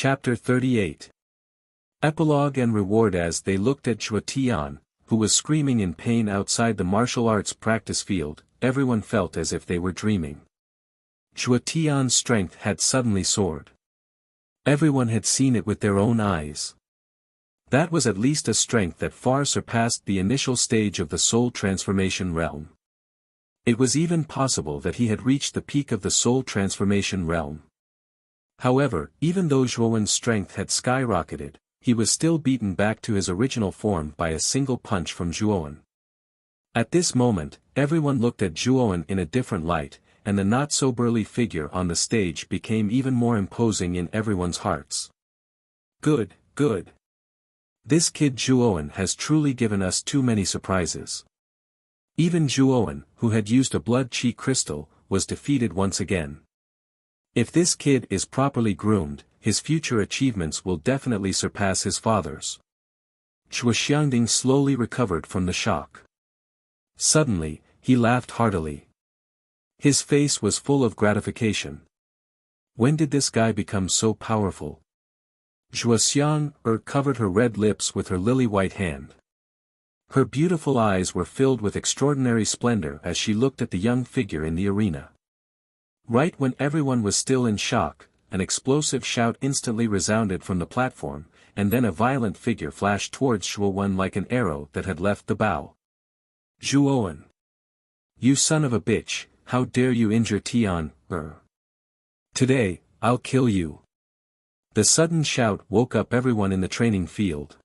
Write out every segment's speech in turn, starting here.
Chapter 38. Epilogue and Reward. As they looked at Zhuo Tian, who was screaming in pain outside the martial arts practice field, everyone felt as if they were dreaming. Zhuo Tian's strength had suddenly soared. Everyone had seen it with their own eyes. That was at least a strength that far surpassed the initial stage of the soul transformation realm. It was even possible that he had reached the peak of the soul transformation realm. However, even though Zhuowen's strength had skyrocketed, he was still beaten back to his original form by a single punch from Zhuowen. At this moment, everyone looked at Zhuowen in a different light, and the not-so-burly figure on the stage became even more imposing in everyone's hearts. Good, good. This kid Zhuowen has truly given us too many surprises. Even Zhuowen, who had used a blood chi crystal, was defeated once again. If this kid is properly groomed, his future achievements will definitely surpass his father's. Zhuo Xiangding slowly recovered from the shock. Suddenly, he laughed heartily. His face was full of gratification. When did this guy become so powerful? Zhuo Xiang covered her red lips with her lily-white hand. Her beautiful eyes were filled with extraordinary splendor as she looked at the young figure in the arena. Right when everyone was still in shock, an explosive shout instantly resounded from the platform, and then a violent figure flashed towards Zhuowen like an arrow that had left the bow. Zhuowen! You son of a bitch, how dare you injure Tian? Today, I'll kill you. The sudden shout woke up everyone in the training field.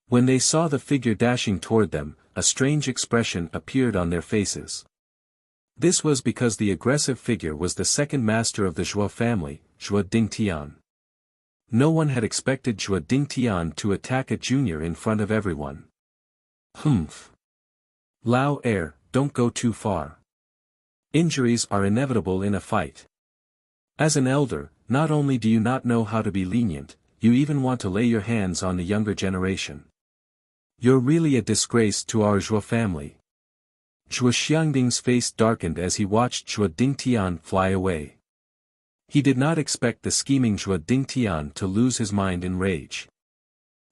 When they saw the figure dashing toward them, a strange expression appeared on their faces. This was because the aggressive figure was the second master of the Zhuo family, Zhuo Dingtian. No one had expected Zhuo Dingtian to attack a junior in front of everyone. Humph. Lao Air, don't go too far. Injuries are inevitable in a fight. As an elder, not only do you not know how to be lenient, you even want to lay your hands on the younger generation. You're really a disgrace to our Zhuo family. Zhuo Xiangding's face darkened as he watched Zhuo Dingtian fly away. He did not expect the scheming Zhuo Dingtian to lose his mind in rage.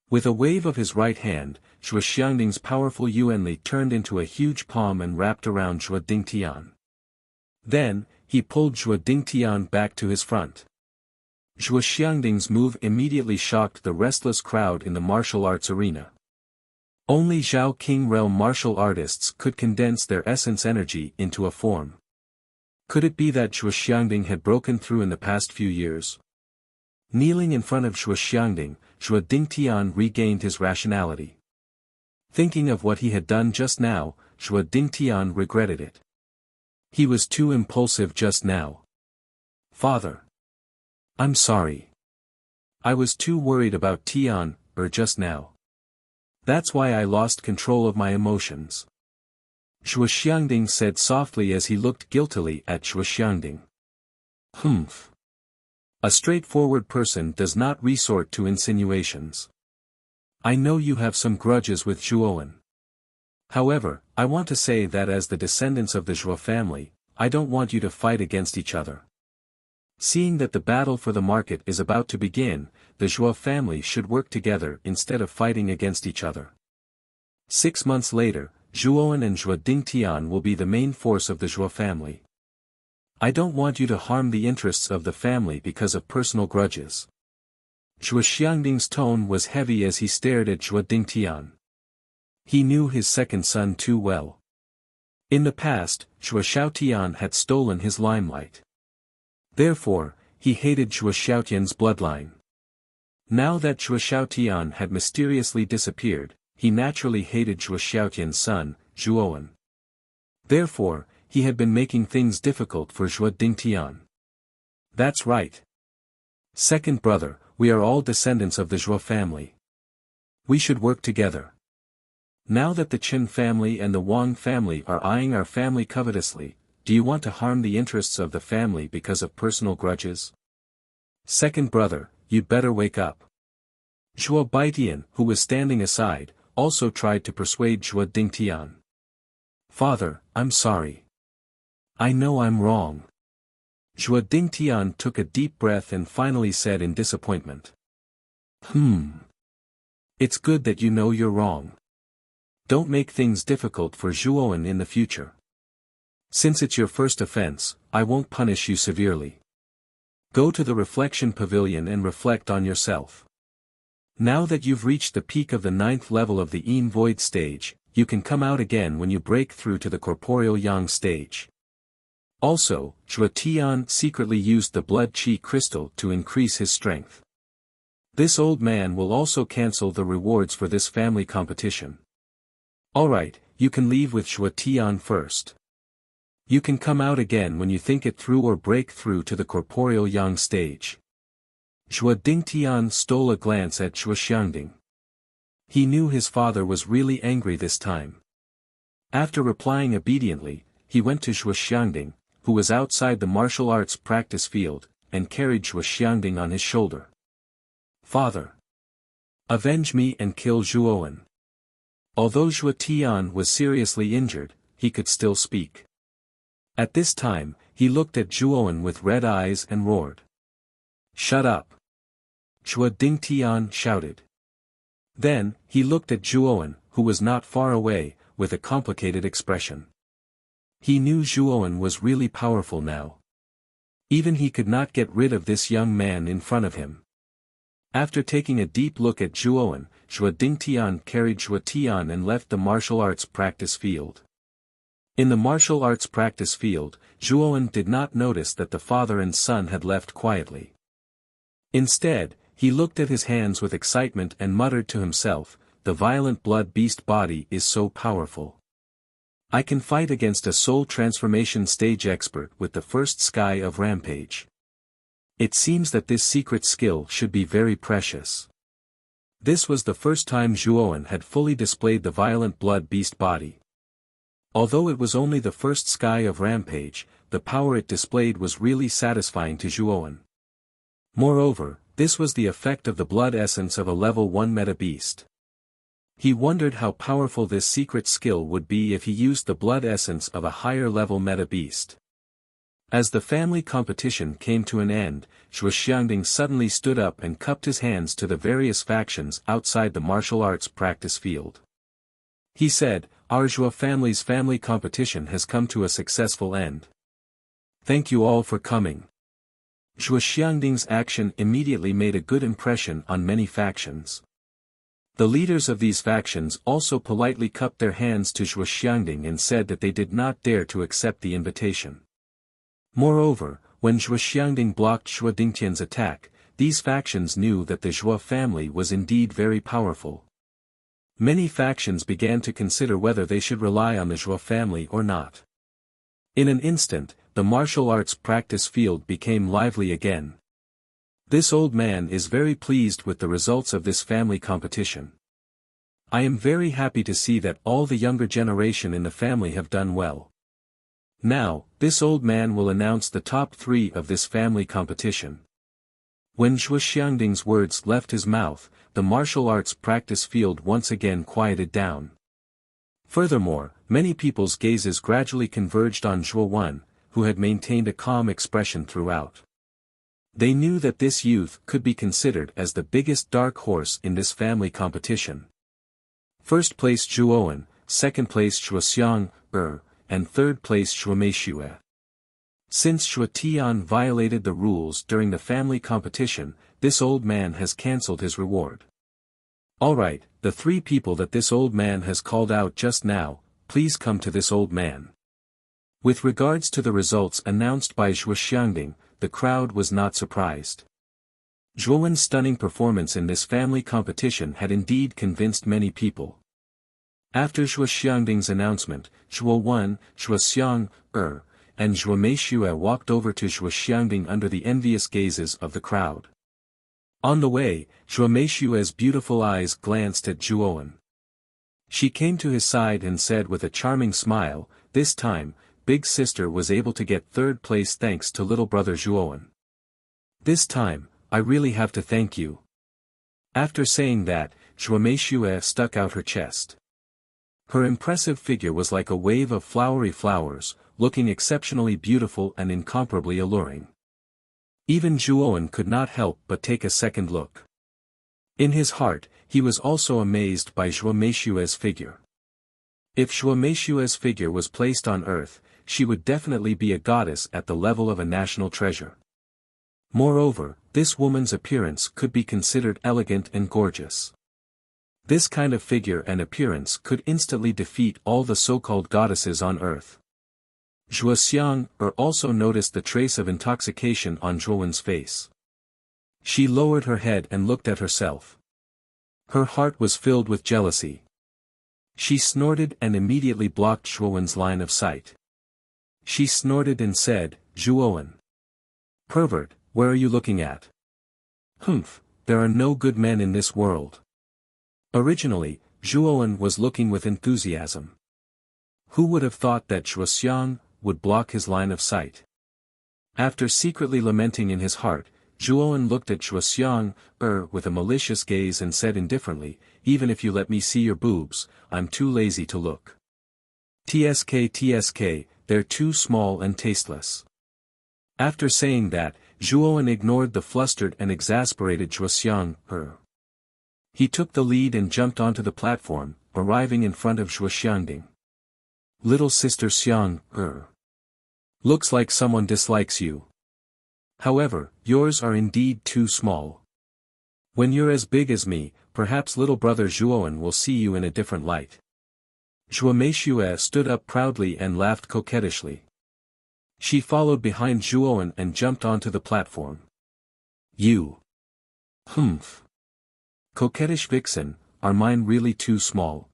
With a wave of his right hand, Zhuo Xiangding's powerful Yuanli turned into a huge palm and wrapped around Zhuo Dingtian. Then, he pulled Zhuo Dingtian back to his front. Zhuo Xiangding's move immediately shocked the restless crowd in the martial arts arena. Only Zhao King realm martial artists could condense their essence energy into a form. Could it be that Zhuo Xiangding had broken through in the past few years? Kneeling in front of Zhuo Xiangding, Zhuo Dingtian regained his rationality. Thinking of what he had done just now, Zhuo Dingtian regretted it. He was too impulsive just now. Father. I'm sorry. I was too worried about Tian, just now. That's why I lost control of my emotions. Zhuo Xiangding said softly as he looked guiltily at Zhuo Xiangding. Humph. A straightforward person does not resort to insinuations. I know you have some grudges with Zhuowen. However, I want to say that as the descendants of the Zhuo family, I don't want you to fight against each other. Seeing that the battle for the market is about to begin, the Zhuo family should work together instead of fighting against each other. 6 months later, Zhuowen and Zhuo Dingtian will be the main force of the Zhuo family. I don't want you to harm the interests of the family because of personal grudges. Zhuo Xiangding's tone was heavy as he stared at Zhuo Dingtian. He knew his second son too well. In the past, Zhuo Xiaotian had stolen his limelight. Therefore, he hated Zhuo Xiaotian's bloodline. Now that Zhuo Xiaotian had mysteriously disappeared, he naturally hated Zhuo Xiaotian's son, Zhuowen. Therefore, he had been making things difficult for Zhuo Dingtian. That's right. Second brother, we are all descendants of the Zhuo family. We should work together. Now that the Qin family and the Wang family are eyeing our family covetously, do you want to harm the interests of the family because of personal grudges? Second brother, you'd better wake up. Zhuo Baitian, who was standing aside, also tried to persuade Zhuo Dingtian. Father, I'm sorry. I know I'm wrong. Zhuo Dingtian took a deep breath and finally said in disappointment. It's good that you know you're wrong. Don't make things difficult for Zhuowen in the future. Since it's your first offense, I won't punish you severely. Go to the reflection pavilion and reflect on yourself. Now that you've reached the peak of the 9th level of the Yin Void stage, you can come out again when you break through to the corporeal Yang stage. Also, Zhuo Tian secretly used the blood qi crystal to increase his strength. This old man will also cancel the rewards for this family competition. Alright, you can leave with Zhuo Tian first. You can come out again when you think it through or break through to the corporeal Yang stage. Zhuo Dingtian stole a glance at Zhuo Xiangding. He knew his father was really angry this time. After replying obediently, he went to Zhuo Xiangding, who was outside the martial arts practice field, and carried Zhuo Xiangding on his shoulder. Father! Avenge me and kill Zhuowen. Although Zhuo Tian was seriously injured, he could still speak. At this time, he looked at Zhuowen with red eyes and roared. Shut up! Zhuo Dingtian shouted. Then, he looked at Zhuowen, who was not far away, with a complicated expression. He knew Zhuowen was really powerful now. Even he could not get rid of this young man in front of him. After taking a deep look at Zhuowen, Zhuo Dingtian carried Zhuo Tian and left the martial arts practice field. In the martial arts practice field, Zhuowen did not notice that the father and son had left quietly. Instead, he looked at his hands with excitement and muttered to himself, the violent blood beast body is so powerful. I can fight against a soul transformation stage expert with the first sky of rampage. It seems that this secret skill should be very precious. This was the first time Zhuowen had fully displayed the violent blood beast body. Although it was only the first sky of rampage, the power it displayed was really satisfying to Zhuowen. Moreover, this was the effect of the blood essence of a level 1 meta beast. He wondered how powerful this secret skill would be if he used the blood essence of a higher level meta beast. As the family competition came to an end, Zhuo Xiangding suddenly stood up and cupped his hands to the various factions outside the martial arts practice field. He said, Our Zhuo family's family competition has come to a successful end. Thank you all for coming. Zhuo Xiangding's action immediately made a good impression on many factions. The leaders of these factions also politely cupped their hands to Zhuo Xiangding and said that they did not dare to accept the invitation. Moreover, when Zhuo Xiangding blocked Zhuo Dingtian's attack, these factions knew that the Zhuo family was indeed very powerful. Many factions began to consider whether they should rely on the Zhuo family or not. In an instant, the martial arts practice field became lively again. This old man is very pleased with the results of this family competition. I am very happy to see that all the younger generation in the family have done well. Now, this old man will announce the top 3 of this family competition. When Zhuo Xiangding's words left his mouth, the martial arts practice field once again quieted down. Furthermore, many people's gazes gradually converged on Zhuo Wen, who had maintained a calm expression throughout. They knew that this youth could be considered as the biggest dark horse in this family competition. First place Zhuowen, second place Zhuo Xiang, and third place Zhuo Meishue. Since Zhuo Tian violated the rules during the family competition, this old man has cancelled his reward. Alright, the 3 people that this old man has called out just now, please come to this old man. With regards to the results announced by Zhuo Xiangding, the crowd was not surprised. Zhuowen's stunning performance in this family competition had indeed convinced many people. After Zhuo Xiangding's announcement, Zhuo Wen, Zhuo Xiang, and Zhuo Meishue walked over to Zhuo Xiangding under the envious gazes of the crowd. On the way, Zhuo Meishue's beautiful eyes glanced at Zhuowen. She came to his side and said with a charming smile, this time, Big Sister was able to get 3rd place thanks to little brother Zhuowen. This time, I really have to thank you. After saying that, Zhuo Meishue stuck out her chest. Her impressive figure was like a wave of flowery flowers, looking exceptionally beautiful and incomparably alluring. Even Zhuowen could not help but take a second look. In his heart, he was also amazed by Zhuo Meishue's figure. If Zhuo Meishue's figure was placed on earth, she would definitely be a goddess at the level of a national treasure. Moreover, this woman's appearance could be considered elegant and gorgeous. This kind of figure and appearance could instantly defeat all the so-called goddesses on earth. Zhuo Xiang also noticed the trace of intoxication on Zhuowen's face. She lowered her head and looked at herself. Her heart was filled with jealousy. She snorted and immediately blocked Zhuowen's line of sight. She snorted and said, "Zhuowen. Pervert, where are you looking at? Humph, there are no good men in this world." Originally, Zhuowen was looking with enthusiasm. Who would have thought that Zhuo Xiang would block his line of sight? After secretly lamenting in his heart, Zhuowen looked at Zhuo Xiang with a malicious gaze and said indifferently, "Even if you let me see your boobs, I'm too lazy to look. TSK, they're too small and tasteless." After saying that, Zhuowen ignored the flustered and exasperated Zhuo Xiang. He took the lead and jumped onto the platform, arriving in front of Zhuo Xiangding. "Little sister Xiang, looks like someone dislikes you. However, yours are indeed too small. When you're as big as me, perhaps little brother Zhuowen will see you in a different light." Zhuo Meishue stood up proudly and laughed coquettishly. She followed behind Zhuowen and jumped onto the platform. "You. Humph. Coquettish vixen, are mine really too small?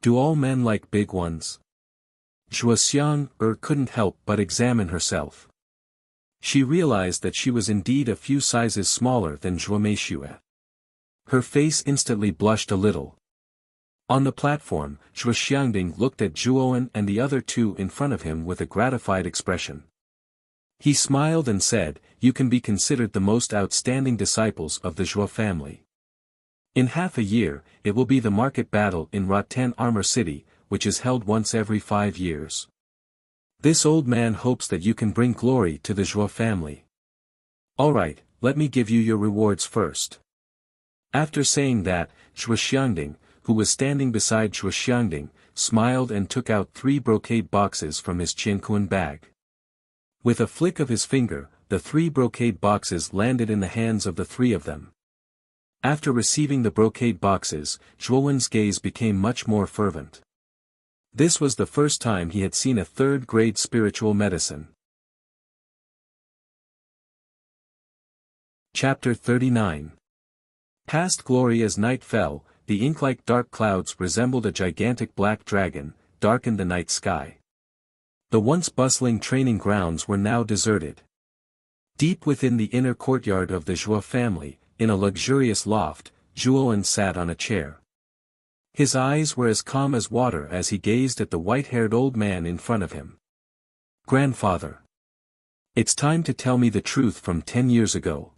Do all men like big ones?" Zhuo Xiang couldn't help but examine herself. She realized that she was indeed a few sizes smaller than Zhuo Meishue. Her face instantly blushed a little. On the platform, Zhuo Xiangding looked at Zhuowen and the other two in front of him with a gratified expression. He smiled and said, "You can be considered the most outstanding disciples of the Zhuo family. In half a year, it will be the market battle in Rotten Armor City, which is held once every 5 years. This old man hopes that you can bring glory to the Zhuo family. Alright, let me give you your rewards first." After saying that, Zhuo Xiangding, who was standing beside Zhuo Xiangding, smiled and took out 3 brocade boxes from his Qianquan bag. With a flick of his finger, the 3 brocade boxes landed in the hands of the 3 of them. After receiving the brocade boxes, Zhuowen's gaze became much more fervent. This was the first time he had seen a third-grade spiritual medicine. Chapter 39. Past glory. As night fell, the ink-like dark clouds resembled a gigantic black dragon, darkened the night sky. The once bustling training grounds were now deserted. Deep within the inner courtyard of the Zhuo family, in a luxurious loft, Zhuowen sat on a chair. His eyes were as calm as water as he gazed at the white-haired old man in front of him. "Grandfather. It's time to tell me the truth from 10 years ago."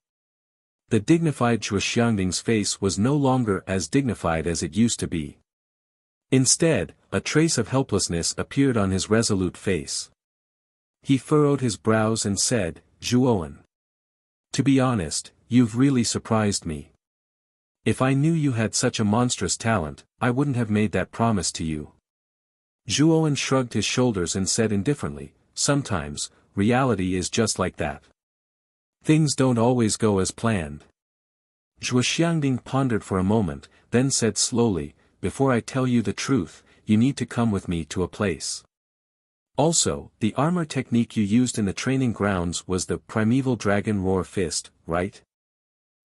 The dignified Zhuo Xiangding's face was no longer as dignified as it used to be. Instead, a trace of helplessness appeared on his resolute face. He furrowed his brows and said, "Zhuowen. To be honest, you've really surprised me. If I knew you had such a monstrous talent, I wouldn't have made that promise to you." Zhuowen shrugged his shoulders and said indifferently, "Sometimes, reality is just like that. Things don't always go as planned." Zhuo Xiangding pondered for a moment, then said slowly, "Before I tell you the truth, you need to come with me to a place. Also, the armor technique you used in the training grounds was the primeval dragon roar fist, right?"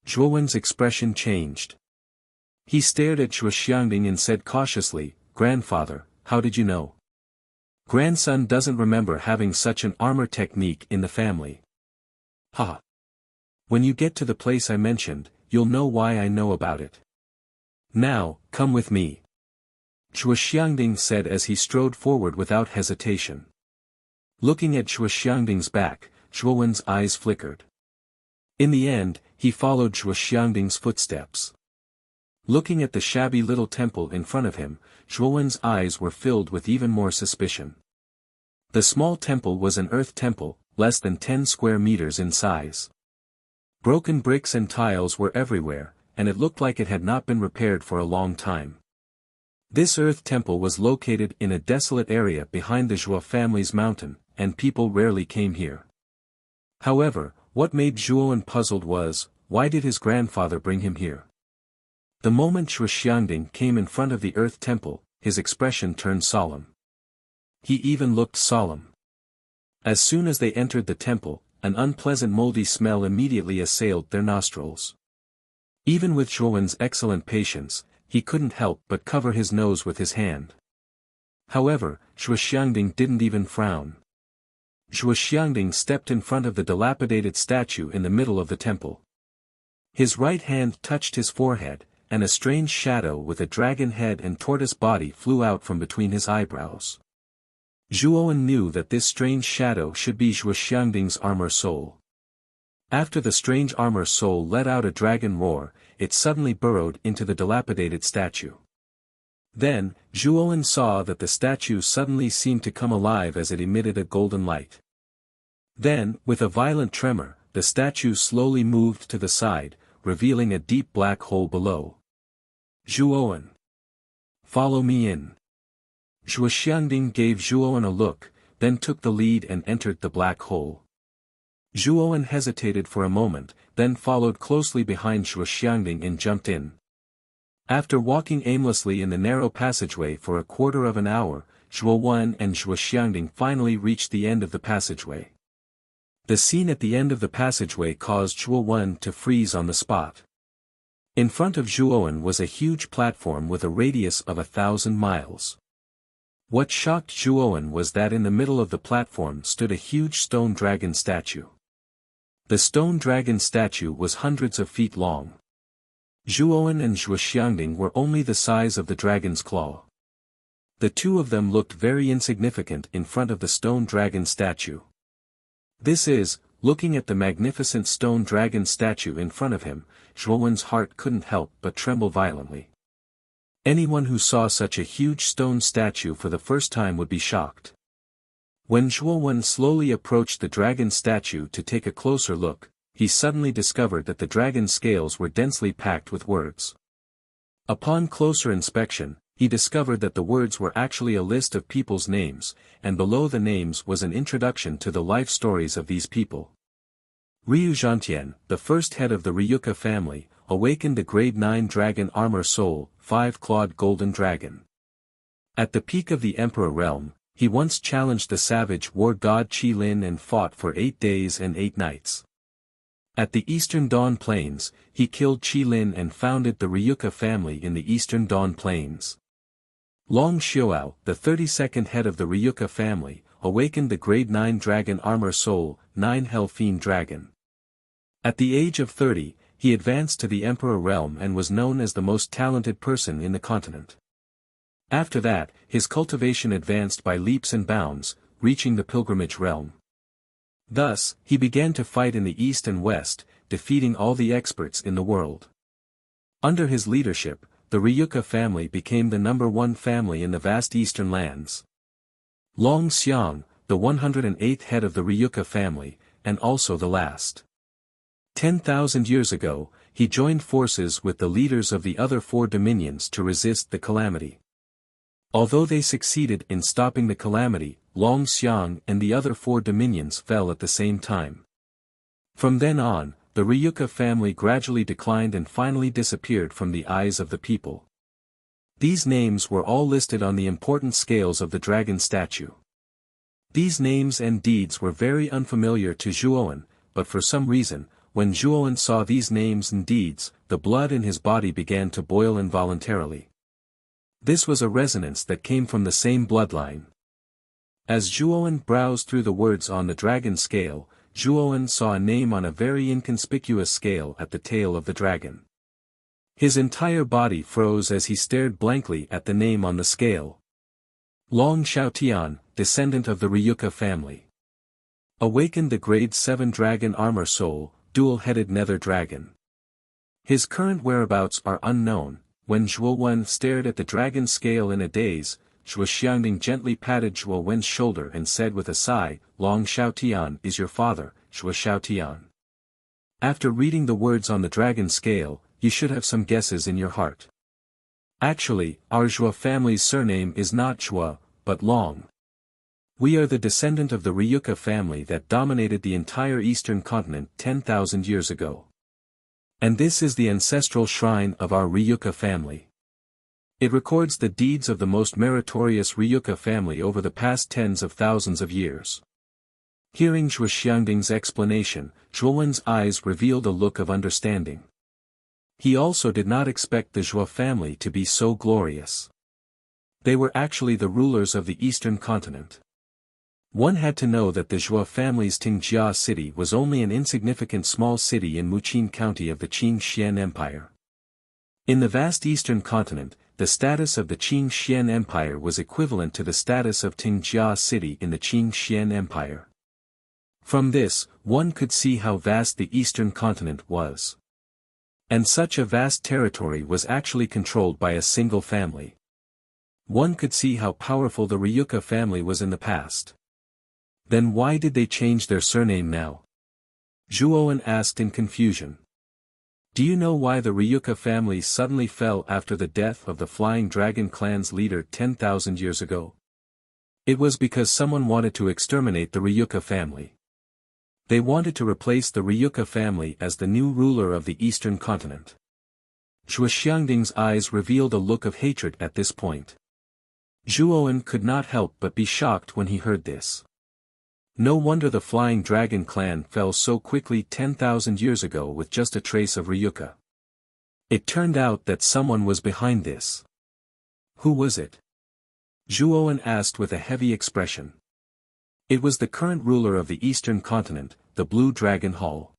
Zhuowen's expression changed. He stared at Zhuo Xiangding and said cautiously, "Grandfather, how did you know? Grandson doesn't remember having such an armor technique in the family." "Ha! When you get to the place I mentioned, you'll know why I know about it. Now, come with me," Zhuo Xiangding said as he strode forward without hesitation. Looking at Zhuo Xiangding's back, Zhuowen's eyes flickered. In the end, he followed Zhuo Xiangding's footsteps. Looking at the shabby little temple in front of him, Zhuowen's eyes were filled with even more suspicion. The small temple was an earth temple, less than 10 square meters in size. Broken bricks and tiles were everywhere, and it looked like it had not been repaired for a long time. This earth temple was located in a desolate area behind the Zhuo family's mountain, and people rarely came here. However, what made Zhuowen puzzled was, why did his grandfather bring him here? The moment Shui Xiangding came in front of the earth temple, his expression turned solemn. He even looked solemn. As soon as they entered the temple, an unpleasant moldy smell immediately assailed their nostrils. Even with Zhuowen's excellent patience, he couldn't help but cover his nose with his hand. However, Shui Xiangding didn't even frown. Shui Xiangding stepped in front of the dilapidated statue in the middle of the temple. His right hand touched his forehead, and a strange shadow with a dragon head and tortoise body flew out from between his eyebrows. Zhuowen knew that this strange shadow should be Shui Xiangding's armor soul. After the strange armor soul let out a dragon roar, it suddenly burrowed into the dilapidated statue. Then, Zhuowen saw that the statue suddenly seemed to come alive as it emitted a golden light. Then, with a violent tremor, the statue slowly moved to the side, revealing a deep black hole below. Zhuowen. Follow me in. Shui Xiangding gave Zhuowen a look, then took the lead and entered the black hole. Zhuowen hesitated for a moment, then followed closely behind Shui Xiangding and jumped in. After walking aimlessly in the narrow passageway for a quarter of an hour, Zhuowen and Shui Xiangding finally reached the end of the passageway. The scene at the end of the passageway caused Zhuowen to freeze on the spot. In front of Zhuowen was a huge platform with a radius of 1,000 miles. What shocked Zhuowen was that in the middle of the platform stood a huge stone dragon statue. The stone dragon statue was hundreds of feet long. Zhuowen and Shui Xiangding were only the size of the dragon's claw. The two of them looked very insignificant in front of the stone dragon statue. This is, looking at the magnificent stone dragon statue in front of him, Zhuowen's heart couldn't help but tremble violently. Anyone who saw such a huge stone statue for the first time would be shocked. When Zhuowen slowly approached the dragon statue to take a closer look, he suddenly discovered that the dragon's scales were densely packed with words. Upon closer inspection, he discovered that the words were actually a list of people's names, and below the names was an introduction to the life stories of these people. Ryu Zhantian, the first head of the Ryuka family, awakened a grade 9 dragon armor soul, 5-clawed golden dragon. At the peak of the Emperor realm, he once challenged the savage war god Qilin and fought for 8 days and 8 nights. At the Eastern Dawn Plains, he killed Qilin and founded the Ryuka family in the Eastern Dawn Plains. Long Xiuao, the 32nd head of the Ryuka family, awakened the grade 9 dragon armor soul, 9 Hell Fiend dragon. At the age of 30, he advanced to the Emperor realm and was known as the most talented person in the continent. After that, his cultivation advanced by leaps and bounds, reaching the pilgrimage realm. Thus, he began to fight in the east and west, defeating all the experts in the world. Under his leadership, the Ryuka family became the #1 family in the vast eastern lands. Long Xiang, the 108th head of the Ryuka family, and also the last. 10,000 years ago, he joined forces with the leaders of the other 4 dominions to resist the calamity. Although they succeeded in stopping the calamity, Long Xiang and the other 4 dominions fell at the same time. From then on, the Ryuka family gradually declined and finally disappeared from the eyes of the people. These names were all listed on the important scales of the dragon statue. These names and deeds were very unfamiliar to Zhuowen, but for some reason, when Zhuowen saw these names and deeds, the blood in his body began to boil involuntarily. This was a resonance that came from the same bloodline. As Zhuowen browsed through the words on the dragon scale, Zhuowen saw a name on a very inconspicuous scale at the tail of the dragon. His entire body froze as he stared blankly at the name on the scale. Long Xiaotian, descendant of the Ryuka family. Awakened the grade 7 dragon armor soul, dual-headed nether dragon. His current whereabouts are unknown, When Zhuo Wen stared at the dragon scale in a daze, Zhuo Xiangding gently patted Zhuo Wen's shoulder and said with a sigh, "Long Xiaotian is your father, Zhuo Xiaotian. After reading the words on the dragon scale, you should have some guesses in your heart. Actually, our Zhuo family's surname is not Zhuo, but Long. We are the descendant of the Ryuka family that dominated the entire eastern continent 10,000 years ago. And this is the ancestral shrine of our Ryuka family. It records the deeds of the most meritorious Ryuka family over the past tens of thousands of years." Hearing Zhuo Xiangding's explanation, Zhuo Wen's eyes revealed a look of understanding. He also did not expect the Zhuo family to be so glorious. They were actually the rulers of the eastern continent. One had to know that the Zhuo family's Tingjia city was only an insignificant small city in Muqin County of the Qing Xian Empire. In the vast eastern continent, the status of the Qing Xian Empire was equivalent to the status of Tingjia city in the Qing Xian Empire. From this, one could see how vast the eastern continent was. And such a vast territory was actually controlled by a single family. One could see how powerful the Ryuka family was in the past. Then why did they change their surname now? Zhuo Wen asked in confusion. Do you know why the Ryuka family suddenly fell after the death of the Flying Dragon clan's leader 10,000 years ago? It was because someone wanted to exterminate the Ryuka family. They wanted to replace the Ryuka family as the new ruler of the eastern continent. Zhuo Xiangding's eyes revealed a look of hatred at this point. Zhuo Wen could not help but be shocked when he heard this. No wonder the Flying Dragon clan fell so quickly 10,000 years ago with just a trace of Ryuka. It turned out that someone was behind this. Who was it? Zhuo Wen asked with a heavy expression. It was the current ruler of the eastern continent, the Blue Dragon Hall.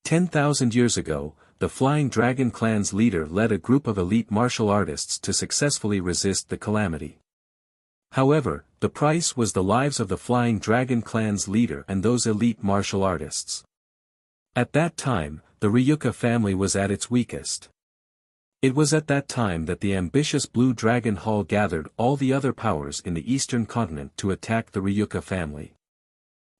10,000 years ago, the Flying Dragon clan's leader led a group of elite martial artists to successfully resist the calamity. However, the price was the lives of the Flying Dragon clan's leader and those elite martial artists. At that time, the Ryuka family was at its weakest. It was at that time that the ambitious Blue Dragon Hall gathered all the other powers in the eastern continent to attack the Ryuka family.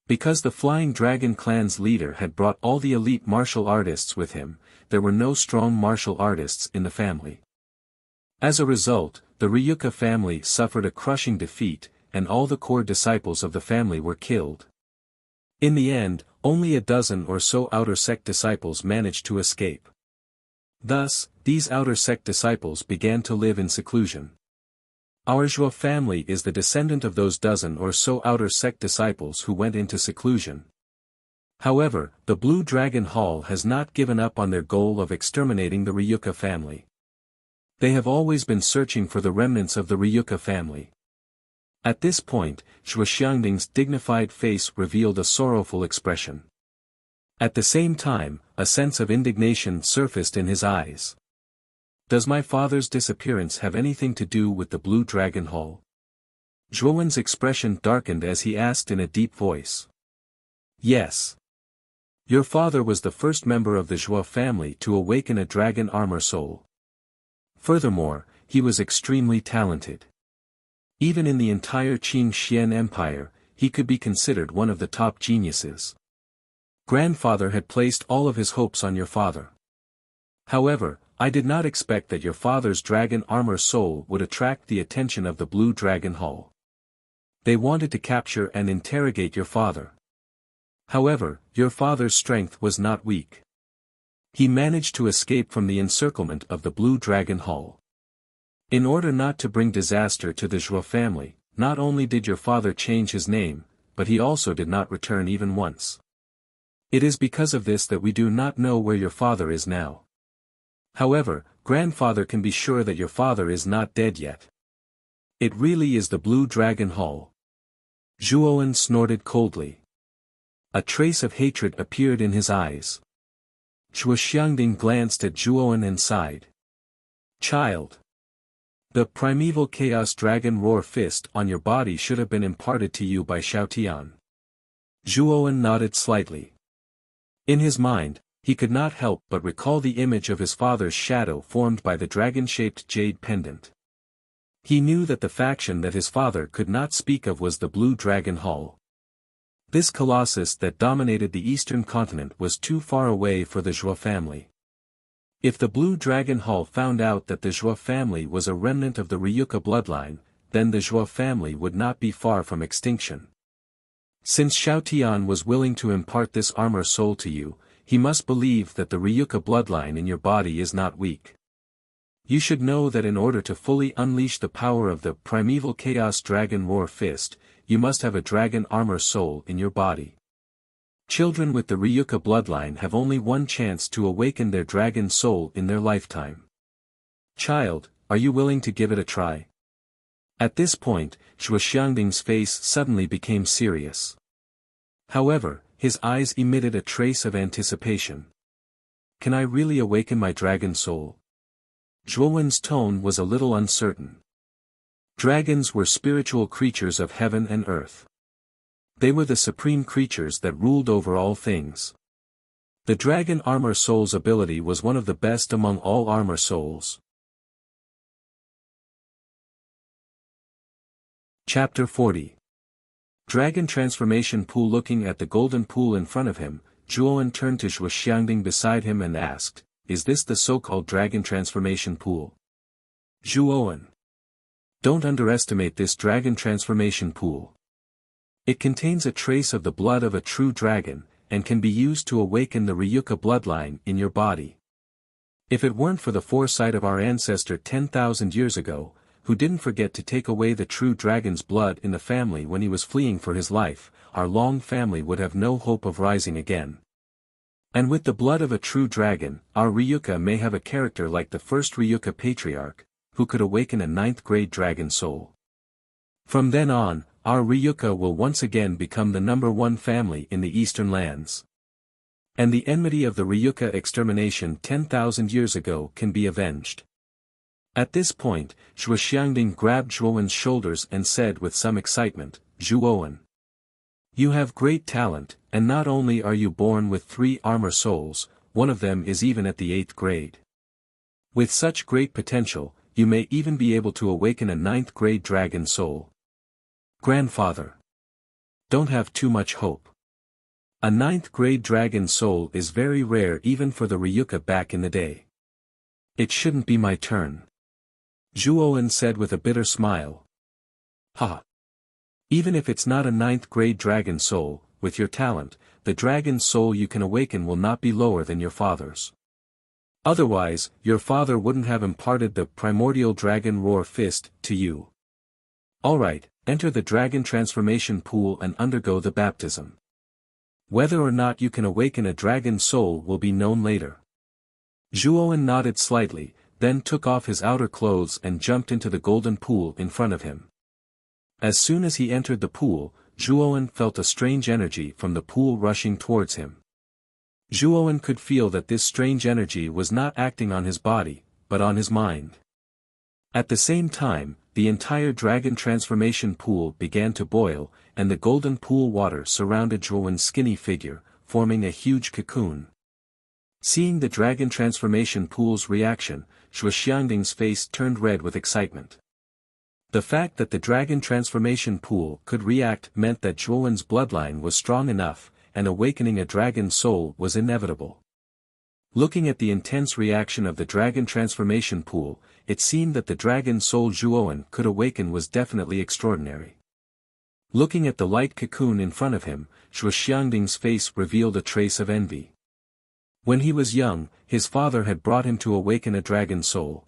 Because the Flying Dragon clan's leader had brought all the elite martial artists with him, there were no strong martial artists in the family. As a result, the Ryuka family suffered a crushing defeat, and all the core disciples of the family were killed. In the end, only a dozen or so outer sect disciples managed to escape. Thus, these outer sect disciples began to live in seclusion. Our Zhuo family is the descendant of those dozen or so outer sect disciples who went into seclusion. However, the Blue Dragon Hall has not given up on their goal of exterminating the Ryuka family. They have always been searching for the remnants of the Ryuka family. At this point, Zhuo Xiangding's dignified face revealed a sorrowful expression. At the same time, a sense of indignation surfaced in his eyes. Does my father's disappearance have anything to do with the Blue Dragon Hall? Zhuo Wen's expression darkened as he asked in a deep voice. Yes. Your father was the first member of the Zhuo family to awaken a dragon armor soul. Furthermore, he was extremely talented. Even in the entire Qing Xian Empire, he could be considered one of the top geniuses. Grandfather had placed all of his hopes on your father. However, I did not expect that your father's dragon armor soul would attract the attention of the Blue Dragon Hall. They wanted to capture and interrogate your father. However, your father's strength was not weak. He managed to escape from the encirclement of the Blue Dragon Hall. In order not to bring disaster to the Zhuo family, not only did your father change his name, but he also did not return even once. It is because of this that we do not know where your father is now. However, grandfather can be sure that your father is not dead yet. It really is the Blue Dragon Hall. Zhuo Wen snorted coldly. A trace of hatred appeared in his eyes. Zhuo Xiangding glanced at Zhuo Wen and sighed. Child. The primeval chaos dragon roar fist on your body should have been imparted to you by Xiaotian. Zhuo Wen nodded slightly. In his mind, He could not help but recall the image of his father's shadow formed by the dragon-shaped jade pendant. He knew that the faction that his father could not speak of was the Blue Dragon Hall. This colossus that dominated the eastern continent was too far away for the Zhuo family. If the Blue Dragon Hall found out that the Zhuo family was a remnant of the Ryuka bloodline, then the Zhuo family would not be far from extinction. Since Xiao Tian was willing to impart this armor soul to you, he must believe that the Ryuka bloodline in your body is not weak. You should know that in order to fully unleash the power of the primeval Chaos Dragon Roar Fist, you must have a dragon armor soul in your body. Children with the Ryuka bloodline have only one chance to awaken their dragon soul in their lifetime. Child, are you willing to give it a try? At this point, Zhuo Xiangding's face suddenly became serious. However, his eyes emitted a trace of anticipation. Can I really awaken my dragon soul? Zhuowen's tone was a little uncertain. Dragons were spiritual creatures of heaven and earth. They were the supreme creatures that ruled over all things. The dragon armor soul's ability was one of the best among all armor souls. Chapter 40. Dragon Transformation Pool. Looking at the golden pool in front of him, Zhuowen turned to Zhuo Xiangding beside him and asked, "Is this the so-called Dragon Transformation Pool?" Zhuowen. Don't underestimate this Dragon Transformation Pool. It contains a trace of the blood of a true dragon, and can be used to awaken the Ryuka bloodline in your body. If it weren't for the foresight of our ancestor 10,000 years ago, who didn't forget to take away the true dragon's blood in the family when he was fleeing for his life, our long family would have no hope of rising again. And with the blood of a true dragon, our Ryuka may have a character like the first Ryuka patriarch, who could awaken a 9th-grade dragon soul. From then on, our Ryuka will once again become the #1 family in the eastern lands. And the enmity of the Ryuka extermination 10,000 years ago can be avenged. At this point, Zhuo Xiangding grabbed Zhuowen's shoulders and said with some excitement, "Zhuowen, you have great talent, and not only are you born with 3 armor souls, one of them is even at the 8th grade. With such great potential, you may even be able to awaken a 9th-grade dragon soul. Grandfather, don't have too much hope. A 9th-grade dragon soul is very rare even for the Ryuka back in the day. It shouldn't be my turn." Zhuowen said with a bitter smile. "Ha! Even if it's not a 9th-grade dragon soul, with your talent, the dragon soul you can awaken will not be lower than your father's. Otherwise, your father wouldn't have imparted the primordial dragon roar fist to you. Alright, enter the dragon transformation pool and undergo the baptism. Whether or not you can awaken a dragon soul will be known later." Zhuowen nodded slightly, then took off his outer clothes and jumped into the golden pool in front of him. As soon as he entered the pool, Zhuowen felt a strange energy from the pool rushing towards him. Zhuowen could feel that this strange energy was not acting on his body, but on his mind. At the same time, the entire dragon transformation pool began to boil, and the golden pool water surrounded Zhuowen's skinny figure, forming a huge cocoon. Seeing the dragon transformation pool's reaction, Zhuo Xiangding's face turned red with excitement. The fact that the dragon transformation pool could react meant that Zhuowen's bloodline was strong enough, and awakening a dragon soul was inevitable. Looking at the intense reaction of the dragon transformation pool, it seemed that the dragon soul Zhuowen could awaken was definitely extraordinary. Looking at the light cocoon in front of him, Zhuo Xiangding's face revealed a trace of envy. When he was young, his father had brought him to awaken a dragon soul.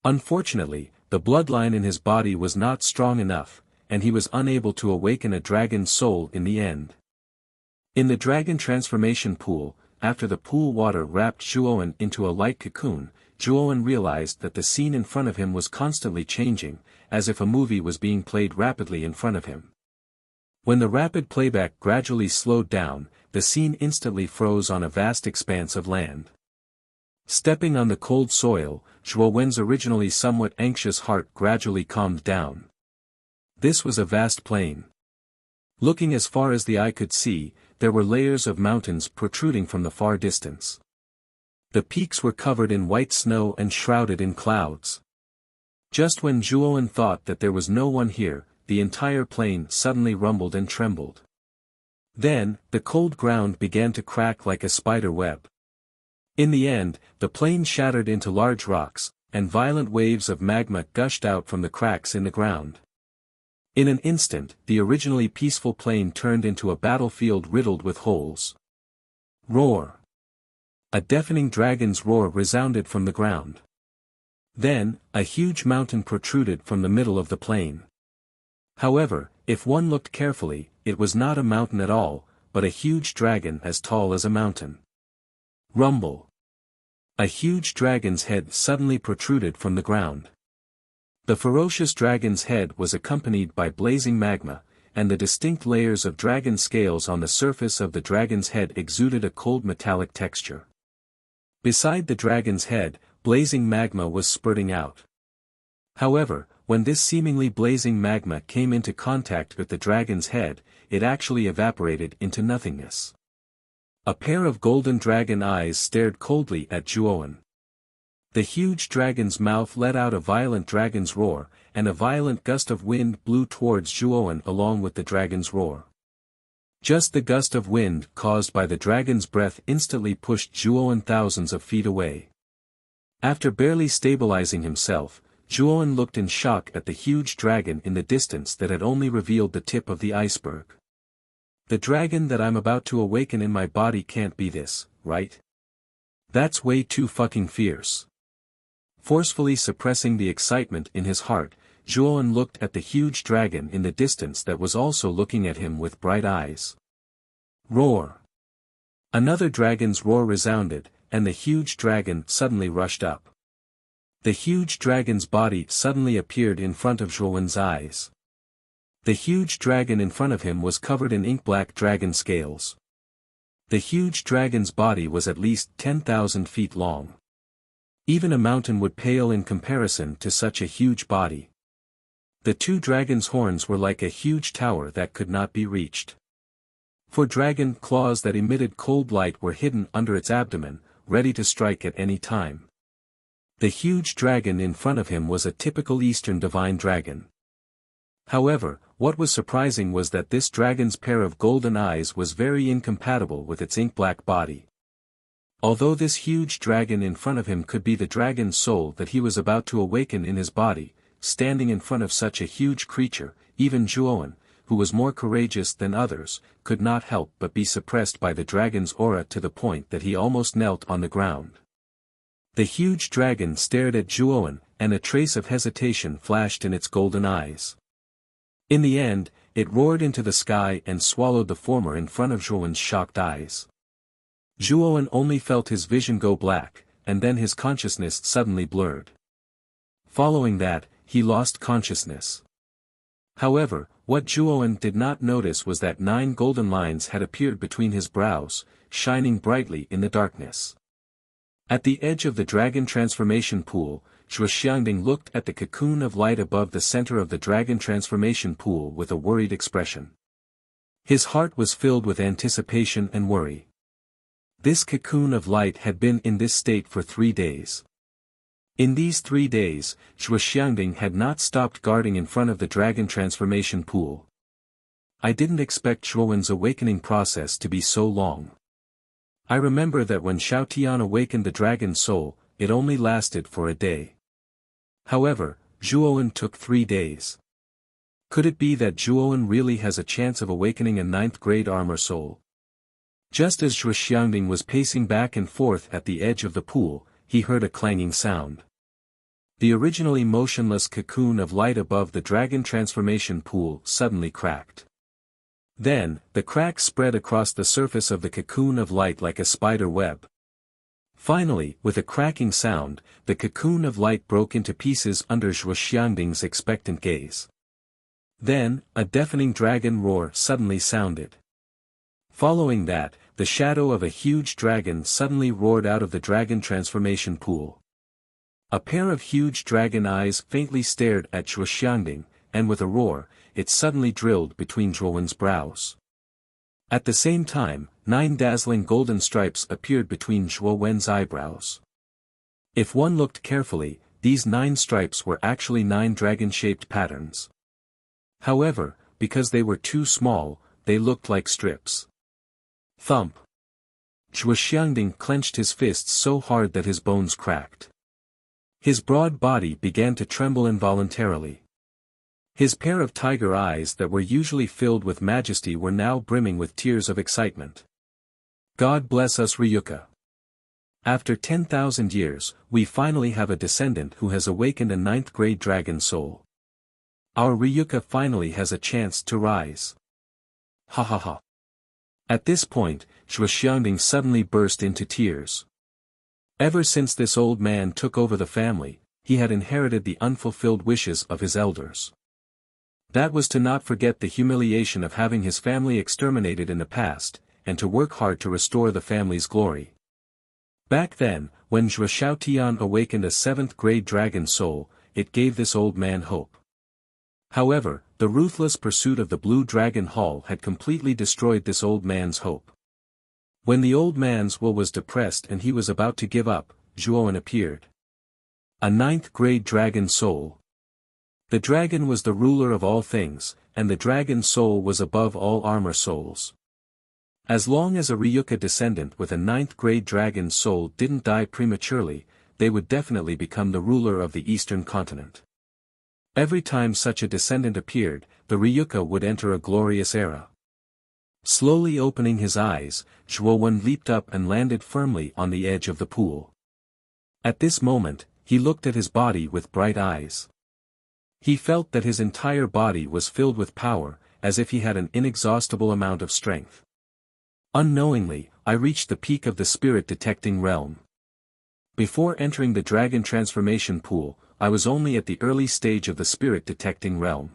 Unfortunately, the bloodline in his body was not strong enough, and he was unable to awaken a dragon soul in the end. In the dragon transformation pool, after the pool water wrapped Zhuowen into a light cocoon, Zhuowen realized that the scene in front of him was constantly changing, as if a movie was being played rapidly in front of him. When the rapid playback gradually slowed down, the scene instantly froze on a vast expanse of land. Stepping on the cold soil, Zhuowen's originally somewhat anxious heart gradually calmed down. This was a vast plain. Looking as far as the eye could see, there were layers of mountains protruding from the far distance. The peaks were covered in white snow and shrouded in clouds. Just when Zhuowen thought that there was no one here, the entire plain suddenly rumbled and trembled. Then, the cold ground began to crack like a spider web. In the end, the plain shattered into large rocks, and violent waves of magma gushed out from the cracks in the ground. In an instant, the originally peaceful plain turned into a battlefield riddled with holes. Roar! A deafening dragon's roar resounded from the ground. Then, a huge mountain protruded from the middle of the plain. However, if one looked carefully, it was not a mountain at all, but a huge dragon as tall as a mountain. Rumble! A huge dragon's head suddenly protruded from the ground. The ferocious dragon's head was accompanied by blazing magma, and the distinct layers of dragon scales on the surface of the dragon's head exuded a cold metallic texture. Beside the dragon's head, blazing magma was spurting out. However, when this seemingly blazing magma came into contact with the dragon's head, it actually evaporated into nothingness. A pair of golden dragon eyes stared coldly at Zhuowen. The huge dragon's mouth let out a violent dragon's roar, and a violent gust of wind blew towards Zhuowen along with the dragon's roar. Just the gust of wind caused by the dragon's breath instantly pushed Zhuowen thousands of feet away. After barely stabilizing himself, Zhuowen looked in shock at the huge dragon in the distance that had only revealed the tip of the iceberg. The dragon that I'm about to awaken in my body can't be this, right? That's way too fucking fierce. Forcefully suppressing the excitement in his heart, Zhuowen looked at the huge dragon in the distance that was also looking at him with bright eyes. Roar! Another dragon's roar resounded, and the huge dragon suddenly rushed up. The huge dragon's body suddenly appeared in front of Zhuowen's eyes. The huge dragon in front of him was covered in ink-black dragon scales. The huge dragon's body was at least 10,000 feet long. Even a mountain would pale in comparison to such a huge body. The two dragon's horns were like a huge tower that could not be reached. For dragon claws that emitted cold light were hidden under its abdomen, ready to strike at any time. The huge dragon in front of him was a typical Eastern divine dragon. However, what was surprising was that this dragon's pair of golden eyes was very incompatible with its ink-black body. Although this huge dragon in front of him could be the dragon's soul that he was about to awaken in his body, standing in front of such a huge creature, even Zhuowen, who was more courageous than others, could not help but be suppressed by the dragon's aura to the point that he almost knelt on the ground. The huge dragon stared at Zhuowen, and a trace of hesitation flashed in its golden eyes. In the end, it roared into the sky and swallowed the former in front of Zhuowen's shocked eyes. Zhuowen only felt his vision go black, and then his consciousness suddenly blurred. Following that, he lost consciousness. However, what Zhuowen did not notice was that 9 golden lines had appeared between his brows, shining brightly in the darkness. At the edge of the dragon transformation pool, Zhuoxiangding looked at the cocoon of light above the center of the dragon transformation pool with a worried expression. His heart was filled with anticipation and worry. This cocoon of light had been in this state for 3 days. In these 3 days, Zhuoxiangding had not stopped guarding in front of the dragon transformation pool. I didn't expect Zhuowen's awakening process to be so long. I remember that when Xiaotian awakened the dragon soul, it only lasted for a day. However, Zhuowen took 3 days. Could it be that Zhuowen really has a chance of awakening a 9th-grade armor soul? Just as Zhuoxiangding was pacing back and forth at the edge of the pool, he heard a clanging sound. The originally motionless cocoon of light above the dragon transformation pool suddenly cracked. Then, the crack spread across the surface of the cocoon of light like a spider web. Finally, with a cracking sound, the cocoon of light broke into pieces under Zhuoxiangding's expectant gaze. Then, a deafening dragon roar suddenly sounded. Following that, the shadow of a huge dragon suddenly roared out of the dragon transformation pool. A pair of huge dragon eyes faintly stared at Zhuoxiangding, and with a roar, it suddenly drilled between Zhuowen's brows. At the same time, 9 dazzling golden stripes appeared between Zhuowen's eyebrows. If one looked carefully, these 9 stripes were actually 9 dragon-shaped patterns. However, because they were too small, they looked like strips. Thump! Zhuo Xiangding clenched his fists so hard that his bones cracked. His broad body began to tremble involuntarily. His pair of tiger eyes that were usually filled with majesty were now brimming with tears of excitement. God bless us, Ryuka. After 10,000 years, we finally have a descendant who has awakened a 9th-grade dragon soul. Our Ryuka finally has a chance to rise. Ha ha ha. At this point, Zhuo Xiangding suddenly burst into tears. Ever since this old man took over the family, he had inherited the unfulfilled wishes of his elders. That was to not forget the humiliation of having his family exterminated in the past, and to work hard to restore the family's glory. Back then, when Zhuo Xiaotian awakened a 7th-grade dragon soul, it gave this old man hope. However, the ruthless pursuit of the Blue Dragon Hall had completely destroyed this old man's hope. When the old man's will was depressed and he was about to give up, Zhuowen appeared. A 9th-grade dragon soul. The dragon was the ruler of all things, and the dragon soul was above all armor souls. As long as a Ryuka descendant with a 9th-grade dragon soul didn't die prematurely, they would definitely become the ruler of the eastern continent. Every time such a descendant appeared, the Ryuka would enter a glorious era. Slowly opening his eyes, Zhuowen leaped up and landed firmly on the edge of the pool. At this moment, he looked at his body with bright eyes. He felt that his entire body was filled with power, as if he had an inexhaustible amount of strength. Unknowingly, I reached the peak of the spirit detecting realm. Before entering the dragon transformation pool, I was only at the early stage of the spirit detecting realm.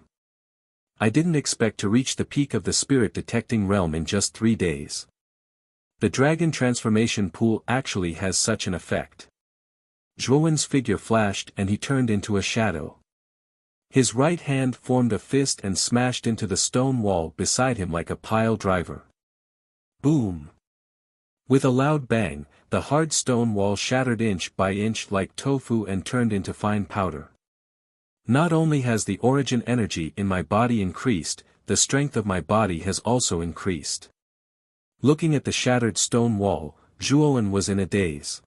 I didn't expect to reach the peak of the spirit detecting realm in just 3 days. The dragon transformation pool actually has such an effect. Zhuowen's figure flashed and he turned into a shadow. His right hand formed a fist and smashed into the stone wall beside him like a pile driver. Boom! With a loud bang, the hard stone wall shattered inch by inch like tofu and turned into fine powder. Not only has the origin energy in my body increased, the strength of my body has also increased. Looking at the shattered stone wall, Zhuowen was in a daze.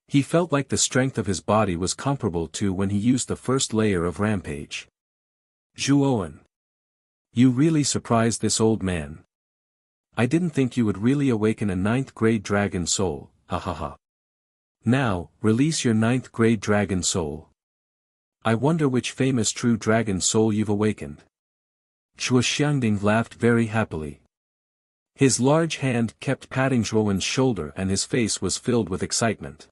He felt like the strength of his body was comparable to when he used the first layer of Rampage. Zhuowen. You really surprised this old man. I didn't think you would really awaken a 9th-grade dragon soul, ha ha ha. Now, release your 9th-grade dragon soul. I wonder which famous true dragon soul you've awakened. Zhuo Xiangding laughed very happily. His large hand kept patting Zhuowen's shoulder and his face was filled with excitement.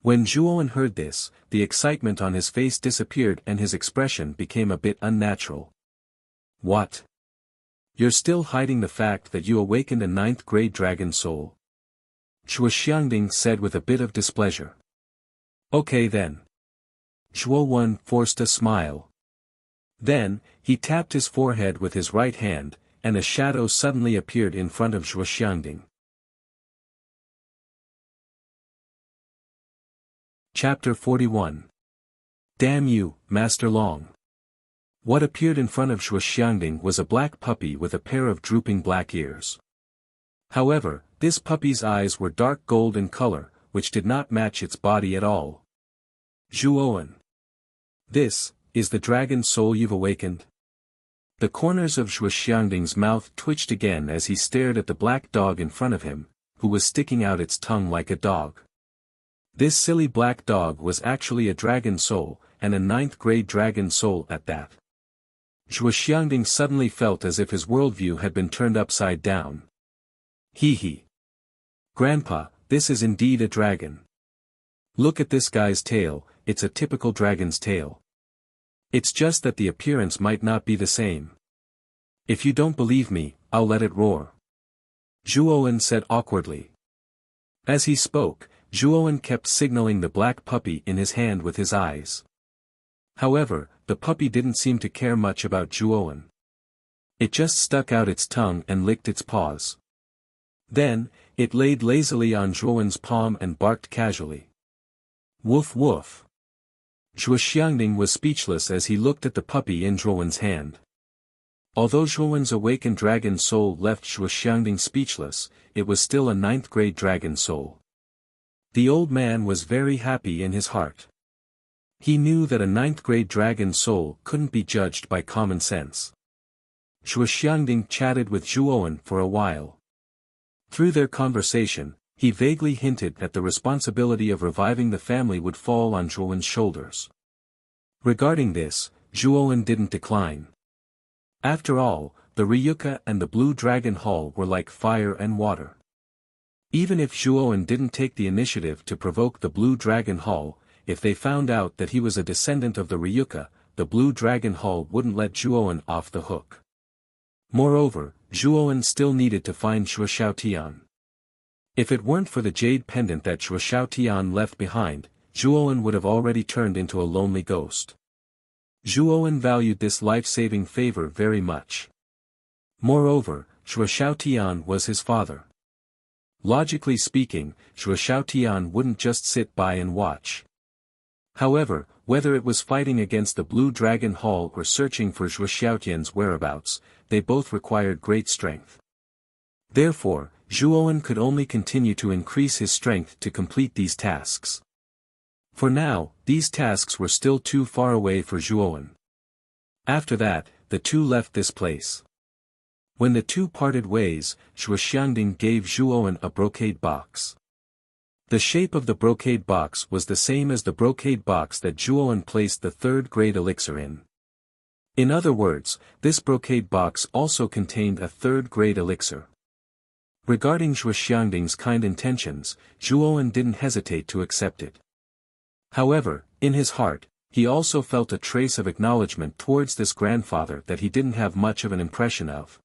When Zhuowen heard this, the excitement on his face disappeared and his expression became a bit unnatural. What? You're still hiding the fact that you awakened a 9th-grade dragon soul? Zhuo Xiangding said with a bit of displeasure. Okay then. Zhuowen forced a smile. Then, he tapped his forehead with his right hand, and a shadow suddenly appeared in front of Zhuo Xiangding. Chapter 41. Damn you, Master Long. What appeared in front of Zhuo Xiangding was a black puppy with a pair of drooping black ears. However, this puppy's eyes were dark gold in color, which did not match its body at all. Zhuowen. This is the dragon soul you've awakened? The corners of Zhuo Xiangding's mouth twitched again as he stared at the black dog in front of him, who was sticking out its tongue like a dog. This silly black dog was actually a dragon soul, and a 9th-grade dragon soul at that. Zhuo Xiangding suddenly felt as if his worldview had been turned upside down. Hee hee. Grandpa, this is indeed a dragon. Look at this guy's tail, it's a typical dragon's tail. It's just that the appearance might not be the same. If you don't believe me, I'll let it roar. Zhuowen said awkwardly. As he spoke, Zhuowen kept signaling the black puppy in his hand with his eyes. However, the puppy didn't seem to care much about Zhuowen. It just stuck out its tongue and licked its paws. Then, it laid lazily on Zhuowen's palm and barked casually. Woof woof. Zhuo Xiangding was speechless as he looked at the puppy in Zhuowen's hand. Although Zhuowen's awakened dragon soul left Zhuo Xiangding speechless, it was still a 9th-grade dragon soul. The old man was very happy in his heart. He knew that a 9th-grade dragon soul couldn't be judged by common sense. Zhuo Xiangding chatted with Zhuowen for a while. Through their conversation, he vaguely hinted that the responsibility of reviving the family would fall on Zhuowen's shoulders. Regarding this, Zhuowen didn't decline. After all, the Ryuka and the Blue Dragon Hall were like fire and water. Even if Zhuowen didn't take the initiative to provoke the Blue Dragon Hall, if they found out that he was a descendant of the Ryuka, the Blue Dragon Hall wouldn't let Zhuowen off the hook. Moreover, Zhuowen still needed to find Shuo Xiaotian. If it weren't for the jade pendant that Shuo Xiaotian left behind, Zhuowen would have already turned into a lonely ghost. Zhuowen valued this life-saving favor very much. Moreover, Shuo Xiaotian was his father. Logically speaking, Shuo Xiaotian wouldn't just sit by and watch. However, whether it was fighting against the Blue Dragon Hall or searching for Shuo Xiaotian's whereabouts, they both required great strength. Therefore, Zhuowen could only continue to increase his strength to complete these tasks. For now, these tasks were still too far away for Zhuowen. After that, the two left this place. When the two parted ways, Shuo Xiangding gave Zhuowen a brocade box. The shape of the brocade box was the same as the brocade box that Zhuowen placed the 3rd-grade elixir in. In other words, this brocade box also contained a 3rd-grade elixir. Regarding Shuo Xiangding's kind intentions, Zhuowen didn't hesitate to accept it. However, in his heart, he also felt a trace of acknowledgement towards this grandfather that he didn't have much of an impression of.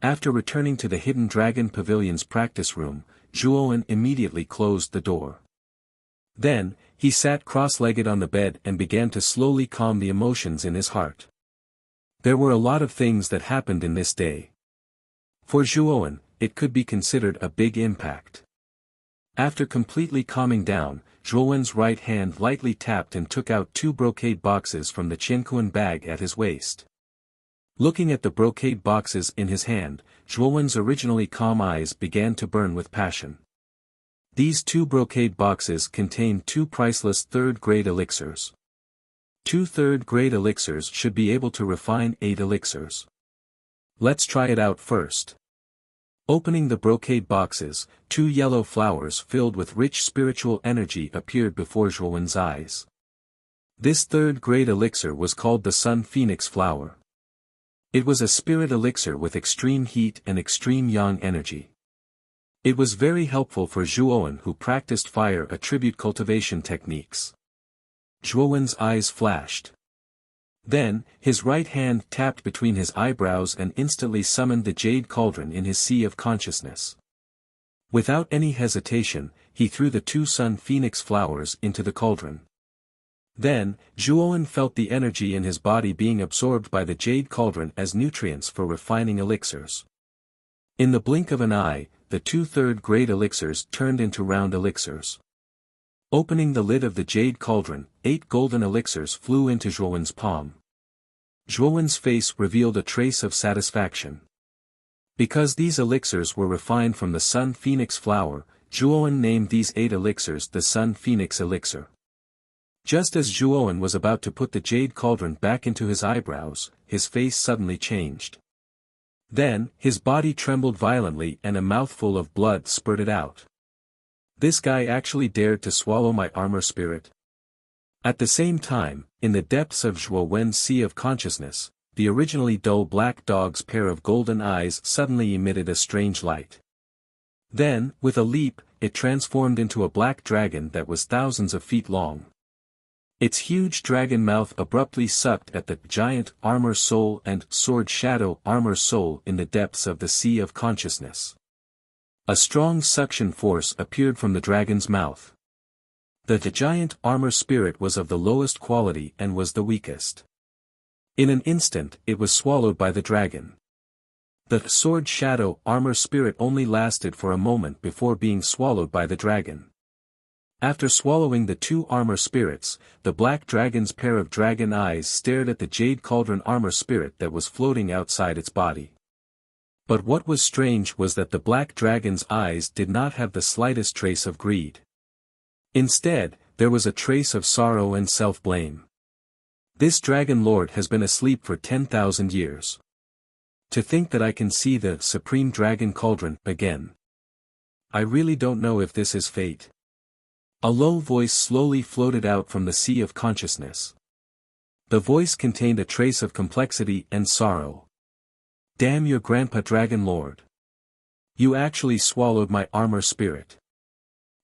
After returning to the Hidden Dragon Pavilion's practice room, Zhuowen immediately closed the door. Then, he sat cross-legged on the bed and began to slowly calm the emotions in his heart. There were a lot of things that happened in this day. For Zhuowen, it could be considered a big impact. After completely calming down, Zhuowen's right hand lightly tapped and took out 2 brocade boxes from the Qianquan bag at his waist. Looking at the brocade boxes in his hand, Zhuowen's originally calm eyes began to burn with passion. These 2 brocade boxes contained 2 priceless 3rd-grade elixirs. 2 3rd-grade elixirs should be able to refine 8 elixirs. Let's try it out first. Opening the brocade boxes, 2 yellow flowers filled with rich spiritual energy appeared before Zhuowen's eyes. This 3rd-grade elixir was called the Sun Phoenix Flower. It was a spirit elixir with extreme heat and extreme yang energy. It was very helpful for Zhuowen who practiced fire attribute cultivation techniques. Zhuowen's eyes flashed. Then, his right hand tapped between his eyebrows and instantly summoned the jade cauldron in his sea of consciousness. Without any hesitation, he threw the 2 Sun Phoenix flowers into the cauldron. Then, Zhuowen felt the energy in his body being absorbed by the jade cauldron as nutrients for refining elixirs. In the blink of an eye, the 2 3rd-grade elixirs turned into round elixirs. Opening the lid of the jade cauldron, 8 golden elixirs flew into Zhuowen's palm. Zhuowen's face revealed a trace of satisfaction. Because these elixirs were refined from the Sun Phoenix flower, Zhuowen named these 8 elixirs the Sun Phoenix elixir. Just as Zhuowen was about to put the jade cauldron back into his eyebrows, his face suddenly changed. Then, his body trembled violently and a mouthful of blood spurted out. This guy actually dared to swallow my armor spirit. At the same time, in the depths of Zhuowen's sea of consciousness, the originally dull black dog's pair of golden eyes suddenly emitted a strange light. Then, with a leap, it transformed into a black dragon that was thousands of feet long. Its huge dragon mouth abruptly sucked at the giant armor soul and sword shadow armor soul in the depths of the sea of consciousness. A strong suction force appeared from the dragon's mouth. The giant armor spirit was of the lowest quality and was the weakest. In an instant it was swallowed by the dragon. The sword shadow armor spirit only lasted for a moment before being swallowed by the dragon. After swallowing the two armor spirits, the black dragon's pair of dragon eyes stared at the jade cauldron armor spirit that was floating outside its body. But what was strange was that the black dragon's eyes did not have the slightest trace of greed. Instead, there was a trace of sorrow and self-blame. This dragon lord has been asleep for 10,000 years. To think that I can see the supreme dragon cauldron again. I really don't know if this is fate. A low voice slowly floated out from the sea of consciousness. The voice contained a trace of complexity and sorrow. Damn your grandpa dragon lord. You actually swallowed my armor spirit.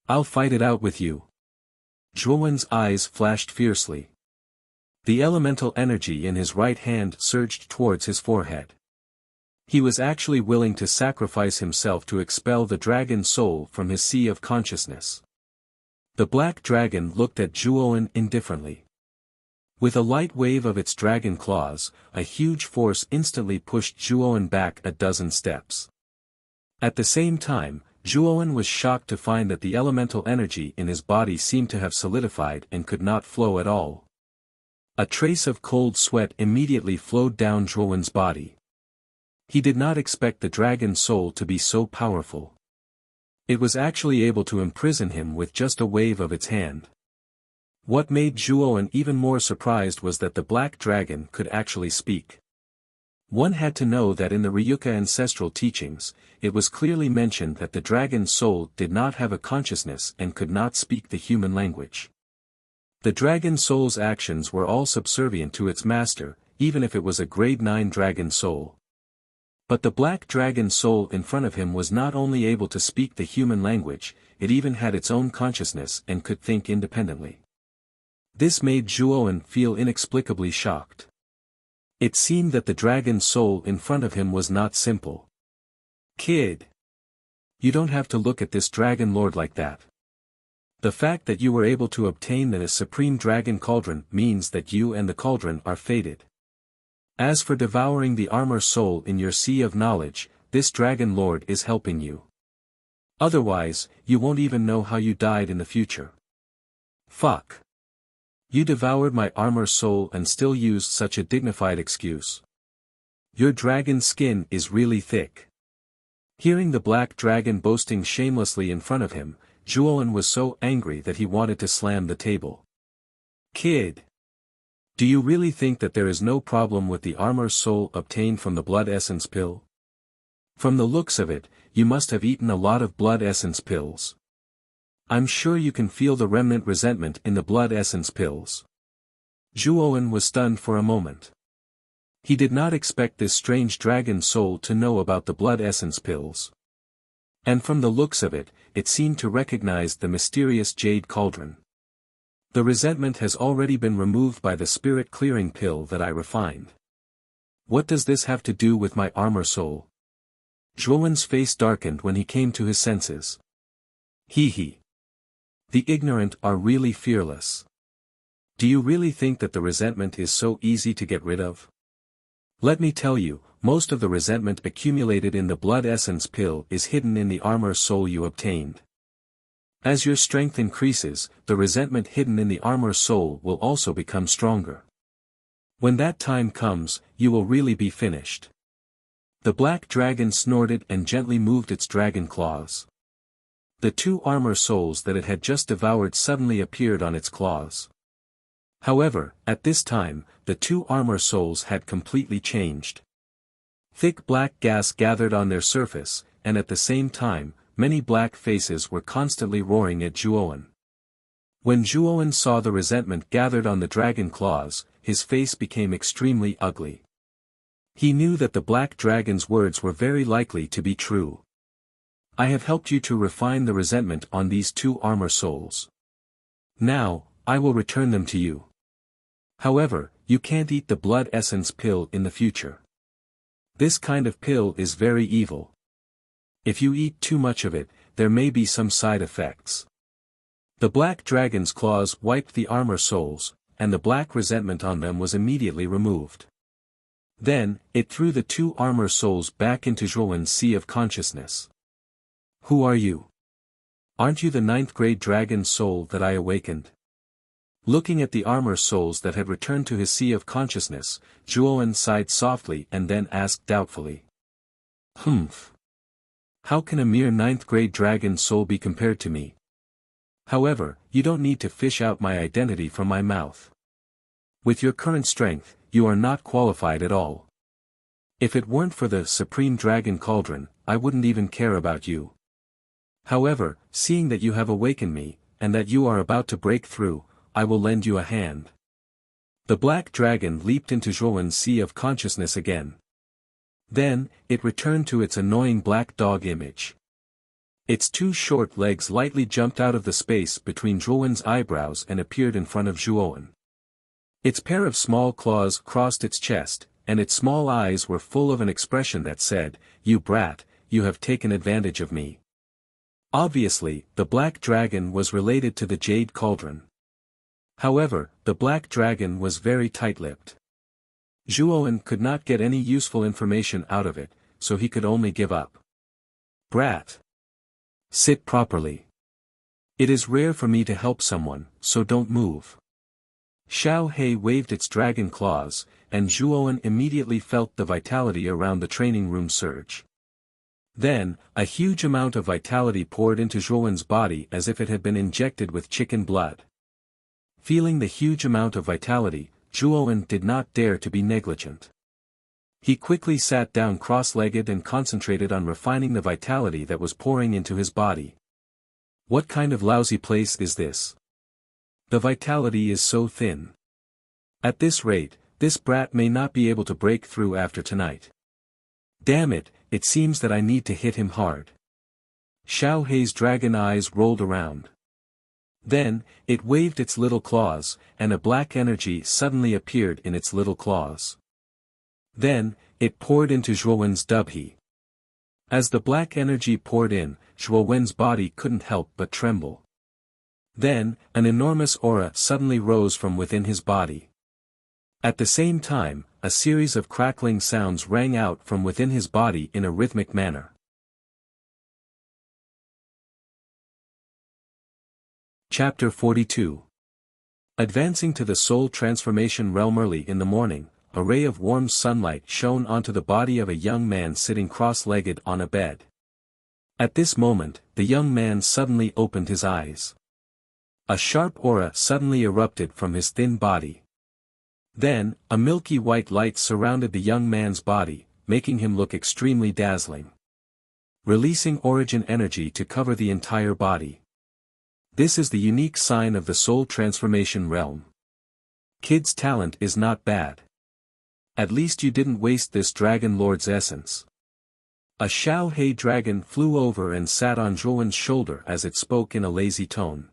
I'll fight it out with you. Zhuowen's eyes flashed fiercely. The elemental energy in his right hand surged towards his forehead. He was actually willing to sacrifice himself to expel the dragon soul from his sea of consciousness. The black dragon looked at Zhuowen indifferently. With a light wave of its dragon claws, a huge force instantly pushed Zhuowen back a dozen steps. At the same time, Zhuowen was shocked to find that the elemental energy in his body seemed to have solidified and could not flow at all. A trace of cold sweat immediately flowed down Zhuowen's body. He did not expect the dragon soul to be so powerful. It was actually able to imprison him with just a wave of its hand. What made Zhuowen even more surprised was that the black dragon could actually speak. One had to know that in the Ryuka ancestral teachings, it was clearly mentioned that the dragon soul did not have a consciousness and could not speak the human language. The dragon soul's actions were all subservient to its master, even if it was a grade 9 dragon soul. But the black dragon soul in front of him was not only able to speak the human language, it even had its own consciousness and could think independently. This made Zhuowen feel inexplicably shocked. It seemed that the dragon soul in front of him was not simple. Kid. You don't have to look at this dragon lord like that. The fact that you were able to obtain the supreme dragon cauldron means that you and the cauldron are fated. As for devouring the armor soul in your sea of knowledge, this dragon lord is helping you. Otherwise, you won't even know how you died in the future. Fuck. You devoured my armor soul and still used such a dignified excuse. Your dragon skin is really thick. Hearing the black dragon boasting shamelessly in front of him, Zhuowen was so angry that he wanted to slam the table. Kid. Do you really think that there is no problem with the armor soul obtained from the blood essence pill? From the looks of it, you must have eaten a lot of blood essence pills. I'm sure you can feel the remnant resentment in the blood essence pills. Zhuowen was stunned for a moment. He did not expect this strange dragon soul to know about the blood essence pills. And from the looks of it, it seemed to recognize the mysterious jade cauldron. The resentment has already been removed by the spirit clearing pill that I refined. What does this have to do with my armor soul? Zhuowen's face darkened when he came to his senses. Hee. The ignorant are really fearless. Do you really think that the resentment is so easy to get rid of? Let me tell you, most of the resentment accumulated in the blood essence pill is hidden in the armor soul you obtained. As your strength increases, the resentment hidden in the armor soul will also become stronger. When that time comes, you will really be finished. The black dragon snorted and gently moved its dragon claws. The two armor souls that it had just devoured suddenly appeared on its claws. However, at this time, the two armor souls had completely changed. Thick black gas gathered on their surface, and at the same time, many black faces were constantly roaring at Zhuowen. When Zhuowen saw the resentment gathered on the dragon claws, his face became extremely ugly. He knew that the black dragon's words were very likely to be true. I have helped you to refine the resentment on these two armor souls. Now, I will return them to you. However, you can't eat the blood essence pill in the future. This kind of pill is very evil. If you eat too much of it, there may be some side effects. The black dragon's claws wiped the armor soles, and the black resentment on them was immediately removed. Then, it threw the two armor souls back into Zhuowen's sea of consciousness. Who are you? Aren't you the ninth-grade dragon soul that I awakened? Looking at the armor souls that had returned to his sea of consciousness, Zhuowen sighed softly and then asked doubtfully. Humph. How can a mere ninth-grade dragon soul be compared to me? However, you don't need to fish out my identity from my mouth. With your current strength, you are not qualified at all. If it weren't for the Supreme Dragon Cauldron, I wouldn't even care about you. However, seeing that you have awakened me, and that you are about to break through, I will lend you a hand. The black dragon leaped into Zhuowen's sea of consciousness again. Then, it returned to its annoying black dog image. Its two short legs lightly jumped out of the space between Zhuowen's eyebrows and appeared in front of Zhuowen. Its pair of small claws crossed its chest, and its small eyes were full of an expression that said, "You brat, you have taken advantage of me." Obviously, the black dragon was related to the Jade Cauldron. However, the black dragon was very tight-lipped. Zhuowen could not get any useful information out of it, so he could only give up. Brat. Sit properly. It is rare for me to help someone, so don't move. Xiao He waved its dragon claws, and Zhuowen immediately felt the vitality around the training room surge. Then, a huge amount of vitality poured into Zhuowen's body as if it had been injected with chicken blood. Feeling the huge amount of vitality, Zhuowen did not dare to be negligent. He quickly sat down cross-legged and concentrated on refining the vitality that was pouring into his body. What kind of lousy place is this? The vitality is so thin. At this rate, this brat may not be able to break through after tonight. Damn it, it seems that I need to hit him hard. Xiao He's dragon eyes rolled around. Then, it waved its little claws, and a black energy suddenly appeared in its little claws. Then, it poured into Zhuowen's dubhe. As the black energy poured in, Zhuowen's body couldn't help but tremble. Then, an enormous aura suddenly rose from within his body. At the same time, a series of crackling sounds rang out from within his body in a rhythmic manner. Chapter 42. Advancing to the soul transformation realm early in the morning, a ray of warm sunlight shone onto the body of a young man sitting cross-legged on a bed. At this moment, the young man suddenly opened his eyes. A sharp aura suddenly erupted from his thin body. Then, a milky white light surrounded the young man's body, making him look extremely dazzling. Releasing origin energy to cover the entire body. This is the unique sign of the soul transformation realm. Kid's talent is not bad. At least you didn't waste this dragon lord's essence. A Xiao He dragon flew over and sat on Zhuowen's shoulder as it spoke in a lazy tone.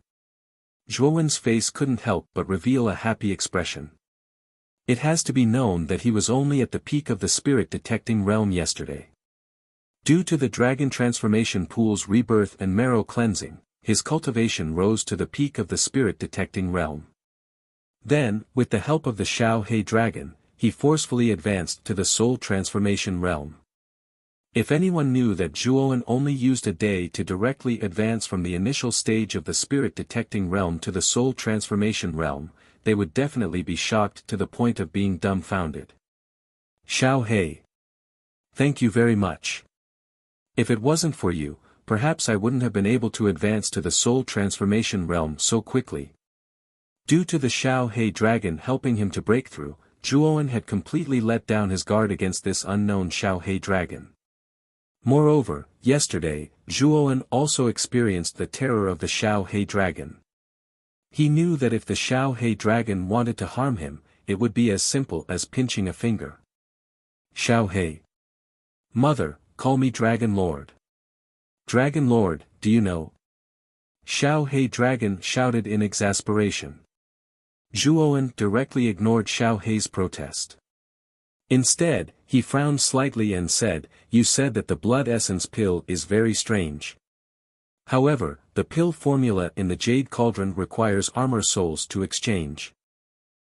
Zhuowen's face couldn't help but reveal a happy expression. It has to be known that he was only at the peak of the spirit detecting realm yesterday. Due to the dragon transformation pool's rebirth and marrow cleansing, his cultivation rose to the peak of the spirit detecting realm. Then, with the help of the Xiao He dragon, he forcefully advanced to the soul transformation realm. If anyone knew that Zhuowen only used a day to directly advance from the initial stage of the spirit detecting realm to the soul transformation realm, they would definitely be shocked to the point of being dumbfounded. Xiao He. Thank you very much. If it wasn't for you, perhaps I wouldn't have been able to advance to the soul transformation realm so quickly. Due to the Xiao He dragon helping him to break through, Zhuowen had completely let down his guard against this unknown Xiao He dragon. Moreover, yesterday, Zhuowen also experienced the terror of the Xiao He dragon. He knew that if the Xiao He dragon wanted to harm him, it would be as simple as pinching a finger. Xiao He. Mother, call me Dragon Lord. Dragon Lord, do you know? Xiao He dragon shouted in exasperation. Zhuowen directly ignored Xiao He's protest. Instead, he frowned slightly and said, "You said that the blood essence pill is very strange. However, the pill formula in the Jade Cauldron requires armor souls to exchange.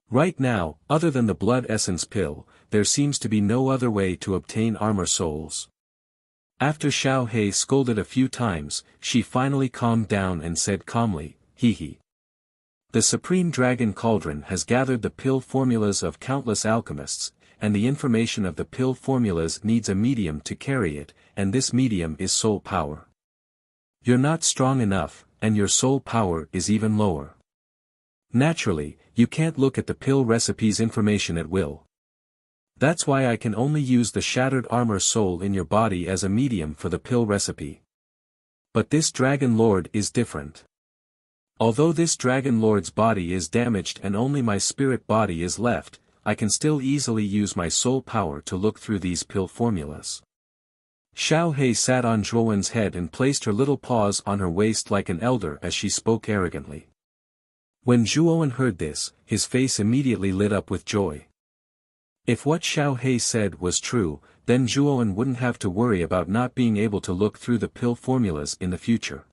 Right now, other than the blood essence pill, there seems to be no other way to obtain armor souls. After Xiao He scolded a few times, she finally calmed down and said calmly, "Hee hee. The Supreme Dragon Cauldron has gathered the pill formulas of countless alchemists, and the information of the pill formulas needs a medium to carry it, and this medium is soul power. You're not strong enough, and your soul power is even lower. Naturally, you can't look at the pill recipe's information at will. That's why I can only use the shattered armor soul in your body as a medium for the pill recipe. But this Dragon Lord is different. Although this Dragon Lord's body is damaged and only my spirit body is left, I can still easily use my soul power to look through these pill formulas." Xiao He sat on Zhuowen's head and placed her little paws on her waist like an elder as she spoke arrogantly. When Zhuowen heard this, his face immediately lit up with joy. If what Xiao He said was true, then Zhuowen wouldn't have to worry about not being able to look through the pill formulas in the future.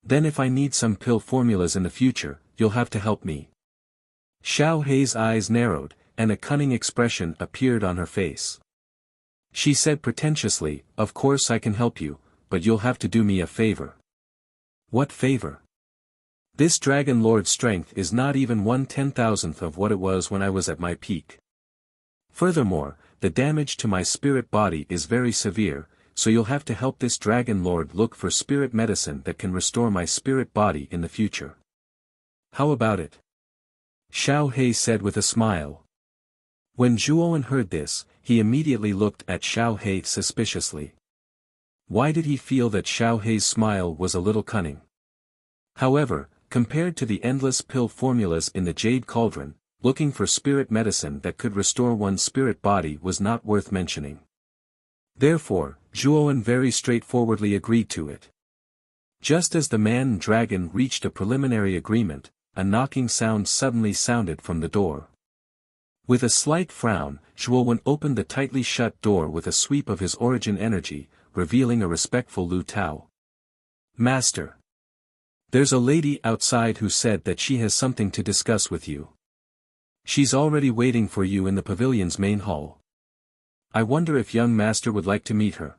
Then if I need some pill formulas in the future, you'll have to help me. Xiao He's eyes narrowed, and a cunning expression appeared on her face. She said pretentiously, "Of course I can help you, but you'll have to do me a favor." "What favor?" "This Dragon Lord's strength is not even 1/10,000th of what it was when I was at my peak. Furthermore, the damage to my spirit body is very severe, so you'll have to help this Dragon Lord look for spirit medicine that can restore my spirit body in the future. How about it?" Xiao He said with a smile. When Zhuowen heard this, he immediately looked at Xiao He suspiciously. Why did he feel that Xiao He's smile was a little cunning? However, compared to the endless pill formulas in the Jade Cauldron, looking for spirit medicine that could restore one's spirit body was not worth mentioning. Therefore, Zhuowen very straightforwardly agreed to it. Just as the man and dragon reached a preliminary agreement, a knocking sound suddenly sounded from the door. With a slight frown, Zhuowen opened the tightly shut door with a sweep of his origin energy, revealing a respectful Lu Tao. "Master. There's a lady outside who said that she has something to discuss with you. She's already waiting for you in the pavilion's main hall. I wonder if young master would like to meet her."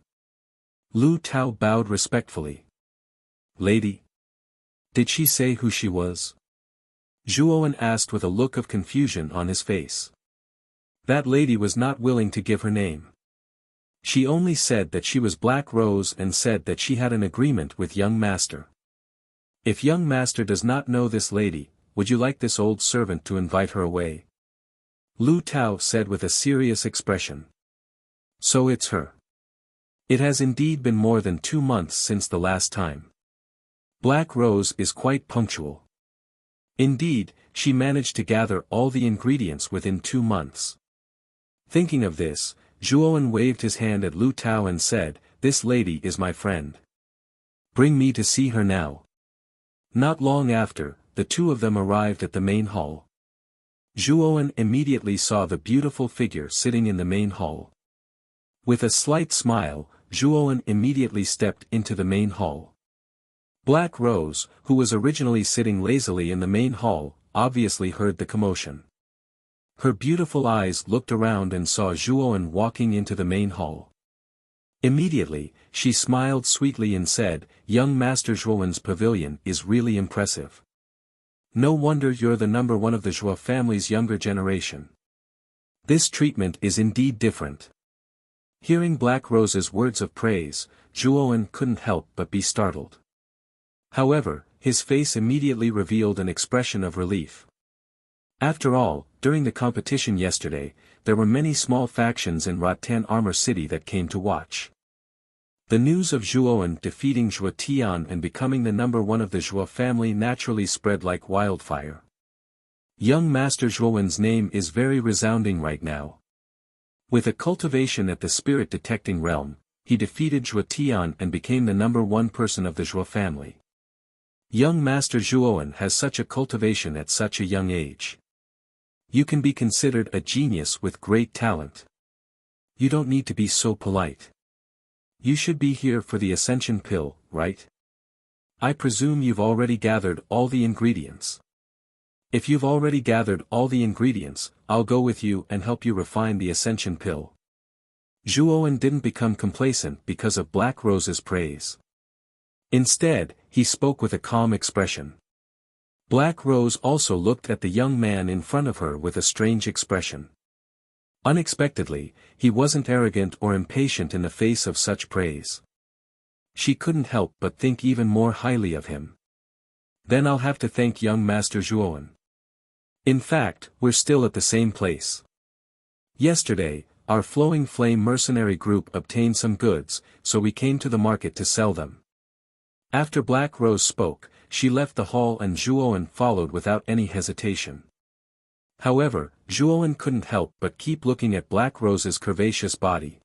Lu Tao bowed respectfully. "Lady? Did she say who she was?" Zhuowen asked with a look of confusion on his face. That lady was not willing to give her name. She only said that she was Black Rose and said that she had an agreement with young master. "If young master does not know this lady, would you like this old servant to invite her away?" Lu Tao said with a serious expression. "So it's her. It has indeed been more than 2 months since the last time. Black Rose is quite punctual. Indeed, she managed to gather all the ingredients within 2 months." Thinking of this, Zhuowen waved his hand at Lu Tao and said, "This lady is my friend. Bring me to see her now." Not long after, the two of them arrived at the main hall. Zhuowen immediately saw the beautiful figure sitting in the main hall. With a slight smile, Zhuowen immediately stepped into the main hall. Black Rose, who was originally sitting lazily in the main hall, obviously heard the commotion. Her beautiful eyes looked around and saw Zhuowen walking into the main hall. Immediately, she smiled sweetly and said, "Young Master Zhuowen's pavilion is really impressive. No wonder you're the number one of the Zhuo family's younger generation. This treatment is indeed different." Hearing Black Rose's words of praise, Zhuowen couldn't help but be startled. However, his face immediately revealed an expression of relief. After all, during the competition yesterday, there were many small factions in Rattan Armor City that came to watch. The news of Zhuowen defeating Zhuo Tian and becoming the number one of the Zhuo family naturally spread like wildfire. Young Master Zhuowen's name is very resounding right now. With a cultivation at the spirit detecting realm, he defeated Zhuo Tian and became the number one person of the Zhuo family. Young Master Zhuowen has such a cultivation at such a young age. You can be considered a genius with great talent. You don't need to be so polite. You should be here for the ascension pill, right? I presume you've already gathered all the ingredients. If you've already gathered all the ingredients, I'll go with you and help you refine the ascension pill. Zhuowen didn't become complacent because of Black Rose's praise. Instead, he spoke with a calm expression. Black Rose also looked at the young man in front of her with a strange expression. Unexpectedly, he wasn't arrogant or impatient in the face of such praise. She couldn't help but think even more highly of him. Then I'll have to thank young Master Zhuowen. In fact, we're still at the same place. Yesterday, our Flowing Flame mercenary group obtained some goods, so we came to the market to sell them. After Black Rose spoke, she left the hall and Zhuowen followed without any hesitation. However, Zhuowen couldn't help but keep looking at Black Rose's curvaceous body.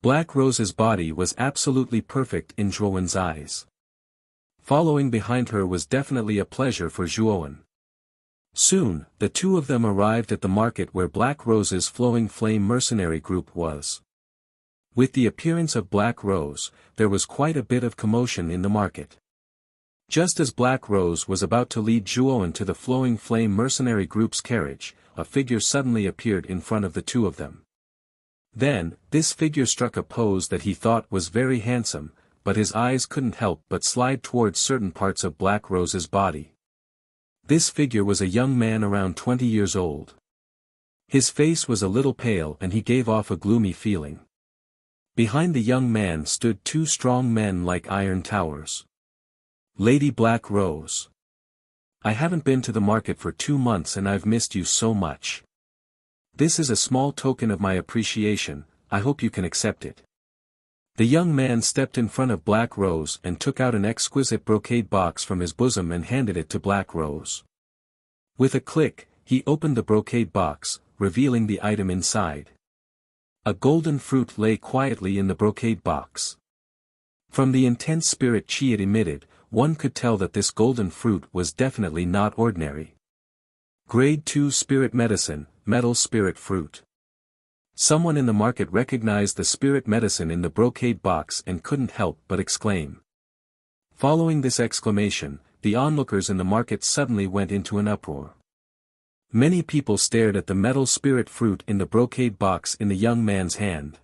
Black Rose's body was absolutely perfect in Zhuowen's eyes. Following behind her was definitely a pleasure for Zhuowen. Soon, the two of them arrived at the market where Black Rose's Flowing Flame mercenary group was. With the appearance of Black Rose, there was quite a bit of commotion in the market. Just as Black Rose was about to lead Zhuowen to the Flowing Flame mercenary group's carriage, a figure suddenly appeared in front of the two of them. Then, this figure struck a pose that he thought was very handsome, but his eyes couldn't help but slide towards certain parts of Black Rose's body. This figure was a young man around 20 years old. His face was a little pale and he gave off a gloomy feeling. Behind the young man stood two strong men like iron towers. Lady Black Rose. I haven't been to the market for 2 months and I've missed you so much. This is a small token of my appreciation, I hope you can accept it. The young man stepped in front of Black Rose and took out an exquisite brocade box from his bosom and handed it to Black Rose. With a click, he opened the brocade box, revealing the item inside. A golden fruit lay quietly in the brocade box. From the intense spirit chi it emitted, one could tell that this golden fruit was definitely not ordinary. Grade 2 Spirit Medicine, Metal Spirit Fruit. Someone in the market recognized the spirit medicine in the brocade box and couldn't help but exclaim. Following this exclamation, the onlookers in the market suddenly went into an uproar. Many people stared at the metal spirit fruit in the brocade box in the young man's hand.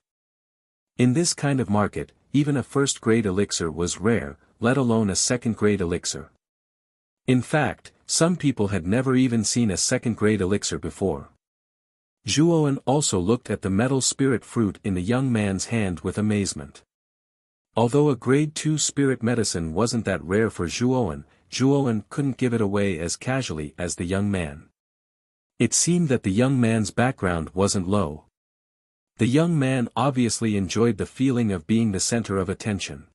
In this kind of market, even a first-grade elixir was rare, let alone a second-grade elixir. In fact, some people had never even seen a second-grade elixir before. Zhuowen also looked at the metal spirit fruit in the young man's hand with amazement. Although a grade 2 spirit medicine wasn't that rare for Zhuowen, Zhuowen couldn't give it away as casually as the young man. It seemed that the young man's background wasn't low. The young man obviously enjoyed the feeling of being the center of attention.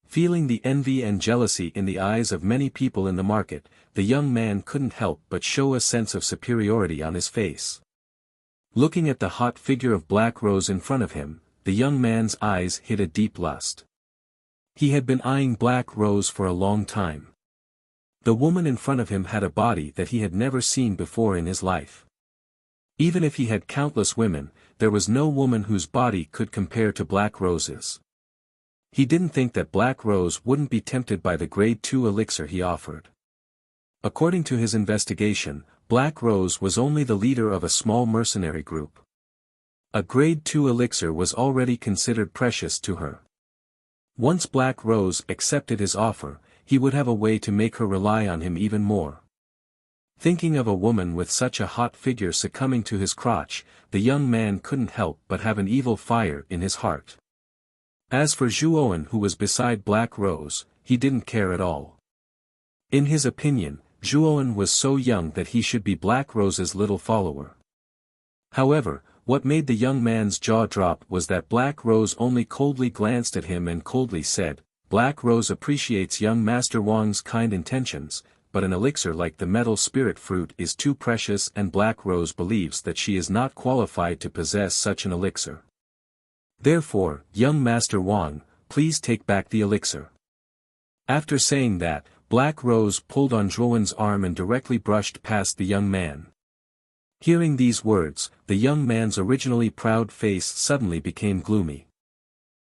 Feeling the envy and jealousy in the eyes of many people in the market, the young man couldn't help but show a sense of superiority on his face. Looking at the hot figure of Black Rose in front of him, the young man's eyes hid a deep lust. He had been eyeing Black Rose for a long time. The woman in front of him had a body that he had never seen before in his life. Even if he had countless women, there was no woman whose body could compare to Black Rose's. He didn't think that Black Rose wouldn't be tempted by the grade 2 elixir he offered. According to his investigation, Black Rose was only the leader of a small mercenary group. A grade 2 elixir was already considered precious to her. Once Black Rose accepted his offer, he would have a way to make her rely on him even more. Thinking of a woman with such a hot figure succumbing to his crotch, the young man couldn't help but have an evil fire in his heart. As for Zhuowen, who was beside Black Rose, he didn't care at all. In his opinion, Zhuowen was so young that he should be Black Rose's little follower. However, what made the young man's jaw drop was that Black Rose only coldly glanced at him and coldly said, "Black Rose appreciates young Master Wang's kind intentions, but an elixir like the metal spirit fruit is too precious and Black Rose believes that she is not qualified to possess such an elixir. Therefore, young Master Wang, please take back the elixir." After saying that, Black Rose pulled on Zhuowen's arm and directly brushed past the young man. Hearing these words, the young man's originally proud face suddenly became gloomy.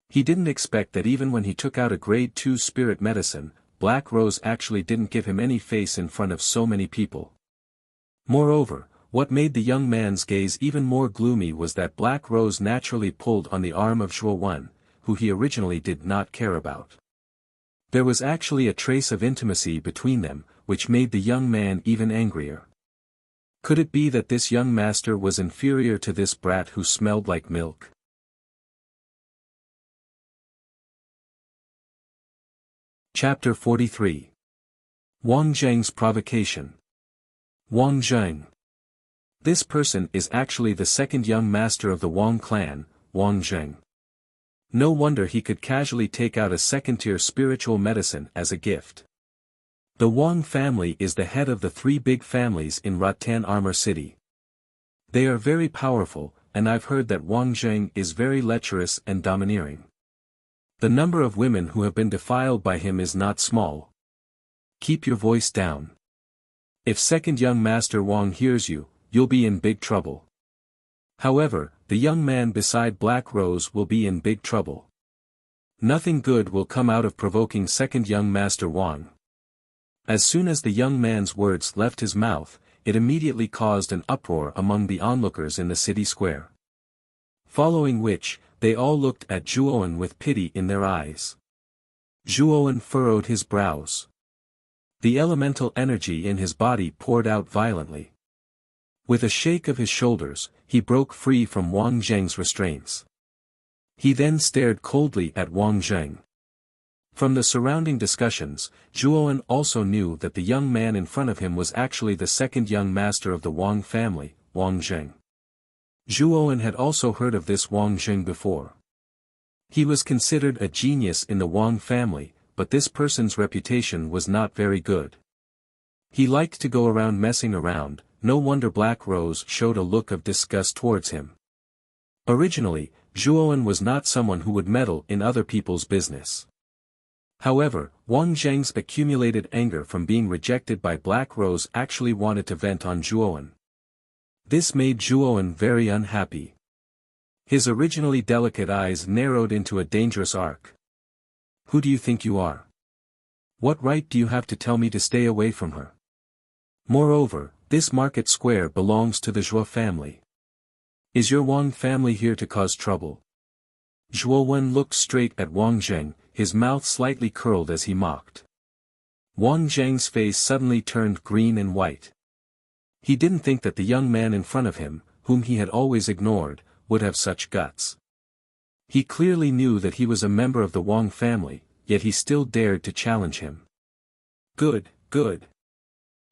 He didn't expect that even when he took out a grade 2 spirit medicine, Black Rose actually didn't give him any face in front of so many people. Moreover, what made the young man's gaze even more gloomy was that Black Rose naturally pulled on the arm of Zhuo Wen, who he originally did not care about. There was actually a trace of intimacy between them, which made the young man even angrier. Could it be that this young master was inferior to this brat who smelled like milk? Chapter 43. Wang Zheng's Provocation. Wang Zheng. This person is actually the second young master of the Wang clan, Wang Zheng. No wonder he could casually take out a second-tier spiritual medicine as a gift. The Wang family is the head of the three big families in Rattan Armor City. They are very powerful, and I've heard that Wang Zheng is very lecherous and domineering. The number of women who have been defiled by him is not small. Keep your voice down. If second young master Wang hears you, you'll be in big trouble. However, the young man beside Black Rose will be in big trouble. Nothing good will come out of provoking second young master Wang. As soon as the young man's words left his mouth, it immediately caused an uproar among the onlookers in the city square. Following which, they all looked at Zhuowen with pity in their eyes. Zhuowen furrowed his brows. The elemental energy in his body poured out violently. With a shake of his shoulders, he broke free from Wang Zheng's restraints. He then stared coldly at Wang Zheng. From the surrounding discussions, Zhuowen also knew that the young man in front of him was actually the second young master of the Wang family, Wang Zheng. Zhuowen had also heard of this Wang Zheng before. He was considered a genius in the Wang family, but this person's reputation was not very good. He liked to go around messing around. No wonder Black Rose showed a look of disgust towards him. Originally, Zhuowen was not someone who would meddle in other people's business. However, Wang Zheng's accumulated anger from being rejected by Black Rose actually wanted to vent on Zhuowen. This made Zhuowen very unhappy. His originally delicate eyes narrowed into a dangerous arc. Who do you think you are? What right do you have to tell me to stay away from her? Moreover, this market square belongs to the Zhuo family. Is your Wang family here to cause trouble? Zhuowen looked straight at Wang Zheng, his mouth slightly curled as he mocked. Wang Zheng's face suddenly turned green and white. He didn't think that the young man in front of him, whom he had always ignored, would have such guts. He clearly knew that he was a member of the Wang family, yet he still dared to challenge him. Good, good.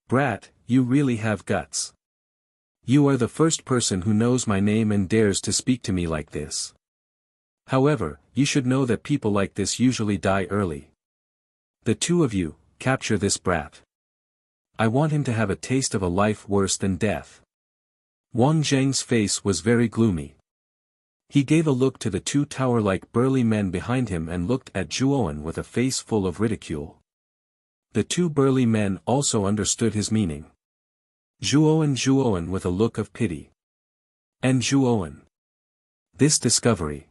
Brat, you really have guts. You are the first person who knows my name and dares to speak to me like this. However, you should know that people like this usually die early. The two of you, capture this brat. I want him to have a taste of a life worse than death. Wang Zheng's face was very gloomy. He gave a look to the two tower-like burly men behind him and looked at Zhuowen with a face full of ridicule. The two burly men also understood his meaning. Zhuowen with a look of pity. And Zhuowen. This discovery.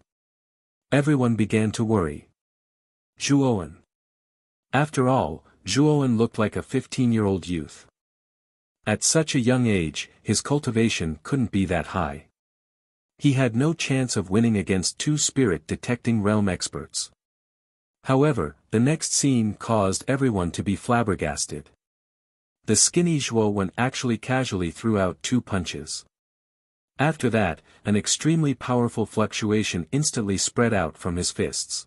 Everyone began to worry. Zhuowen. After all, Zhuowen looked like a 15-year-old youth. At such a young age, his cultivation couldn't be that high. He had no chance of winning against two spirit-detecting realm experts. However, the next scene caused everyone to be flabbergasted. The skinny Zhuowen actually casually threw out 2 punches. After that, an extremely powerful fluctuation instantly spread out from his fists.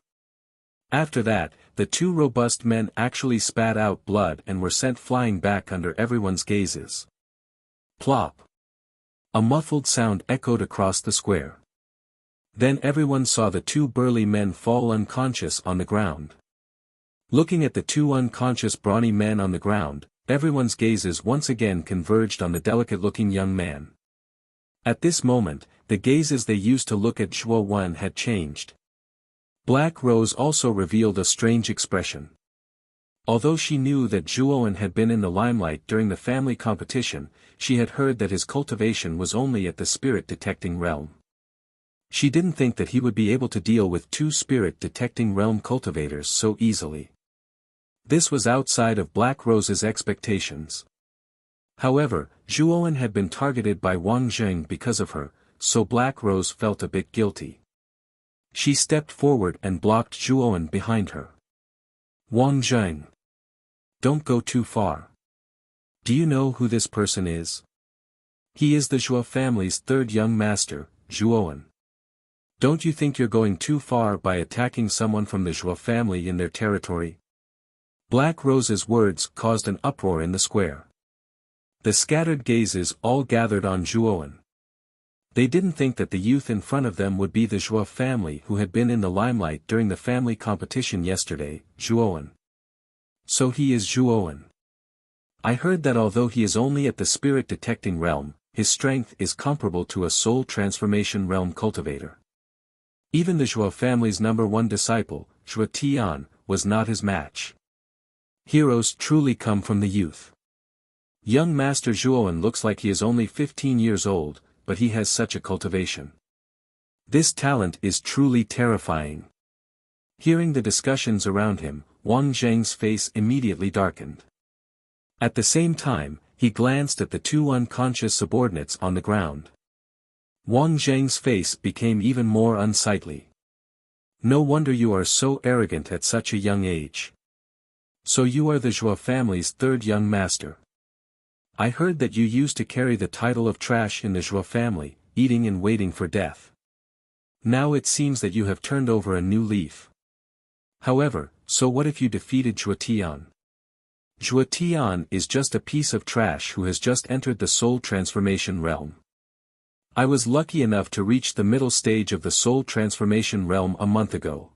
After that, the 2 robust men actually spat out blood and were sent flying back under everyone's gazes. Plop! A muffled sound echoed across the square. Then everyone saw the 2 burly men fall unconscious on the ground. Looking at the 2 unconscious brawny men on the ground, everyone's gazes once again converged on the delicate-looking young man. At this moment, the gazes they used to look at Zhuowen had changed. Black Rose also revealed a strange expression. Although she knew that Zhuowen had been in the limelight during the family competition, she had heard that his cultivation was only at the spirit-detecting realm. She didn't think that he would be able to deal with 2 spirit-detecting realm cultivators so easily. This was outside of Black Rose's expectations. However, Zhuowen had been targeted by Wang Zheng because of her, so Black Rose felt a bit guilty. She stepped forward and blocked Zhuowen behind her. Wang Zheng. Don't go too far. Do you know who this person is? He is the Zhuo family's third young master, Zhuowen. Don't you think you're going too far by attacking someone from the Zhuo family in their territory? Black Rose's words caused an uproar in the square. The scattered gazes all gathered on Zhuowen. They didn't think that the youth in front of them would be the Zhuo family who had been in the limelight during the family competition yesterday, Zhuowen. So he is Zhuowen. I heard that although he is only at the spirit detecting realm, his strength is comparable to a soul transformation realm cultivator. Even the Zhuo family's #1 disciple, Zhuo Tian, was not his match. Heroes truly come from the youth. Young Master Zhuowen looks like he is only 15 years old, but he has such a cultivation. This talent is truly terrifying. Hearing the discussions around him, Wang Zheng's face immediately darkened. At the same time, he glanced at the two unconscious subordinates on the ground. Wang Zheng's face became even more unsightly. No wonder you are so arrogant at such a young age. So you are the Zhuo family's third young master. I heard that you used to carry the title of trash in the Zhuo family, eating and waiting for death. Now it seems that you have turned over a new leaf. However, so what if you defeated Zhuo Tian? Zhuo Tian is just a piece of trash who has just entered the soul transformation realm. I was lucky enough to reach the middle stage of the soul transformation realm a month ago.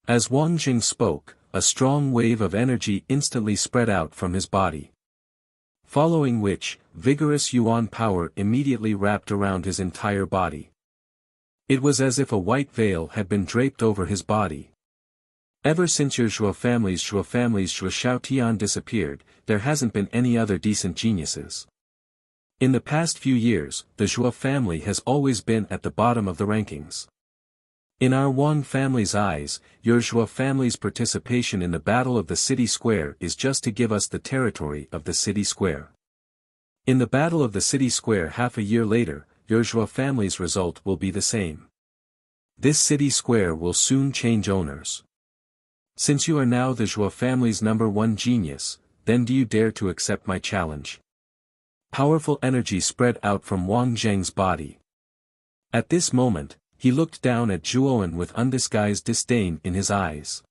As Wang Jing spoke, a strong wave of energy instantly spread out from his body. Following which, vigorous yuan power immediately wrapped around his entire body. It was as if a white veil had been draped over his body. Ever since your Zhuo family's Zhuo Xiaotian disappeared, there hasn't been any other decent geniuses. In the past few years, the Zhuo family has always been at the bottom of the rankings. In our Wang family's eyes, your Zhuo family's participation in the Battle of the City Square is just to give us the territory of the City Square. In the Battle of the City Square half a year later, your Zhuo family's result will be the same. This City Square will soon change owners. Since you are now the Zhuo family's #1 genius, then do you dare to accept my challenge? Powerful energy spread out from Wang Zheng's body. At this moment, he looked down at Zhuowen with undisguised disdain in his eyes.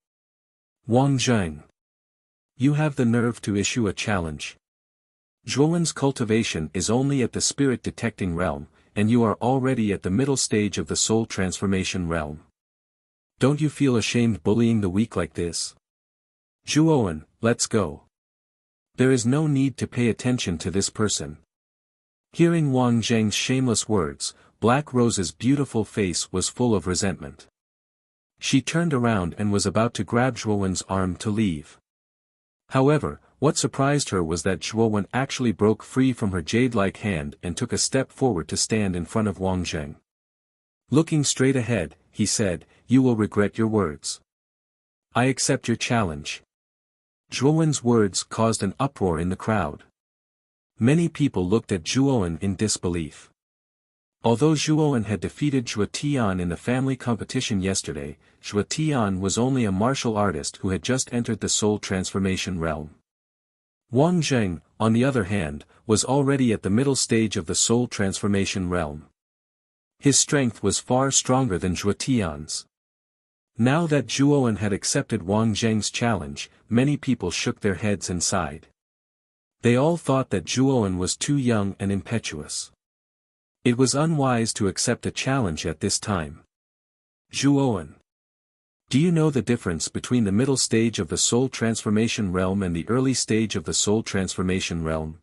Wang Zheng. You have the nerve to issue a challenge. Zhuowen's cultivation is only at the spirit detecting realm, and you are already at the middle stage of the soul transformation realm. Don't you feel ashamed bullying the weak like this? Zhuowen, let's go. There is no need to pay attention to this person. Hearing Wang Zheng's shameless words, Black Rose's beautiful face was full of resentment. She turned around and was about to grab Zhuowen's arm to leave. However, what surprised her was that Zhuowen actually broke free from her jade-like hand and took a step forward to stand in front of Wang Zheng. Looking straight ahead, he said, "You will regret your words. I accept your challenge." Zhuowen's words caused an uproar in the crowd. Many people looked at Zhuowen in disbelief. Although Zhuowen had defeated Zhuo Tian in the family competition yesterday, Zhuo Tian was only a martial artist who had just entered the soul transformation realm. Wang Zheng, on the other hand, was already at the middle stage of the soul transformation realm. His strength was far stronger than Zhuo Tian's. Now that Zhuowen had accepted Wang Zheng's challenge, many people shook their heads and sighed. They all thought that Zhuowen was too young and impetuous. It was unwise to accept a challenge at this time. Zhuowen. Do you know the difference between the middle stage of the soul transformation realm and the early stage of the soul transformation realm?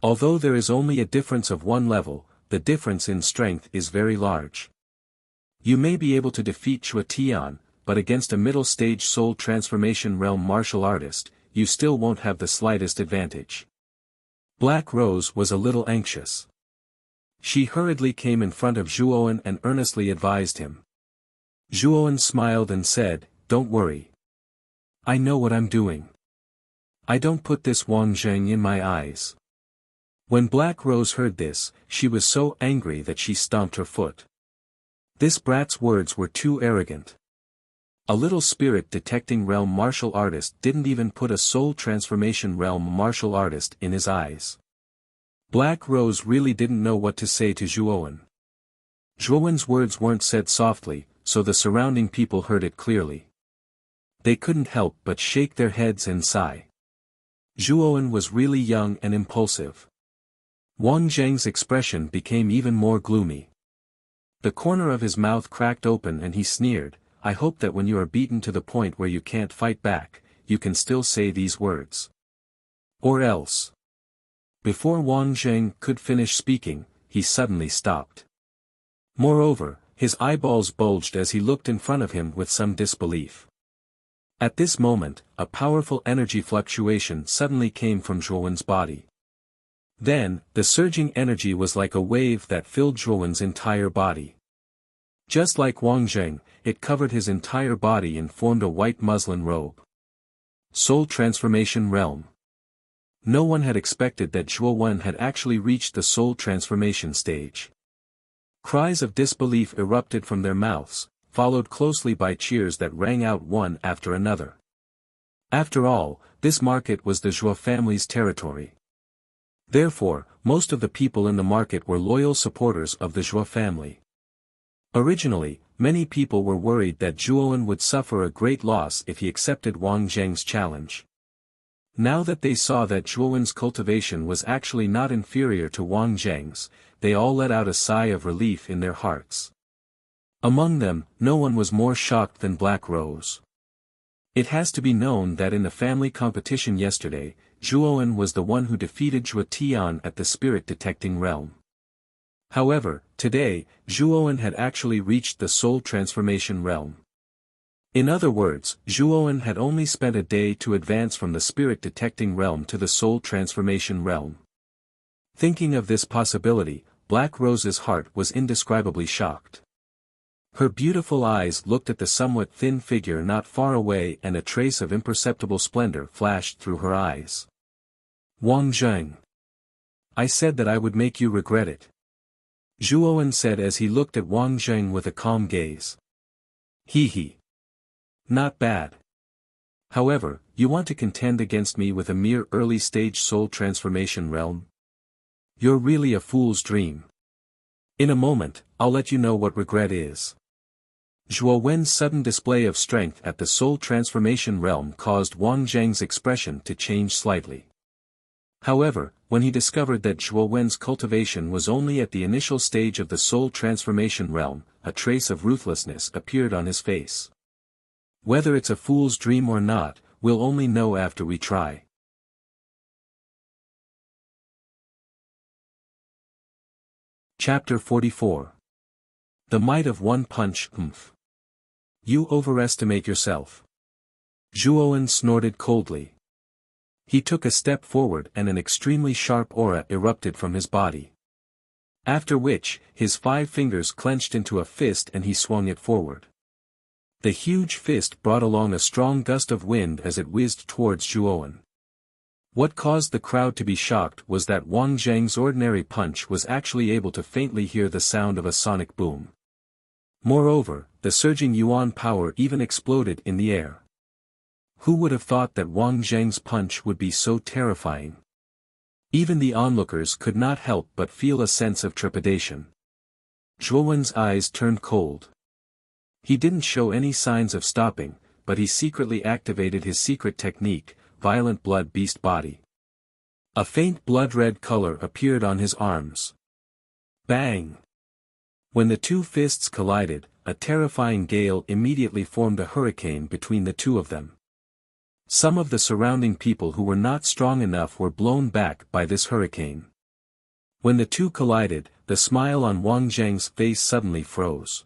Although there is only a difference of one level, the difference in strength is very large. You may be able to defeat Zhuo Tian, but against a middle stage soul transformation realm martial artist, you still won't have the slightest advantage. Black Rose was a little anxious. She hurriedly came in front of Zhuowen and earnestly advised him. Zhuowen smiled and said, "Don't worry. I know what I'm doing. I don't put this Wang Zheng in my eyes. When Black Rose heard this, she was so angry that she stomped her foot. This brat's words were too arrogant. A little spirit detecting realm martial artist didn't even put a soul transformation realm martial artist in his eyes. Black Rose really didn't know what to say to Zhuowen. Zhuowen's words weren't said softly, so the surrounding people heard it clearly. They couldn't help but shake their heads and sigh. Zhuowen was really young and impulsive. Wang Zheng's expression became even more gloomy. The corner of his mouth cracked open and he sneered, I hope that when you are beaten to the point where you can't fight back, you can still say these words. Or else. Before Wang Zheng could finish speaking, he suddenly stopped. Moreover, his eyeballs bulged as he looked in front of him with some disbelief. At this moment, a powerful energy fluctuation suddenly came from Zhuowen's body. Then, the surging energy was like a wave that filled Zhuowen's entire body. Just like Wang Zheng, it covered his entire body and formed a white muslin robe. Soul Transformation Realm. No one had expected that Zhuowen had actually reached the soul transformation stage. Cries of disbelief erupted from their mouths, followed closely by cheers that rang out one after another. After all, this market was the Zhuo family's territory. Therefore, most of the people in the market were loyal supporters of the Zhuo family. Originally, many people were worried that Zhuowen would suffer a great loss if he accepted Wang Zheng's challenge. Now that they saw that Zhuowen's cultivation was actually not inferior to Wang Zheng's, they all let out a sigh of relief in their hearts. Among them, no one was more shocked than Black Rose. It has to be known that in the family competition yesterday, Zhuowen was the one who defeated Zhuo Tian at the spirit detecting realm. However, today, Zhuowen had actually reached the soul transformation realm. In other words, Zhuowen had only spent a day to advance from the spirit detecting realm to the soul transformation realm. Thinking of this possibility, Black Rose's heart was indescribably shocked. Her beautiful eyes looked at the somewhat thin figure not far away and a trace of imperceptible splendor flashed through her eyes. Wang Zheng. I said that I would make you regret it. Zhuowen said as he looked at Wang Zheng with a calm gaze. He. Not bad. However, you want to contend against me with a mere early-stage soul transformation realm? You're really a fool's dream. In a moment, I'll let you know what regret is. Zhuowen's sudden display of strength at the soul transformation realm caused Wang Zheng's expression to change slightly. However, when he discovered that Zhuowen's cultivation was only at the initial stage of the soul transformation realm, a trace of ruthlessness appeared on his face. Whether it's a fool's dream or not, we'll only know after we try. Chapter 44. The Might of One Punch. You overestimate yourself. Zhuowen snorted coldly. He took a step forward and an extremely sharp aura erupted from his body. After which, his 5 fingers clenched into a fist and he swung it forward. The huge fist brought along a strong gust of wind as it whizzed towards Zhuowen. What caused the crowd to be shocked was that Wang Zheng's ordinary punch was actually able to faintly hear the sound of a sonic boom. Moreover, the surging yuan power even exploded in the air. Who would have thought that Wang Zheng's punch would be so terrifying? Even the onlookers could not help but feel a sense of trepidation. Zhuowen's eyes turned cold. He didn't show any signs of stopping, but he secretly activated his secret technique, Violent Blood Beast Body. A faint blood-red color appeared on his arms. Bang! When the 2 fists collided, a terrifying gale immediately formed a hurricane between the 2 of them. Some of the surrounding people who were not strong enough were blown back by this hurricane. When the 2 collided, the smile on Wang Zheng's face suddenly froze.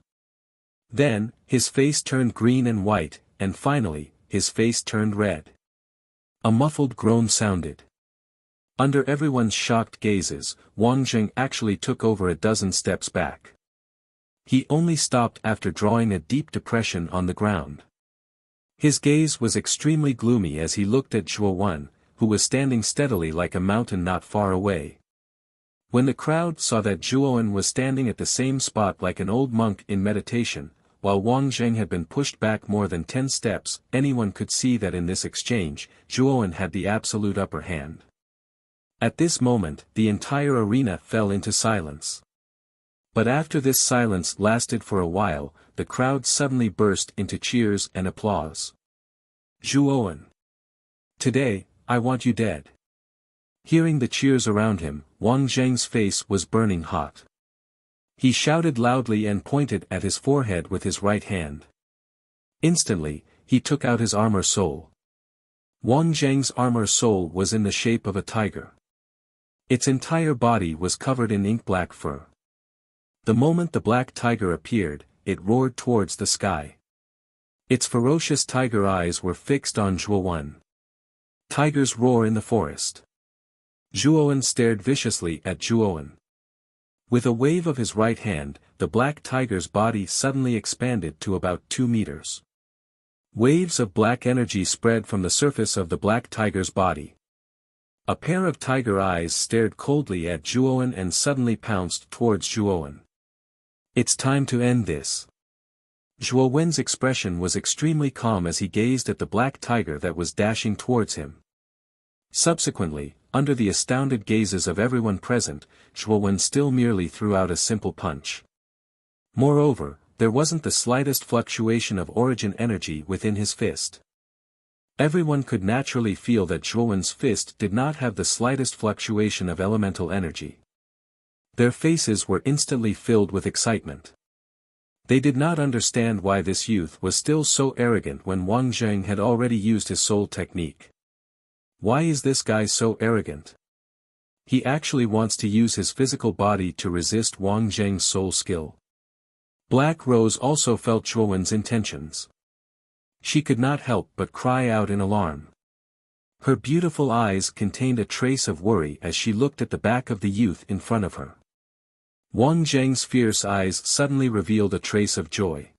Then, his face turned green and white, and finally, his face turned red. A muffled groan sounded. Under everyone's shocked gazes, Wang Zheng actually took over a dozen steps back. He only stopped after drawing a deep depression on the ground. His gaze was extremely gloomy as he looked at Zhuo, who was standing steadily like a mountain not far away. When the crowd saw that Zhuo was standing at the same spot like an old monk in meditation, while Wang Zheng had been pushed back more than 10 steps, anyone could see that in this exchange, Zhuo had the absolute upper hand. At this moment, the entire arena fell into silence. But after this silence lasted for a while, the crowd suddenly burst into cheers and applause. Zhuo. Today, I want you dead. Hearing the cheers around him, Wang Zheng's face was burning hot. He shouted loudly and pointed at his forehead with his right hand. Instantly, he took out his armor soul. Wang Zheng's armor soul was in the shape of a tiger. Its entire body was covered in ink-black fur. The moment the black tiger appeared, it roared towards the sky. Its ferocious tiger eyes were fixed on Zhuo. Tigers roar in the forest. Zhuo stared viciously at Zhuo. With a wave of his right hand, the black tiger's body suddenly expanded to about 2 meters. Waves of black energy spread from the surface of the black tiger's body. A pair of tiger eyes stared coldly at Zhuo and suddenly pounced towards Zhuo. It's time to end this. Zhuo's expression was extremely calm as he gazed at the black tiger that was dashing towards him. Subsequently, under the astounded gazes of everyone present, Zhuo still merely threw out a simple punch. Moreover, there wasn't the slightest fluctuation of origin energy within his fist. Everyone could naturally feel that Zhuo's fist did not have the slightest fluctuation of elemental energy. Their faces were instantly filled with excitement. They did not understand why this youth was still so arrogant when Wang Zheng had already used his soul technique. Why is this guy so arrogant? He actually wants to use his physical body to resist Wang Zheng's soul skill. Black Rose also felt Zhuo's intentions. She could not help but cry out in alarm. Her beautiful eyes contained a trace of worry as she looked at the back of the youth in front of her. Wang Zheng's fierce eyes suddenly revealed a trace of joy.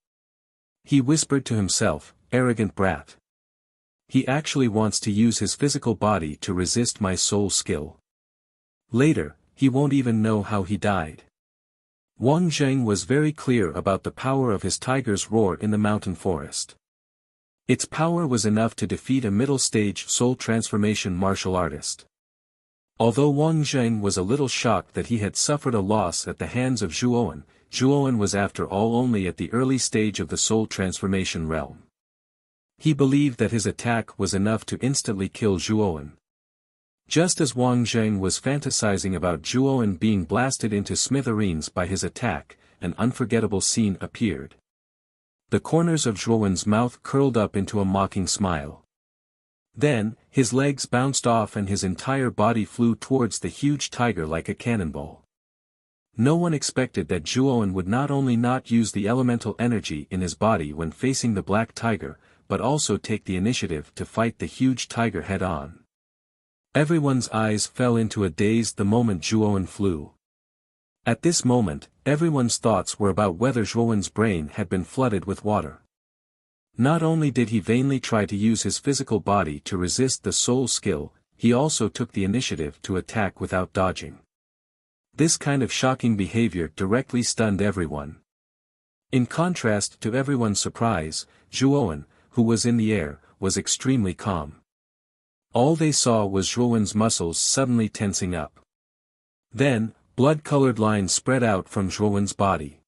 He whispered to himself, "Arrogant brat. He actually wants to use his physical body to resist my soul skill. Later, he won't even know how he died." Wang Zheng was very clear about the power of his tiger's roar in the mountain forest. Its power was enough to defeat a middle-stage soul transformation martial artist. Although Wang Zheng was a little shocked that he had suffered a loss at the hands of Zhuo, Zhuo was after all only at the early stage of the soul transformation realm. He believed that his attack was enough to instantly kill Zhuo. Just as Wang Zheng was fantasizing about Zhuo being blasted into smithereens by his attack, an unforgettable scene appeared. The corners of Zhuo's mouth curled up into a mocking smile. Then, his legs bounced off and his entire body flew towards the huge tiger like a cannonball. No one expected that Zhuo would not only not use the elemental energy in his body when facing the black tiger, but also take the initiative to fight the huge tiger head-on. Everyone's eyes fell into a daze the moment Zhuo flew. At this moment, everyone's thoughts were about whether Zhuo's brain had been flooded with water. Not only did he vainly try to use his physical body to resist the soul skill, he also took the initiative to attack without dodging. This kind of shocking behavior directly stunned everyone. In contrast to everyone's surprise, Zhuo, who was in the air, was extremely calm. All they saw was Zhuo's muscles suddenly tensing up. Then, blood-colored lines spread out from Zhuo's body.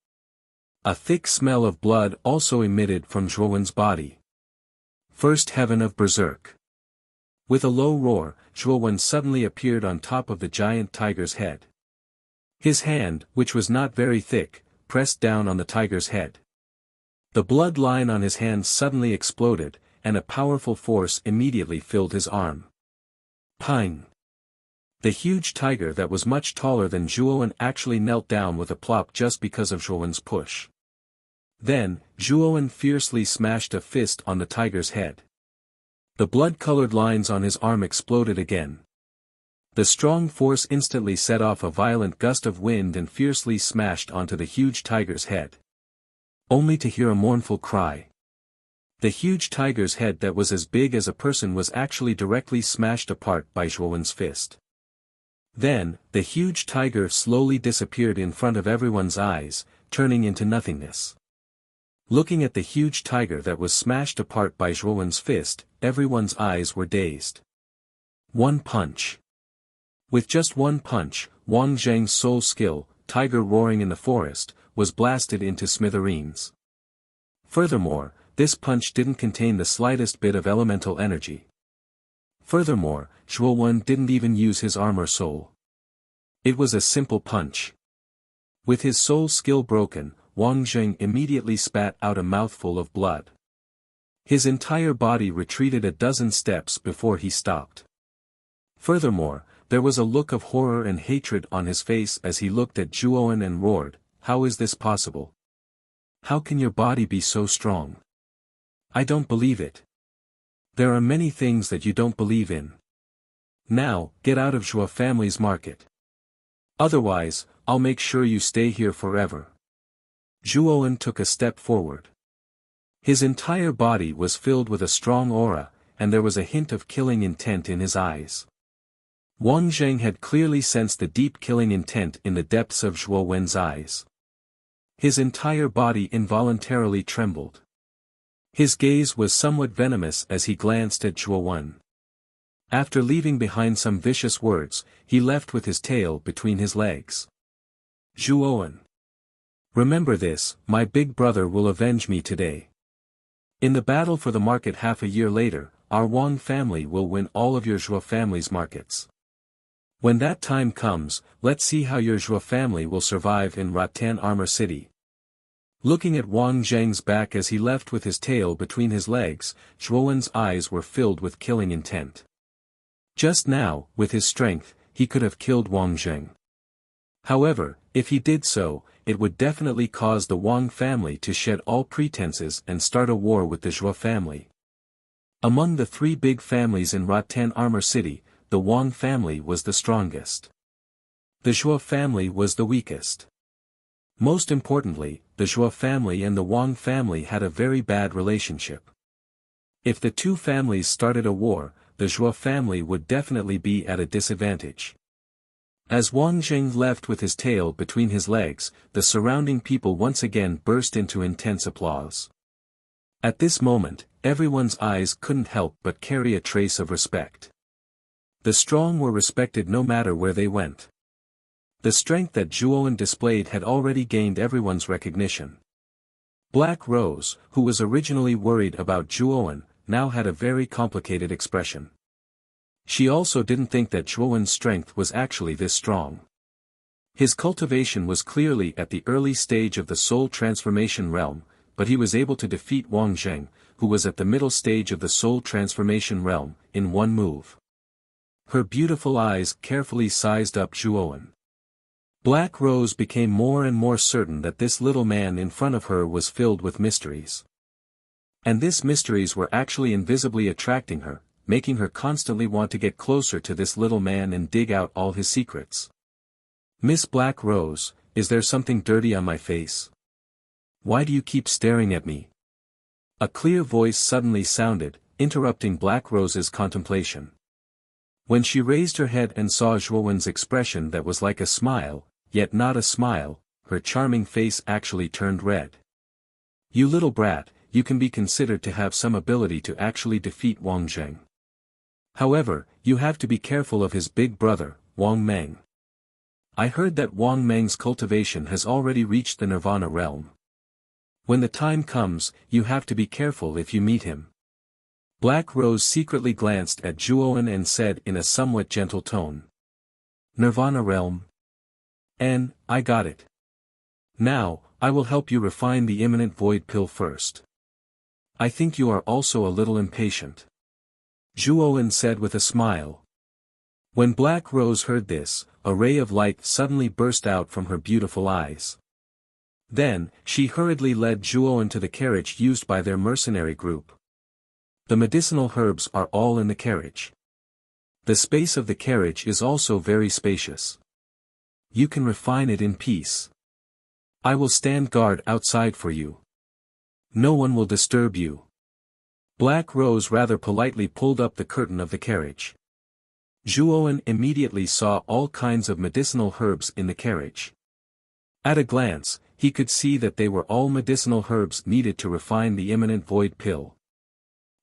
A thick smell of blood also emitted from Zhuo's body. First heaven of Berserk. With a low roar, Zhuo suddenly appeared on top of the giant tiger's head. His hand, which was not very thick, pressed down on the tiger's head. The blood line on his hand suddenly exploded, and a powerful force immediately filled his arm. Pang! The huge tiger that was much taller than Zhuo actually knelt down with a plop just because of Zhuo's push. Then, Zhuo fiercely smashed a fist on the tiger's head. The blood-colored lines on his arm exploded again. The strong force instantly set off a violent gust of wind and fiercely smashed onto the huge tiger's head. Only to hear a mournful cry. The huge tiger's head that was as big as a person was actually directly smashed apart by Zhuowen's fist. Then, the huge tiger slowly disappeared in front of everyone's eyes, turning into nothingness. Looking at the huge tiger that was smashed apart by Zhuowen's fist, everyone's eyes were dazed. One punch. With just one punch, Wang Zheng's soul skill, tiger roaring in the forest, was blasted into smithereens. Furthermore, this punch didn't contain the slightest bit of elemental energy. Furthermore, Zhuowen didn't even use his armor soul. It was a simple punch. With his soul skill broken, Wang Zheng immediately spat out a mouthful of blood. His entire body retreated a dozen steps before he stopped. Furthermore, there was a look of horror and hatred on his face as he looked at Zhuowen and roared, "How is this possible? How can your body be so strong? I don't believe it. There are many things that you don't believe in. Now, get out of Zhuo family's market. Otherwise, I'll make sure you stay here forever." Zhuowen took a step forward. His entire body was filled with a strong aura, and there was a hint of killing intent in his eyes. Wang Zheng had clearly sensed the deep killing intent in the depths of Zhuowen's eyes. His entire body involuntarily trembled. His gaze was somewhat venomous as he glanced at Zhuowen. After leaving behind some vicious words, he left with his tail between his legs. "Zhuowen. Remember this, my big brother will avenge me today. In the battle for the market half a year later, our Wang family will win all of your Zhuo family's markets. When that time comes, let's see how your Zhuo family will survive in Rattan Armor City." Looking at Wang Zheng's back as he left with his tail between his legs, Zhuowen's eyes were filled with killing intent. Just now, with his strength, he could have killed Wang Zheng. However, if he did so, it would definitely cause the Wang family to shed all pretenses and start a war with the Zhuo family. Among the three big families in Rattan Armor City, the Wang family was the strongest. The Zhuo family was the weakest. Most importantly, the Zhuo family and the Wang family had a very bad relationship. If the two families started a war, the Zhuo family would definitely be at a disadvantage. As Wang Zheng left with his tail between his legs, the surrounding people once again burst into intense applause. At this moment, everyone's eyes couldn't help but carry a trace of respect. The strong were respected no matter where they went. The strength that Zhuowen displayed had already gained everyone's recognition. Black Rose, who was originally worried about Zhuowen, now had a very complicated expression. She also didn't think that Zhuowen's strength was actually this strong. His cultivation was clearly at the early stage of the soul transformation realm, but he was able to defeat Wang Zheng, who was at the middle stage of the soul transformation realm, in one move. Her beautiful eyes carefully sized up Zhuowen. Black Rose became more and more certain that this little man in front of her was filled with mysteries. And these mysteries were actually invisibly attracting her, making her constantly want to get closer to this little man and dig out all his secrets. "Miss Black Rose, is there something dirty on my face? Why do you keep staring at me?" A clear voice suddenly sounded, interrupting Black Rose's contemplation. When she raised her head and saw Zhuowen's expression that was like a smile, yet not a smile, her charming face actually turned red. "You little brat, you can be considered to have some ability to actually defeat Wang Zheng. However, you have to be careful of his big brother, Wang Meng. I heard that Wang Meng's cultivation has already reached the Nirvana realm. When the time comes, you have to be careful if you meet him." Black Rose secretly glanced at Zhuowen and said in a somewhat gentle tone. "Nirvana realm? I got it. Now, I will help you refine the imminent void pill first. I think you are also a little impatient," Zhuowen said with a smile. When Black Rose heard this, a ray of light suddenly burst out from her beautiful eyes. Then, she hurriedly led Zhuowen to the carriage used by their mercenary group. The medicinal herbs are all in the carriage. The space of the carriage is also very spacious. You can refine it in peace. I will stand guard outside for you. No one will disturb you. Black Rose rather politely pulled up the curtain of the carriage. Zhuowen immediately saw all kinds of medicinal herbs in the carriage. At a glance, he could see that they were all medicinal herbs needed to refine the imminent void pill.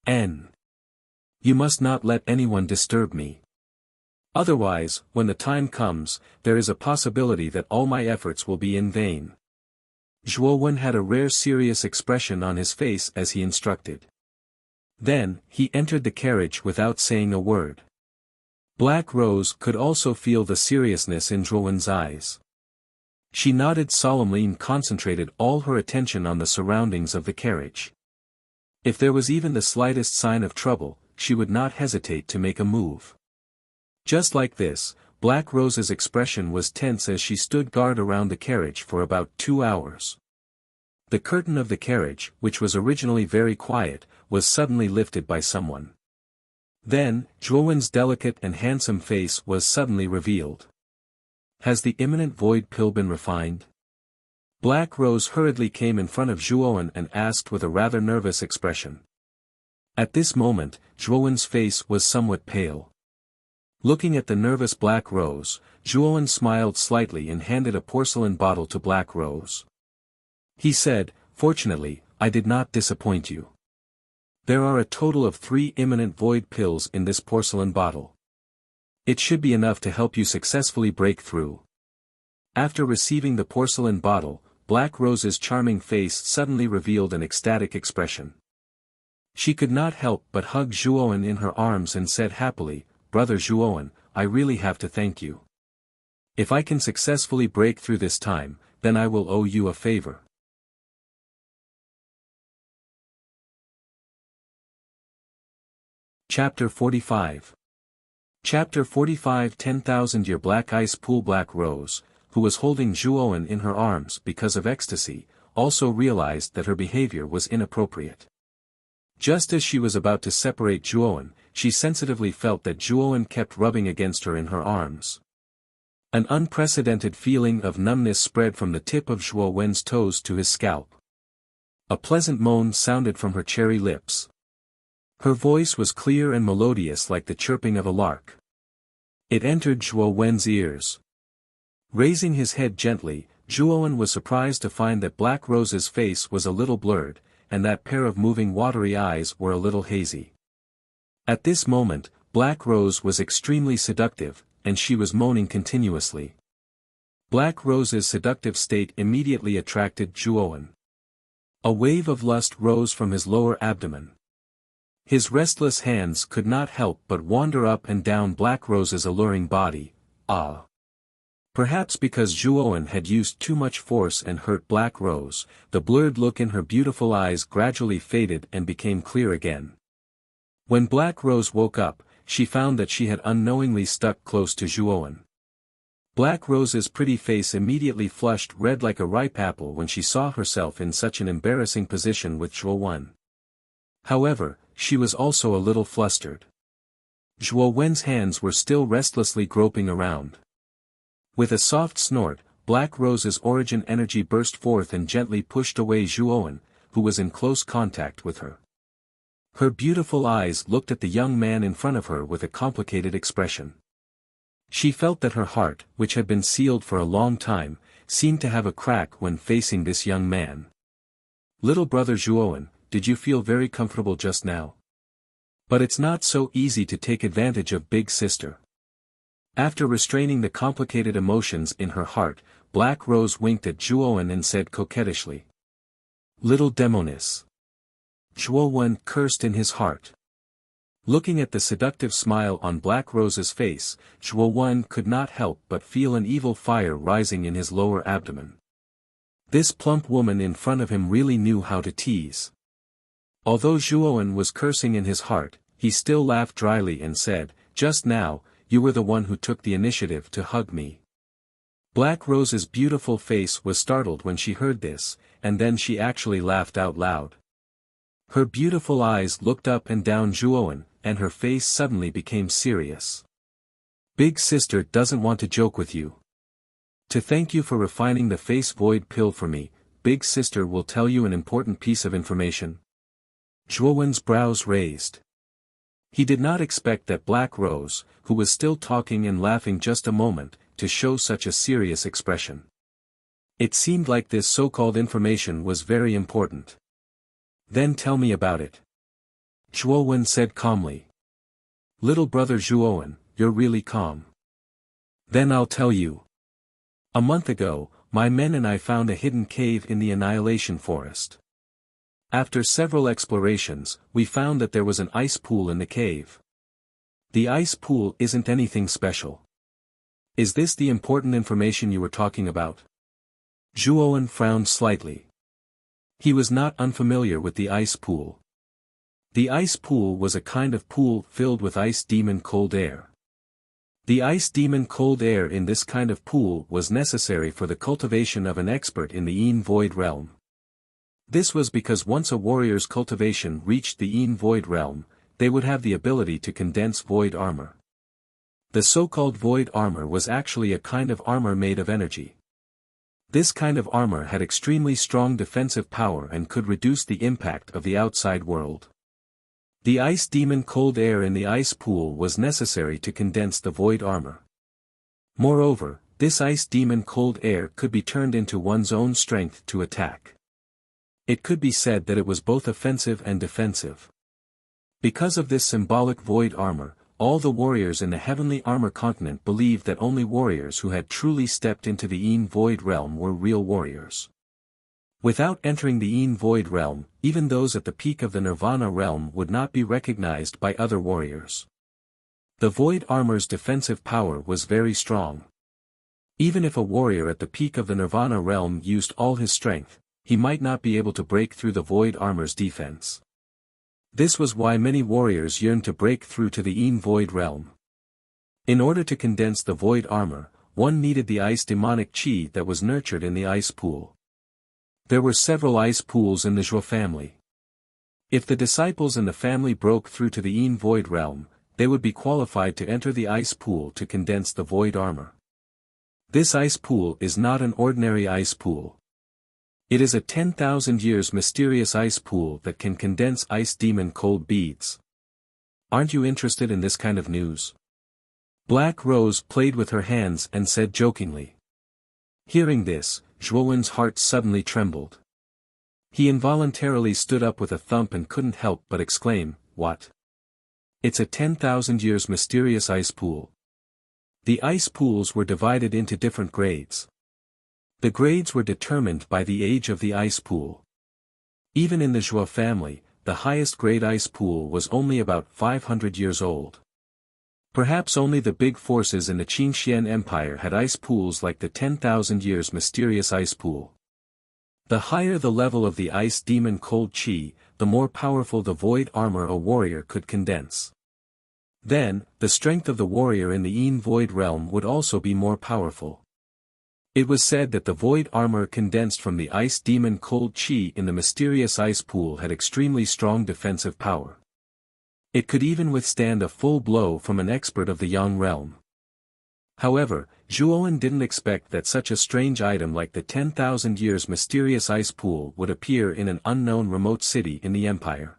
You must not let anyone disturb me. Otherwise, when the time comes, there is a possibility that all my efforts will be in vain. Zhuowen had a rare serious expression on his face as he instructed. Then, he entered the carriage without saying a word. Black Rose could also feel the seriousness in Zhuowen's eyes. She nodded solemnly and concentrated all her attention on the surroundings of the carriage. If there was even the slightest sign of trouble, she would not hesitate to make a move. Just like this, Black Rose's expression was tense as she stood guard around the carriage for about 2 hours. The curtain of the carriage, which was originally very quiet, was suddenly lifted by someone. Then, Zhuowen's delicate and handsome face was suddenly revealed. Has the imminent void pill been refined? Black Rose hurriedly came in front of Zhuowen and asked with a rather nervous expression. At this moment, Zhuowen's face was somewhat pale. Looking at the nervous Black Rose, Zhuowen smiled slightly and handed a porcelain bottle to Black Rose. He said, "Fortunately, I did not disappoint you. There are a total of 3 imminent void pills in this porcelain bottle. It should be enough to help you successfully break through." After receiving the porcelain bottle, Black Rose's charming face suddenly revealed an ecstatic expression. She could not help but hug Zhuowen in her arms and said happily, "Brother Zhuowen, I really have to thank you. If I can successfully break through this time, then I will owe you a favor." Chapter 45. Chapter 45 10,000-year black ice pool. Black Rose, who was holding Zhuowen in her arms because of ecstasy, also realized that her behavior was inappropriate. Just as she was about to separate Zhuowen, she sensitively felt that Zhuowen kept rubbing against her in her arms. An unprecedented feeling of numbness spread from the tip of Zhuowen's toes to his scalp. A pleasant moan sounded from her cherry lips. Her voice was clear and melodious like the chirping of a lark. It entered Zhuowen's ears. Raising his head gently, Zhuowen was surprised to find that Black Rose's face was a little blurred, and that pair of moving watery eyes were a little hazy. At this moment, Black Rose was extremely seductive, and she was moaning continuously. Black Rose's seductive state immediately attracted Zhuowen. A wave of lust rose from his lower abdomen. His restless hands could not help but wander up and down Black Rose's alluring body. Perhaps because Zhuowen had used too much force and hurt Black Rose, the blurred look in her beautiful eyes gradually faded and became clear again. When Black Rose woke up, she found that she had unknowingly stuck close to Zhuowen. Black Rose's pretty face immediately flushed red like a ripe apple when she saw herself in such an embarrassing position with Zhuowen. However, she was also a little flustered. Zhuowen's hands were still restlessly groping around. With a soft snort, Black Rose's origin energy burst forth and gently pushed away Zhuowen, who was in close contact with her. Her beautiful eyes looked at the young man in front of her with a complicated expression. She felt that her heart, which had been sealed for a long time, seemed to have a crack when facing this young man. "Little brother Zhuowen, did you feel very comfortable just now? But it's not so easy to take advantage of big sister." After restraining the complicated emotions in her heart, Black Rose winked at Zhuowen and said coquettishly, "Little demoness." Zhuowen cursed in his heart. Looking at the seductive smile on Black Rose's face, Zhuowen could not help but feel an evil fire rising in his lower abdomen. This plump woman in front of him really knew how to tease. Although Zhuowen was cursing in his heart, he still laughed dryly and said, "Just now, you were the one who took the initiative to hug me." Black Rose's beautiful face was startled when she heard this, and then she actually laughed out loud. Her beautiful eyes looked up and down Zhuowen, and her face suddenly became serious. "Big sister doesn't want to joke with you. To thank you for refining the face void pill for me, big sister will tell you an important piece of information." Zhuowen's brows raised. He did not expect that Black Rose, who was still talking and laughing just a moment, to show such a serious expression. It seemed like this so-called information was very important. Then tell me about it. Zhuowen said calmly. Little brother Zhuowen, you're really calm. Then I'll tell you. A month ago, my men and I found a hidden cave in the Annihilation Forest. After several explorations, we found that there was an ice pool in the cave. The ice pool isn't anything special. Is this the important information you were talking about? Zhuowen frowned slightly. He was not unfamiliar with the ice pool. The ice pool was a kind of pool filled with ice demon cold air. The ice demon cold air in this kind of pool was necessary for the cultivation of an expert in the Yin Void realm. This was because once a warrior's cultivation reached the Yin Void realm, they would have the ability to condense void armor. The so-called void armor was actually a kind of armor made of energy. This kind of armor had extremely strong defensive power and could reduce the impact of the outside world. The ice demon cold air in the ice pool was necessary to condense the void armor. Moreover, this ice demon cold air could be turned into one's own strength to attack. It could be said that it was both offensive and defensive. Because of this symbolic void armor, all the warriors in the heavenly armor continent believed that only warriors who had truly stepped into the Yin Void realm were real warriors. Without entering the Yin Void realm, even those at the peak of the Nirvana realm would not be recognized by other warriors. The void armor's defensive power was very strong. Even if a warrior at the peak of the Nirvana realm used all his strength, he might not be able to break through the void armor's defense. This was why many warriors yearned to break through to the Yin Void realm. In order to condense the void armor, one needed the ice demonic chi that was nurtured in the ice pool. There were several ice pools in the Zhuo family. If the disciples in the family broke through to the Yin Void realm, they would be qualified to enter the ice pool to condense the void armor. This ice pool is not an ordinary ice pool. It is a 10,000 years mysterious ice pool that can condense ice demon cold beads. Aren't you interested in this kind of news? Black Rose played with her hands and said jokingly. Hearing this, Zhuowen's heart suddenly trembled. He involuntarily stood up with a thump and couldn't help but exclaim, "What? It's a 10,000 years mysterious ice pool." The ice pools were divided into different grades. The grades were determined by the age of the ice pool. Even in the Zhuo family, the highest grade ice pool was only about 500 years old. Perhaps only the big forces in the Qingxian Empire had ice pools like the 10,000 years mysterious ice pool. The higher the level of the ice demon cold chi, the more powerful the void armor a warrior could condense. Then, the strength of the warrior in the Yin Void realm would also be more powerful. It was said that the void armor condensed from the ice demon cold chi in the mysterious ice pool had extremely strong defensive power. It could even withstand a full blow from an expert of the Yang realm. However, Zhuowen didn't expect that such a strange item like the 10,000 years mysterious ice pool would appear in an unknown remote city in the empire.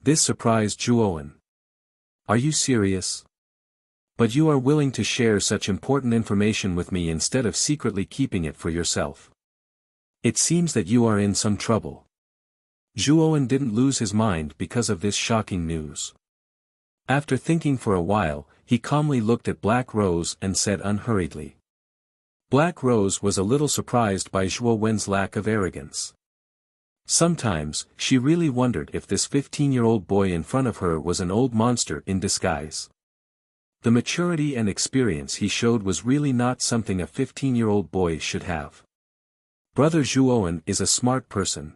This surprised Zhuowen. Are you serious? But you are willing to share such important information with me instead of secretly keeping it for yourself. It seems that you are in some trouble. Zhuowen didn't lose his mind because of this shocking news. After thinking for a while, he calmly looked at Black Rose and said unhurriedly. Black Rose was a little surprised by Zhuowen's lack of arrogance. Sometimes, she really wondered if this 15-year-old boy in front of her was an old monster in disguise. The maturity and experience he showed was really not something a 15-year-old boy should have. Brother Zhuowen is a smart person.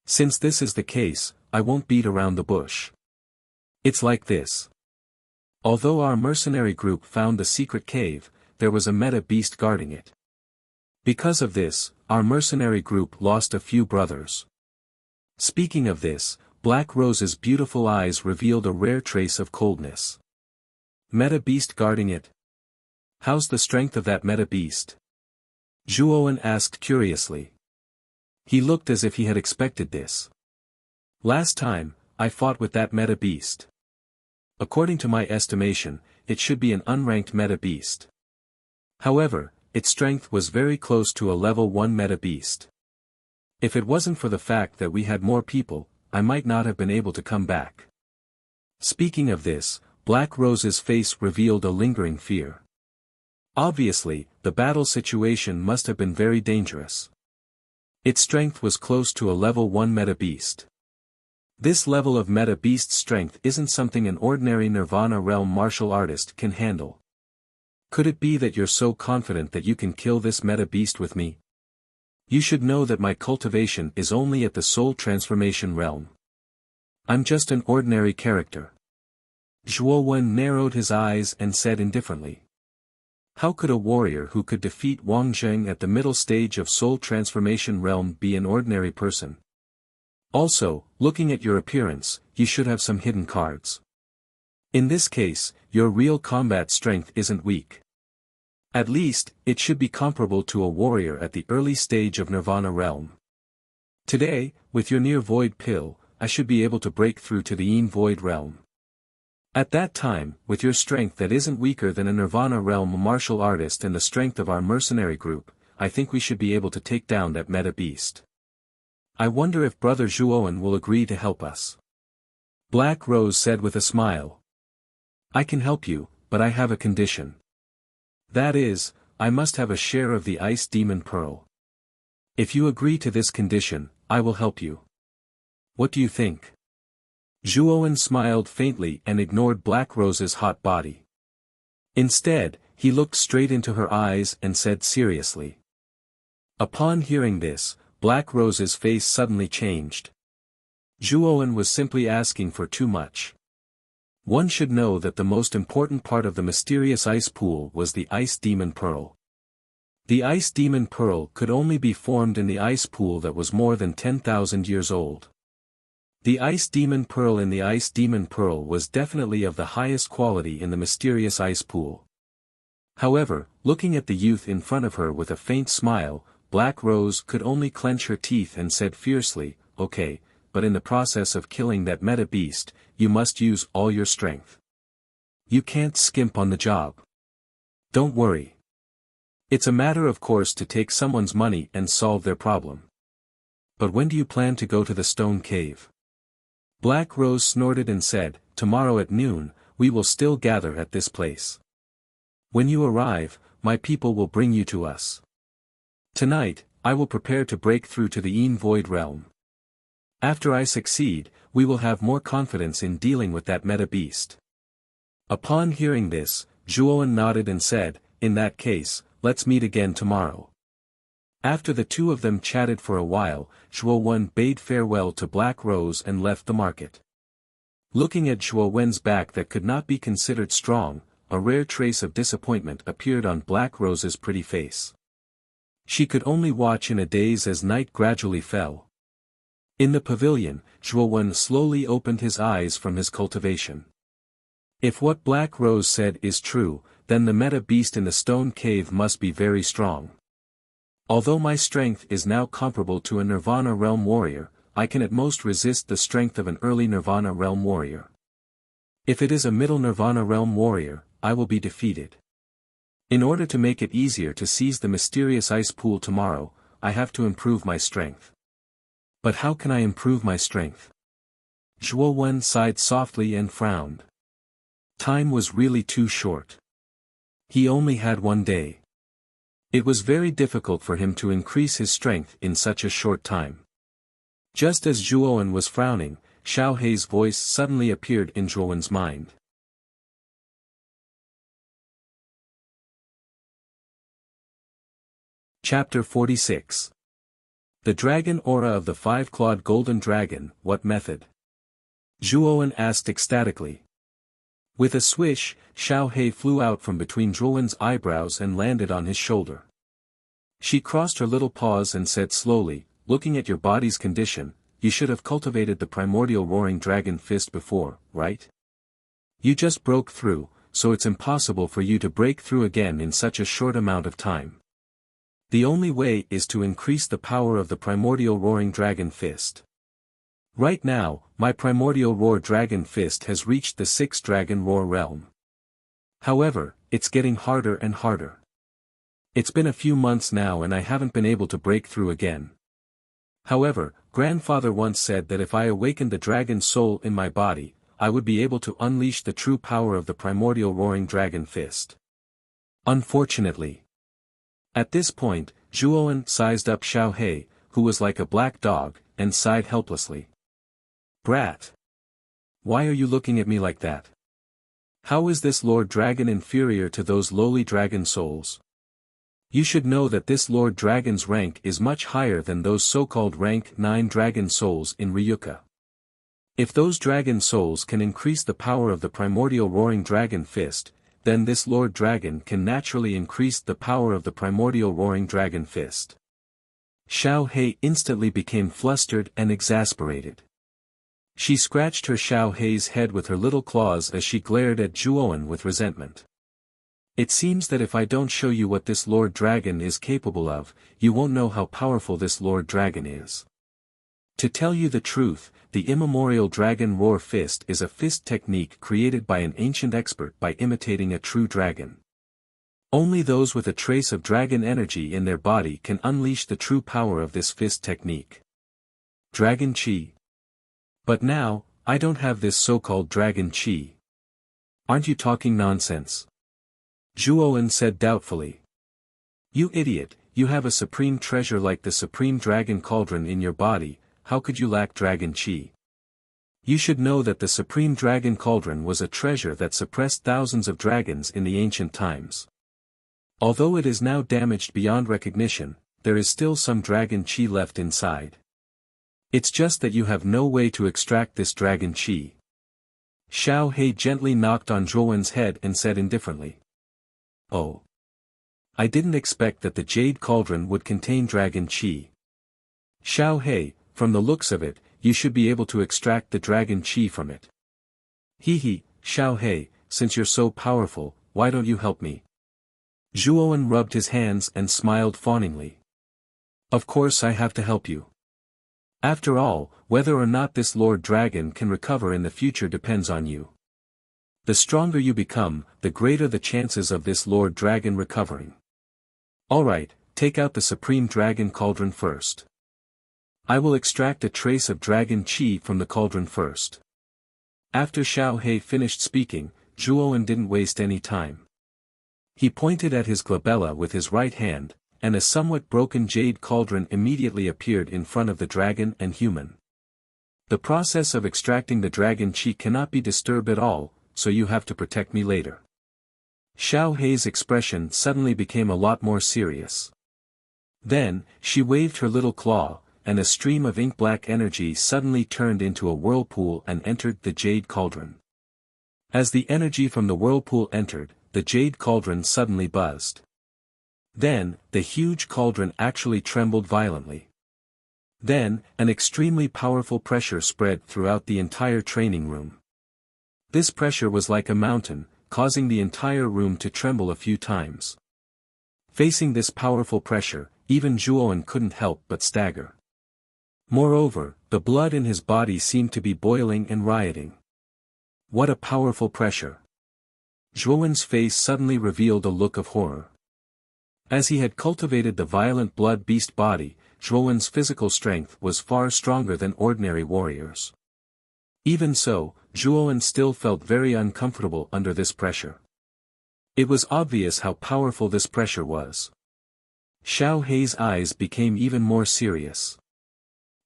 Since this is the case, I won't beat around the bush. It's like this. Although our mercenary group found the secret cave, there was a meta beast guarding it. Because of this, our mercenary group lost a few brothers. Speaking of this, Black Rose's beautiful eyes revealed a rare trace of coldness. Meta beast guarding it? How's the strength of that meta beast? Zhuowen asked curiously. He looked as if he had expected this. Last time, I fought with that meta beast. According to my estimation, it should be an unranked meta beast. However, its strength was very close to a level 1 meta beast. If it wasn't for the fact that we had more people, I might not have been able to come back. Speaking of this, Black Rose's face revealed a lingering fear. Obviously, the battle situation must have been very dangerous. Its strength was close to a level 1 meta beast. This level of meta beast strength isn't something an ordinary Nirvana realm martial artist can handle. Could it be that you're so confident that you can kill this meta beast with me? You should know that my cultivation is only at the soul transformation realm. I'm just an ordinary character. Zhuo Wen narrowed his eyes and said indifferently. How could a warrior who could defeat Wang Zheng at the middle stage of soul transformation realm be an ordinary person? Also, looking at your appearance, you should have some hidden cards. In this case, your real combat strength isn't weak. At least, it should be comparable to a warrior at the early stage of Nirvana realm. Today, with your near void pill, I should be able to break through to the Yin void realm. At that time, with your strength that isn't weaker than a Nirvana realm martial artist and the strength of our mercenary group, I think we should be able to take down that meta beast. I wonder if Brother Zhuowen will agree to help us. Black Rose said with a smile. I can help you, but I have a condition. That is, I must have a share of the Ice Demon Pearl. If you agree to this condition, I will help you. What do you think? Zhuowen smiled faintly and ignored Black Rose's hot body. Instead, he looked straight into her eyes and said seriously. Upon hearing this, Black Rose's face suddenly changed. Zhuowen was simply asking for too much. One should know that the most important part of the mysterious ice pool was the Ice Demon Pearl. The Ice Demon Pearl could only be formed in the ice pool that was more than 10,000 years old. The Ice Demon Pearl in the Ice Demon Pearl was definitely of the highest quality in the mysterious ice pool. However, looking at the youth in front of her with a faint smile, Black Rose could only clench her teeth and said fiercely, okay, but in the process of killing that meta beast, you must use all your strength. You can't skimp on the job. Don't worry. It's a matter of course to take someone's money and solve their problem. But when do you plan to go to the stone cave? Black Rose snorted and said, tomorrow at noon, we will still gather at this place. When you arrive, my people will bring you to us. Tonight, I will prepare to break through to the Yin Void realm. After I succeed, we will have more confidence in dealing with that meta beast. Upon hearing this, Zhuowen nodded and said, in that case, let's meet again tomorrow. After the two of them chatted for a while, Zhuowen bade farewell to Black Rose and left the market. Looking at Zhuowen's back that could not be considered strong, a rare trace of disappointment appeared on Black Rose's pretty face. She could only watch in a daze as night gradually fell. In the pavilion, Zhuowen slowly opened his eyes from his cultivation. If what Black Rose said is true, then the meta beast in the stone cave must be very strong. Although my strength is now comparable to a Nirvana realm warrior, I can at most resist the strength of an early Nirvana realm warrior. If it is a middle Nirvana realm warrior, I will be defeated. In order to make it easier to seize the mysterious ice pool tomorrow, I have to improve my strength. But how can I improve my strength? Zhuowen sighed softly and frowned. Time was really too short. He only had one day. It was very difficult for him to increase his strength in such a short time. Just as Zhuowen was frowning, Xiao Hei's voice suddenly appeared in Zhuowen's mind. Chapter 46. The Dragon Aura of the Five-Clawed Golden Dragon, what method? Zhuowen asked ecstatically. With a swish, Xiao Hei flew out from between Zhuowen's eyebrows and landed on his shoulder. She crossed her little paws and said slowly, looking at your body's condition, you should have cultivated the primordial roaring dragon fist before, right? You just broke through, so it's impossible for you to break through again in such a short amount of time. The only way is to increase the power of the primordial roaring dragon fist. Right now, my primordial roar dragon fist has reached the 6th dragon roar realm. However, it's getting harder and harder. It's been a few months now and I haven't been able to break through again. However, grandfather once said that if I awakened the dragon soul in my body, I would be able to unleash the true power of the primordial roaring dragon fist. Unfortunately. At this point, Zhuowen sized up Xiao He, who was like a black dog, and sighed helplessly. Brat! Why are you looking at me like that? How is this Lord Dragon inferior to those lowly dragon souls? You should know that this Lord Dragon's rank is much higher than those so-called rank 9 dragon souls in Ryuka. If those dragon souls can increase the power of the primordial roaring dragon fist, then this Lord Dragon can naturally increase the power of the primordial roaring dragon fist. Xiao He instantly became flustered and exasperated. She scratched her Xiao He's head with her little claws as she glared at Zhuowen with resentment. It seems that if I don't show you what this Lord Dragon is capable of, you won't know how powerful this Lord Dragon is. To tell you the truth, the immemorial dragon roar fist is a fist technique created by an ancient expert by imitating a true dragon. Only those with a trace of dragon energy in their body can unleash the true power of this fist technique. Dragon Chi. But now, I don't have this so-called Dragon Chi. Aren't you talking nonsense? Zhuowen said doubtfully. You idiot, you have a supreme treasure like the supreme dragon cauldron in your body, how could you lack Dragon Chi? You should know that the supreme dragon cauldron was a treasure that suppressed thousands of dragons in the ancient times. Although it is now damaged beyond recognition, there is still some Dragon Chi left inside. It's just that you have no way to extract this Dragon Chi. Xiao He gently knocked on Zhuowen's head and said indifferently. Oh. I didn't expect that the Jade Cauldron would contain Dragon Chi. Xiao He, from the looks of it, you should be able to extract the Dragon Chi from it. Hee, Xiao He, since you're so powerful, why don't you help me? Zhuowen rubbed his hands and smiled fawningly. Of course I have to help you. After all, whether or not this Lord Dragon can recover in the future depends on you. The stronger you become, the greater the chances of this Lord Dragon recovering. Alright, take out the Supreme Dragon Cauldron first. I will extract a trace of Dragon Chi from the cauldron first. After Xiao He finished speaking, Zhuowen didn't waste any time. He pointed at his glabella with his right hand, and a somewhat broken jade cauldron immediately appeared in front of the dragon and human. The process of extracting the Dragon Chi cannot be disturbed at all, so you have to protect me later. Xiao He's expression suddenly became a lot more serious. Then, she waved her little claw, and a stream of ink-black energy suddenly turned into a whirlpool and entered the jade cauldron. As the energy from the whirlpool entered, the jade cauldron suddenly buzzed. Then, the huge cauldron actually trembled violently. Then, an extremely powerful pressure spread throughout the entire training room. This pressure was like a mountain, causing the entire room to tremble a few times. Facing this powerful pressure, even Zhuowen couldn't help but stagger. Moreover, the blood in his body seemed to be boiling and rioting. What a powerful pressure! Zhuowen's face suddenly revealed a look of horror. As he had cultivated the violent blood beast body, Zhuowen's physical strength was far stronger than ordinary warriors. Even so, Zhuowen still felt very uncomfortable under this pressure. It was obvious how powerful this pressure was. Xiao He's eyes became even more serious.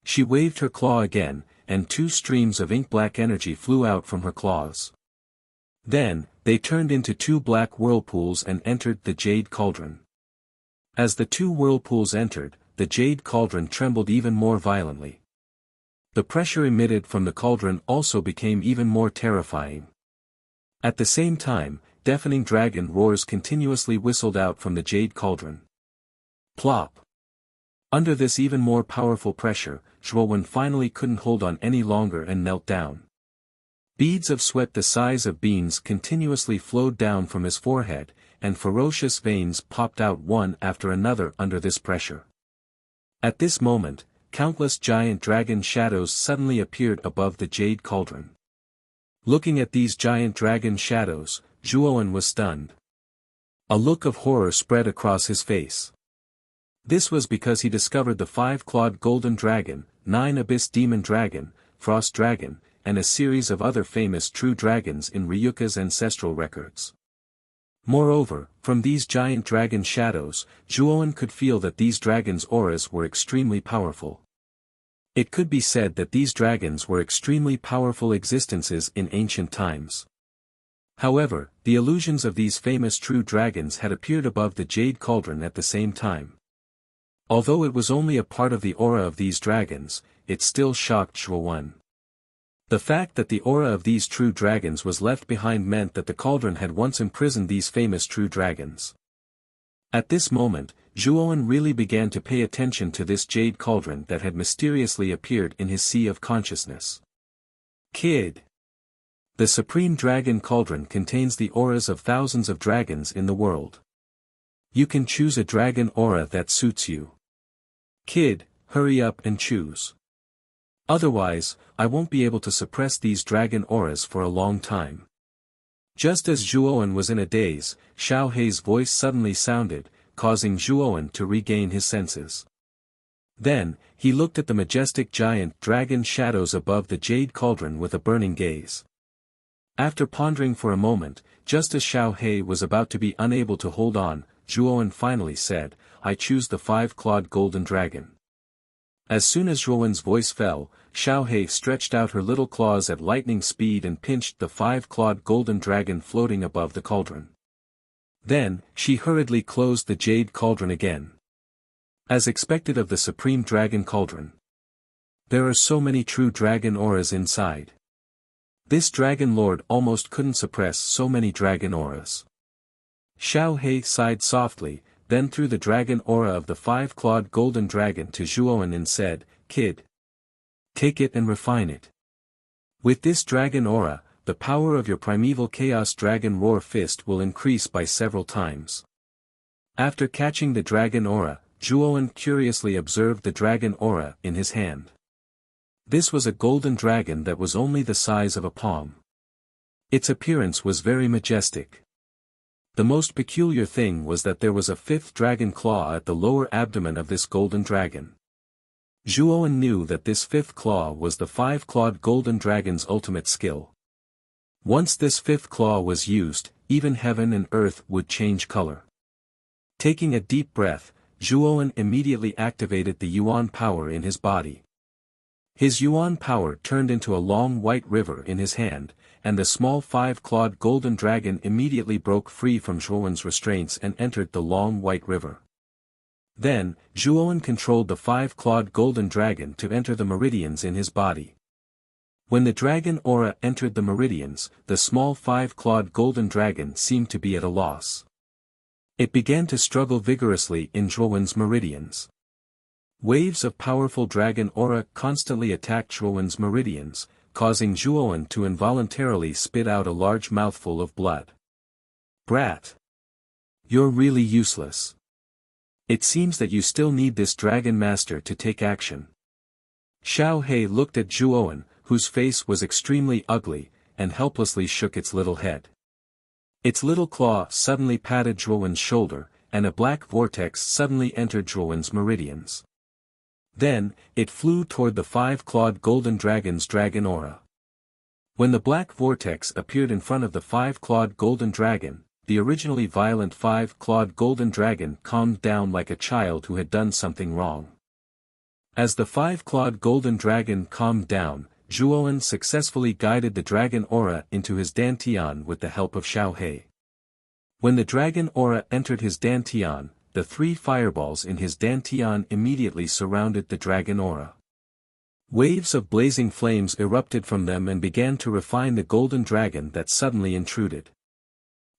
She waved her claw again, and 2 streams of ink-black energy flew out from her claws. Then, they turned into 2 black whirlpools and entered the jade cauldron. As the 2 whirlpools entered, the jade cauldron trembled even more violently. The pressure emitted from the cauldron also became even more terrifying. At the same time, deafening dragon roars continuously whistled out from the jade cauldron. Plop! Under this even more powerful pressure, Zhuowen finally couldn't hold on any longer and knelt down. Beads of sweat the size of beans continuously flowed down from his forehead, and ferocious veins popped out one after another under this pressure. At this moment, countless giant dragon shadows suddenly appeared above the jade cauldron. Looking at these giant dragon shadows, Zhuowen was stunned. A look of horror spread across his face. This was because he discovered the 5-clawed golden dragon, 9 abyss demon dragon, frost dragon, and a series of other famous true dragons in Ryuka's ancestral records. Moreover, from these giant dragon shadows, Zhuowen could feel that these dragons' auras were extremely powerful. It could be said that these dragons were extremely powerful existences in ancient times. However, the illusions of these famous true dragons had appeared above the jade cauldron at the same time. Although it was only a part of the aura of these dragons, it still shocked Zhuowen. The fact that the aura of these true dragons was left behind meant that the cauldron had once imprisoned these famous true dragons. At this moment, Zhuowen really began to pay attention to this jade cauldron that had mysteriously appeared in his sea of consciousness. Kid. The Supreme Dragon Cauldron contains the auras of thousands of dragons in the world. You can choose a dragon aura that suits you. Kid, hurry up and choose. Otherwise, I won't be able to suppress these dragon auras for a long time. Just as Zhuowen was in a daze, Xiao Hei's voice suddenly sounded, causing Zhuowen to regain his senses. Then, he looked at the majestic giant dragon shadows above the jade cauldron with a burning gaze. After pondering for a moment, just as Xiao Hei was about to be unable to hold on, Zhuowen finally said, I choose the 5-clawed golden dragon. As soon as Zhuowen's voice fell, Xiao Hei stretched out her little claws at lightning speed and pinched the 5-clawed golden dragon floating above the cauldron. Then, she hurriedly closed the jade cauldron again. As expected of the Supreme Dragon Cauldron. There are so many true dragon auras inside. This dragon lord almost couldn't suppress so many dragon auras. Xiao Hei sighed softly, then threw the dragon aura of the 5-clawed golden dragon to Zhuowen and said, Kid. Take it and refine it. With this dragon aura, the power of your primeval chaos dragon roar fist will increase by several times. After catching the dragon aura, Zhuowen curiously observed the dragon aura in his hand. This was a golden dragon that was only the size of a palm. Its appearance was very majestic. The most peculiar thing was that there was a 5th dragon claw at the lower abdomen of this golden dragon. Zhuowen knew that this 5th claw was the 5-clawed golden dragon's ultimate skill. Once this 5th claw was used, even heaven and earth would change color. Taking a deep breath, Zhuowen immediately activated the Yuan power in his body. His Yuan power turned into a long white river in his hand, and the small 5-clawed golden dragon immediately broke free from Zhuowen's restraints and entered the long white river. Then, Zhuowen controlled the 5-clawed golden dragon to enter the meridians in his body. When the dragon aura entered the meridians, the small 5-clawed golden dragon seemed to be at a loss. It began to struggle vigorously in Zhuowen's meridians. Waves of powerful dragon aura constantly attacked Zhuowen's meridians, causing Zhuowen to involuntarily spit out a large mouthful of blood. Brat! You're really useless. It seems that you still need this dragon master to take action. Xiao Hei looked at Zhuowen, whose face was extremely ugly, and helplessly shook its little head. Its little claw suddenly patted Zhuowen's shoulder, and a black vortex suddenly entered Zhuowen's meridians. Then, it flew toward the 5-clawed golden dragon's dragon aura. When the black vortex appeared in front of the 5-clawed golden dragon, the originally violent 5-clawed golden dragon calmed down like a child who had done something wrong. As the 5-clawed golden dragon calmed down, Zhuowen successfully guided the dragon aura into his dantian with the help of Xiao Hei. When the dragon aura entered his dantian, the 3 fireballs in his dantian immediately surrounded the dragon aura. Waves of blazing flames erupted from them and began to refine the golden dragon that suddenly intruded.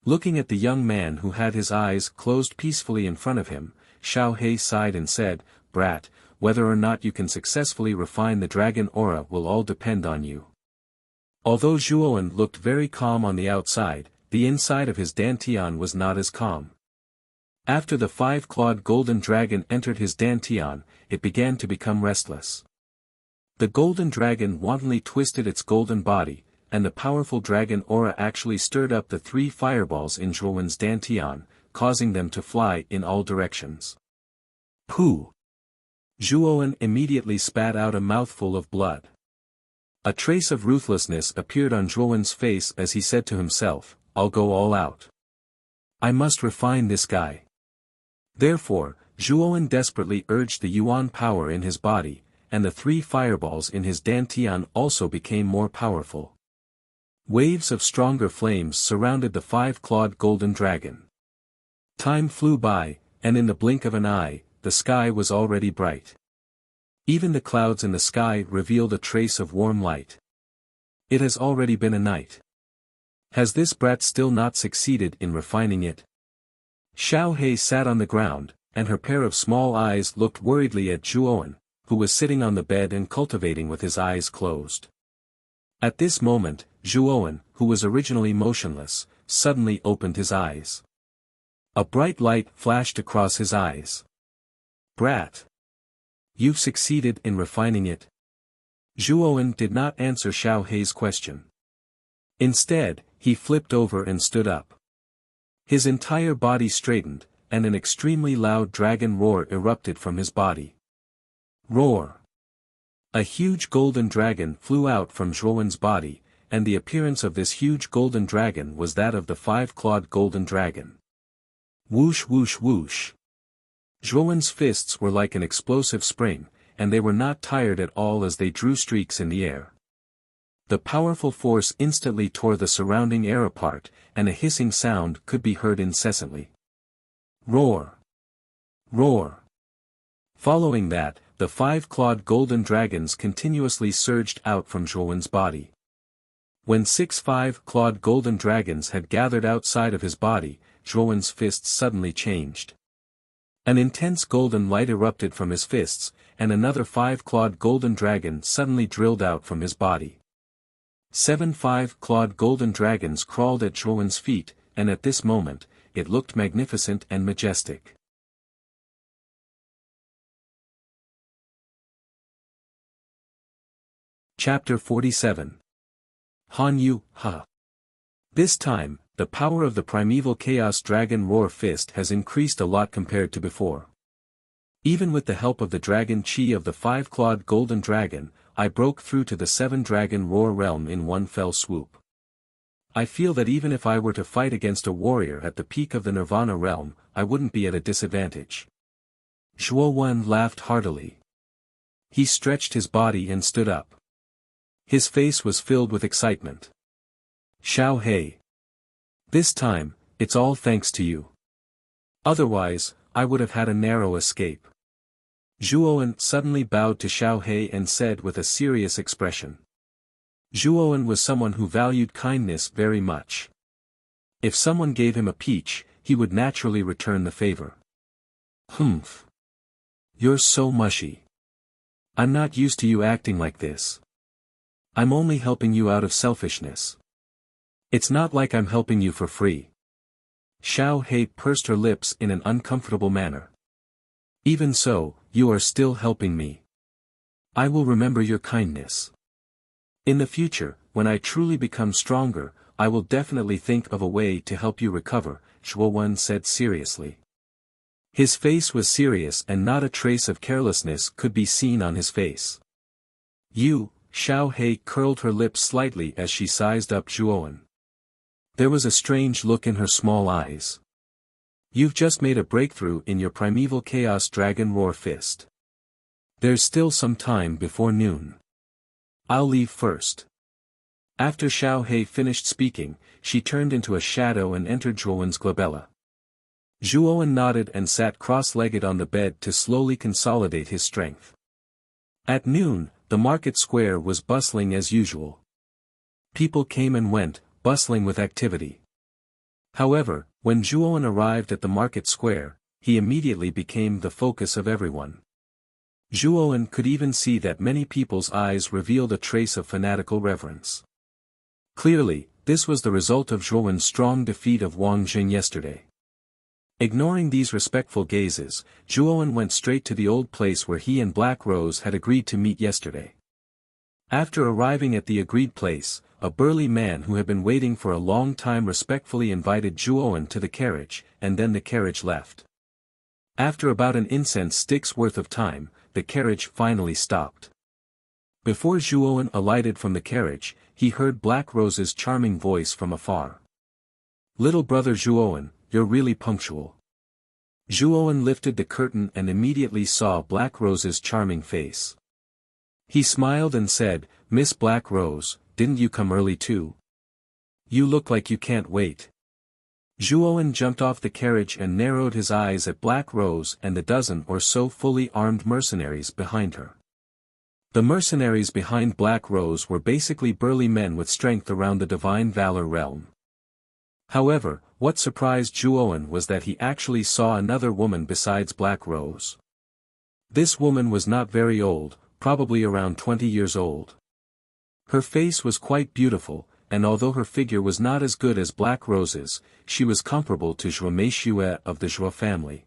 Looking at the young man who had his eyes closed peacefully in front of him, Xiao Hei sighed and said, Brat, whether or not you can successfully refine the dragon aura will all depend on you. Although Zhuowen looked very calm on the outside, the inside of his dantian was not as calm. After the five-clawed golden dragon entered his dantian, it began to become restless. The golden dragon wantonly twisted its golden body, and the powerful dragon aura actually stirred up the three fireballs in Zhuowen's dantian, causing them to fly in all directions. Pooh! Zhuowen immediately spat out a mouthful of blood. A trace of ruthlessness appeared on Zhuowen's face as he said to himself, "I'll go all out. I must refine this guy." Therefore, Zhuowen desperately urged the yuan power in his body, and the three fireballs in his dantian also became more powerful. Waves of stronger flames surrounded the five-clawed golden dragon. Time flew by, and in the blink of an eye, the sky was already bright. Even the clouds in the sky revealed a trace of warm light. It has already been a night. Has this brat still not succeeded in refining it? Xiao He sat on the ground, and her pair of small eyes looked worriedly at Zhuowen, who was sitting on the bed and cultivating with his eyes closed. At this moment, Zhuowen, who was originally motionless, suddenly opened his eyes. A bright light flashed across his eyes. "Brat! You've succeeded in refining it?" Zhuowen did not answer Xiao He's question. Instead, he flipped over and stood up. His entire body straightened, and an extremely loud dragon roar erupted from his body. Roar! A huge golden dragon flew out from Zhuowen's body, and the appearance of this huge golden dragon was that of the five-clawed golden dragon. Whoosh whoosh whoosh! Zhuowen's fists were like an explosive spring, and they were not tired at all as they drew streaks in the air. The powerful force instantly tore the surrounding air apart, and a hissing sound could be heard incessantly. Roar! Roar! Following that, the five-clawed golden dragons continuously surged out from Zhuowen's body. When 6 five-clawed golden dragons had gathered outside of his body, Zhuowen's fists suddenly changed. An intense golden light erupted from his fists, and another five-clawed golden dragon suddenly drilled out from his body. 7 five-clawed golden dragons crawled at Zhuowen's feet, and at this moment, it looked magnificent and majestic. Chapter 47. Han Yu, Ha. This time, the power of the primeval Chaos Dragon Roar Fist has increased a lot compared to before. Even with the help of the Dragon Chi of the five-clawed golden dragon, I broke through to the 7-dragon roar realm in one fell swoop. I feel that even if I were to fight against a warrior at the peak of the Nirvana realm, I wouldn't be at a disadvantage. Zhuowen laughed heartily. He stretched his body and stood up. His face was filled with excitement. Xiao He. This time, it's all thanks to you. Otherwise, I would have had a narrow escape. Zhuowen suddenly bowed to Xiao He and said with a serious expression. Zhuowen was someone who valued kindness very much. If someone gave him a peach, he would naturally return the favor. Humph. You're so mushy. I'm not used to you acting like this. I'm only helping you out of selfishness. It's not like I'm helping you for free. Xiao He pursed her lips in an uncomfortable manner. Even so, you are still helping me. I will remember your kindness. In the future, when I truly become stronger, I will definitely think of a way to help you recover, Zhuowen said seriously. His face was serious and not a trace of carelessness could be seen on his face. You, Xiao He curled her lips slightly as she sized up Zhuowen. There was a strange look in her small eyes. You've just made a breakthrough in your primeval Chaos Dragon Roar Fist. There's still some time before noon. I'll leave first. After Xiao He finished speaking, she turned into a shadow and entered Zhuowen's glabella. Zhuowen nodded and sat cross-legged on the bed to slowly consolidate his strength. At noon, the market square was bustling as usual. People came and went, bustling with activity. However, when Zhuowen arrived at the market square, he immediately became the focus of everyone. Zhuowen could even see that many people's eyes revealed a trace of fanatical reverence. Clearly, this was the result of Zhuowen's strong defeat of Wang Jing yesterday. Ignoring these respectful gazes, Zhuowen went straight to the old place where he and Black Rose had agreed to meet yesterday. After arriving at the agreed place, a burly man who had been waiting for a long time respectfully invited Zhuowen to the carriage, and then the carriage left. After about an incense stick's worth of time, the carriage finally stopped. Before Zhuowen alighted from the carriage, he heard Black Rose's charming voice from afar. "Little brother Zhuowen, you're really punctual." Zhuowen lifted the curtain and immediately saw Black Rose's charming face. He smiled and said, "Miss Black Rose, didn't you come early too? You look like you can't wait." Zhuowen jumped off the carriage and narrowed his eyes at Black Rose and the dozen or so fully armed mercenaries behind her. The mercenaries behind Black Rose were basically burly men with strength around the divine valor realm. However, what surprised Zhuowen was that he actually saw another woman besides Black Rose. This woman was not very old, probably around 20 years old. Her face was quite beautiful, and although her figure was not as good as Black Rose's, she was comparable to Zhuo Meishue of the Zhuo family.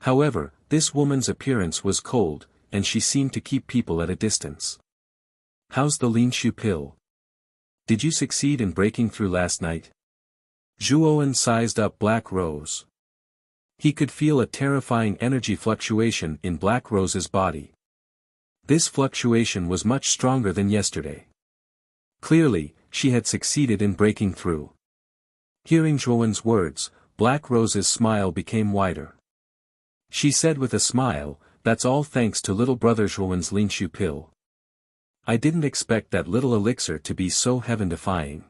However, this woman's appearance was cold, and she seemed to keep people at a distance. "How's the Linshu pill? Did you succeed in breaking through last night?" Zhuowen sized up Black Rose. He could feel a terrifying energy fluctuation in Black Rose's body. This fluctuation was much stronger than yesterday. Clearly, she had succeeded in breaking through. Hearing Zhuowen's words, Black Rose's smile became wider. She said with a smile, "That's all thanks to little brother Zhuowen's Linshu pill. I didn't expect that little elixir to be so heaven-defying.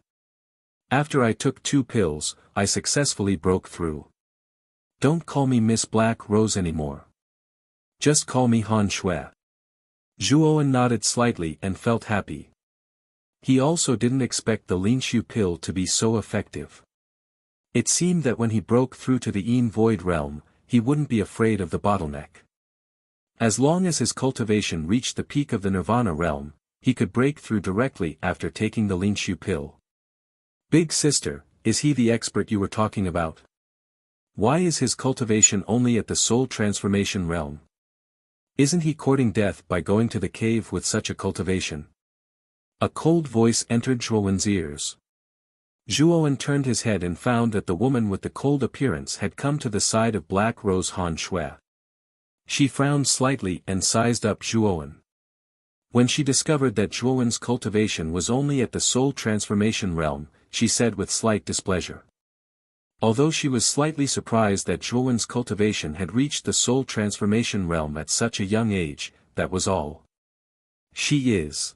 After I took 2 pills, I successfully broke through. Don't call me Miss Black Rose anymore. Just call me Han Shui." Zhuowen nodded slightly and felt happy. He also didn't expect the Linshu pill to be so effective. It seemed that when he broke through to the Yin Void realm, he wouldn't be afraid of the bottleneck. As long as his cultivation reached the peak of the Nirvana realm, he could break through directly after taking the Linshu pill. "Big sister, is he the expert you were talking about? Why is his cultivation only at the soul transformation realm? Isn't he courting death by going to the cave with such a cultivation?" A cold voice entered Zhuowen's ears. Zhuowen turned his head and found that the woman with the cold appearance had come to the side of Black Rose Han Shui. She frowned slightly and sized up Zhuowen. When she discovered that Zhuowen's cultivation was only at the soul transformation realm, she said with slight displeasure. Although she was slightly surprised that Zhuowen's cultivation had reached the soul transformation realm at such a young age, that was all. "She is?"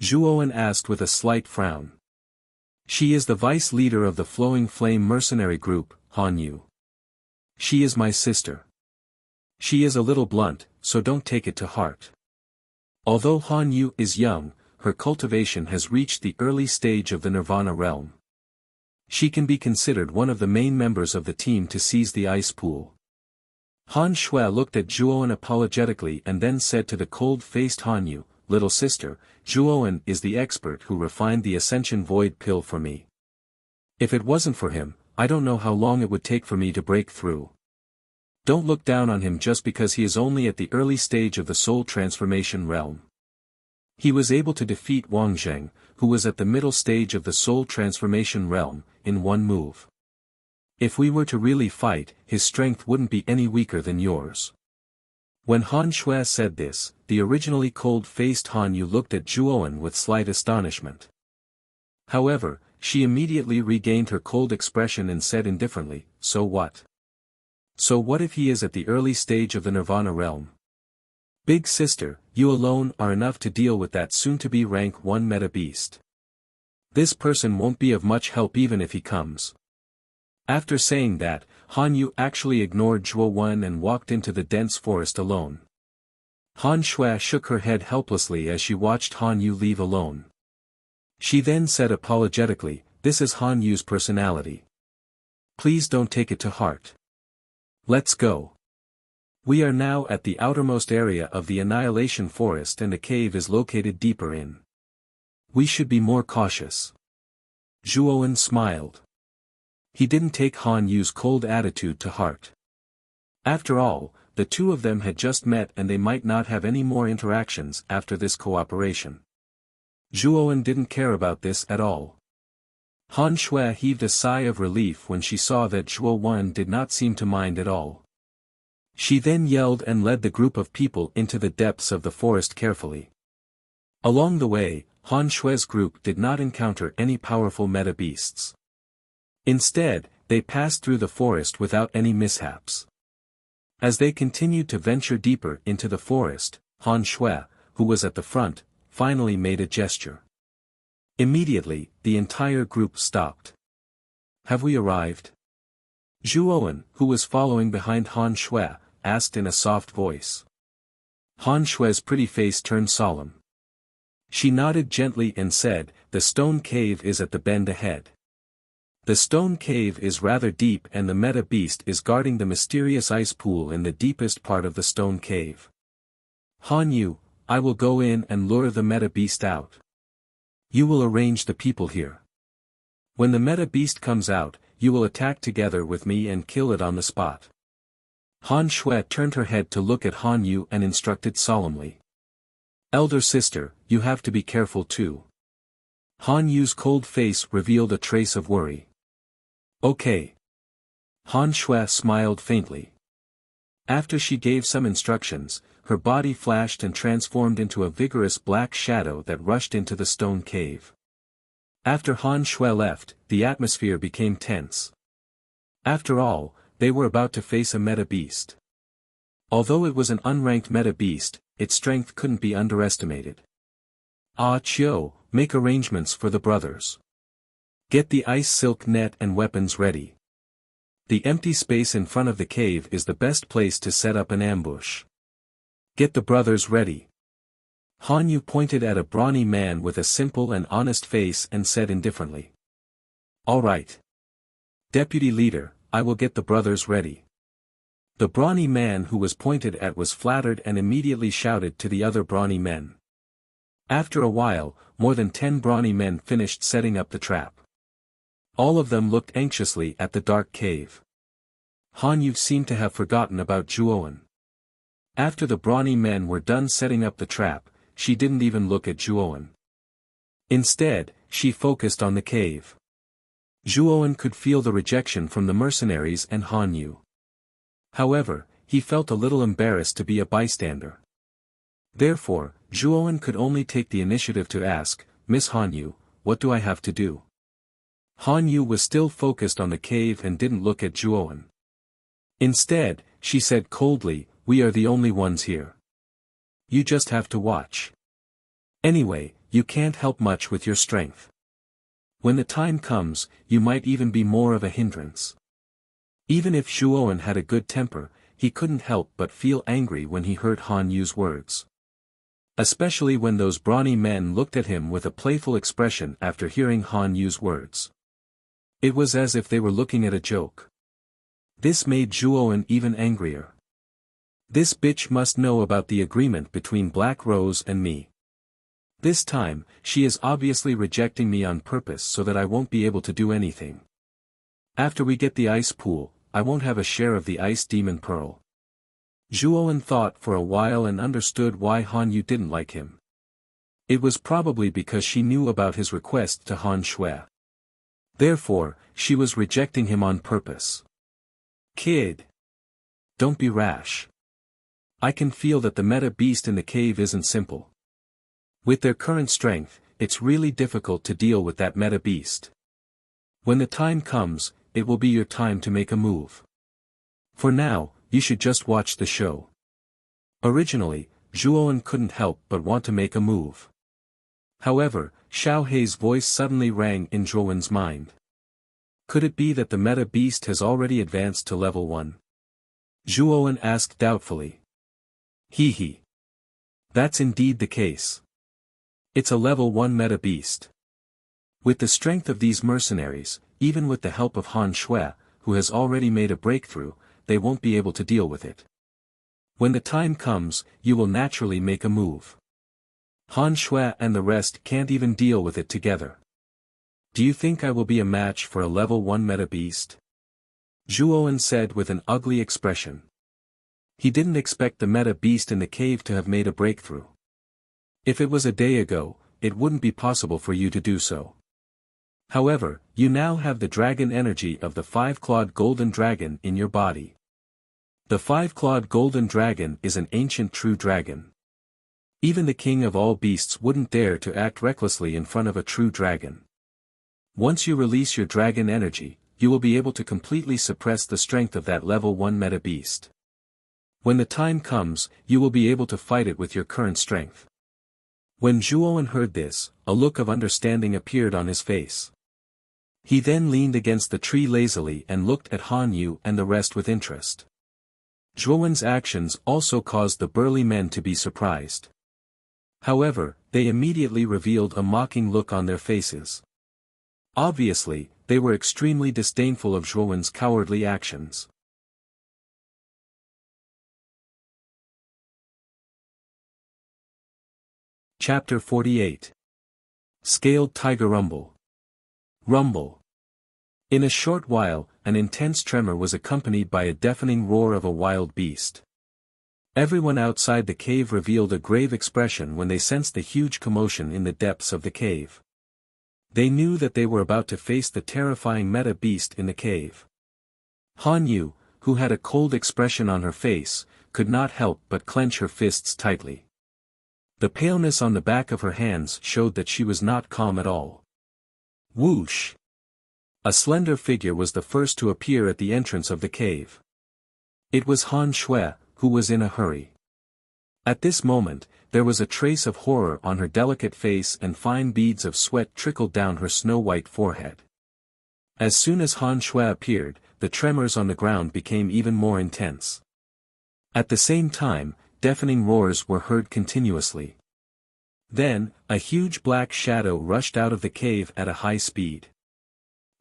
Zhuowen asked with a slight frown. "She is the vice leader of the Flowing Flame mercenary group, Han Yu. She is my sister. She is a little blunt, so don't take it to heart. Although Han Yu is young, her cultivation has reached the early stage of the Nirvana realm. She can be considered one of the main members of the team to seize the ice pool." Han Shui looked at Zhuowen apologetically and then said to the cold-faced Han Yu, "Little sister, Zhuowen is the expert who refined the Ascension Void pill for me. If it wasn't for him, I don't know how long it would take for me to break through. Don't look down on him just because he is only at the early stage of the soul transformation realm. He was able to defeat Wang Zheng, who was at the middle stage of the soul transformation realm, in one move. If we were to really fight, his strength wouldn't be any weaker than yours." When Han Shui said this, the originally cold-faced Han Yu looked at Zhuowen with slight astonishment. However, she immediately regained her cold expression and said indifferently, "So what? So what if he is at the early stage of the Nirvana realm? Big sister, you alone are enough to deal with that soon-to-be rank 1 meta beast. This person won't be of much help even if he comes." After saying that, Han Yu actually ignored Zhuowen and walked into the dense forest alone. Han Shui shook her head helplessly as she watched Han Yu leave alone. She then said apologetically, "This is Han Yu's personality. Please don't take it to heart. Let's go. We are now at the outermost area of the Annihilation Forest and the cave is located deeper in. We should be more cautious." Zhuowen smiled. He didn't take Han Yu's cold attitude to heart. After all, the two of them had just met and they might not have any more interactions after this cooperation. Zhuowen didn't care about this at all. Han Shui heaved a sigh of relief when she saw that Zhuowen did not seem to mind at all. She then yelled and led the group of people into the depths of the forest carefully. Along the way, Han Shui's group did not encounter any powerful meta beasts. Instead, they passed through the forest without any mishaps. As they continued to venture deeper into the forest, Han Shui, who was at the front, finally made a gesture. Immediately, the entire group stopped. "Have we arrived?" Zhuowen, who was following behind Han Shui, asked in a soft voice. Han Shui's pretty face turned solemn. She nodded gently and said, "The stone cave is at the bend ahead. The stone cave is rather deep and the meta beast is guarding the mysterious ice pool in the deepest part of the stone cave. Han Yu, I will go in and lure the meta beast out. You will arrange the people here. When the meta beast comes out, you will attack together with me and kill it on the spot." Han Shui turned her head to look at Han Yu and instructed solemnly. "Elder sister, you have to be careful too." Han Yu's cold face revealed a trace of worry. "Okay." Han Shui smiled faintly. After she gave some instructions, her body flashed and transformed into a vigorous black shadow that rushed into the stone cave. After Han Shui left, the atmosphere became tense. After all, they were about to face a meta beast. Although it was an unranked meta beast, its strength couldn't be underestimated. "Ah Chiu, make arrangements for the brothers. Get the ice silk net and weapons ready. The empty space in front of the cave is the best place to set up an ambush. Get the brothers ready." Han Yu pointed at a brawny man with a simple and honest face and said indifferently. "All right. Deputy leader, I will get the brothers ready." The brawny man who was pointed at was flattered and immediately shouted to the other brawny men. After a while, more than 10 brawny men finished setting up the trap. All of them looked anxiously at the dark cave. Han Yu seemed to have forgotten about Zhuowen. After the brawny men were done setting up the trap, she didn't even look at Zhuowen. Instead, she focused on the cave. Zhuowen could feel the rejection from the mercenaries and Han Yu. However, he felt a little embarrassed to be a bystander. Therefore, Zhuowen could only take the initiative to ask, "Miss Han Yu, what do I have to do?" Han Yu was still focused on the cave and didn't look at Zhuowen. Instead, she said coldly, "We are the only ones here. You just have to watch. Anyway, you can't help much with your strength. When the time comes, you might even be more of a hindrance." Even if Zhuowen had a good temper, he couldn't help but feel angry when he heard Han Yu's words. Especially when those brawny men looked at him with a playful expression after hearing Han Yu's words. It was as if they were looking at a joke. This made Zhuowen even angrier. "This bitch must know about the agreement between Black Rose and me. This time, she is obviously rejecting me on purpose so that I won't be able to do anything. After we get the ice pool, I won't have a share of the ice demon pearl." Zhuowen thought for a while and understood why Han Yu didn't like him. It was probably because she knew about his request to Han Shui. Therefore, she was rejecting him on purpose. "Kid. Don't be rash. I can feel that the meta beast in the cave isn't simple. With their current strength, it's really difficult to deal with that meta beast. When the time comes, it will be your time to make a move. For now, you should just watch the show." Originally, Zhuowen couldn't help but want to make a move. However, Xiao Hei's voice suddenly rang in Zhuowen's mind. Could it be that the meta beast has already advanced to level 1? Zhuowen asked doubtfully. He. That's indeed the case. It's a level 1 meta beast. With the strength of these mercenaries, even with the help of Han Shui, who has already made a breakthrough, they won't be able to deal with it. When the time comes, you will naturally make a move. Han Shui and the rest can't even deal with it together. Do you think I will be a match for a level 1 meta beast? Zhuowen said with an ugly expression. He didn't expect the meta beast in the cave to have made a breakthrough. If it was a day ago, it wouldn't be possible for you to do so. However, you now have the dragon energy of the 5-clawed golden dragon in your body. The 5-clawed golden dragon is an ancient true dragon. Even the king of all beasts wouldn't dare to act recklessly in front of a true dragon. Once you release your dragon energy, you will be able to completely suppress the strength of that level 1 meta beast. When the time comes, you will be able to fight it with your current strength. When Zhuowen heard this, a look of understanding appeared on his face. He then leaned against the tree lazily and looked at Han Yu and the rest with interest. Zhuowen's actions also caused the burly men to be surprised. However, they immediately revealed a mocking look on their faces. Obviously, they were extremely disdainful of Zhuowen's cowardly actions. Chapter 48. Scaled Tiger Rumble. Rumble. In a short while, an intense tremor was accompanied by a deafening roar of a wild beast. Everyone outside the cave revealed a grave expression when they sensed the huge commotion in the depths of the cave. They knew that they were about to face the terrifying meta beast in the cave. Han Yu, who had a cold expression on her face, could not help but clench her fists tightly. The paleness on the back of her hands showed that she was not calm at all. Whoosh! A slender figure was the first to appear at the entrance of the cave. It was Han Shui, who was in a hurry. At this moment, there was a trace of horror on her delicate face and fine beads of sweat trickled down her snow-white forehead. As soon as Han Shui appeared, the tremors on the ground became even more intense. At the same time, deafening roars were heard continuously. Then, a huge black shadow rushed out of the cave at a high speed.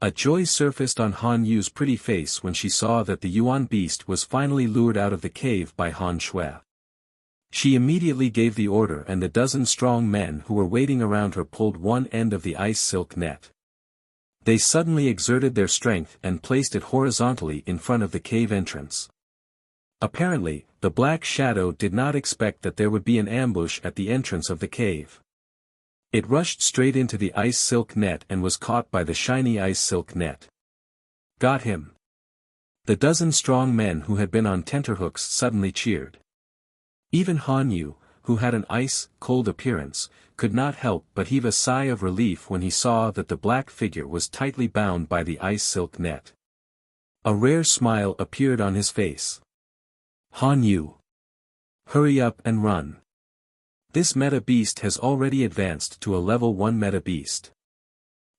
A joy surfaced on Han Yu's pretty face when she saw that the Yuan beast was finally lured out of the cave by Han Shui. She immediately gave the order and the dozen strong men who were waiting around her pulled one end of the ice silk net. They suddenly exerted their strength and placed it horizontally in front of the cave entrance. Apparently, the black shadow did not expect that there would be an ambush at the entrance of the cave. It rushed straight into the ice silk net and was caught by the shiny ice silk net. Got him! The dozen strong men who had been on tenterhooks suddenly cheered. Even Han Yu, who had an ice-cold appearance, could not help but heave a sigh of relief when he saw that the black figure was tightly bound by the ice silk net. A rare smile appeared on his face. Han Yu! Hurry up and run. This meta beast has already advanced to a level 1 meta beast.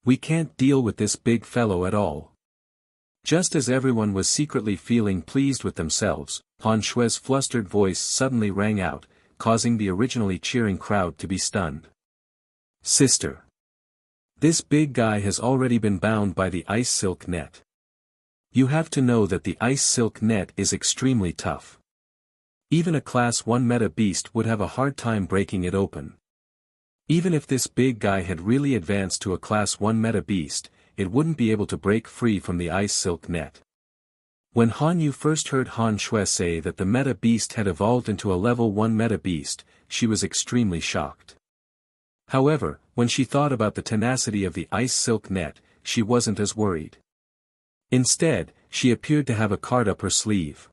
We can't deal with this big fellow at all. Just as everyone was secretly feeling pleased with themselves, Han Shui's flustered voice suddenly rang out, causing the originally cheering crowd to be stunned. Sister! This big guy has already been bound by the ice silk net. You have to know that the ice silk net is extremely tough. Even a class 1 meta beast would have a hard time breaking it open. Even if this big guy had really advanced to a class 1 meta beast, it wouldn't be able to break free from the ice silk net. When Han Yu first heard Han Shui say that the meta beast had evolved into a level 1 meta beast, she was extremely shocked. However, when she thought about the tenacity of the ice silk net, she wasn't as worried. Instead, she appeared to have a card up her sleeve.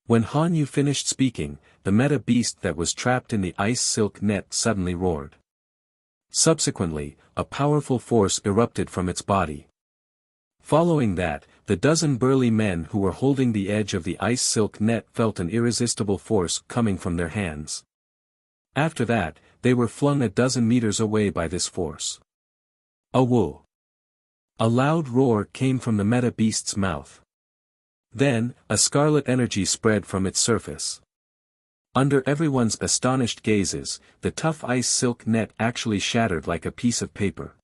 When Han Yu finished speaking, the meta beast that was trapped in the ice silk net suddenly roared. Subsequently, a powerful force erupted from its body. Following that, the dozen burly men who were holding the edge of the ice silk net felt an irresistible force coming from their hands. After that, they were flung a dozen meters away by this force. A woo! A loud roar came from the meta beast's mouth. Then, a scarlet energy spread from its surface. Under everyone's astonished gazes, the tough ice silk net actually shattered like a piece of paper.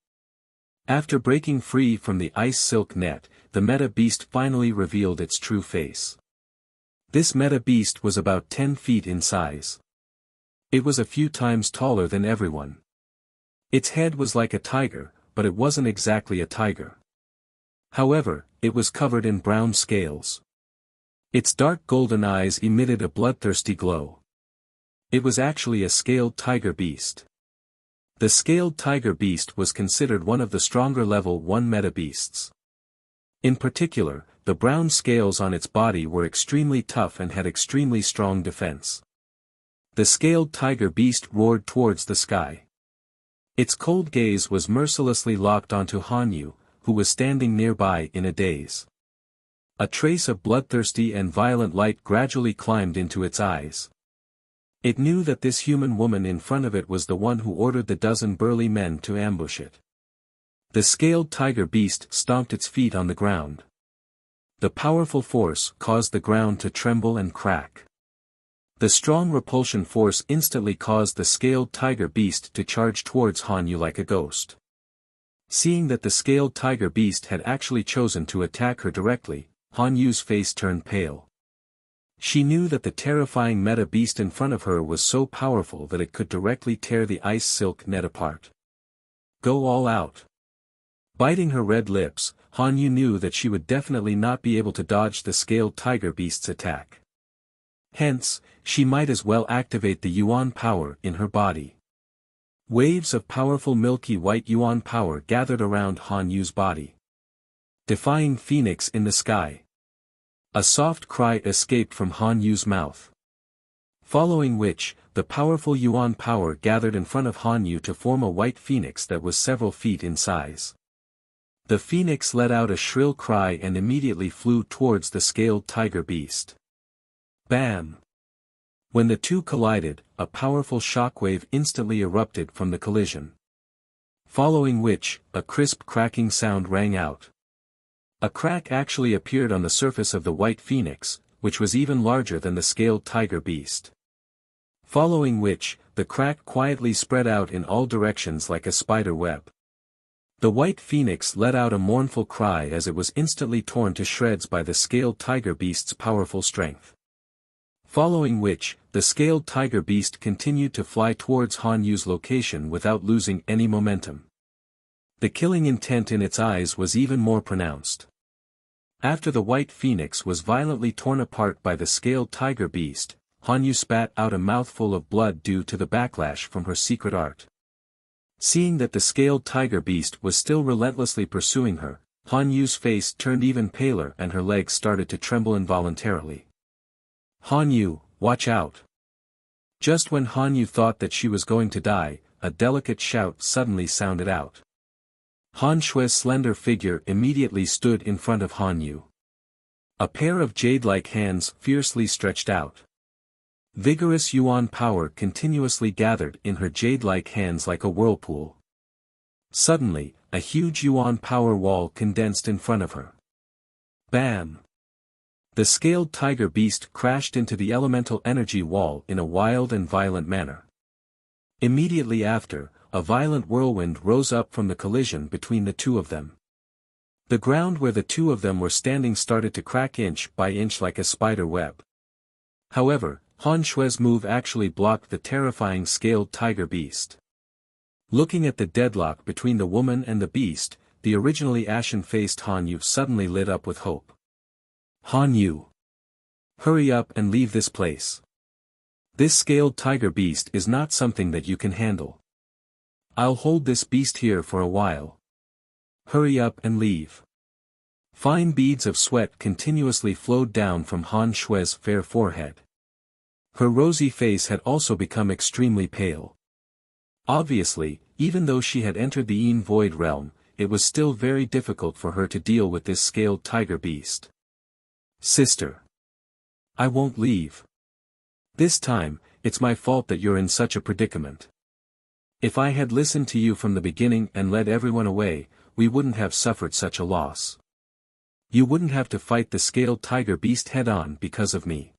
After breaking free from the ice silk net, the meta beast finally revealed its true face. This meta beast was about 10 feet in size. It was a few times taller than everyone. Its head was like a tiger, but it wasn't exactly a tiger. However, it was covered in brown scales. Its dark golden eyes emitted a bloodthirsty glow. It was actually a scaled tiger beast. The scaled tiger beast was considered one of the stronger level 1 meta beasts. In particular, the brown scales on its body were extremely tough and had extremely strong defense. The scaled tiger beast roared towards the sky. Its cold gaze was mercilessly locked onto Hanyu, who was standing nearby in a daze. A trace of bloodthirsty and violent light gradually climbed into its eyes. It knew that this human woman in front of it was the one who ordered the dozen burly men to ambush it. The scaled tiger beast stomped its feet on the ground. The powerful force caused the ground to tremble and crack. The strong repulsion force instantly caused the scaled tiger beast to charge towards Hanyu like a ghost. Seeing that the scaled tiger beast had actually chosen to attack her directly, Hanyu's face turned pale. She knew that the terrifying meta beast in front of her was so powerful that it could directly tear the ice silk net apart. Go all out. Biting her red lips, Hanyu knew that she would definitely not be able to dodge the scaled tiger beast's attack. Hence, she might as well activate the Yuan power in her body. Waves of powerful milky white Yuan power gathered around Hanyu's body. Defying Phoenix in the sky. A soft cry escaped from Hanyu's mouth. Following which, the powerful Yuan power gathered in front of Hanyu to form a white phoenix that was several feet in size. The phoenix let out a shrill cry and immediately flew towards the scaled tiger beast. Bam! When the two collided, a powerful shockwave instantly erupted from the collision. Following which, a crisp cracking sound rang out. A crack actually appeared on the surface of the white phoenix, which was even larger than the scaled tiger beast. Following which, the crack quietly spread out in all directions like a spider web. The white phoenix let out a mournful cry as it was instantly torn to shreds by the scaled tiger beast's powerful strength. Following which, the scaled tiger beast continued to fly towards Hanyu's location without losing any momentum. The killing intent in its eyes was even more pronounced. After the white phoenix was violently torn apart by the scaled tiger beast, Hanyu spat out a mouthful of blood due to the backlash from her secret art. Seeing that the scaled tiger beast was still relentlessly pursuing her, Hanyu's face turned even paler and her legs started to tremble involuntarily. Hanyu, watch out! Just when Hanyu thought that she was going to die, a delicate shout suddenly sounded out. Han Shui's slender figure immediately stood in front of Hanyu. A pair of jade-like hands fiercely stretched out. Vigorous Yuan power continuously gathered in her jade-like hands like a whirlpool. Suddenly, a huge Yuan power wall condensed in front of her. Bam! The scaled tiger beast crashed into the elemental energy wall in a wild and violent manner. Immediately after, a violent whirlwind rose up from the collision between the two of them. The ground where the two of them were standing started to crack inch by inch like a spider web. However, Han Shui's move actually blocked the terrifying scaled tiger beast. Looking at the deadlock between the woman and the beast, the originally ashen-faced Hanyu suddenly lit up with hope. Hanyu! Hurry up and leave this place. This scaled tiger beast is not something that you can handle. I'll hold this beast here for a while. Hurry up and leave. Fine beads of sweat continuously flowed down from Han Shui's fair forehead. Her rosy face had also become extremely pale. Obviously, even though she had entered the Yin Void realm, it was still very difficult for her to deal with this scaled tiger beast. Sister. I won't leave. This time, it's my fault that you're in such a predicament. If I had listened to you from the beginning and led everyone away, we wouldn't have suffered such a loss. You wouldn't have to fight the scaled tiger beast head-on because of me.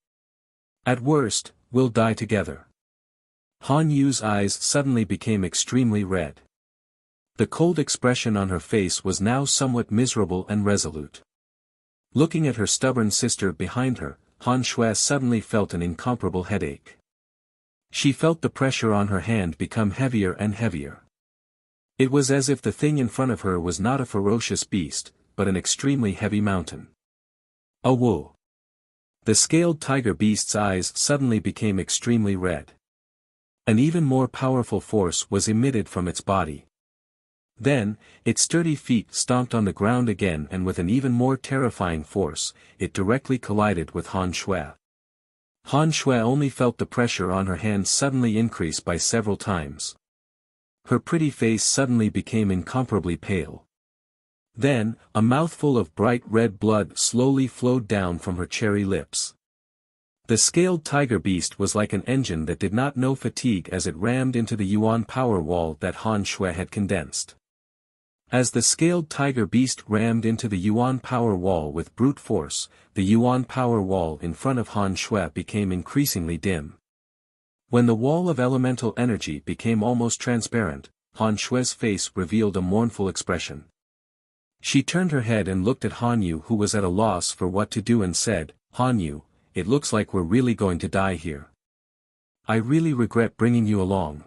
At worst, we'll die together. Han Yu's eyes suddenly became extremely red. The cold expression on her face was now somewhat miserable and resolute. Looking at her stubborn sister behind her, Han Shui suddenly felt an incomparable headache. She felt the pressure on her hand become heavier and heavier. It was as if the thing in front of her was not a ferocious beast, but an extremely heavy mountain. A whoa! The scaled tiger beast's eyes suddenly became extremely red. An even more powerful force was emitted from its body. Then, its sturdy feet stomped on the ground again, and with an even more terrifying force, it directly collided with Han Shui. Han Shui only felt the pressure on her hands suddenly increase by several times. Her pretty face suddenly became incomparably pale. Then, a mouthful of bright red blood slowly flowed down from her cherry lips. The scaled tiger beast was like an engine that did not know fatigue as it rammed into the Yuan power wall that Han Shui had condensed. As the scaled tiger beast rammed into the Yuan power wall with brute force, the Yuan power wall in front of Han Shui became increasingly dim. When the wall of elemental energy became almost transparent, Han Shui's face revealed a mournful expression. She turned her head and looked at Han Yu, who was at a loss for what to do, and said, "Han Yu, it looks like we're really going to die here. I really regret bringing you along.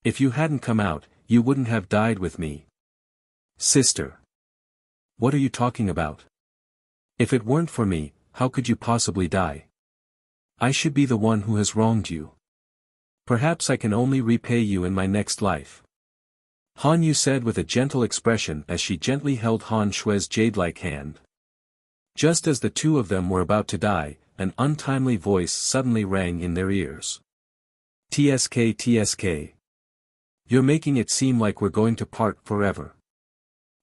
If you hadn't come out, you wouldn't have died with me." "Sister. What are you talking about? If it weren't for me, how could you possibly die? I should be the one who has wronged you. Perhaps I can only repay you in my next life," Han Yu said with a gentle expression as she gently held Han Shui's jade-like hand. Just as the two of them were about to die, an untimely voice suddenly rang in their ears. "TSK, TSK. You're making it seem like we're going to part forever.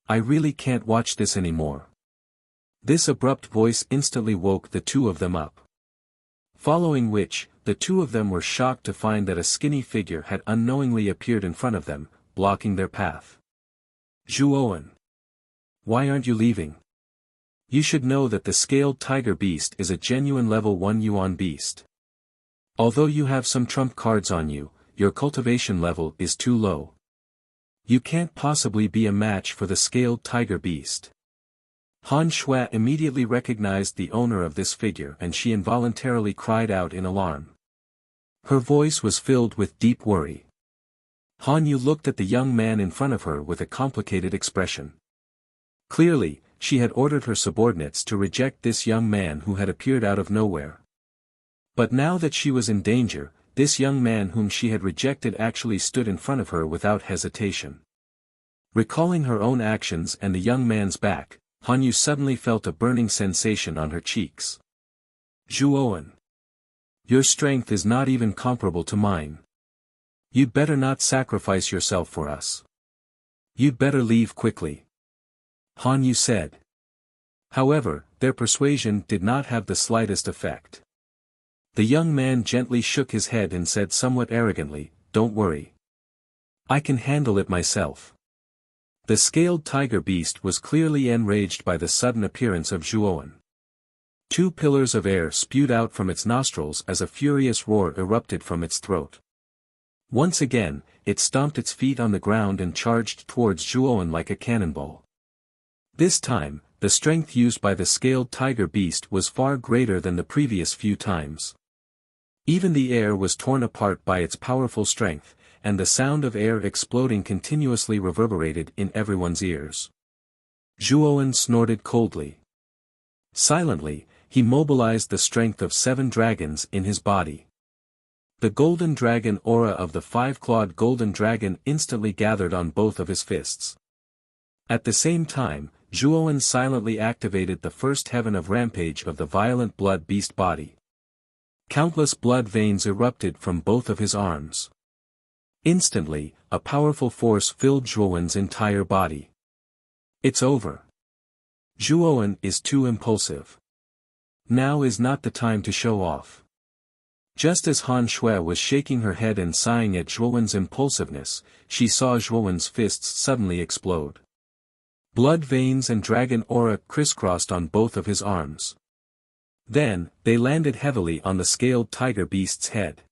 I really can't watch this anymore." This abrupt voice instantly woke the two of them up. Following which, the two of them were shocked to find that a skinny figure had unknowingly appeared in front of them, blocking their path. "Zhuowen. Why aren't you leaving? You should know that the scaled tiger beast is a genuine level 1 Yuan beast. Although you have some trump cards on you, your cultivation level is too low. You can't possibly be a match for the scaled tiger beast." Han Shui immediately recognized the owner of this figure, and she involuntarily cried out in alarm. Her voice was filled with deep worry. Han Yu looked at the young man in front of her with a complicated expression. Clearly, she had ordered her subordinates to reject this young man who had appeared out of nowhere. But now that she was in danger, this young man whom she had rejected actually stood in front of her without hesitation. Recalling her own actions and the young man's back, Han Yu suddenly felt a burning sensation on her cheeks. "Zhuowen. Your strength is not even comparable to mine. You'd better not sacrifice yourself for us. You'd better leave quickly," Han Yu said. However, their persuasion did not have the slightest effect. The young man gently shook his head and said somewhat arrogantly, "Don't worry. I can handle it myself." The scaled tiger beast was clearly enraged by the sudden appearance of Zhuowen. 2 pillars of air spewed out from its nostrils as a furious roar erupted from its throat. Once again, it stomped its feet on the ground and charged towards Zhuowen like a cannonball. This time, the strength used by the scaled tiger beast was far greater than the previous few times. Even the air was torn apart by its powerful strength, and the sound of air exploding continuously reverberated in everyone's ears. Zhuowen snorted coldly. Silently, he mobilized the strength of 7 dragons in his body. The golden dragon aura of the 5-clawed golden dragon instantly gathered on both of his fists. At the same time, Zhuowen silently activated the first heaven of rampage of the violent blood beast body. Countless blood veins erupted from both of his arms. Instantly, a powerful force filled Zhuowen's entire body. It's over. Zhuowen is too impulsive. Now is not the time to show off. Just as Han Shui was shaking her head and sighing at Zhuowen's impulsiveness, she saw Zhuowen's fists suddenly explode. Blood veins and dragon aura crisscrossed on both of his arms. Then, they landed heavily on the scaled tiger beast's head.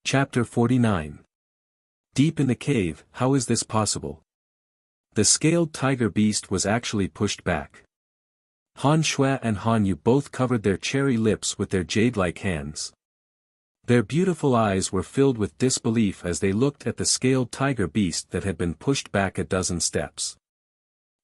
Chapter 49. Deep in the cave, how is this possible? The scaled tiger beast was actually pushed back. Han Shui and Han Yu both covered their cherry lips with their jade-like hands. Their beautiful eyes were filled with disbelief as they looked at the scaled tiger beast that had been pushed back a dozen steps.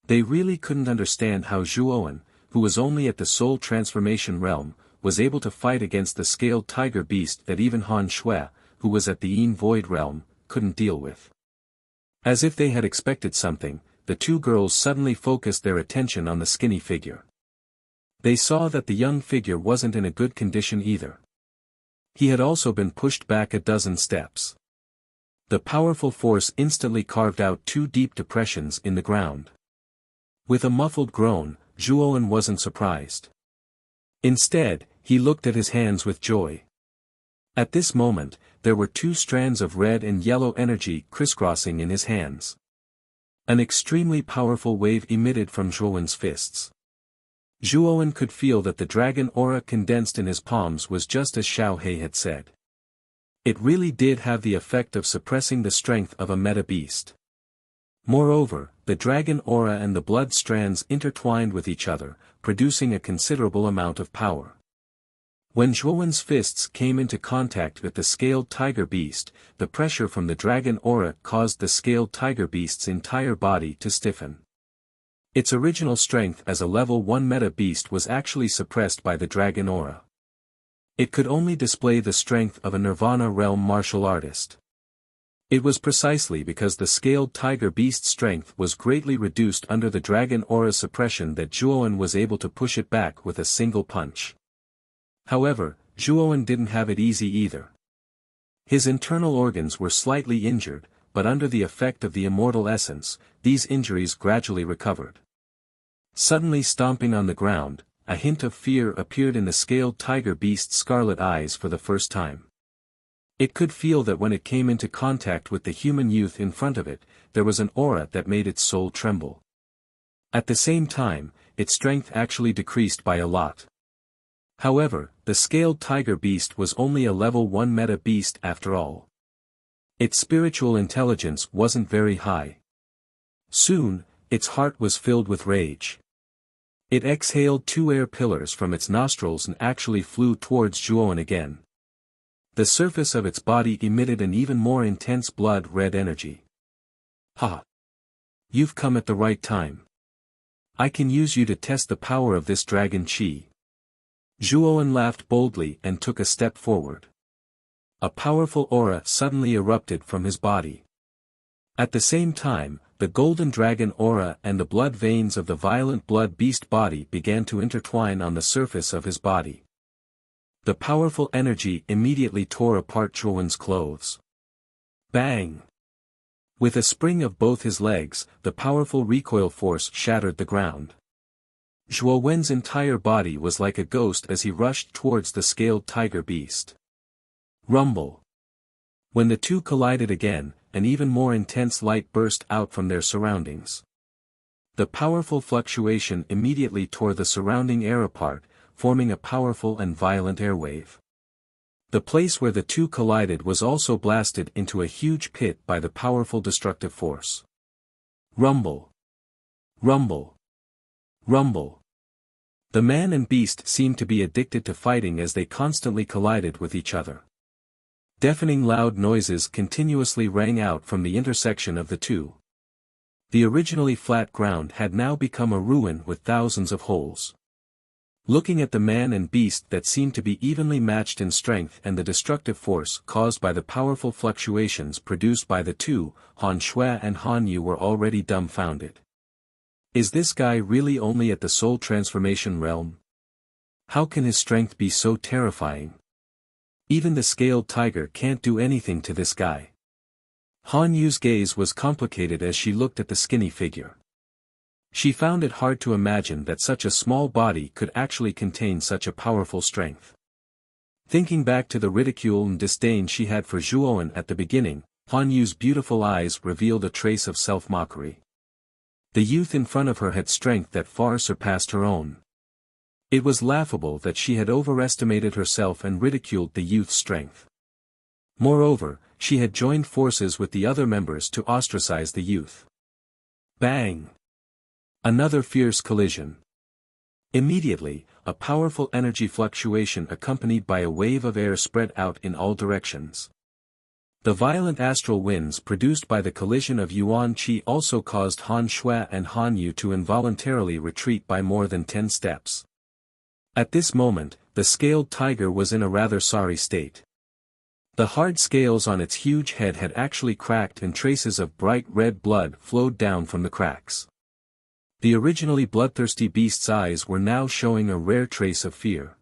They really couldn't understand how Zhuowen, who was only at the soul transformation realm, was able to fight against the scaled tiger beast that even Han Shui, who was at the Yin Void realm, couldn't deal with. As if they had expected something, the two girls suddenly focused their attention on the skinny figure. They saw that the young figure wasn't in a good condition either. He had also been pushed back a dozen steps. The powerful force instantly carved out 2 deep depressions in the ground. With a muffled groan, Zhuowen wasn't surprised. Instead, he looked at his hands with joy. At this moment, there were 2 strands of red and yellow energy crisscrossing in his hands. An extremely powerful wave emitted from Zhuowen's fists. Zhuowen could feel that the dragon aura condensed in his palms was just as Xiao He had said. It really did have the effect of suppressing the strength of a meta beast. Moreover, the dragon aura and the blood strands intertwined with each other, producing a considerable amount of power. When Zhuowen's fists came into contact with the scaled tiger beast, the pressure from the dragon aura caused the scaled tiger beast's entire body to stiffen. Its original strength as a level 1 meta beast was actually suppressed by the dragon aura. It could only display the strength of a Nirvana realm martial artist. It was precisely because the scaled tiger beast's strength was greatly reduced under the dragon aura's suppression that Zhuowen was able to push it back with a single punch. However, Zhuowen didn't have it easy either. His internal organs were slightly injured, but under the effect of the immortal essence, these injuries gradually recovered. Suddenly stomping on the ground, a hint of fear appeared in the scaled tiger beast's scarlet eyes for the first time. It could feel that when it came into contact with the human youth in front of it, there was an aura that made its soul tremble. At the same time, its strength actually decreased by a lot. However, the scaled tiger beast was only a level 1 meta beast after all. Its spiritual intelligence wasn't very high. Soon, its heart was filled with rage. It exhaled 2 air pillars from its nostrils and actually flew towards Zhuowen again. The surface of its body emitted an even more intense blood-red energy. Ha! You've come at the right time. I can use you to test the power of this dragon chi. Zhuowen laughed boldly and took a step forward. A powerful aura suddenly erupted from his body. At the same time, the golden dragon aura and the blood veins of the violent blood beast body began to intertwine on the surface of his body. The powerful energy immediately tore apart Zhuowen's clothes. Bang! With a spring of both his legs, the powerful recoil force shattered the ground. Zhuowen's entire body was like a ghost as he rushed towards the scaled tiger beast. Rumble! When the two collided again, an even more intense light burst out from their surroundings. The powerful fluctuation immediately tore the surrounding air apart, forming a powerful and violent airwave. The place where the two collided was also blasted into a huge pit by the powerful destructive force. Rumble! Rumble! Rumble! The man and beast seemed to be addicted to fighting as they constantly collided with each other. Deafening loud noises continuously rang out from the intersection of the two. The originally flat ground had now become a ruin with thousands of holes. Looking at the man and beast that seemed to be evenly matched in strength and the destructive force caused by the powerful fluctuations produced by the two, Han Shui and Han Yu were already dumbfounded. Is this guy really only at the soul transformation realm? How can his strength be so terrifying? Even the scaled tiger can't do anything to this guy. Han Yu's gaze was complicated as she looked at the skinny figure. She found it hard to imagine that such a small body could actually contain such a powerful strength. Thinking back to the ridicule and disdain she had for Zhuowen at the beginning, Han Yu's beautiful eyes revealed a trace of self-mockery. The youth in front of her had strength that far surpassed her own. It was laughable that she had overestimated herself and ridiculed the youth's strength. Moreover, she had joined forces with the other members to ostracize the youth. Bang! Another fierce collision. Immediately, a powerful energy fluctuation accompanied by a wave of air spread out in all directions. The violent astral winds produced by the collision of Yuan Qi also caused Han Shui and Han Yu to involuntarily retreat by more than 10 steps. At this moment, the scaled tiger was in a rather sorry state. The hard scales on its huge head had actually cracked and traces of bright red blood flowed down from the cracks. The originally bloodthirsty beast's eyes were now showing a rare trace of fear.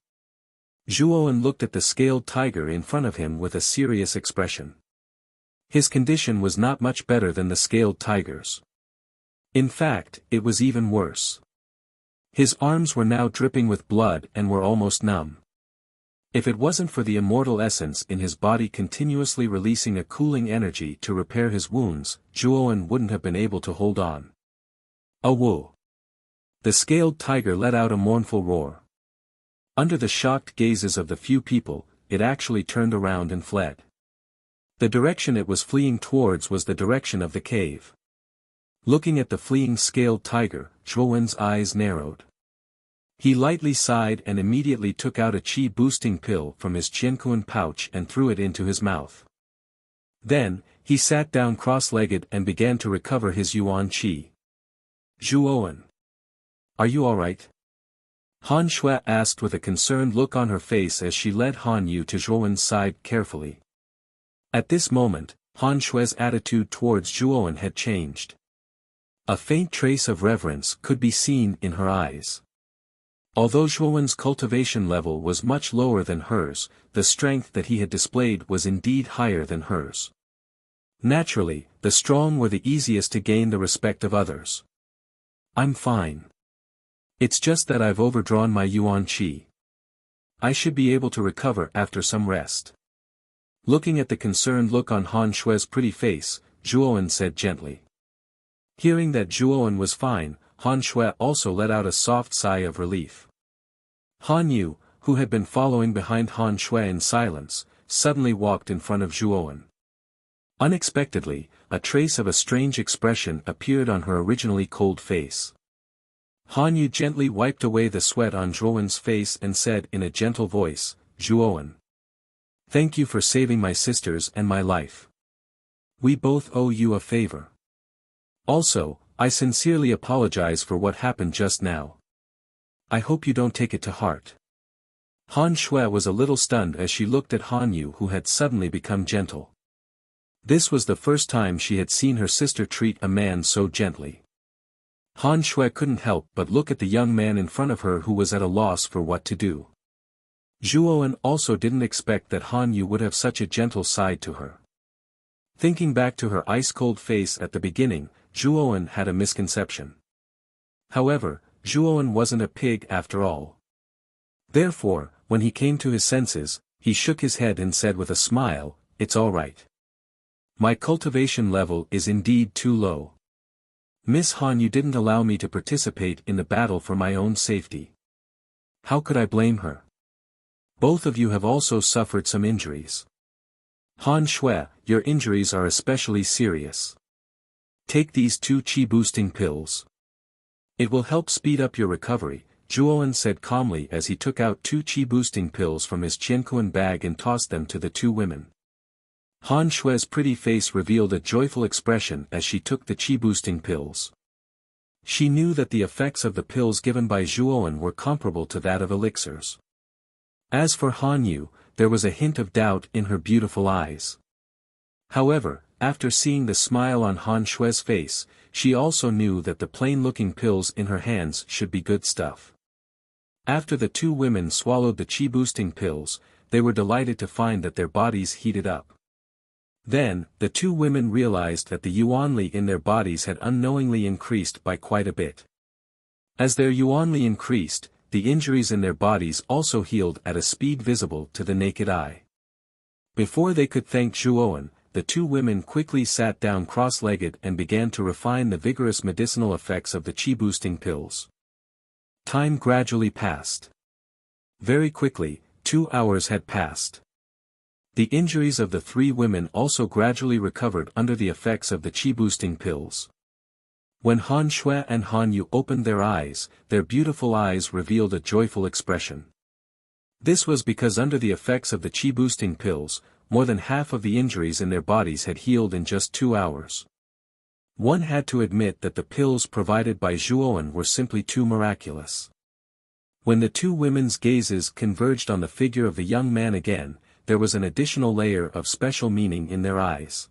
Zhuowen looked at the scaled tiger in front of him with a serious expression. His condition was not much better than the scaled tiger's. In fact, it was even worse. His arms were now dripping with blood and were almost numb. If it wasn't for the immortal essence in his body continuously releasing a cooling energy to repair his wounds, Zhuowen wouldn't have been able to hold on. Awoo! The scaled tiger let out a mournful roar. Under the shocked gazes of the few people, it actually turned around and fled. The direction it was fleeing towards was the direction of the cave. Looking at the fleeing scaled tiger, Zhuowen's eyes narrowed. He lightly sighed and immediately took out a qi-boosting pill from his qiankuan pouch and threw it into his mouth. Then, he sat down cross-legged and began to recover his yuan qi. Zhuowen. Are you alright? Han Shui asked with a concerned look on her face as she led Han Yu to Zhuowen's side carefully. At this moment, Han Shui's attitude towards Zhuowen had changed. A faint trace of reverence could be seen in her eyes. Although Zhuowen's cultivation level was much lower than hers, the strength that he had displayed was indeed higher than hers. Naturally, the strong were the easiest to gain the respect of others. I'm fine. It's just that I've overdrawn my yuan qi. I should be able to recover after some rest. Looking at the concerned look on Han Shui's pretty face, Zhuowen said gently. Hearing that Zhuowen was fine, Han Shui also let out a soft sigh of relief. Han Yu, who had been following behind Han Shui in silence, suddenly walked in front of Zhuowen. Unexpectedly, a trace of a strange expression appeared on her originally cold face. Han Yu gently wiped away the sweat on Zhuowen's face and said in a gentle voice, Zhuowen. Thank you for saving my sisters and my life. We both owe you a favor. Also, I sincerely apologize for what happened just now. I hope you don't take it to heart. Han Shui was a little stunned as she looked at Han Yu, who had suddenly become gentle. This was the first time she had seen her sister treat a man so gently. Han Shui couldn't help but look at the young man in front of her who was at a loss for what to do. Zhuowen also didn't expect that Han Yu would have such a gentle side to her. Thinking back to her ice-cold face at the beginning, Zhuowen had a misconception. However, Zhuowen wasn't a pig after all. Therefore, when he came to his senses, he shook his head and said with a smile, It's all right. My cultivation level is indeed too low. Miss Han Yu didn't allow me to participate in the battle for my own safety. How could I blame her? Both of you have also suffered some injuries. Han Shui, your injuries are especially serious. Take these 2 qi-boosting pills. It will help speed up your recovery, Zhuowen said calmly as he took out 2 qi-boosting pills from his qiankuan bag and tossed them to the 2 women. Han Shui's pretty face revealed a joyful expression as she took the qi-boosting pills. She knew that the effects of the pills given by Zhuowen were comparable to that of elixirs. As for Han Yu, there was a hint of doubt in her beautiful eyes. However, after seeing the smile on Han Shui's face, she also knew that the plain-looking pills in her hands should be good stuff. After the 2 women swallowed the qi-boosting pills, they were delighted to find that their bodies heated up. Then, the 2 women realized that the yuanli in their bodies had unknowingly increased by quite a bit. As their yuanli increased, the injuries in their bodies also healed at a speed visible to the naked eye. Before they could thank Zhuowen, the 2 women quickly sat down cross-legged and began to refine the vigorous medicinal effects of the qi-boosting pills. Time gradually passed. Very quickly, 2 hours had passed. The injuries of the 3 women also gradually recovered under the effects of the qi-boosting pills. When Han Shui and Han Yu opened their eyes, their beautiful eyes revealed a joyful expression. This was because under the effects of the qi-boosting pills, more than half of the injuries in their bodies had healed in just 2 hours. One had to admit that the pills provided by Zhuowen were simply too miraculous. When the two women's gazes converged on the figure of the young man again, there was an additional layer of special meaning in their eyes.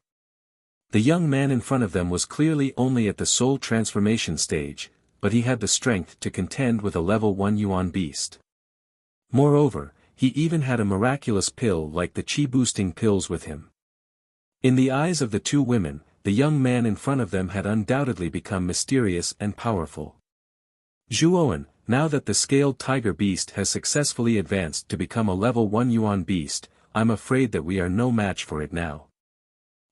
The young man in front of them was clearly only at the soul transformation stage, but he had the strength to contend with a level 1 Yuan beast. Moreover, he even had a miraculous pill like the qi-boosting pills with him. In the eyes of the two women, the young man in front of them had undoubtedly become mysterious and powerful. Zhuowen, now that the scaled tiger beast has successfully advanced to become a level 1 Yuan beast, I'm afraid that we are no match for it now.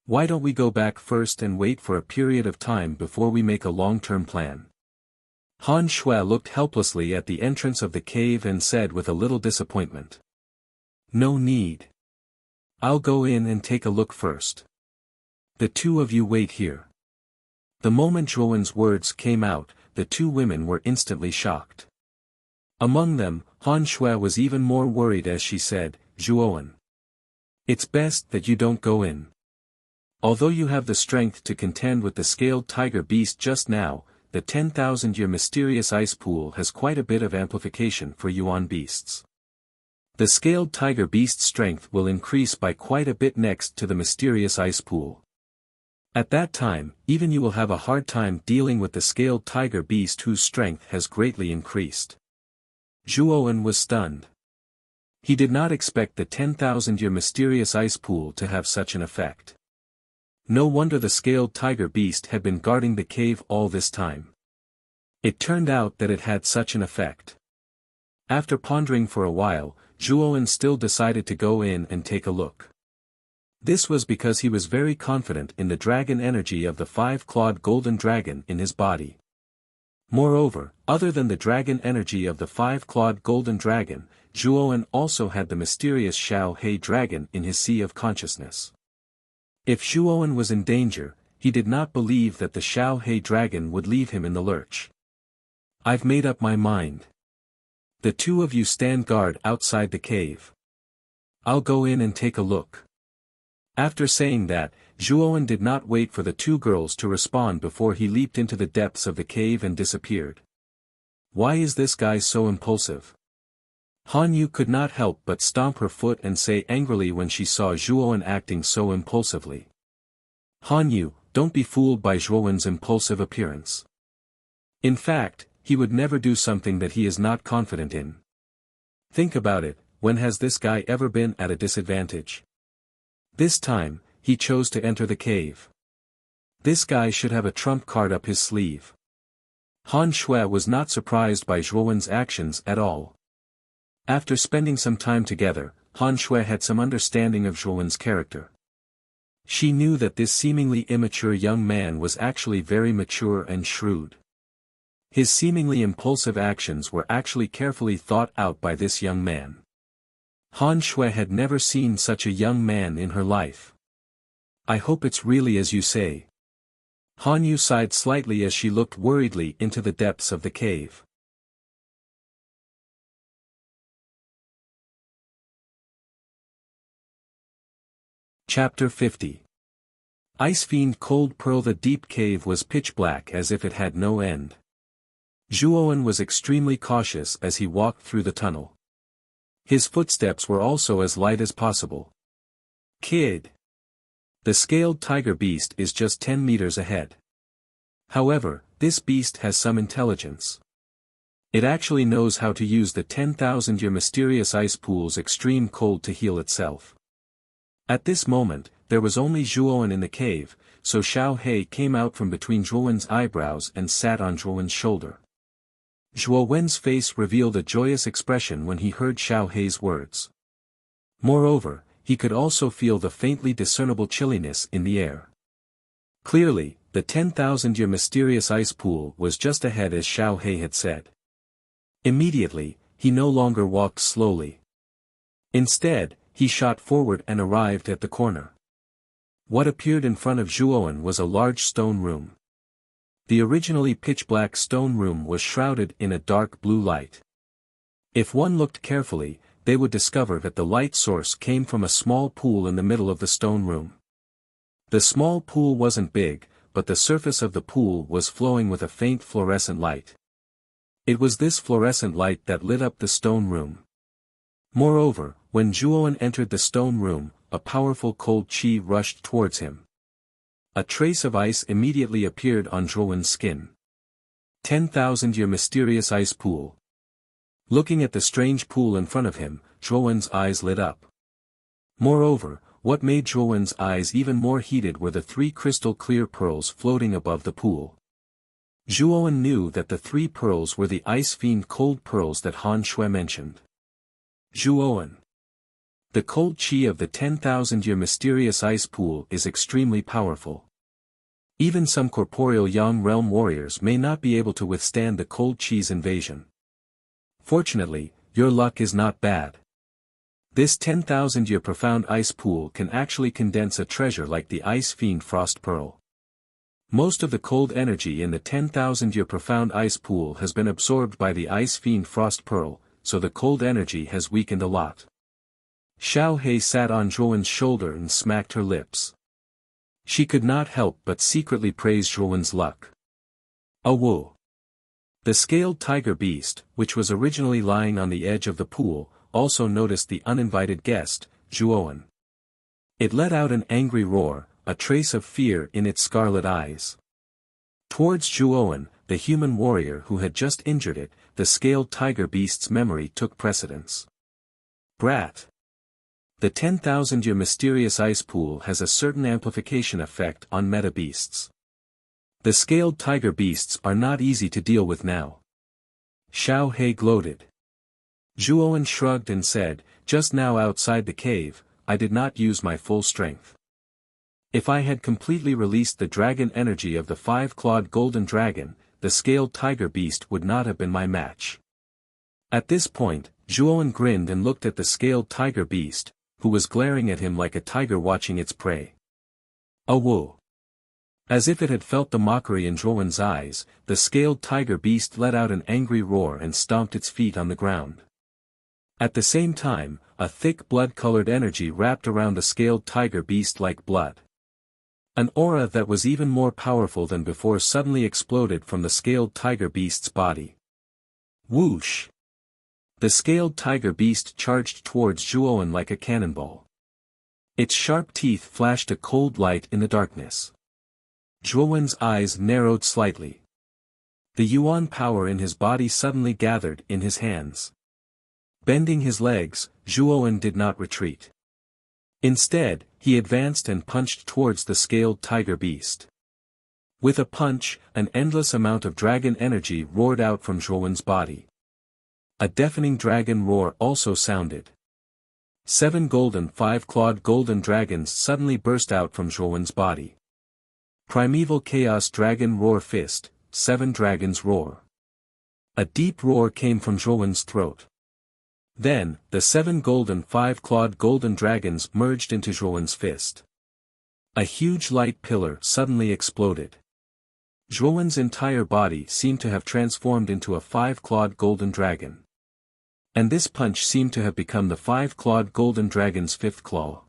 Why don't we go back first and wait for a period of time before we make a long-term plan? Han Shui looked helplessly at the entrance of the cave and said with a little disappointment. No need. I'll go in and take a look first. The two of you wait here. The moment Zhuowen's words came out, the two women were instantly shocked. Among them, Han Shui was even more worried as she said, Zhuowen. It's best that you don't go in. Although you have the strength to contend with the scaled tiger beast just now, the 10,000-year mysterious ice pool has quite a bit of amplification for Yuan beasts. The scaled tiger beast's strength will increase by quite a bit next to the mysterious ice pool. At that time, even you will have a hard time dealing with the scaled tiger beast whose strength has greatly increased. Zhuowen was stunned. He did not expect the 10,000-year mysterious ice pool to have such an effect. No wonder the scaled tiger beast had been guarding the cave all this time. It turned out that it had such an effect. After pondering for a while, Zhuowen still decided to go in and take a look. This was because he was very confident in the dragon energy of the 5-clawed golden dragon in his body. Moreover, other than the dragon energy of the 5-clawed golden dragon, Zhuowen also had the mysterious Xiao He dragon in his sea of consciousness. If Zhuowen was in danger, he did not believe that the Xiao He dragon would leave him in the lurch. I've made up my mind. The two of you stand guard outside the cave. I'll go in and take a look. After saying that, Zhuowen did not wait for the two girls to respond before he leaped into the depths of the cave and disappeared. Why is this guy so impulsive? Han Yu could not help but stomp her foot and say angrily when she saw Zhuowen acting so impulsively. Han Yu, don't be fooled by Zhuowen's impulsive appearance. In fact, he would never do something that he is not confident in. Think about it, when has this guy ever been at a disadvantage? This time, he chose to enter the cave. This guy should have a trump card up his sleeve. Han Shui was not surprised by Zhuowen's actions at all. After spending some time together, Han Shui had some understanding of Zhuowen's character. She knew that this seemingly immature young man was actually very mature and shrewd. His seemingly impulsive actions were actually carefully thought out by this young man. Han Shui had never seen such a young man in her life. I hope it's really as you say. Han Yu sighed slightly as she looked worriedly into the depths of the cave. Chapter 50. Ice Fiend Cold Pearl. The deep cave was pitch black as if it had no end. Zhuowen was extremely cautious as he walked through the tunnel. His footsteps were also as light as possible. Kid. The scaled tiger beast is just 10 meters ahead. However, this beast has some intelligence. It actually knows how to use the 10,000-year mysterious ice pool's extreme cold to heal itself. At this moment, there was only Zhuowen in the cave, so Xiao He came out from between Zhuowen's eyebrows and sat on Zhuowen's shoulder. Zhuowen's face revealed a joyous expression when he heard Xiao He's words. Moreover, he could also feel the faintly discernible chilliness in the air. Clearly, the 10,000-year mysterious ice pool was just ahead as Xiao He had said. Immediately, he no longer walked slowly. Instead, he shot forward and arrived at the corner. What appeared in front of Zhuowen was a large stone room. The originally pitch-black stone room was shrouded in a dark blue light. If one looked carefully, they would discover that the light source came from a small pool in the middle of the stone room. The small pool wasn't big, but the surface of the pool was flowing with a faint fluorescent light. It was this fluorescent light that lit up the stone room. Moreover, when Zhuowen entered the stone room, a powerful cold qi rushed towards him. A trace of ice immediately appeared on Zhuowen's skin. 10,000-year mysterious ice pool. Looking at the strange pool in front of him, Zhuowen's eyes lit up. Moreover, what made Zhuowen's eyes even more heated were the 3 crystal-clear pearls floating above the pool. Zhuowen knew that the 3 pearls were the Ice Fiend cold pearls that Han Shui mentioned. Zhuowen. The cold qi of the 10,000-year mysterious ice pool is extremely powerful. Even some corporeal Yang realm warriors may not be able to withstand the cold qi's invasion. Fortunately, your luck is not bad. This 10,000-year profound ice pool can actually condense a treasure like the Ice Fiend Frost Pearl. Most of the cold energy in the 10,000-year profound ice pool has been absorbed by the Ice Fiend Frost Pearl, so the cold energy has weakened a lot. Xiao He sat on Zhuowen's shoulder and smacked her lips. She could not help but secretly praise Zhuowen's luck. Awu. The scaled tiger beast, which was originally lying on the edge of the pool, also noticed the uninvited guest, Zhuowen. It let out an angry roar, a trace of fear in its scarlet eyes. Towards Zhuowen, the human warrior who had just injured it, the scaled tiger beast's memory took precedence. Brat. The 10,000-year mysterious ice pool has a certain amplification effect on meta beasts. The scaled tiger beasts are not easy to deal with now. Xiao He gloated. Zhuowen shrugged and said, just now outside the cave, I did not use my full strength. If I had completely released the dragon energy of the 5-clawed golden dragon, the scaled tiger beast would not have been my match. At this point, Zhuowen grinned and looked at the scaled tiger beast, who was glaring at him like a tiger watching its prey. Awu. As if it had felt the mockery in Zhuowen's eyes, the scaled tiger beast let out an angry roar and stomped its feet on the ground. At the same time, a thick blood-colored energy wrapped around the scaled tiger beast like blood. An aura that was even more powerful than before suddenly exploded from the scaled tiger beast's body. Whoosh! The scaled tiger beast charged towards Zhuowen like a cannonball. Its sharp teeth flashed a cold light in the darkness. Zhuowen's eyes narrowed slightly. The yuan power in his body suddenly gathered in his hands. Bending his legs, Zhuowen did not retreat. Instead, he advanced and punched towards the scaled tiger beast. With a punch, an endless amount of dragon energy roared out from Zhuowen's body. A deafening dragon roar also sounded. 7 golden 5-clawed golden dragons suddenly burst out from Zhuowen's body. Primeval Chaos Dragon Roar Fist, 7 dragons roar. A deep roar came from Zhuowen's throat. Then, the 7 golden 5-clawed golden dragons merged into Zhuowen's fist. A huge light pillar suddenly exploded. Zhuowen's entire body seemed to have transformed into a 5-clawed golden dragon. And this punch seemed to have become the 5-clawed golden dragon's 5th claw.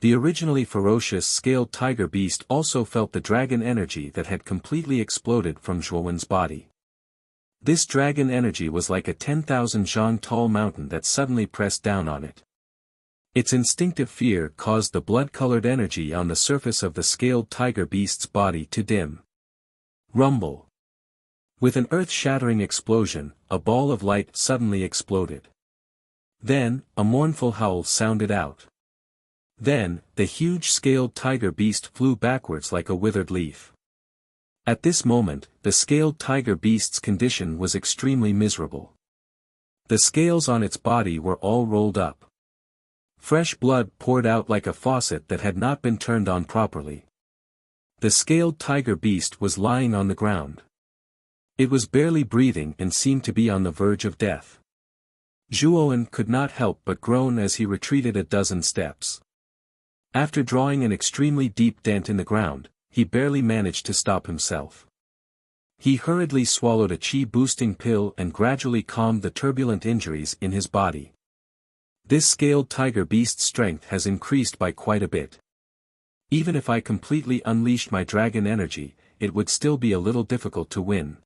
The originally ferocious scaled tiger beast also felt the dragon energy that had completely exploded from Zhuowen's body. This dragon energy was like a 10,000 zhang tall mountain that suddenly pressed down on it. Its instinctive fear caused the blood-colored energy on the surface of the scaled tiger beast's body to dim. Rumble. With an earth-shattering explosion, a ball of light suddenly exploded. Then, a mournful howl sounded out. Then, the huge scaled tiger beast flew backwards like a withered leaf. At this moment, the scaled tiger beast's condition was extremely miserable. The scales on its body were all rolled up. Fresh blood poured out like a faucet that had not been turned on properly. The scaled tiger beast was lying on the ground. It was barely breathing and seemed to be on the verge of death. Zhuowen could not help but groan as he retreated a dozen steps. After drawing an extremely deep dent in the ground, he barely managed to stop himself. He hurriedly swallowed a qi-boosting pill and gradually calmed the turbulent injuries in his body. This scaled tiger beast's strength has increased by quite a bit. Even if I completely unleashed my dragon energy, it would still be a little difficult to win.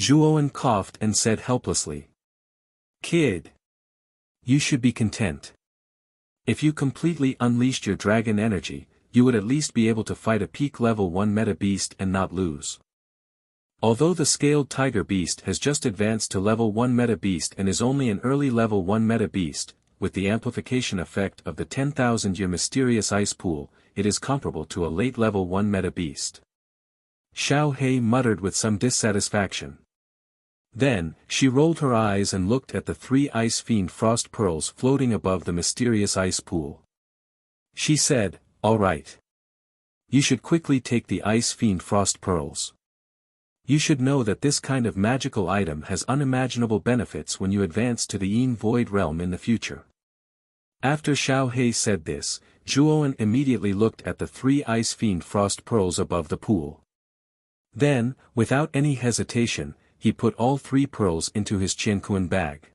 Zhuowen coughed and said helplessly. Kid. You should be content. If you completely unleashed your dragon energy, you would at least be able to fight a peak level 1 meta beast and not lose. Although the scaled tiger beast has just advanced to level 1 meta beast and is only an early level 1 meta beast, with the amplification effect of the 10,000-year mysterious ice pool, it is comparable to a late level 1 meta beast. Xiao He muttered with some dissatisfaction. Then, she rolled her eyes and looked at the 3 ice fiend frost pearls floating above the mysterious ice pool. She said, "All right. You should quickly take the ice fiend frost pearls. You should know that this kind of magical item has unimaginable benefits when you advance to the Yin Void realm in the future." After Xiao He said this, Zhuowen immediately looked at the 3 ice fiend frost pearls above the pool. Then, without any hesitation, he put all 3 pearls into his Qianquan bag.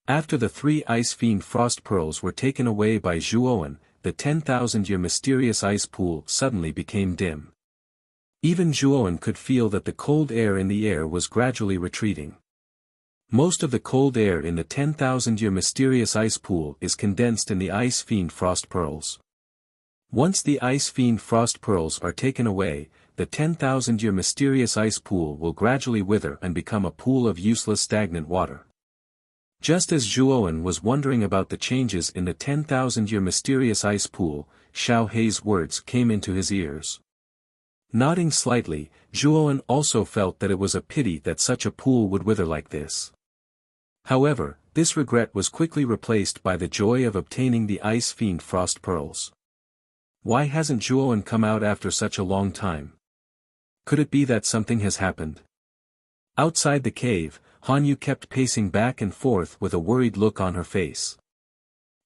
After the 3 ice fiend frost pearls were taken away by Zhuowen, the 10,000-year mysterious ice pool suddenly became dim. Even Zhuowen could feel that the cold air in the air was gradually retreating. Most of the cold air in the 10,000-year mysterious ice pool is condensed in the ice fiend frost pearls. Once the ice fiend frost pearls are taken away, the 10,000-year mysterious ice pool will gradually wither and become a pool of useless stagnant water. Just as Zhuowen was wondering about the changes in the 10,000-year mysterious ice pool, Xiao He's words came into his ears. Nodding slightly, Zhuowen also felt that it was a pity that such a pool would wither like this. However, this regret was quickly replaced by the joy of obtaining the ice fiend frost pearls. Why hasn't Zhuowen come out after such a long time? Could it be that something has happened? Outside the cave, Han Yu kept pacing back and forth with a worried look on her face.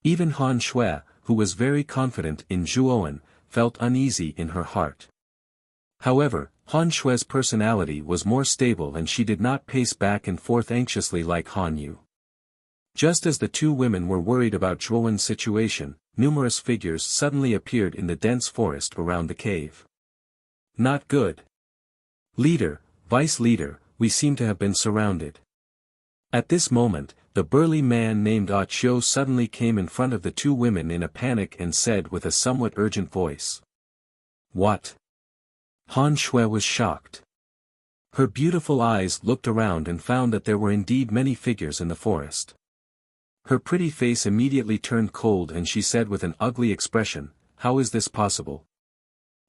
Even Han Shui, who was very confident in Zhuowen, felt uneasy in her heart. However, Han Shui's personality was more stable and she did not pace back and forth anxiously like Han Yu. Just as the 2 women were worried about Zhuowen's situation, numerous figures suddenly appeared in the dense forest around the cave. Not good. Leader, Vice Leader, we seem to have been surrounded. At this moment, the burly man named Ah Qiu suddenly came in front of the 2 women in a panic and said with a somewhat urgent voice. What? Han Shui was shocked. Her beautiful eyes looked around and found that there were indeed many figures in the forest. Her pretty face immediately turned cold and she said with an ugly expression, "How is this possible?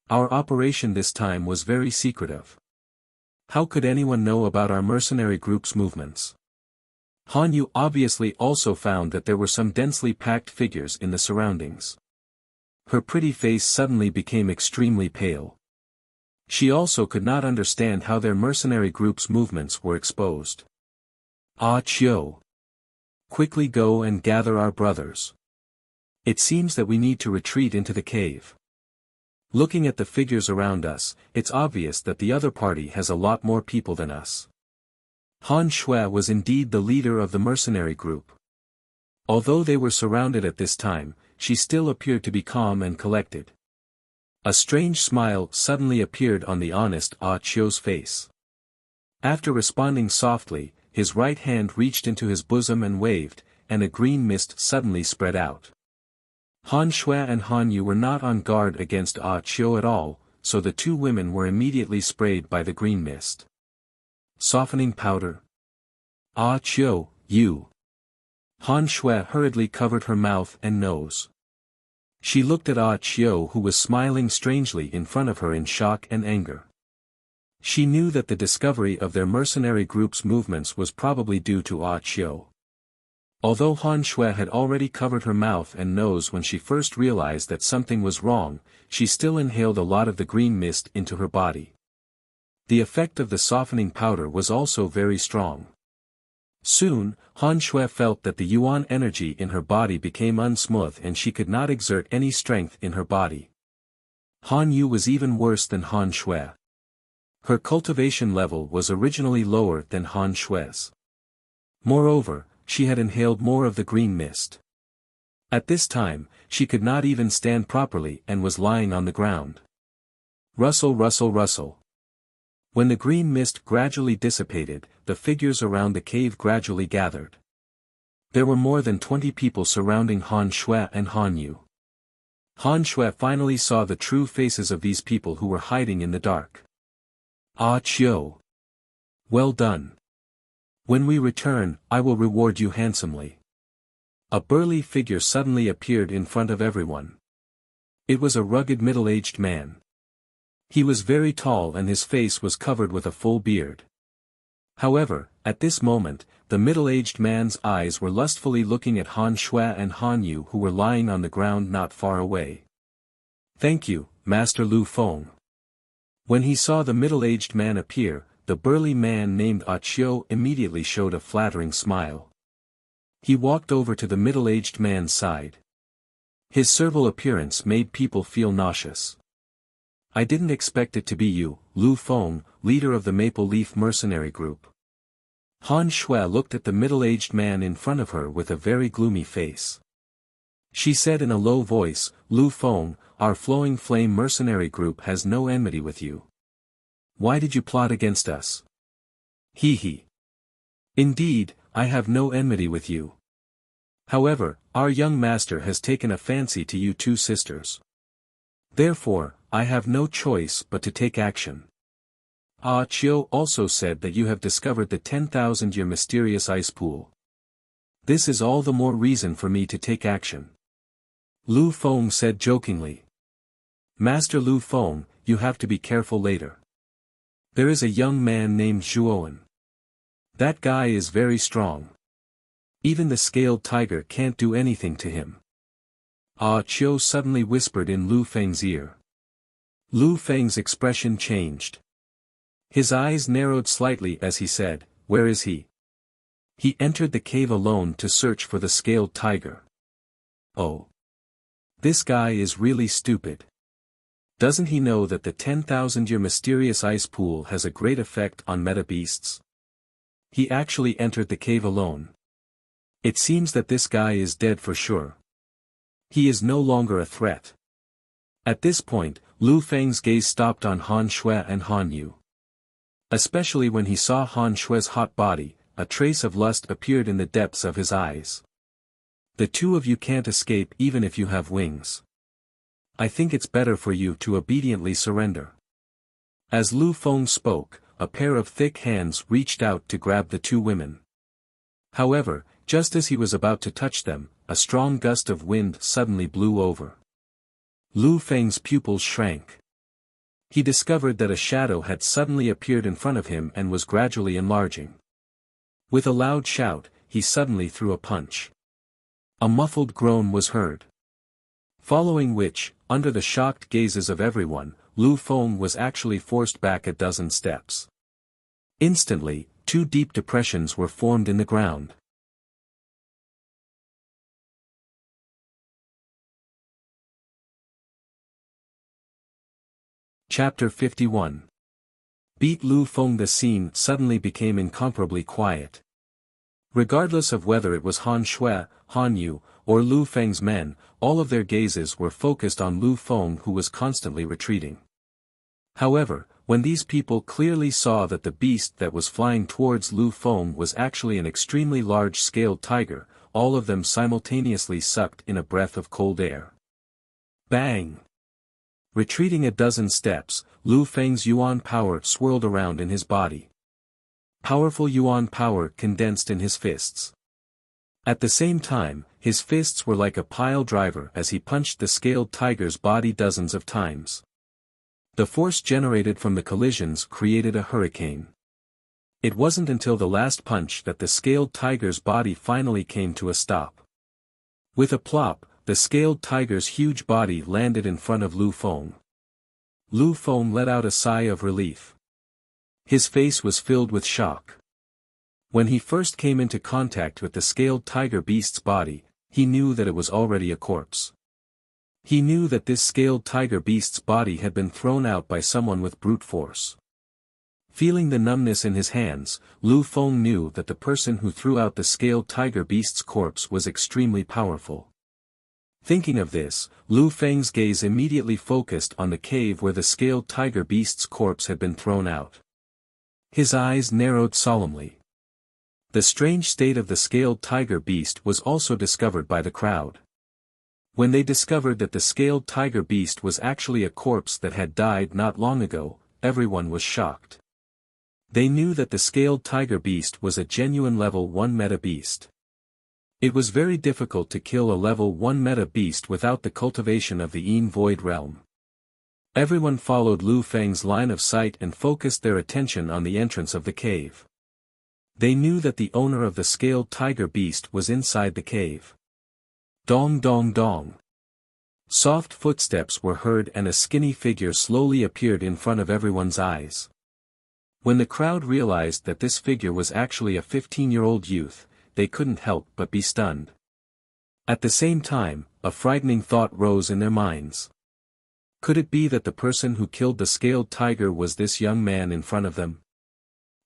Our operation this time was very secretive. How could anyone know about our mercenary group's movements?" Han Yu obviously also found that there were some densely packed figures in the surroundings. Her pretty face suddenly became extremely pale. She also could not understand how their mercenary group's movements were exposed. Ah Qiu. Quickly go and gather our brothers. It seems that we need to retreat into the cave. Looking at the figures around us, it's obvious that the other party has a lot more people than us. Han Shui was indeed the leader of the mercenary group. Although they were surrounded at this time, she still appeared to be calm and collected. A strange smile suddenly appeared on the honest Ah Qiu's face. After responding softly, his right hand reached into his bosom and waved, and a green mist suddenly spread out. Han Shui and Han Yu were not on guard against Ah Qiu at all, so the 2 women were immediately sprayed by the green mist. Softening powder. Ah Qiu, you. Han Shui hurriedly covered her mouth and nose. She looked at Ah Qiu who was smiling strangely in front of her in shock and anger. She knew that the discovery of their mercenary group's movements was probably due to Ah Qiu. Although Han Shui had already covered her mouth and nose when she first realized that something was wrong, she still inhaled a lot of the green mist into her body. The effect of the softening powder was also very strong. Soon, Han Shui felt that the yuan energy in her body became unsmooth and she could not exert any strength in her body. Han Yu was even worse than Han Shui. Her cultivation level was originally lower than Han Shui's. Moreover, she had inhaled more of the green mist. At this time, she could not even stand properly and was lying on the ground. Rustle, rustle, rustle. When the green mist gradually dissipated, the figures around the cave gradually gathered. There were more than 20 people surrounding Han Shui and Han Yu. Han Shui finally saw the true faces of these people who were hiding in the dark. Ah Chiu! Well done. When we return, I will reward you handsomely. A burly figure suddenly appeared in front of everyone. It was a rugged middle-aged man. He was very tall and his face was covered with a full beard. However, at this moment, the middle-aged man's eyes were lustfully looking at Han Shui and Han Yu who were lying on the ground not far away. Thank you, Master Lu Feng. When he saw the middle-aged man appear, the burly man named Ah Chiu immediately showed a flattering smile. He walked over to the middle-aged man's side. His servile appearance made people feel nauseous. I didn't expect it to be you, Lu Feng, leader of the Maple Leaf Mercenary Group. Han Shui looked at the middle-aged man in front of her with a very gloomy face. She said in a low voice, Lu Feng, our Flowing Flame Mercenary Group has no enmity with you. Why did you plot against us? He he. Indeed, I have no enmity with you. However, our young master has taken a fancy to you two sisters. Therefore, I have no choice but to take action. Ah Chiu also said that you have discovered the 10,000-year mysterious ice pool. This is all the more reason for me to take action. Lu Feng said jokingly. Master Lu Feng, you have to be careful later. There is a young man named Zhuowen. That guy is very strong. Even the scaled tiger can't do anything to him. Ah Chiu suddenly whispered in Lu Feng's ear. Lu Feng's expression changed. His eyes narrowed slightly as he said, where is he? He entered the cave alone to search for the scaled tiger. Oh. This guy is really stupid. Doesn't he know that the 10,000-year mysterious ice pool has a great effect on meta beasts? He actually entered the cave alone. It seems that this guy is dead for sure. He is no longer a threat. At this point, Lu Feng's gaze stopped on Han Shui and Han Yu. Especially when he saw Han Shui's hot body, a trace of lust appeared in the depths of his eyes. The two of you can't escape even if you have wings. I think it's better for you to obediently surrender. As Lu Feng spoke, a pair of thick hands reached out to grab the two women. However, just as he was about to touch them, a strong gust of wind suddenly blew over. Lu Feng's pupils shrank. He discovered that a shadow had suddenly appeared in front of him and was gradually enlarging. With a loud shout, he suddenly threw a punch. A muffled groan was heard. Following which, under the shocked gazes of everyone, Lu Feng was actually forced back a dozen steps. Instantly, two deep depressions were formed in the ground. Chapter 51. Beat Lu Feng. The scene suddenly became incomparably quiet. Regardless of whether it was Han Shui, Han Yu, or Lu Feng's men, all of their gazes were focused on Lu Feng who was constantly retreating. However, when these people clearly saw that the beast that was flying towards Lu Feng was actually an extremely large-scaled tiger, all of them simultaneously sucked in a breath of cold air. Bang! Retreating a dozen steps, Lu Feng's yuan power swirled around in his body. Powerful yuan power condensed in his fists. At the same time, his fists were like a pile driver as he punched the scaled tiger's body dozens of times. The force generated from the collisions created a hurricane. It wasn't until the last punch that the scaled tiger's body finally came to a stop. With a plop, the scaled tiger's huge body landed in front of Lu Feng. Lu Feng let out a sigh of relief. His face was filled with shock. When he first came into contact with the scaled tiger beast's body, he knew that it was already a corpse. He knew that this scaled tiger beast's body had been thrown out by someone with brute force. Feeling the numbness in his hands, Lu Feng knew that the person who threw out the scaled tiger beast's corpse was extremely powerful. Thinking of this, Lu Feng's gaze immediately focused on the cave where the scaled tiger beast's corpse had been thrown out. His eyes narrowed solemnly. The strange state of the scaled tiger beast was also discovered by the crowd. When they discovered that the scaled tiger beast was actually a corpse that had died not long ago, everyone was shocked. They knew that the scaled tiger beast was a genuine level 1 meta beast. It was very difficult to kill a level 1 meta beast without the cultivation of the Yin Void realm. Everyone followed Lu Feng's line of sight and focused their attention on the entrance of the cave. They knew that the owner of the scaled tiger beast was inside the cave. Dong dong dong. Soft footsteps were heard and a skinny figure slowly appeared in front of everyone's eyes. When the crowd realized that this figure was actually a 15-year-old youth, they couldn't help but be stunned. At the same time, a frightening thought rose in their minds. Could it be that the person who killed the scaled tiger was this young man in front of them?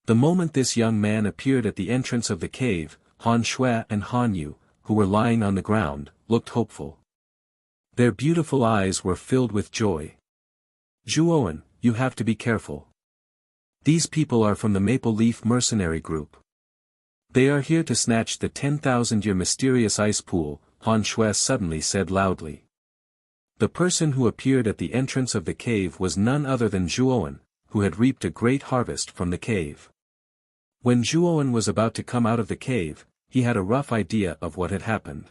The moment this young man appeared at the entrance of the cave, Han Shui and Han Yu, who were lying on the ground, looked hopeful. Their beautiful eyes were filled with joy. Zhuowen, you have to be careful. These people are from the Maple Leaf mercenary group. They are here to snatch the 10,000-year mysterious ice pool, Han Shui suddenly said loudly. The person who appeared at the entrance of the cave was none other than Zhuowen, who had reaped a great harvest from the cave. When Zhuowen was about to come out of the cave, he had a rough idea of what had happened.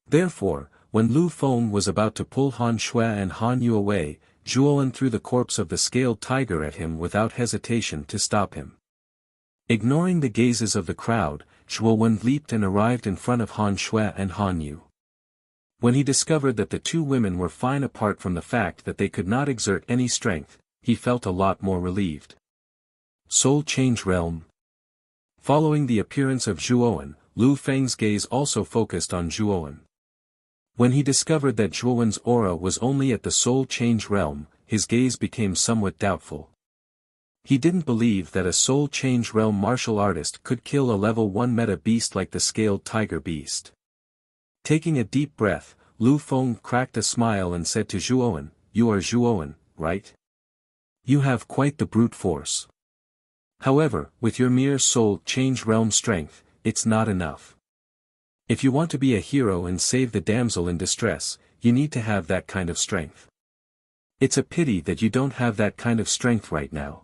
Therefore, when Lu Feng was about to pull Han Shui and Han Yu away, Zhuowen threw the corpse of the scaled tiger at him without hesitation to stop him. Ignoring the gazes of the crowd, Zhuowen leaped and arrived in front of Han Shui and Han Yu. When he discovered that the two women were fine apart from the fact that they could not exert any strength, he felt a lot more relieved. Soul Change Realm. Following the appearance of Zhuowen, Lu Feng's gaze also focused on Zhuowen. When he discovered that Zhuowen's aura was only at the Soul Change Realm, his gaze became somewhat doubtful. He didn't believe that a Soul Change Realm martial artist could kill a level 1 meta beast like the scaled tiger beast. Taking a deep breath, Lu Feng cracked a smile and said to Zhuowen, "You are Zhuowen, right? You have quite the brute force. However, with your mere Soul Change Realm strength, it's not enough. If you want to be a hero and save the damsel in distress, you need to have that kind of strength. It's a pity that you don't have that kind of strength right now.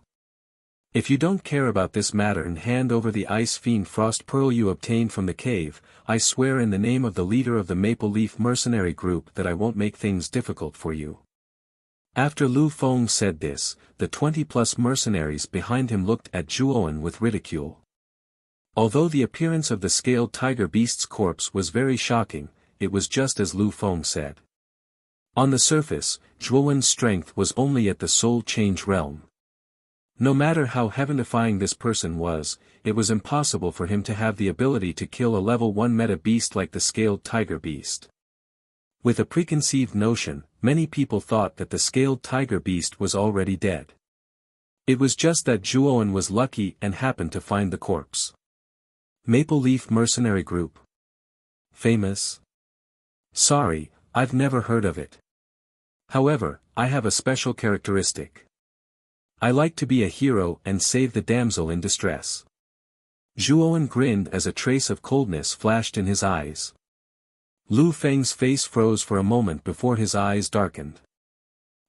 If you don't care about this matter and hand over the Ice Fiend Frost Pearl you obtained from the cave, I swear in the name of the leader of the Maple Leaf mercenary group that I won't make things difficult for you." After Lu Feng said this, the 20+ mercenaries behind him looked at Zhuowen with ridicule. Although the appearance of the scaled tiger beast's corpse was very shocking, it was just as Lu Feng said. On the surface, Zhuowen's strength was only at the Soul Change Realm. No matter how heaven-defying this person was, it was impossible for him to have the ability to kill a level 1 meta beast like the scaled tiger beast. With a preconceived notion, many people thought that the scaled tiger beast was already dead. It was just that Zhuowen was lucky and happened to find the corpse. Maple Leaf Mercenary Group. Famous? Sorry, I've never heard of it. However, I have a special characteristic. I like to be a hero and save the damsel in distress. Zhuowen grinned as a trace of coldness flashed in his eyes. Lu Feng's face froze for a moment before his eyes darkened.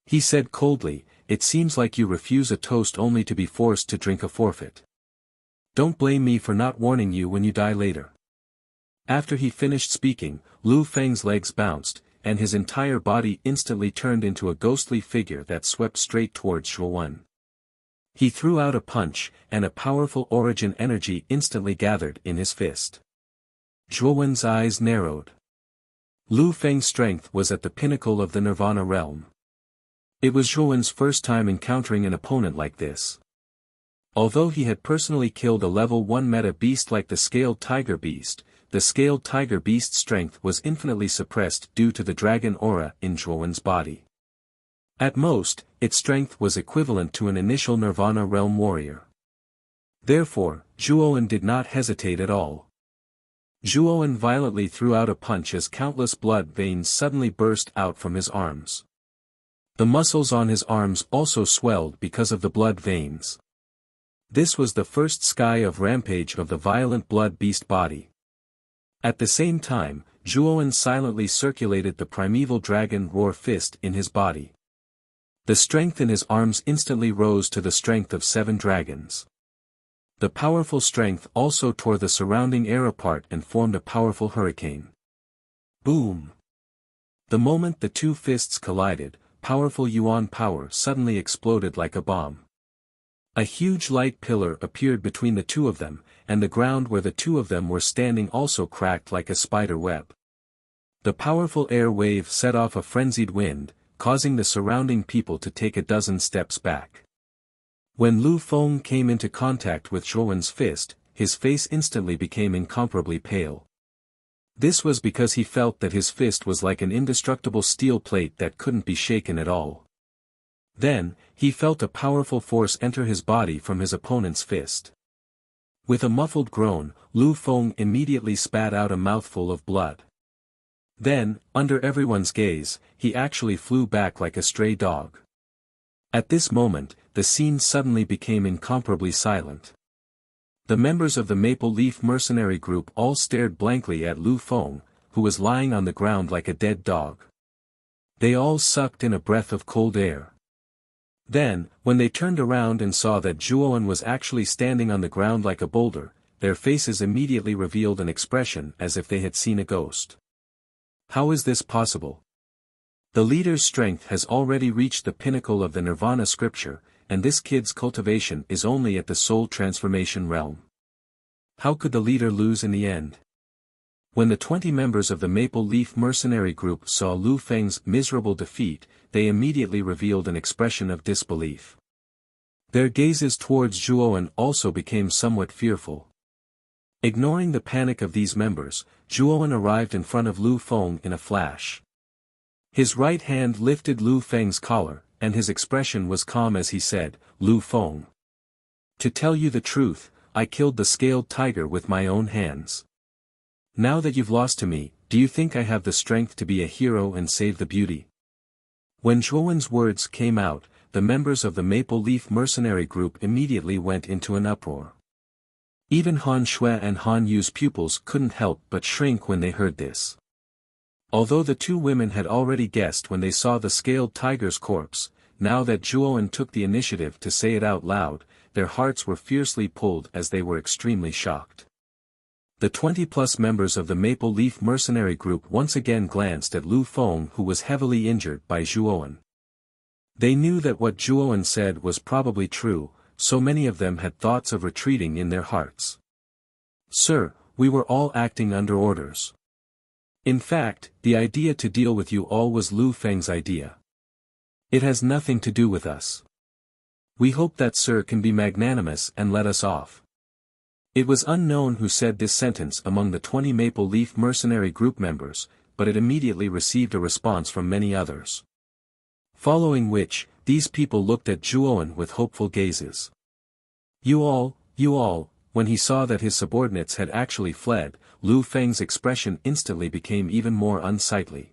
He said coldly, "It seems like you refuse a toast only to be forced to drink a forfeit. Don't blame me for not warning you when you die later." After he finished speaking, Lu Feng's legs bounced, and his entire body instantly turned into a ghostly figure that swept straight towards Zhuowen. He threw out a punch, and a powerful origin energy instantly gathered in his fist. Zhuowen's eyes narrowed. Lu Feng's strength was at the pinnacle of the Nirvana realm. It was Zhuowen's first time encountering an opponent like this. Although he had personally killed a level 1 meta beast like the scaled tiger beast, the scaled tiger beast's strength was infinitely suppressed due to the dragon aura in Zhuowen's body. At most, its strength was equivalent to an initial Nirvana realm warrior. Therefore, Zhuowen did not hesitate at all. Zhuowen violently threw out a punch as countless blood veins suddenly burst out from his arms. The muscles on his arms also swelled because of the blood veins. This was the first sky of rampage of the violent blood beast body. At the same time, Zhuowen silently circulated the primeval dragon roar fist in his body. The strength in his arms instantly rose to the strength of 7 dragons. The powerful strength also tore the surrounding air apart and formed a powerful hurricane. Boom! The moment the two fists collided, powerful Yuan power suddenly exploded like a bomb. A huge light pillar appeared between the two of them, and the ground where the two of them were standing also cracked like a spider web. The powerful air wave set off a frenzied wind, causing the surrounding people to take a dozen steps back. When Lu Feng came into contact with Zhuowen's fist, his face instantly became incomparably pale. This was because he felt that his fist was like an indestructible steel plate that couldn't be shaken at all. Then, he felt a powerful force enter his body from his opponent's fist. With a muffled groan, Lu Feng immediately spat out a mouthful of blood. Then, under everyone's gaze, he actually flew back like a stray dog. At this moment, the scene suddenly became incomparably silent. The members of the Maple Leaf mercenary group all stared blankly at Lu Feng, who was lying on the ground like a dead dog. They all sucked in a breath of cold air. Then, when they turned around and saw that Zhuowen was actually standing on the ground like a boulder, their faces immediately revealed an expression as if they had seen a ghost. How is this possible? The leader's strength has already reached the pinnacle of the Nirvana scripture, and this kid's cultivation is only at the soul transformation realm. How could the leader lose in the end? When the 20 members of the Maple Leaf mercenary group saw Lu Feng's miserable defeat, they immediately revealed an expression of disbelief. Their gazes towards Zhuowen also became somewhat fearful. Ignoring the panic of these members, Zhuowen arrived in front of Lu Feng in a flash. His right hand lifted Lu Feng's collar, and his expression was calm as he said, "Lu Feng. To tell you the truth, I killed the scaled tiger with my own hands. Now that you've lost to me, do you think I have the strength to be a hero and save the beauty?" When Zhuowen's words came out, the members of the Maple Leaf mercenary group immediately went into an uproar. Even Han Shui and Han Yu's pupils couldn't help but shrink when they heard this. Although the two women had already guessed when they saw the scaled tiger's corpse, now that Zhuowen took the initiative to say it out loud, their hearts were fiercely pulled as they were extremely shocked. The 20-plus members of the Maple Leaf mercenary group once again glanced at Lu Feng, who was heavily injured by Zhuowen. They knew that what Zhuowen said was probably true, so many of them had thoughts of retreating in their hearts. "Sir, we were all acting under orders. In fact, the idea to deal with you all was Lu Feng's idea. It has nothing to do with us. We hope that Sir can be magnanimous and let us off." It was unknown who said this sentence among the 20 Maple Leaf mercenary group members, but it immediately received a response from many others. Following which, these people looked at Zhuowen with hopeful gazes. You all, when he saw that his subordinates had actually fled, Lu Feng's expression instantly became even more unsightly.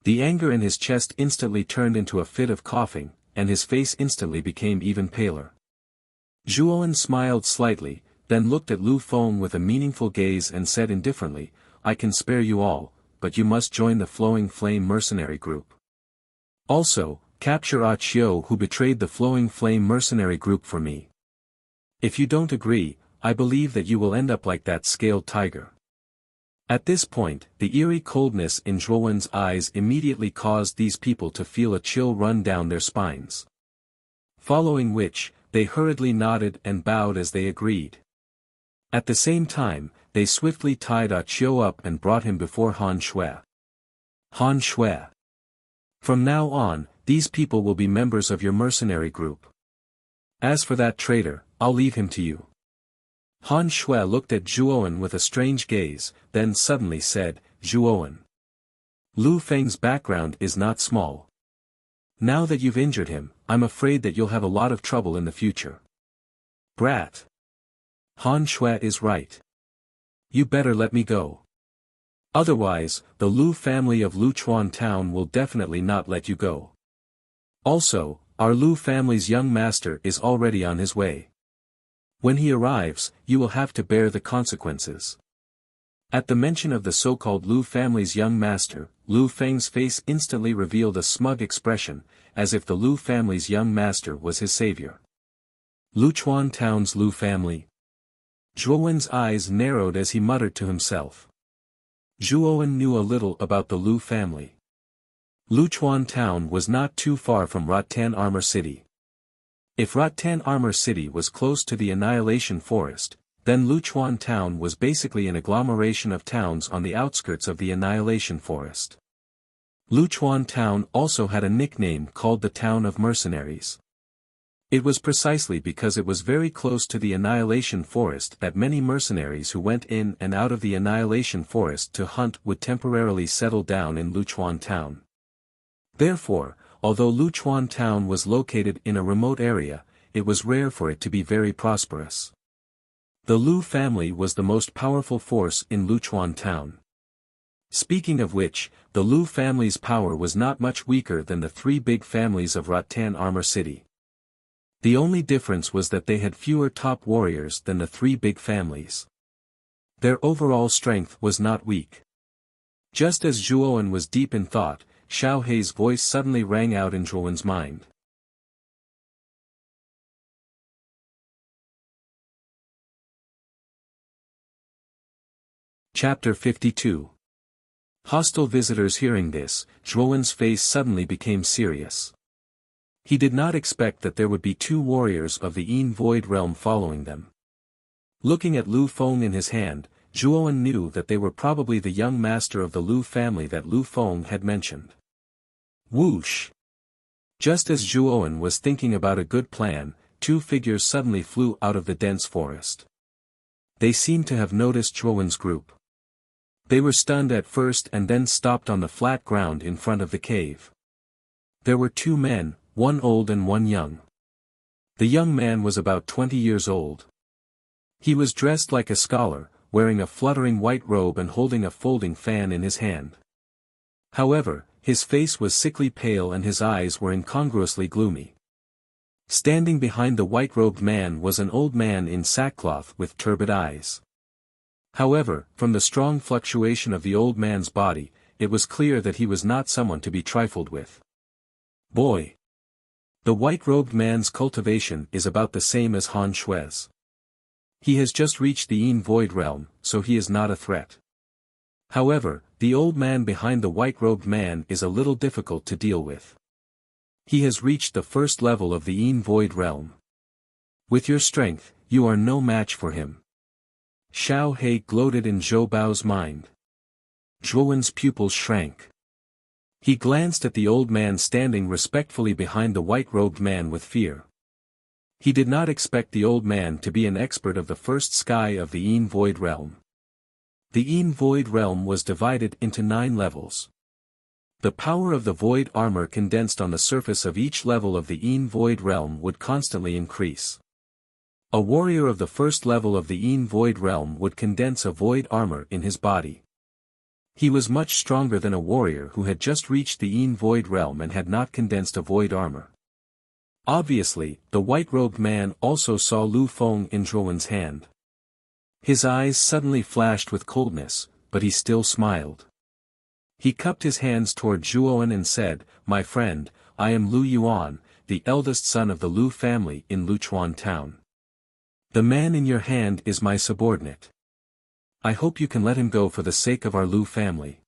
The anger in his chest instantly turned into a fit of coughing, and his face instantly became even paler. Zhuowen smiled slightly, then looked at Lu Feng with a meaningful gaze and said indifferently, "I can spare you all, but you must join the Flowing Flame mercenary group. Also, capture Ah Qiu who betrayed the Flowing Flame mercenary group for me. If you don't agree, I believe that you will end up like that scaled tiger." At this point, the eerie coldness in Zhuowen's eyes immediately caused these people to feel a chill run down their spines. Following which, they hurriedly nodded and bowed as they agreed. At the same time, they swiftly tied Ah Qiu up and brought him before Han Shui. "Han Shui. From now on, these people will be members of your mercenary group. As for that traitor, I'll leave him to you." Han Shui looked at Zhuowen with a strange gaze, then suddenly said, "Zhuowen. Lu Feng's background is not small. Now that you've injured him, I'm afraid that you'll have a lot of trouble in the future. Brat. Han Shui is right. You better let me go. Otherwise, the Lu family of Luchuan town will definitely not let you go. Also, our Lu family's young master is already on his way. When he arrives, you will have to bear the consequences. At the mention of the so-called Lu family's young master, Lu Feng's face instantly revealed a smug expression, as if the Lu family's young master was his savior. Luchuan town's Lu family. Zhuowen's eyes narrowed as he muttered to himself. Zhuowen knew a little about the Lu family. Luchuan town was not too far from Rattan Armor City. If Rattan Armor City was close to the Annihilation Forest, then Luchuan town was basically an agglomeration of towns on the outskirts of the Annihilation Forest. Luchuan town also had a nickname called the Town of Mercenaries. It was precisely because it was very close to the Annihilation Forest that many mercenaries who went in and out of the Annihilation Forest to hunt would temporarily settle down in Luchuan town. Therefore, although Luchuan town was located in a remote area, it was rare for it to be very prosperous. The Lu family was the most powerful force in Luchuan town. Speaking of which, the Lu family's power was not much weaker than the three big families of Rattan Armor City. The only difference was that they had fewer top warriors than the three big families. Their overall strength was not weak. Just as Zhuowen was deep in thought, Xiao Hei's voice suddenly rang out in Zhuowen's mind. Chapter 52. Hostile visitors. Hearing this, Zhuowen's face suddenly became serious. He did not expect that there would be two warriors of the Yin Void Realm following them. Looking at Lu Feng in his hand, Zhuowen knew that they were probably the young master of the Lu family that Lu Feng had mentioned. Whoosh! Just as Zhuowen was thinking about a good plan, two figures suddenly flew out of the dense forest. They seemed to have noticed Zhuowen's group. They were stunned at first and then stopped on the flat ground in front of the cave. There were two men, one old and one young. The young man was about 20 years old. He was dressed like a scholar, wearing a fluttering white robe and holding a folding fan in his hand. However, his face was sickly pale and his eyes were incongruously gloomy. Standing behind the white-robed man was an old man in sackcloth with turbid eyes. However, from the strong fluctuation of the old man's body, it was clear that he was not someone to be trifled with. Boy! The white-robed man's cultivation is about the same as Han Shui's. He has just reached the Yin Void Realm, so he is not a threat. However, the old man behind the white-robed man is a little difficult to deal with. He has reached the first level of the Yin Void Realm. With your strength, you are no match for him. Xiao Hei gloated in Zhou Bao's mind. Zhuowen's pupils shrank. He glanced at the old man standing respectfully behind the white-robed man with fear. He did not expect the old man to be an expert of the first sky of the Yin Void Realm. The Yin Void Realm was divided into 9 levels. The power of the void armor condensed on the surface of each level of the Yin Void Realm would constantly increase. A warrior of the first level of the Yin Void Realm would condense a void armor in his body. He was much stronger than a warrior who had just reached the Yin Void Realm and had not condensed a void armor. Obviously, the white-robed man also saw Lu Feng in Zhuowen's hand. His eyes suddenly flashed with coldness, but he still smiled. He cupped his hands toward Zhuowen and said, "My friend, I am Lu Yuan, the eldest son of the Lu family in Luchuan town. The man in your hand is my subordinate. I hope you can let him go for the sake of our Lu family."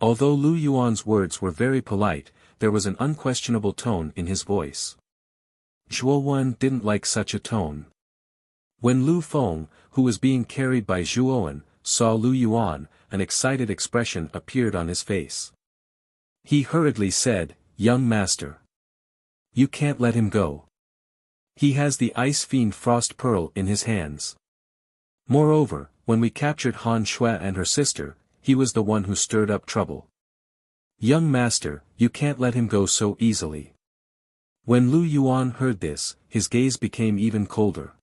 Although Lu Yuan's words were very polite, there was an unquestionable tone in his voice. Zhuowen didn't like such a tone. When Lu Feng, who was being carried by Zhuowen, saw Lu Yuan, an excited expression appeared on his face. He hurriedly said, "Young master. You can't let him go. He has the Ice Fiend Frost Pearl in his hands. Moreover, when we captured Han Shui and her sister, he was the one who stirred up trouble. Young master, you can't let him go so easily. When Lu Yuan heard this, his gaze became even colder.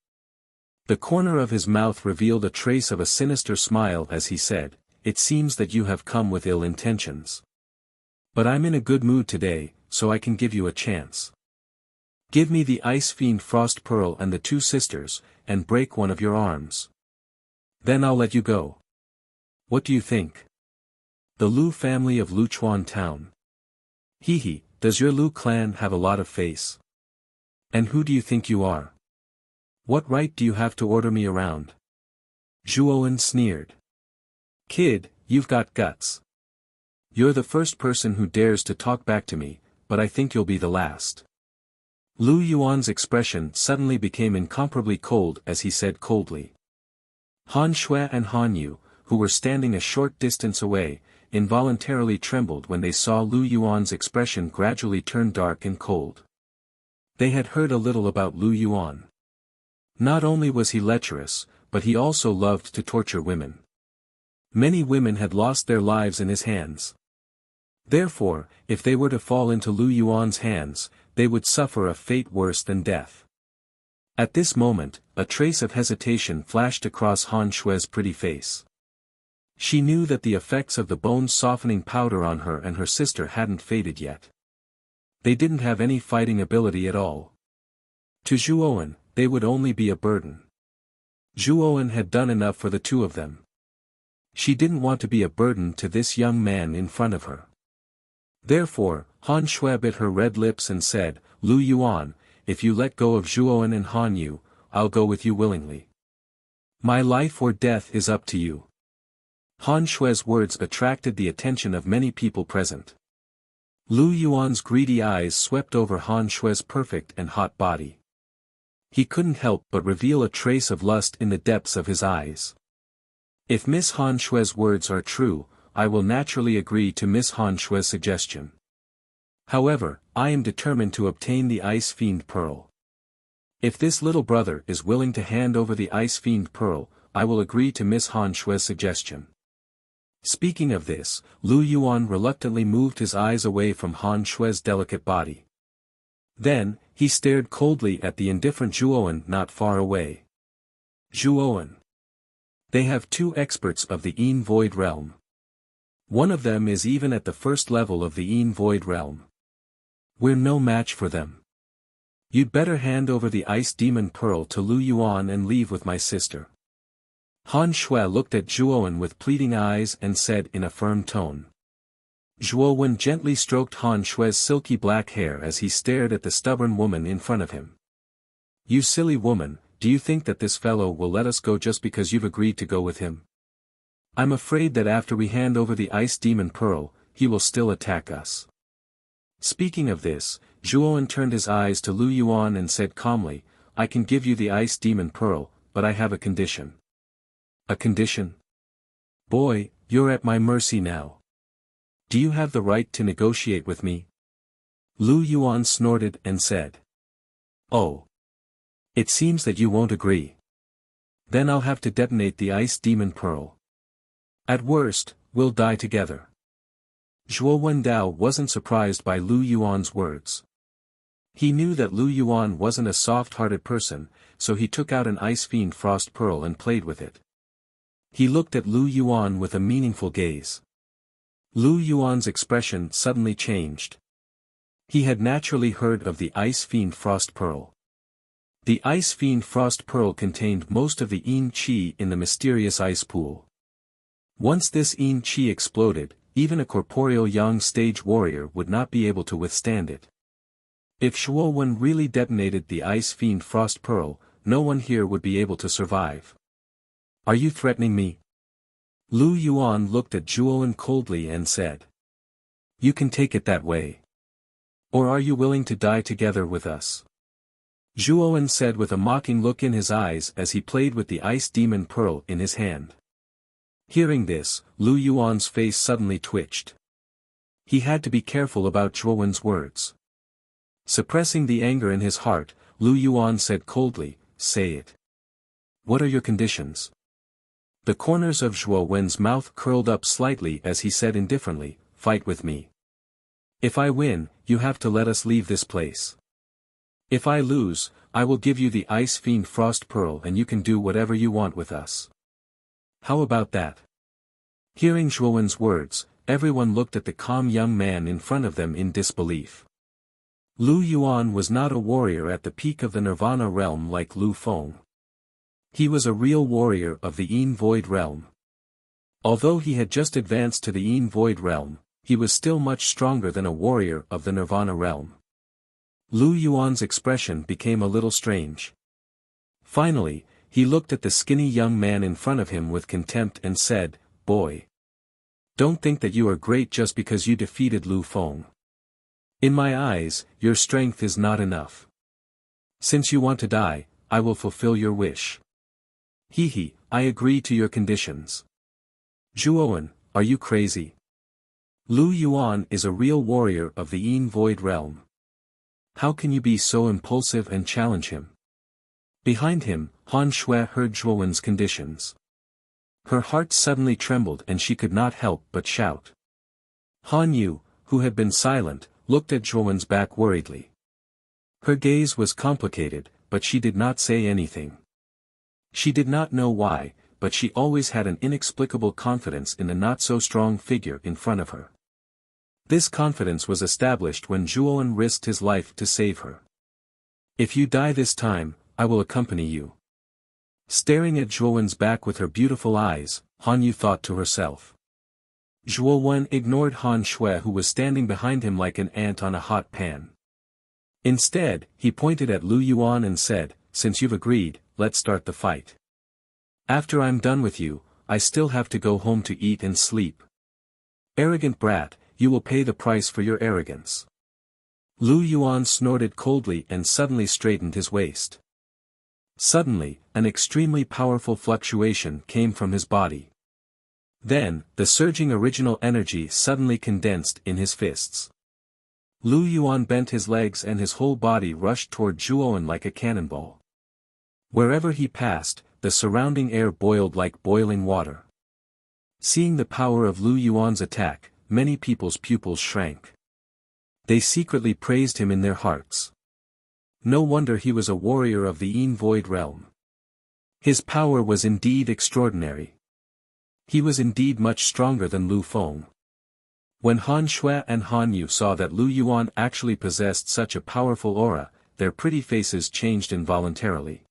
The corner of his mouth revealed a trace of a sinister smile as he said, "It seems that you have come with ill intentions. But I'm in a good mood today, so I can give you a chance. Give me the Ice Fiend Frost Pearl and the two sisters, and break one of your arms. Then I'll let you go. What do you think? The Lu family of Luchuan town. Hee, does your Lu clan have a lot of face? And who do you think you are? What right do you have to order me around?" Zhuowen sneered. "Kid, you've got guts. You're the first person who dares to talk back to me, but I think you'll be the last." Lu Yuan's expression suddenly became incomparably cold as he said coldly. Han Shui and Han Yu, who were standing a short distance away, involuntarily trembled when they saw Lu Yuan's expression gradually turn dark and cold. They had heard a little about Lu Yuan. Not only was he lecherous, but he also loved to torture women. Many women had lost their lives in his hands. Therefore, if they were to fall into Lu Yuan's hands, they would suffer a fate worse than death. At this moment, a trace of hesitation flashed across Han Shui's pretty face. She knew that the effects of the bone-softening powder on her and her sister hadn't faded yet. They didn't have any fighting ability at all. To Zhuowen, they would only be a burden. Zhuowen had done enough for the two of them. She didn't want to be a burden to this young man in front of her. Therefore, Han Shui bit her red lips and said, "Lu Yuan, if you let go of Zhuowen and Han Yu, I'll go with you willingly. My life or death is up to you." Han Shui's words attracted the attention of many people present. Lu Yuan's greedy eyes swept over Han Shui's perfect and hot body. He couldn't help but reveal a trace of lust in the depths of his eyes. If Miss Han Shui's words are true, I will naturally agree to Miss Han Shui's suggestion. However, I am determined to obtain the Ice Fiend Pearl. If this little brother is willing to hand over the Ice Fiend Pearl, I will agree to Miss Han Shui's suggestion. Speaking of this, Lu Yuan reluctantly moved his eyes away from Han Shui's delicate body. Then, he stared coldly at the indifferent Zhuowen not far away. Zhuowen. They have two experts of the Yin Void Realm. One of them is even at the first level of the Yin Void Realm. We're no match for them. You'd better hand over the Ice Demon Pearl to Lu Yuan and leave with my sister. Han Shui looked at Zhuowen with pleading eyes and said in a firm tone. Zhuowen gently stroked Han Shui's silky black hair as he stared at the stubborn woman in front of him. "You silly woman, do you think that this fellow will let us go just because you've agreed to go with him? I'm afraid that after we hand over the Ice Demon Pearl, he will still attack us." Speaking of this, Zhuowen turned his eyes to Lu Yuan and said calmly, "I can give you the Ice Demon Pearl, but I have a condition." "A condition? Boy, you're at my mercy now. Do you have the right to negotiate with me?" Lu Yuan snorted and said. "Oh. It seems that you won't agree. Then I'll have to detonate the Ice Demon Pearl. At worst, we'll die together." Zhuo Wendao wasn't surprised by Lu Yuan's words. He knew that Lu Yuan wasn't a soft-hearted person, so he took out an Ice Fiend Frost Pearl and played with it. He looked at Lu Yuan with a meaningful gaze. Lu Yuan's expression suddenly changed. He had naturally heard of the Ice Fiend Frost Pearl. The Ice Fiend Frost Pearl contained most of the Yin Qi in the mysterious ice pool. Once this Yin Qi exploded, even a corporeal young stage warrior would not be able to withstand it. If Zhuowen really detonated the Ice Fiend Frost Pearl, no one here would be able to survive. "Are you threatening me?" Lu Yuan looked at Zhuowen coldly and said. "You can take it that way. Or are you willing to die together with us?" Zhuowen said with a mocking look in his eyes as he played with the Ice Demon Pearl in his hand. Hearing this, Lu Yuan's face suddenly twitched. He had to be careful about Zhuowen's words. Suppressing the anger in his heart, Lu Yuan said coldly, "Say it. What are your conditions?" The corners of Zhuowen's mouth curled up slightly as he said indifferently, "Fight with me." If I win, you have to let us leave this place. If I lose, I will give you the Ice Fiend Frost Pearl and you can do whatever you want with us. How about that? Hearing Zhuowen's words, everyone looked at the calm young man in front of them in disbelief. Lu Yuan was not a warrior at the peak of the Nirvana realm like Lu Feng. He was a real warrior of the Yin Void realm. Although he had just advanced to the Yin Void realm, he was still much stronger than a warrior of the Nirvana realm. Lu Yuan's expression became a little strange. Finally, he looked at the skinny young man in front of him with contempt and said, "Boy. Don't think that you are great just because you defeated Lu Feng. In my eyes, your strength is not enough. Since you want to die, I will fulfill your wish. Hehe, I agree to your conditions." Zhuowen, are you crazy? Lu Yuan is a real warrior of the Yin Void realm. How can you be so impulsive and challenge him? Behind him, Han Shui heard Zhuowen's conditions. Her heart suddenly trembled and she could not help but shout. Han Yu, who had been silent, looked at Zhuowen's back worriedly. Her gaze was complicated, but she did not say anything. She did not know why, but she always had an inexplicable confidence in the not-so-strong figure in front of her. This confidence was established when Zhuowen risked his life to save her. If you die this time, I will accompany you. Staring at Zhuowen's back with her beautiful eyes, Han Yu thought to herself. Zhuowen ignored Han Shui who was standing behind him like an ant on a hot pan. Instead, he pointed at Lu Yuan and said, "Since you've agreed, let's start the fight. After I'm done with you, I still have to go home to eat and sleep. Arrogant brat, you will pay the price for your arrogance." Lu Yuan snorted coldly and suddenly straightened his waist. Suddenly, an extremely powerful fluctuation came from his body. Then, the surging original energy suddenly condensed in his fists. Lu Yuan bent his legs and his whole body rushed toward Zhuowen like a cannonball. Wherever he passed, the surrounding air boiled like boiling water. Seeing the power of Lu Yuan's attack, many people's pupils shrank. They secretly praised him in their hearts. No wonder he was a warrior of the Yin Void realm. His power was indeed extraordinary. He was indeed much stronger than Lu Feng. When Han Shui and Han Yu saw that Lu Yuan actually possessed such a powerful aura, their pretty faces changed involuntarily.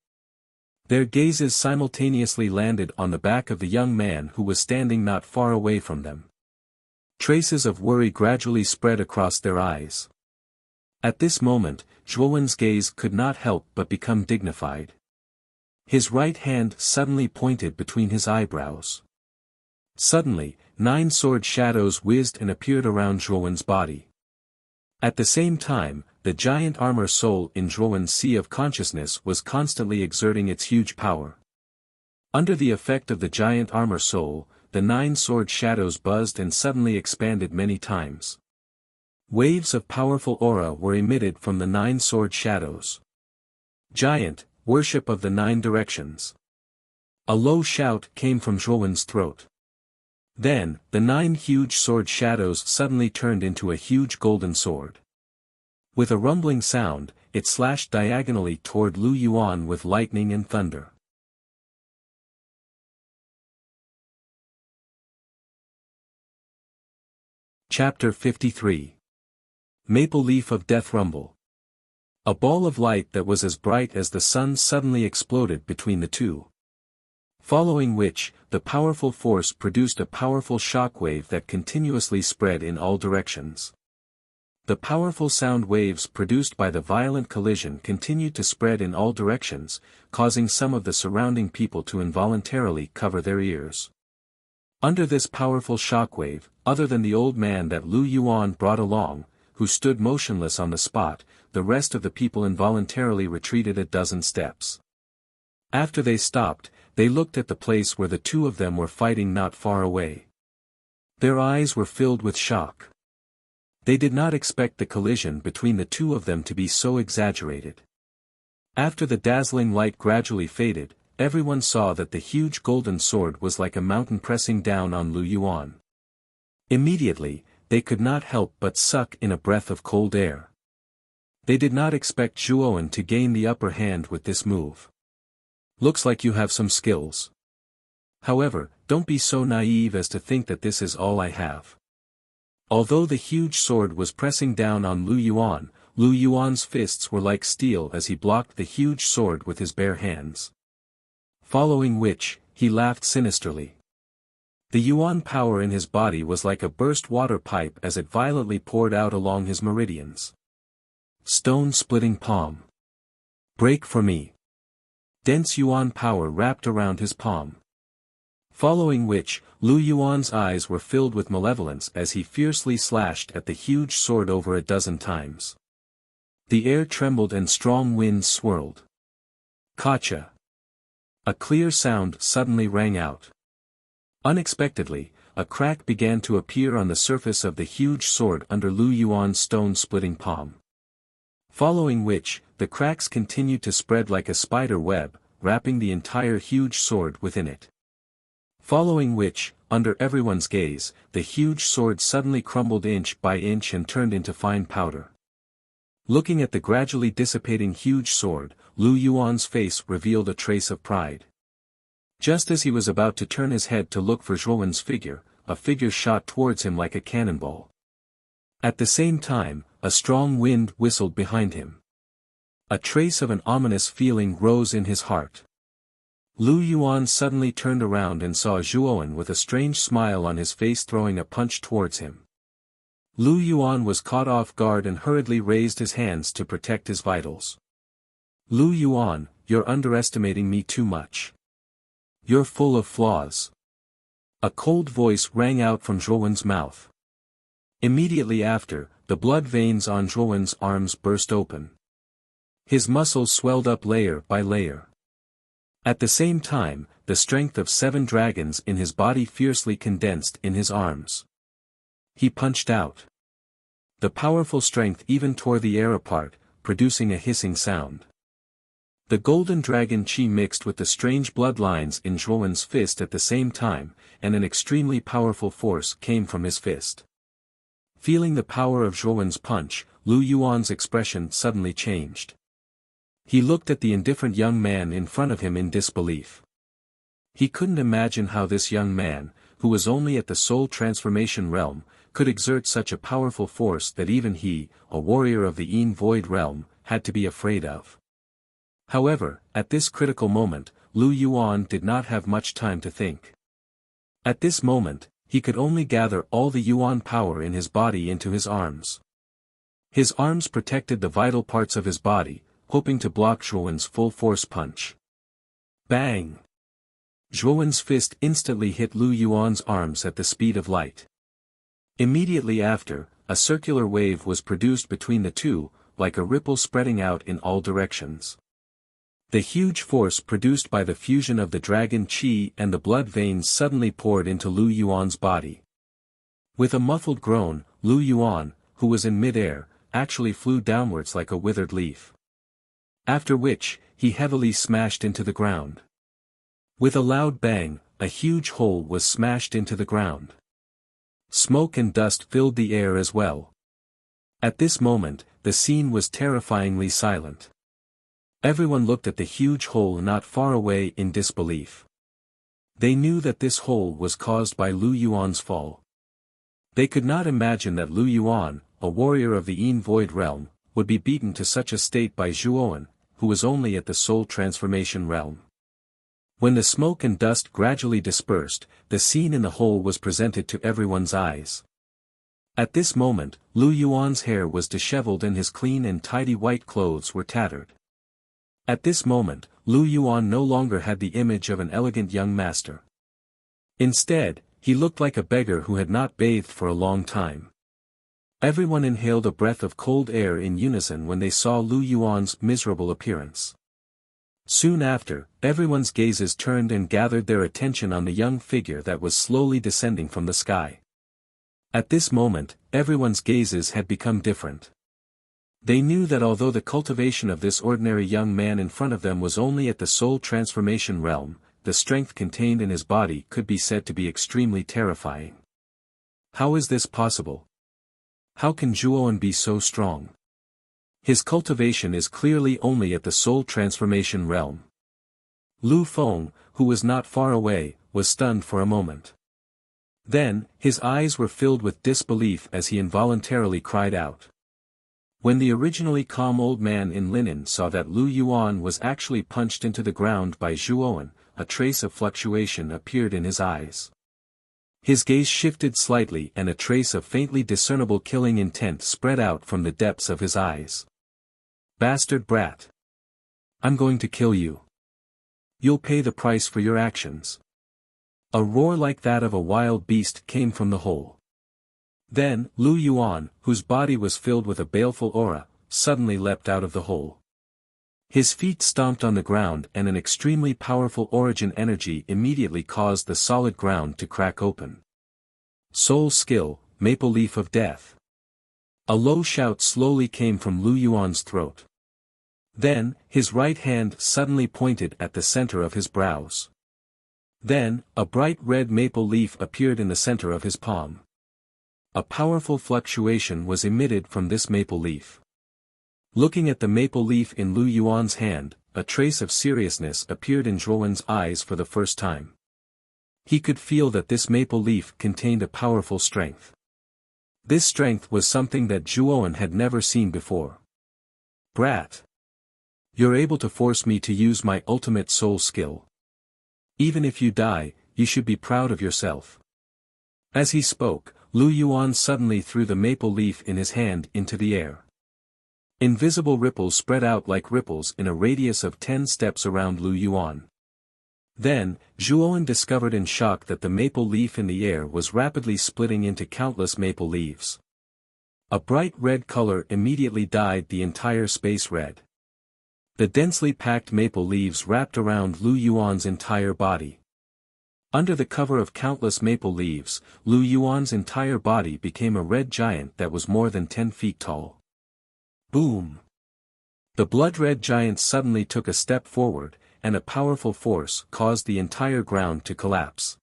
Their gazes simultaneously landed on the back of the young man who was standing not far away from them. Traces of worry gradually spread across their eyes. At this moment, Zhuowen's gaze could not help but become dignified. His right hand suddenly pointed between his eyebrows. Suddenly, 9 sword shadows whizzed and appeared around Zhuowen's body. At the same time, the giant armor soul in Zhuowen's sea of consciousness was constantly exerting its huge power. Under the effect of the giant armor soul, the 9 sword shadows buzzed and suddenly expanded many times. Waves of powerful aura were emitted from the 9 sword shadows. Giant, worship of the 9 directions. A low shout came from Zhuowen's throat. Then, the 9 huge sword shadows suddenly turned into a huge golden sword. With a rumbling sound, it slashed diagonally toward Lu Yuan with lightning and thunder. Chapter 53. Maple Leaf of Death Rumble. A ball of light that was as bright as the sun suddenly exploded between the two. Following which, the powerful force produced a powerful shockwave that continuously spread in all directions. The powerful sound waves produced by the violent collision continued to spread in all directions, causing some of the surrounding people to involuntarily cover their ears. Under this powerful shockwave, other than the old man that Lu Yuan brought along, who stood motionless on the spot, the rest of the people involuntarily retreated a dozen steps. After they stopped, they looked at the place where the two of them were fighting not far away. Their eyes were filled with shock. They did not expect the collision between the two of them to be so exaggerated. After the dazzling light gradually faded, everyone saw that the huge golden sword was like a mountain pressing down on Lu Yuan. Immediately, they could not help but suck in a breath of cold air. They did not expect Zhuowen to gain the upper hand with this move. Looks like you have some skills. However, don't be so naive as to think that this is all I have. Although the huge sword was pressing down on Lu Yuan's fists were like steel as he blocked the huge sword with his bare hands. Following which, he laughed sinisterly. The Yuan power in his body was like a burst water pipe as it violently poured out along his meridians. Stone-splitting palm. Break for me. Dense Yuan power wrapped around his palm. Following which, Lu Yuan's eyes were filled with malevolence as he fiercely slashed at the huge sword over a dozen times. The air trembled and strong winds swirled. Kacha. A clear sound suddenly rang out. Unexpectedly, a crack began to appear on the surface of the huge sword under Lu Yuan's stone-splitting palm. Following which, the cracks continued to spread like a spider web, wrapping the entire huge sword within it. Following which, under everyone's gaze, the huge sword suddenly crumbled inch by inch and turned into fine powder. Looking at the gradually dissipating huge sword, Lu Yuan's face revealed a trace of pride. Just as he was about to turn his head to look for Zhuowen's figure, a figure shot towards him like a cannonball. At the same time, a strong wind whistled behind him. A trace of an ominous feeling rose in his heart. Lu Yuan suddenly turned around and saw Zhuowen with a strange smile on his face throwing a punch towards him. Lu Yuan was caught off guard and hurriedly raised his hands to protect his vitals. Lu Yuan, you're underestimating me too much. You're full of flaws. A cold voice rang out from Zhuowen's mouth. Immediately after, the blood veins on Zhuowen's arms burst open. His muscles swelled up layer by layer. At the same time, the strength of 7 dragons in his body fiercely condensed in his arms. He punched out. The powerful strength even tore the air apart, producing a hissing sound. The golden dragon chi mixed with the strange bloodlines in Zhuowen's fist at the same time, and an extremely powerful force came from his fist. Feeling the power of Zhuowen's punch, Lu Yuan's expression suddenly changed. He looked at the indifferent young man in front of him in disbelief. He couldn't imagine how this young man, who was only at the soul transformation realm, could exert such a powerful force that even he, a warrior of the Yin Void realm, had to be afraid of. However, at this critical moment, Lu Yuan did not have much time to think. At this moment, he could only gather all the Yuan power in his body into his arms. His arms protected the vital parts of his body, hoping to block Zhuowen's full-force punch. Bang! Zhuowen's fist instantly hit Lu Yuan's arms at the speed of light. Immediately after, a circular wave was produced between the two, like a ripple spreading out in all directions. The huge force produced by the fusion of the dragon chi and the blood veins suddenly poured into Lu Yuan's body. With a muffled groan, Lu Yuan, who was in mid-air, actually flew downwards like a withered leaf. After which, he heavily smashed into the ground. With a loud bang, a huge hole was smashed into the ground. Smoke and dust filled the air as well. At this moment, the scene was terrifyingly silent. Everyone looked at the huge hole not far away in disbelief. They knew that this hole was caused by Lu Yuan's fall. They could not imagine that Lu Yuan, a warrior of the Yin Void realm, would be beaten to such a state by Zhuowen, who was only at the soul transformation realm. When the smoke and dust gradually dispersed, the scene in the hole was presented to everyone's eyes. At this moment, Lu Yuan's hair was disheveled and his clean and tidy white clothes were tattered. At this moment, Lu Yuan no longer had the image of an elegant young master. Instead, he looked like a beggar who had not bathed for a long time. Everyone inhaled a breath of cold air in unison when they saw Lu Yuan's miserable appearance. Soon after, everyone's gazes turned and gathered their attention on the young figure that was slowly descending from the sky. At this moment, everyone's gazes had become different. They knew that although the cultivation of this ordinary young man in front of them was only at the soul transformation realm, the strength contained in his body could be said to be extremely terrifying. How is this possible? How can Zhuowen be so strong? His cultivation is clearly only at the soul transformation realm. Lu Feng, who was not far away, was stunned for a moment. Then, his eyes were filled with disbelief as he involuntarily cried out. When the originally calm old man in linen saw that Lu Yuan was actually punched into the ground by Zhuowen, a trace of fluctuation appeared in his eyes. His gaze shifted slightly and a trace of faintly discernible killing intent spread out from the depths of his eyes. Bastard brat! I'm going to kill you. You'll pay the price for your actions. A roar like that of a wild beast came from the hole. Then, Lu Yuan, whose body was filled with a baleful aura, suddenly leapt out of the hole. His feet stomped on the ground and an extremely powerful origin energy immediately caused the solid ground to crack open. Soul skill, Maple Leaf of Death. A low shout slowly came from Lu Yuan's throat. Then, his right hand suddenly pointed at the center of his brows. Then, a bright red maple leaf appeared in the center of his palm. A powerful fluctuation was emitted from this maple leaf. Looking at the maple leaf in Lu Yuan's hand, a trace of seriousness appeared in Zhuowen's eyes for the first time. He could feel that this maple leaf contained a powerful strength. This strength was something that Zhuowen had never seen before. Brat! You're able to force me to use my ultimate soul skill. Even if you die, you should be proud of yourself. As he spoke, Lu Yuan suddenly threw the maple leaf in his hand into the air. Invisible ripples spread out like ripples in a radius of 10 steps around Lu Yuan. Then, Zhuowen discovered in shock that the maple leaf in the air was rapidly splitting into countless maple leaves. A bright red color immediately dyed the entire space red. The densely packed maple leaves wrapped around Lu Yuan's entire body. Under the cover of countless maple leaves, Lu Yuan's entire body became a red giant that was more than 10 feet tall. Boom! The blood-red giant suddenly took a step forward, and a powerful force caused the entire ground to collapse.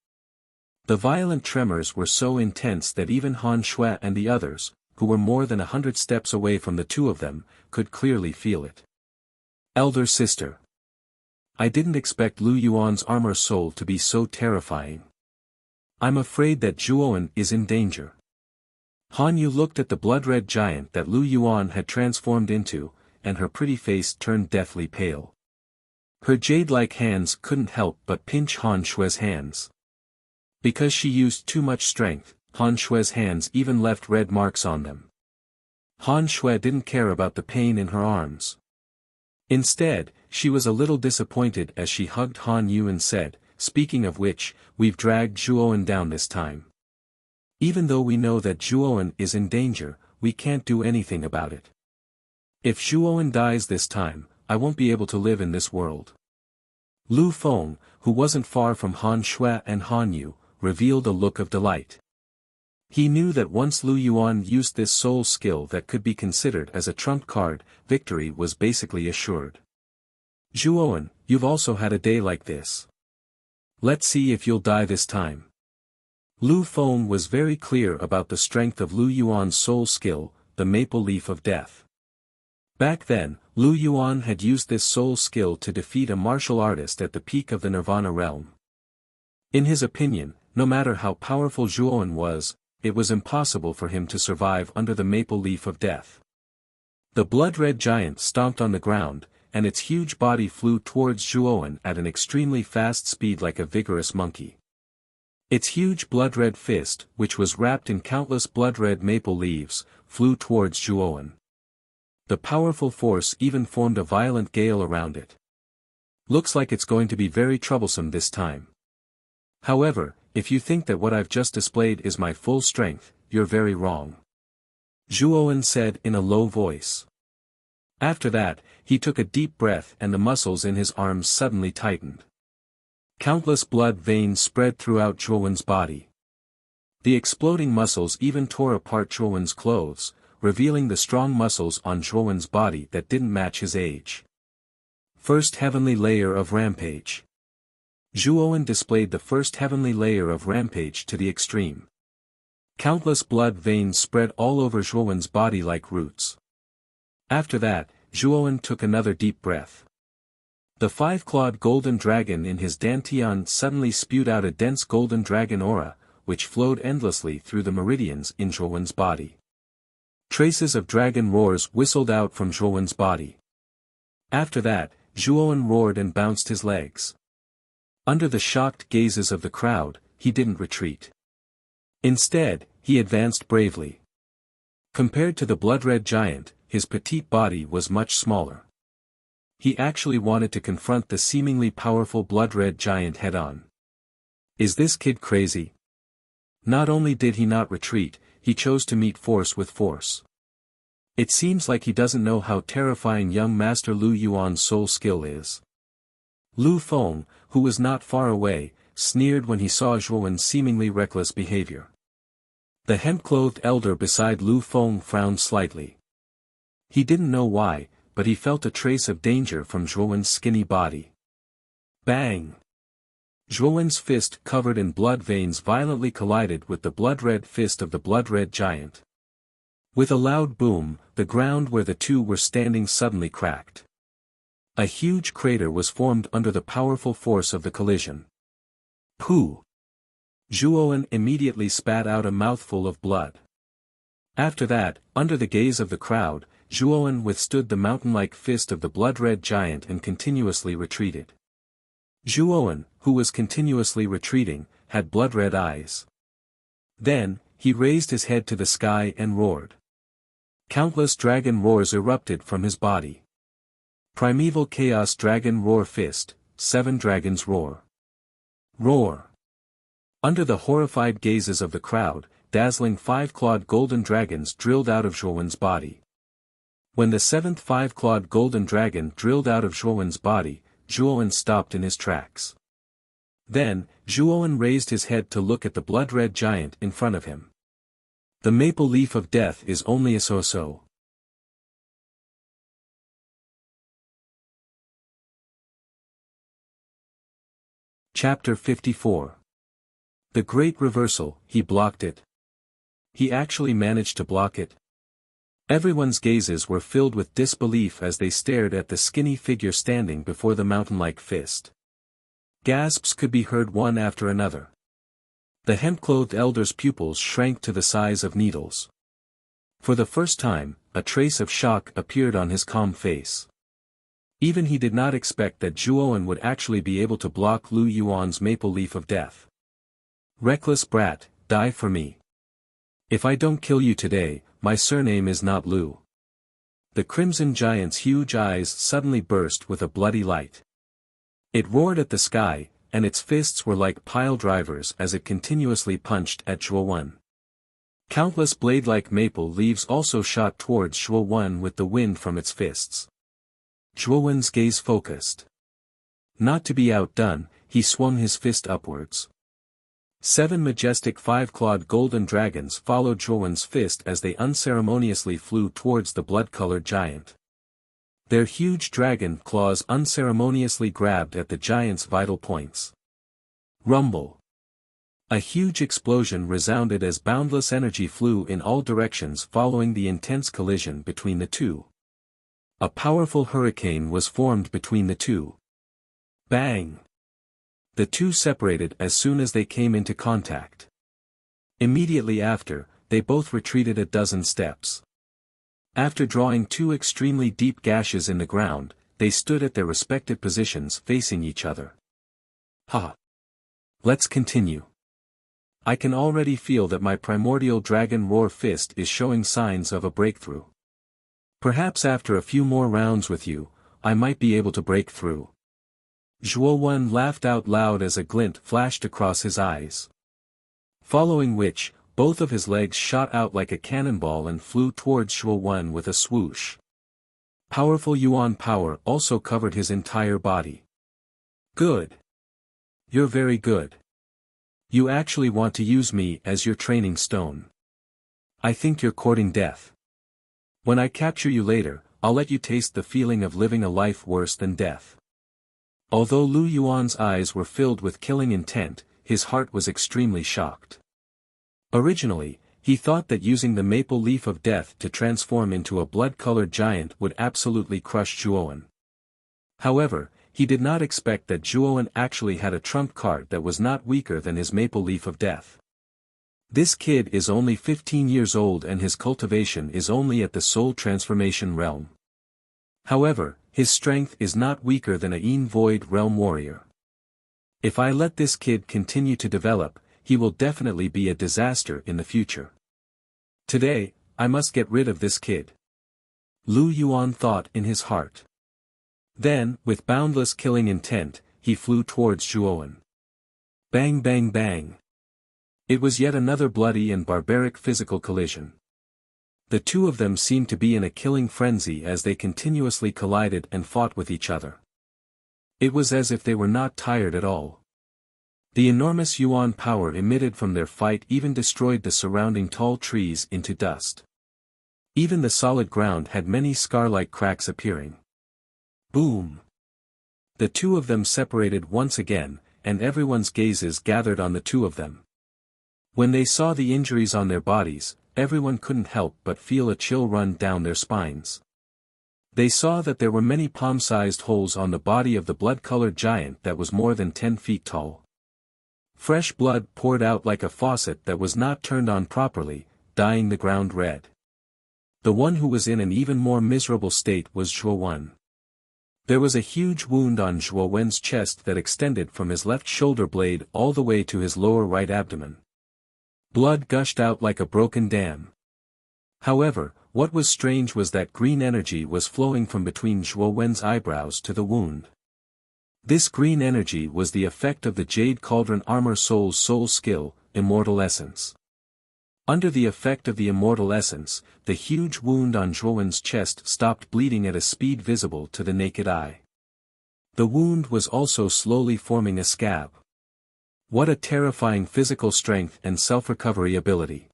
The violent tremors were so intense that even Han Shui and the others, who were more than 100 steps away from the two of them, could clearly feel it. Elder sister. I didn't expect Lu Yuan's armor soul to be so terrifying. I'm afraid that Zhuowen is in danger. Han Yu looked at the blood-red giant that Lu Yuan had transformed into, and her pretty face turned deathly pale. Her jade-like hands couldn't help but pinch Han Shui's hands. Because she used too much strength, Han Shui's hands even left red marks on them. Han Shui didn't care about the pain in her arms. Instead, she was a little disappointed as she hugged Han Yu and said, speaking of which, we've dragged Zhuowen down this time. Even though we know that Zhuowen is in danger, we can't do anything about it. If Zhuowen dies this time, I won't be able to live in this world. Lu Feng, who wasn't far from Han Shui and Han Yu, revealed a look of delight. He knew that once Lu Yuan used this soul skill that could be considered as a trump card, victory was basically assured. Zhuowen, you've also had a day like this. Let's see if you'll die this time. Lu Feng was very clear about the strength of Lu Yuan's soul skill, the Maple Leaf of Death. Back then, Lu Yuan had used this soul skill to defeat a martial artist at the peak of the Nirvana realm. In his opinion, no matter how powerful Zhuowen was, it was impossible for him to survive under the Maple Leaf of Death. The blood-red giant stomped on the ground, and its huge body flew towards Zhuowen at an extremely fast speed like a vigorous monkey. Its huge blood-red fist, which was wrapped in countless blood-red maple leaves, flew towards Zhuowen. The powerful force even formed a violent gale around it. Looks like it's going to be very troublesome this time. However, if you think that what I've just displayed is my full strength, you're very wrong. Zhuowen said in a low voice. After that, he took a deep breath and the muscles in his arms suddenly tightened. Countless blood veins spread throughout Zhuowen's body. The exploding muscles even tore apart Zhuowen's clothes, revealing the strong muscles on Zhuowen's body that didn't match his age. First heavenly layer of rampage. Zhuowen displayed the first heavenly layer of rampage to the extreme. Countless blood veins spread all over Zhuowen's body like roots. After that, Zhuowen took another deep breath. The five-clawed golden dragon in his dantian suddenly spewed out a dense golden dragon aura, which flowed endlessly through the meridians in Zhuowen's body. Traces of dragon roars whistled out from Zhuowen's body. After that, Zhuowen roared and bounced his legs. Under the shocked gazes of the crowd, he didn't retreat. Instead, he advanced bravely. Compared to the blood-red giant, his petite body was much smaller. He actually wanted to confront the seemingly powerful blood-red giant head-on. Is this kid crazy? Not only did he not retreat, he chose to meet force with force. It seems like he doesn't know how terrifying young Master Lu Yuan's soul skill is. Lu Feng, who was not far away, sneered when he saw Zhuowen's seemingly reckless behavior. The hemp-clothed elder beside Lu Feng frowned slightly. He didn't know why, but he felt a trace of danger from Zhuowen's skinny body. Bang! Zhuowen's fist covered in blood veins violently collided with the blood-red fist of the blood-red giant. With a loud boom, the ground where the two were standing suddenly cracked. A huge crater was formed under the powerful force of the collision. Pooh! Zhuowen immediately spat out a mouthful of blood. After that, under the gaze of the crowd, Zhuowen withstood the mountain-like fist of the blood-red giant and continuously retreated. Zhuowen, who was continuously retreating, had blood-red eyes. Then, he raised his head to the sky and roared. Countless dragon roars erupted from his body. Primeval Chaos Dragon Roar Fist, 7 Dragons Roar. Roar! Under the horrified gazes of the crowd, dazzling five-clawed golden dragons drilled out of Zhuowen's body. When the 7th five-clawed golden dragon drilled out of Zhuowen's body, Zhuowen stopped in his tracks. Then, Zhuowen raised his head to look at the blood-red giant in front of him. The maple leaf of death is only a so-so. Chapter 54. The Great Reversal, he blocked it. He actually managed to block it. Everyone's gazes were filled with disbelief as they stared at the skinny figure standing before the mountain-like fist. Gasps could be heard one after another. The hemp-clothed elder's pupils shrank to the size of needles. For the first time, a trace of shock appeared on his calm face. Even he did not expect that Zhuowen would actually be able to block Lu Yuan's maple leaf of death. Reckless brat, die for me. If I don't kill you today, my surname is not Lu. The crimson giant's huge eyes suddenly burst with a bloody light. It roared at the sky, and its fists were like pile drivers as it continuously punched at Zhuowen. Countless blade-like maple leaves also shot towards Zhuowen with the wind from its fists. Zhuowen's gaze focused. Not to be outdone, he swung his fist upwards. 7 majestic five-clawed golden dragons followed Zhuowen's fist as they unceremoniously flew towards the blood-colored giant. Their huge dragon claws unceremoniously grabbed at the giant's vital points. Rumble! A huge explosion resounded as boundless energy flew in all directions following the intense collision between the two. A powerful hurricane was formed between the two. Bang! The two separated as soon as they came into contact. Immediately after, they both retreated a dozen steps. After drawing 2 extremely deep gashes in the ground, they stood at their respective positions facing each other. Ha! Let's continue. I can already feel that my primordial dragon roar fist is showing signs of a breakthrough. Perhaps after a few more rounds with you, I might be able to break through. Zhuowen laughed out loud as a glint flashed across his eyes. Following which, both of his legs shot out like a cannonball and flew towards Zhuowen with a swoosh. Powerful Yuan power also covered his entire body. Good. You're very good. You actually want to use me as your training stone. I think you're courting death. When I capture you later, I'll let you taste the feeling of living a life worse than death. Although Lu Yuan's eyes were filled with killing intent, his heart was extremely shocked. Originally, He thought that using the maple leaf of death to transform into a blood-colored giant would absolutely crush Zhuowen. However, he did not expect that Zhuowen actually had a trump card that was not weaker than his maple leaf of death. This kid is only 15 years old and his cultivation is only at the soul transformation realm. However, his strength is not weaker than a Yin Void Realm warrior. If I let this kid continue to develop, he will definitely be a disaster in the future. Today, I must get rid of this kid. Lu Yuan thought in his heart. Then, with boundless killing intent, he flew towards Zhuowen. Bang bang bang. It was yet another bloody and barbaric physical collision. The two of them seemed to be in a killing frenzy as they continuously collided and fought with each other. It was as if they were not tired at all. The enormous yuan power emitted from their fight even destroyed the surrounding tall trees into dust. Even the solid ground had many scar-like cracks appearing. Boom! The two of them separated once again, and everyone's gazes gathered on the two of them. When they saw the injuries on their bodies, everyone couldn't help but feel a chill run down their spines. They saw that there were many palm-sized holes on the body of the blood-colored giant that was more than 10 feet tall. Fresh blood poured out like a faucet that was not turned on properly, dyeing the ground red. The one who was in an even more miserable state was Zhuowen. There was a huge wound on Zhuowen's chest that extended from his left shoulder blade all the way to his lower right abdomen. Blood gushed out like a broken dam. However, what was strange was that green energy was flowing from between Zhuowen's eyebrows to the wound. This green energy was the effect of the Jade Cauldron Armor Soul's soul skill, Immortal Essence. Under the effect of the Immortal Essence, the huge wound on Zhuowen's chest stopped bleeding at a speed visible to the naked eye. The wound was also slowly forming a scab. What a terrifying physical strength and self-recovery ability.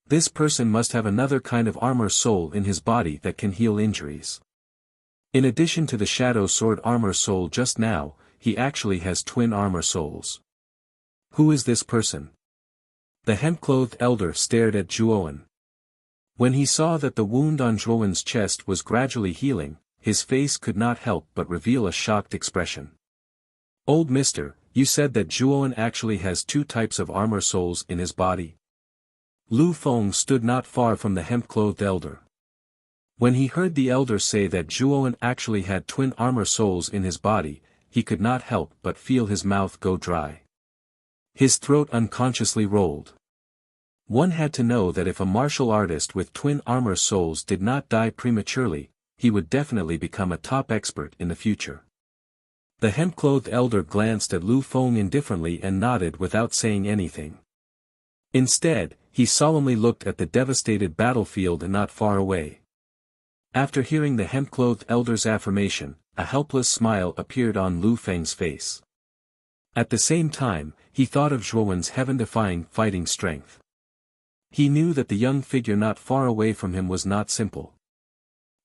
This person must have another kind of armor soul in his body that can heal injuries. In addition to the Shadow Sword armor soul just now, he actually has twin armor souls. Who is this person? The hemp-clothed elder stared at Zhuowen. When he saw that the wound on Zhuowen's chest was gradually healing, his face could not help but reveal a shocked expression. Old mister, you said that Zhuowen actually has two types of armor souls in his body. Lu Feng stood not far from the hemp-clothed elder. When he heard the elder say that Zhuowen actually had twin armor souls in his body, he could not help but feel his mouth go dry. His throat unconsciously rolled. One had to know that if a martial artist with twin armor souls did not die prematurely, he would definitely become a top expert in the future. The hemp-clothed elder glanced at Lu Feng indifferently and nodded without saying anything. Instead, he solemnly looked at the devastated battlefield not far away. After hearing the hemp-clothed elder's affirmation, a helpless smile appeared on Lu Feng's face. At the same time, he thought of Zhuowen's heaven-defying fighting strength. He knew that the young figure not far away from him was not simple.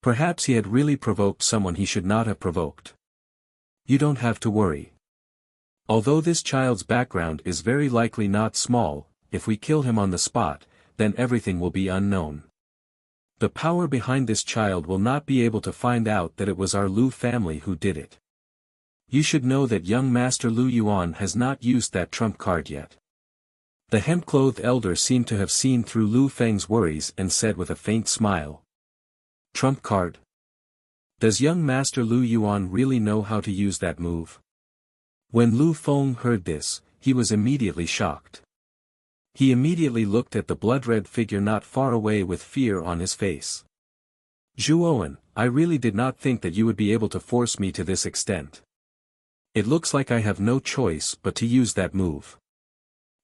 Perhaps he had really provoked someone he should not have provoked. You don't have to worry. Although this child's background is very likely not small, if we kill him on the spot, then everything will be unknown. The power behind this child will not be able to find out that it was our Lu family who did it. You should know that young Master Lu Yuan has not used that trump card yet. The hemp-clothed elder seemed to have seen through Lu Feng's worries and said with a faint smile. Trump card? Does young Master Lu Yuan really know how to use that move? When Lu Feng heard this, he was immediately shocked. He immediately looked at the blood-red figure not far away with fear on his face. Zhuowen, I really did not think that you would be able to force me to this extent. It looks like I have no choice but to use that move.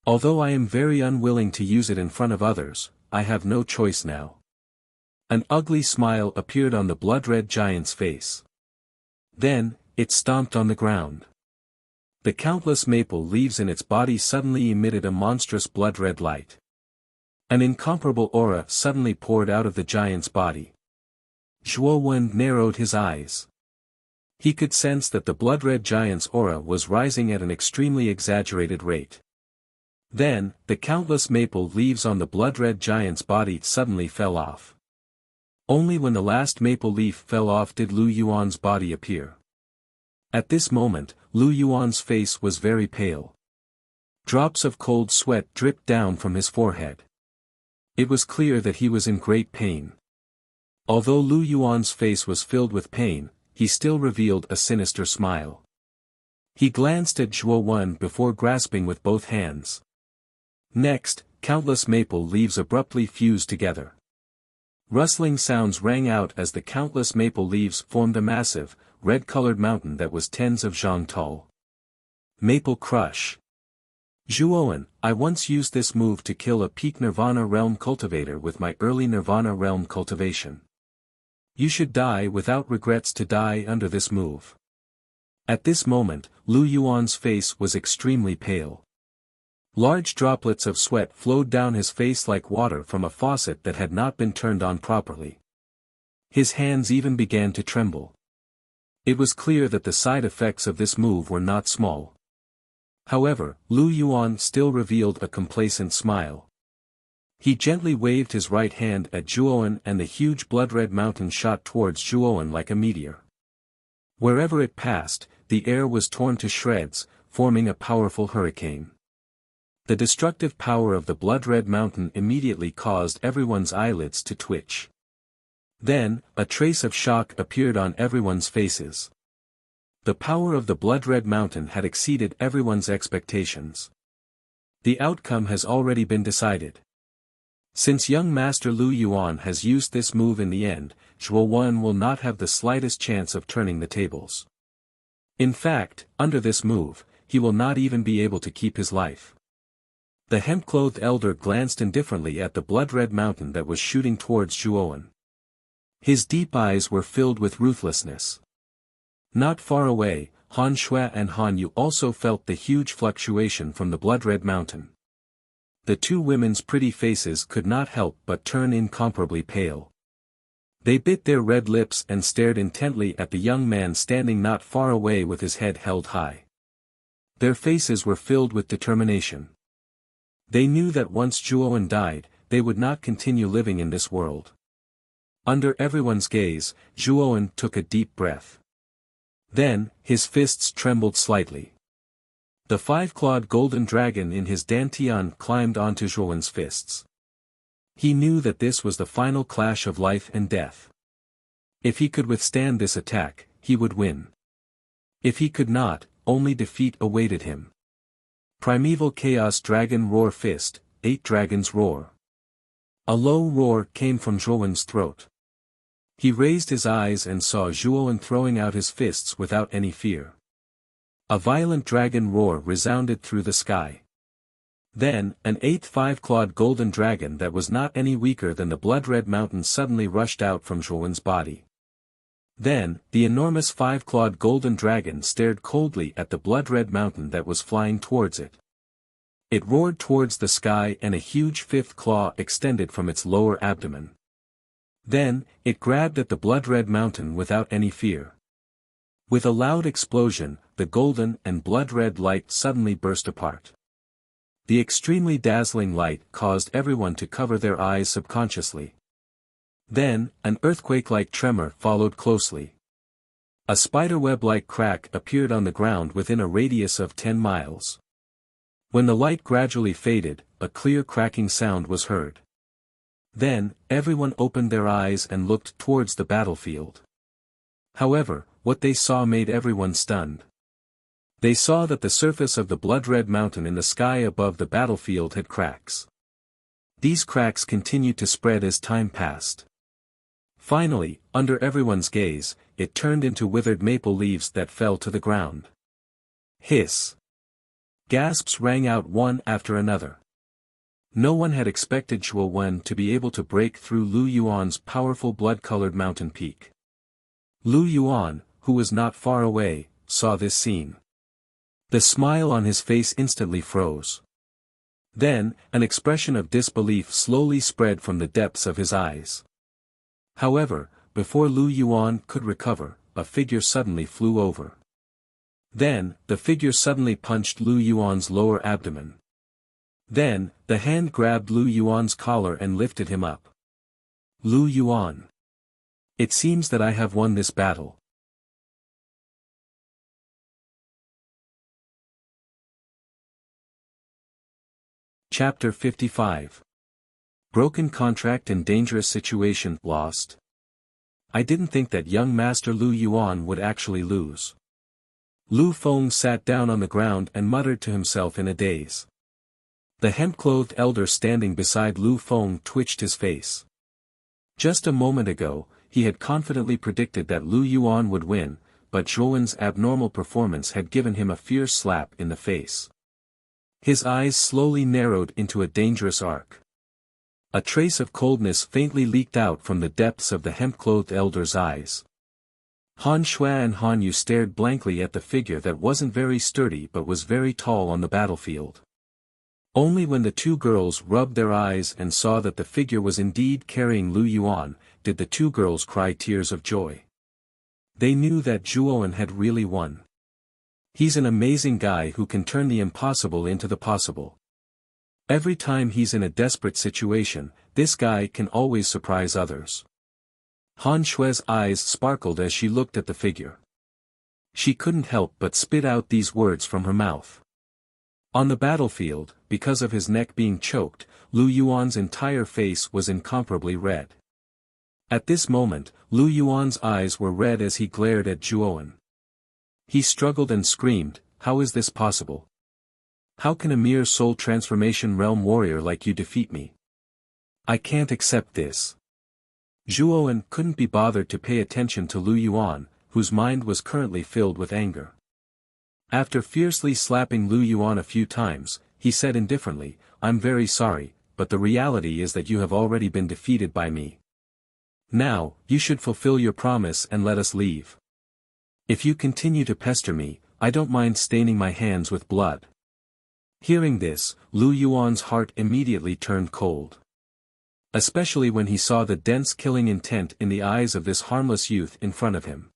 Although I am very unwilling to use it in front of others, I have no choice now. An ugly smile appeared on the blood-red giant's face. Then, it stomped on the ground. The countless maple leaves in its body suddenly emitted a monstrous blood-red light. An incomparable aura suddenly poured out of the giant's body. Zhuowen narrowed his eyes. He could sense that the blood-red giant's aura was rising at an extremely exaggerated rate. Then, the countless maple leaves on the blood-red giant's body suddenly fell off. Only when the last maple leaf fell off did Lu Yuan's body appear. At this moment, Lu Yuan's face was very pale. Drops of cold sweat dripped down from his forehead. It was clear that he was in great pain. Although Lu Yuan's face was filled with pain, he still revealed a sinister smile. He glanced at Zhuo Wen before grasping with both hands. Next, countless maple leaves abruptly fused together. Rustling sounds rang out as the countless maple leaves formed a massive, red-colored mountain that was tens of zhang tall. Maple Crush. Zhuowen, I once used this move to kill a peak Nirvana realm cultivator with my early Nirvana realm cultivation. You should die without regrets to die under this move. At this moment, Lu Yuan's face was extremely pale. Large droplets of sweat flowed down his face like water from a faucet that had not been turned on properly. His hands even began to tremble. It was clear that the side effects of this move were not small. However, Lu Yuan still revealed a complacent smile. He gently waved his right hand at Zhuowen and the huge blood-red mountain shot towards Zhuowen like a meteor. Wherever it passed, the air was torn to shreds, forming a powerful hurricane. The destructive power of the blood-red mountain immediately caused everyone's eyelids to twitch. Then, a trace of shock appeared on everyone's faces. The power of the blood-red mountain had exceeded everyone's expectations. The outcome has already been decided. Since young Master Lu Yuan has used this move in the end, Zhuo Wen will not have the slightest chance of turning the tables. In fact, under this move, he will not even be able to keep his life. The hemp-clothed elder glanced indifferently at the blood-red mountain that was shooting towards Zhuowen. His deep eyes were filled with ruthlessness. Not far away, Han Shui and Han Yu also felt the huge fluctuation from the blood-red mountain. The two women's pretty faces could not help but turn incomparably pale. They bit their red lips and stared intently at the young man standing not far away with his head held high. Their faces were filled with determination. They knew that once Zhuowen died, they would not continue living in this world. Under everyone's gaze, Zhuowen took a deep breath. Then, his fists trembled slightly. The five-clawed golden dragon in his dantian climbed onto Zhuowen's fists. He knew that this was the final clash of life and death. If he could withstand this attack, he would win. If he could not, only defeat awaited him. Primeval Chaos Dragon Roar Fist, 8 Dragons Roar. A low roar came from Zhuowen's throat. He raised his eyes and saw Zhuowen throwing out his fists without any fear. A violent dragon roar resounded through the sky. Then, an eighth five-clawed golden dragon that was not any weaker than the blood-red mountain suddenly rushed out from Zhuowen's body. Then, the enormous five-clawed golden dragon stared coldly at the blood-red mountain that was flying towards it. It roared towards the sky and a huge fifth claw extended from its lower abdomen. Then, it grabbed at the blood-red mountain without any fear. With a loud explosion, the golden and blood-red light suddenly burst apart. The extremely dazzling light caused everyone to cover their eyes subconsciously. Then, an earthquake-like tremor followed closely. A spiderweb-like crack appeared on the ground within a radius of 10 miles. When the light gradually faded, a clear cracking sound was heard. Then, everyone opened their eyes and looked towards the battlefield. However, what they saw made everyone stunned. They saw that the surface of the blood-red mountain in the sky above the battlefield had cracks. These cracks continued to spread as time passed. Finally, under everyone's gaze, it turned into withered maple leaves that fell to the ground. Hiss! Gasps rang out one after another. No one had expected Zhuo Wen to be able to break through Lu Yuan's powerful blood-colored mountain peak. Lu Yuan, who was not far away, saw this scene. The smile on his face instantly froze. Then, an expression of disbelief slowly spread from the depths of his eyes. However, before Lu Yuan could recover, a figure suddenly flew over. Then, the figure suddenly punched Lu Yuan's lower abdomen. Then, the hand grabbed Lu Yuan's collar and lifted him up. Lu Yuan. It seems that I have won this battle. Chapter 55. Broken contract and dangerous situation, lost. I didn't think that young Master Lu Yuan would actually lose. Lu Feng sat down on the ground and muttered to himself in a daze. The hemp-clothed elder standing beside Lu Feng twitched his face. Just a moment ago, he had confidently predicted that Lu Yuan would win, but Zhuowen's abnormal performance had given him a fierce slap in the face. His eyes slowly narrowed into a dangerous arc. A trace of coldness faintly leaked out from the depths of the hemp-clothed elder's eyes. Han Shui and Han Yu stared blankly at the figure that wasn't very sturdy but was very tall on the battlefield. Only when the two girls rubbed their eyes and saw that the figure was indeed carrying Lu Yuan, did the two girls cry tears of joy. They knew that Zhuowen had really won. He's an amazing guy who can turn the impossible into the possible. Every time he's in a desperate situation, this guy can always surprise others. Han Shui's eyes sparkled as she looked at the figure. She couldn't help but spit out these words from her mouth. On the battlefield, because of his neck being choked, Lu Yuan's entire face was incomparably red. At this moment, Lu Yuan's eyes were red as he glared at Zhuowen. He struggled and screamed, "How is this possible? How can a mere soul transformation realm warrior like you defeat me? I can't accept this." Zhuowen couldn't be bothered to pay attention to Lu Yuan, whose mind was currently filled with anger. After fiercely slapping Lu Yuan a few times, he said indifferently, "I'm very sorry, but the reality is that you have already been defeated by me. Now, you should fulfill your promise and let us leave. If you continue to pester me, I don't mind staining my hands with blood." Hearing this, Lu Yuan's heart immediately turned cold. Especially when he saw the dense killing intent in the eyes of this harmless youth in front of him.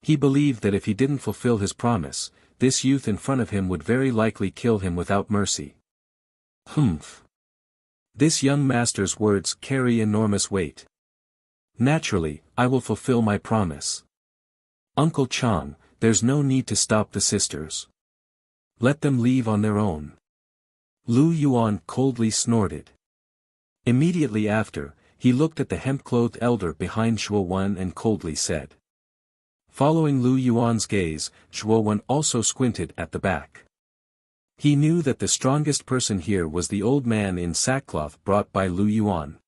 He believed that if he didn't fulfill his promise, this youth in front of him would very likely kill him without mercy. Humph. This young master's words carry enormous weight. Naturally, I will fulfill my promise. Uncle Chang, there's no need to stop the sisters. Let them leave on their own. Lu Yuan coldly snorted. Immediately after, he looked at the hemp-clothed elder behind Zhuowen and coldly said. Following Lu Yuan's gaze, Zhuowen also squinted at the back. He knew that the strongest person here was the old man in sackcloth brought by Lu Yuan.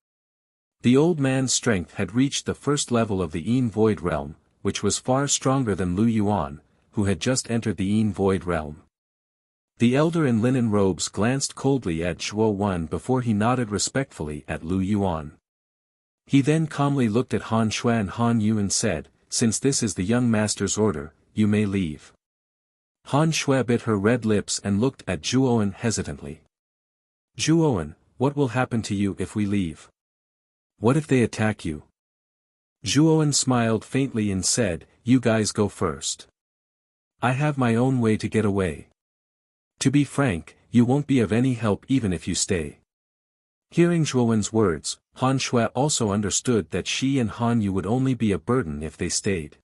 The old man's strength had reached the first level of the Yin Void realm, which was far stronger than Lu Yuan, who had just entered the Yin Void realm. The elder in linen robes glanced coldly at Zhuowen before he nodded respectfully at Lu Yuan. He then calmly looked at Han Shui and Han Yu and said, "Since this is the young master's order, you may leave." Han Shui bit her red lips and looked at Zhuowen hesitantly. "Zhuowen, what will happen to you if we leave? What if they attack you?" Zhuowen smiled faintly and said, "You guys go first. I have my own way to get away. To be frank, you won't be of any help even if you stay." Hearing Zhuowen's words, Han Shui also understood that she and Han Yu would only be a burden if they stayed.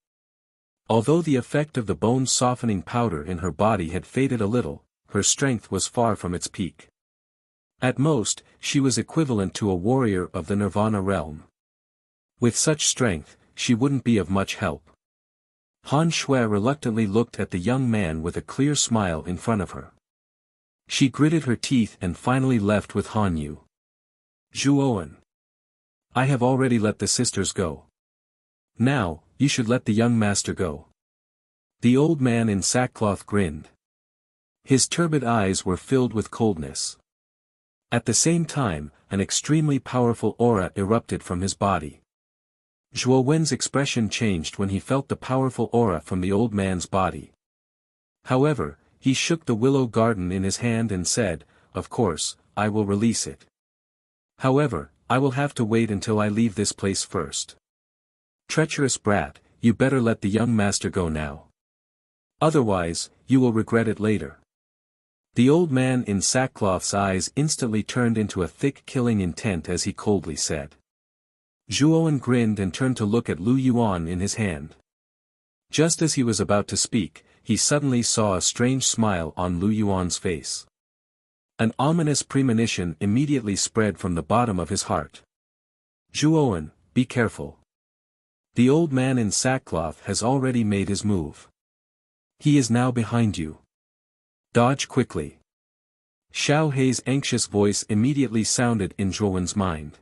Although the effect of the bone-softening powder in her body had faded a little, her strength was far from its peak. At most, she was equivalent to a warrior of the Nirvana realm. With such strength, she wouldn't be of much help. Han Shui reluctantly looked at the young man with a clear smile in front of her. She gritted her teeth and finally left with Han Yu. "Zhuowen. I have already let the sisters go. Now, you should let the young master go." The old man in sackcloth grinned. His turbid eyes were filled with coldness. At the same time, an extremely powerful aura erupted from his body. Zhuowen's expression changed when he felt the powerful aura from the old man's body. However, he shook the willow garden in his hand and said, "Of course, I will release it. However, I will have to wait until I leave this place first. Treacherous brat, you better let the young master go now. Otherwise, you will regret it later." The old man in sackcloth's eyes instantly turned into a thick killing intent as he coldly said. Zhuowen grinned and turned to look at Lu Yuan in his hand. Just as he was about to speak, he suddenly saw a strange smile on Lu Yuan's face. An ominous premonition immediately spread from the bottom of his heart. Zhuowen, be careful. The old man in sackcloth has already made his move. He is now behind you. Dodge quickly. Xiao Hei's anxious voice immediately sounded in Zhuowen's mind.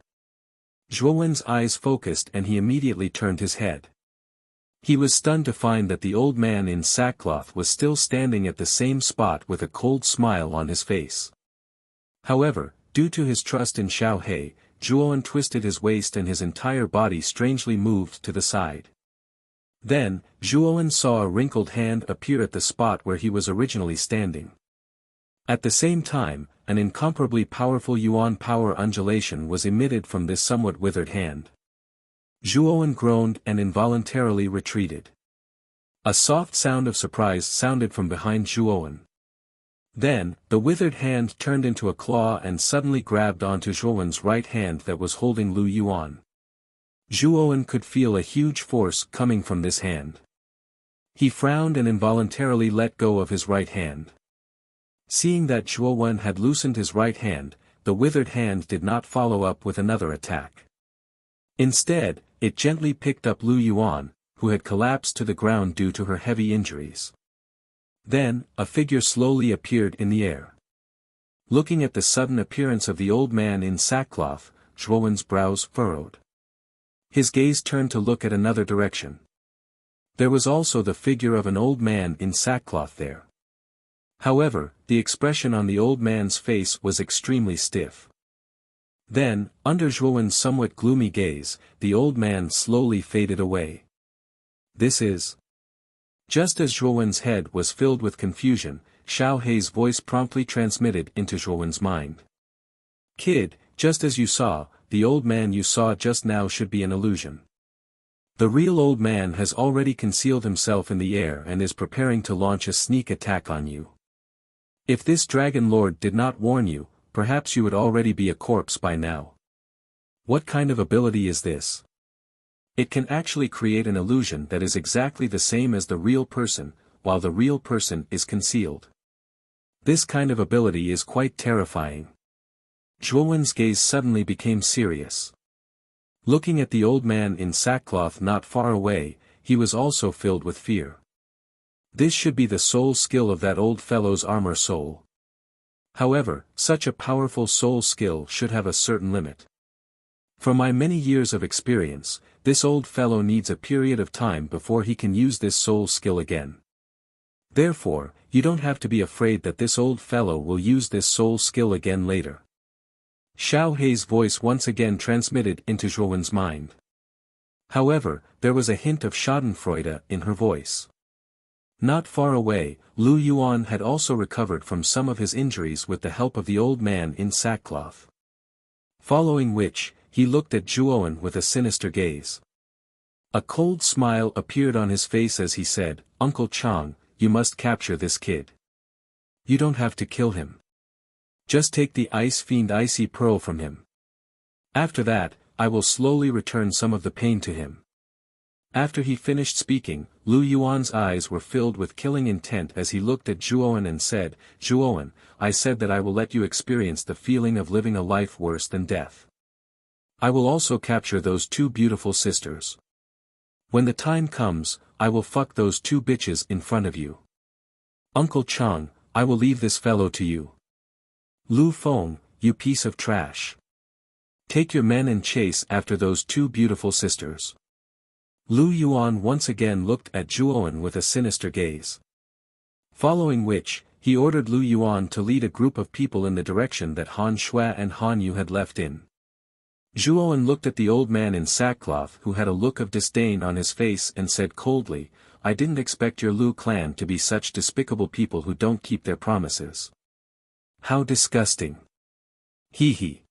Zhuowen's eyes focused and he immediately turned his head. He was stunned to find that the old man in sackcloth was still standing at the same spot with a cold smile on his face. However, due to his trust in Xiao Hei, Zhuowen twisted his waist and his entire body strangely moved to the side. Then, Zhuowen saw a wrinkled hand appear at the spot where he was originally standing. At the same time, an incomparably powerful yuan power undulation was emitted from this somewhat withered hand. Zhuowen groaned and involuntarily retreated. A soft sound of surprise sounded from behind Zhuowen. Then, the withered hand turned into a claw and suddenly grabbed onto Zhuowen's right hand that was holding Lu Yuan. Zhuowen could feel a huge force coming from this hand. He frowned and involuntarily let go of his right hand. Seeing that Zhuowen had loosened his right hand, the withered hand did not follow up with another attack. Instead, it gently picked up Lu Yuan, who had collapsed to the ground due to her heavy injuries. Then, a figure slowly appeared in the air. Looking at the sudden appearance of the old man in sackcloth, Zhuowen's brows furrowed. His gaze turned to look at another direction. There was also the figure of an old man in sackcloth there. However, the expression on the old man's face was extremely stiff. Then, under Zhuowen's somewhat gloomy gaze, the old man slowly faded away. This is... Just as Zhuowen's head was filled with confusion, Xiao Hei's voice promptly transmitted into Zhuowen's mind. Kid, just as you saw, the old man you saw just now should be an illusion. The real old man has already concealed himself in the air and is preparing to launch a sneak attack on you. If this dragon lord did not warn you, perhaps you would already be a corpse by now. What kind of ability is this? It can actually create an illusion that is exactly the same as the real person, while the real person is concealed. This kind of ability is quite terrifying. Zhuowen's gaze suddenly became serious. Looking at the old man in sackcloth not far away, he was also filled with fear. This should be the soul skill of that old fellow's armor soul. However, such a powerful soul skill should have a certain limit. From my many years of experience, this old fellow needs a period of time before he can use this soul skill again. Therefore, you don't have to be afraid that this old fellow will use this soul skill again later. Xiao Hei's voice once again transmitted into Zhuowen's mind. However, there was a hint of schadenfreude in her voice. Not far away, Lu Yuan had also recovered from some of his injuries with the help of the old man in sackcloth. Following which, he looked at Zhuowen with a sinister gaze. A cold smile appeared on his face as he said, "Uncle Chang, you must capture this kid. You don't have to kill him. Just take the Ice Fiend Icy Pearl from him. After that, I will slowly return some of the pain to him." After he finished speaking, Lu Yuan's eyes were filled with killing intent as he looked at Zhuowen and said, "Zhuowen, I said that I will let you experience the feeling of living a life worse than death. I will also capture those two beautiful sisters. When the time comes, I will fuck those two bitches in front of you. Uncle Chang, I will leave this fellow to you. Lu Feng, you piece of trash. Take your men and chase after those two beautiful sisters." Lu Yuan once again looked at Zhuowen with a sinister gaze. Following which, he ordered Lu Yuan to lead a group of people in the direction that Han Shui and Han Yu had left in. Zhuowen looked at the old man in sackcloth who had a look of disdain on his face and said coldly, "I didn't expect your Lu clan to be such despicable people who don't keep their promises. How disgusting. Hee hee.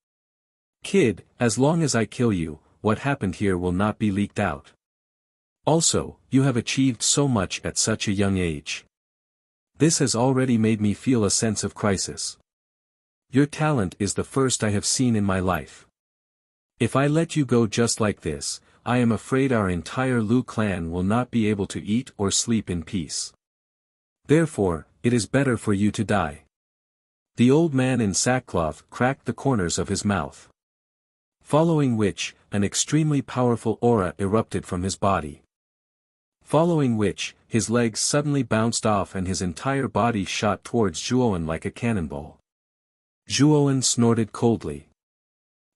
Kid, as long as I kill you, what happened here will not be leaked out. Also, you have achieved so much at such a young age. This has already made me feel a sense of crisis. Your talent is the first I have seen in my life. If I let you go just like this, I am afraid our entire Lu clan will not be able to eat or sleep in peace. Therefore, it is better for you to die." The old man in sackcloth cracked the corners of his mouth. Following which, an extremely powerful aura erupted from his body. Following which, his legs suddenly bounced off and his entire body shot towards Zhuowen like a cannonball. Zhuowen snorted coldly.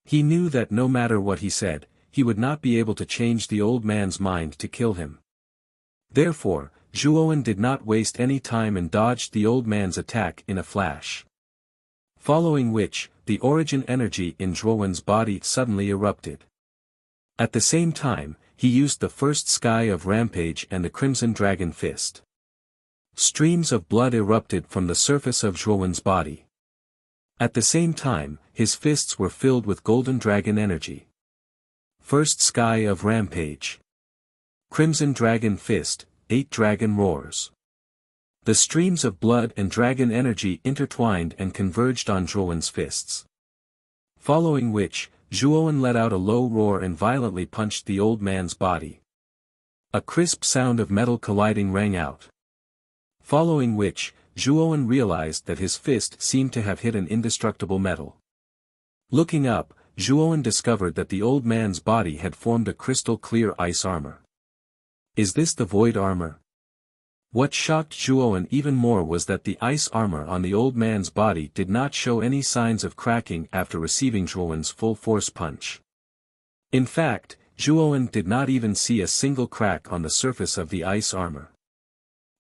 He knew that no matter what he said, he would not be able to change the old man's mind to kill him. Therefore, Zhuowen did not waste any time and dodged the old man's attack in a flash. Following which, the origin energy in Zhuowen's body suddenly erupted. At the same time, he used the first sky of rampage and the crimson dragon fist. Streams of blood erupted from the surface of Zhuowen's body. At the same time, his fists were filled with golden dragon energy. First sky of rampage. Crimson dragon fist, 8 dragon roars. The streams of blood and dragon energy intertwined and converged on Zhuowen's fists. Following which, Zhuowen let out a low roar and violently punched the old man's body. A crisp sound of metal colliding rang out. Following which, Zhuowen realized that his fist seemed to have hit an indestructible metal. Looking up, Zhuowen discovered that the old man's body had formed a crystal-clear ice armor. Is this the void armor? What shocked Zhuowen even more was that the ice armor on the old man's body did not show any signs of cracking after receiving Zhuowen's full-force punch. In fact, Zhuowen did not even see a single crack on the surface of the ice armor.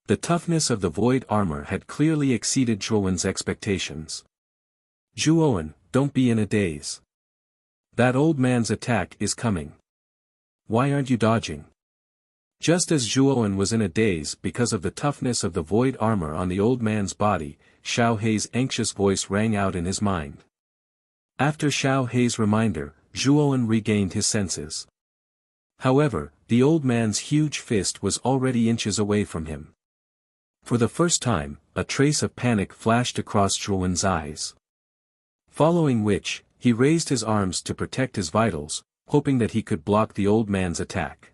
The toughness of the void armor had clearly exceeded Zhuowen's expectations. "Zhuowen, don't be in a daze. That old man's attack is coming. Why aren't you dodging?" Just as Zhuowen was in a daze because of the toughness of the void armor on the old man's body, Xiao Hei's anxious voice rang out in his mind. After Xiao Hei's reminder, Zhuowen regained his senses. However, the old man's huge fist was already inches away from him. For the first time, a trace of panic flashed across Zhuowen's eyes. Following which, he raised his arms to protect his vitals, hoping that he could block the old man's attack.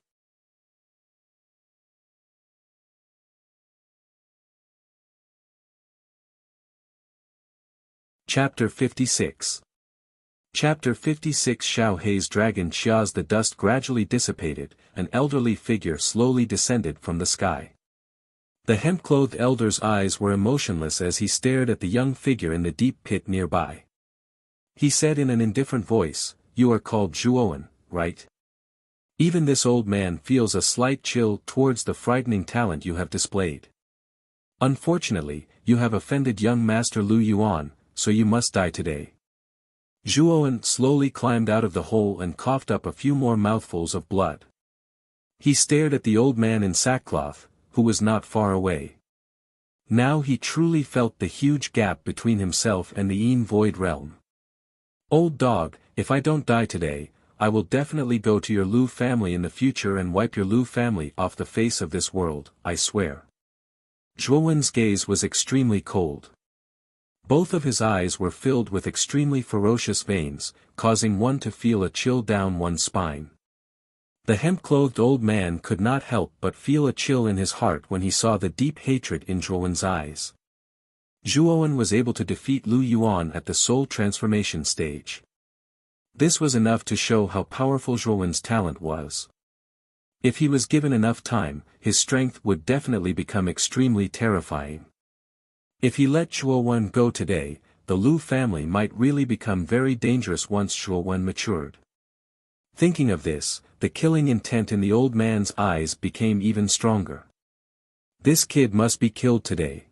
Chapter 56. Chapter 56. Xiao Hei's dragon Xia's. The dust gradually dissipated, an elderly figure slowly descended from the sky. The hemp-clothed elder's eyes were emotionless as he stared at the young figure in the deep pit nearby. He said in an indifferent voice, "You are called Zhuowen, right? Even this old man feels a slight chill towards the frightening talent you have displayed. Unfortunately, you have offended young Master Lu Yuan, so you must die today." Zhuowen slowly climbed out of the hole and coughed up a few more mouthfuls of blood. He stared at the old man in sackcloth, who was not far away. Now he truly felt the huge gap between himself and the Yin Void realm. "Old dog, if I don't die today, I will definitely go to your Lu family in the future and wipe your Lu family off the face of this world, I swear." Zhuowen's gaze was extremely cold. Both of his eyes were filled with extremely ferocious veins, causing one to feel a chill down one's spine. The hemp-clothed old man could not help but feel a chill in his heart when he saw the deep hatred in Zhuowen's eyes. Zhuowen was able to defeat Lu Yuan at the soul transformation stage. This was enough to show how powerful Zhuowen's talent was. If he was given enough time, his strength would definitely become extremely terrifying. If he let Zhuowen go today, the Lu family might really become very dangerous once Zhuowen matured. Thinking of this, the killing intent in the old man's eyes became even stronger. This kid must be killed today.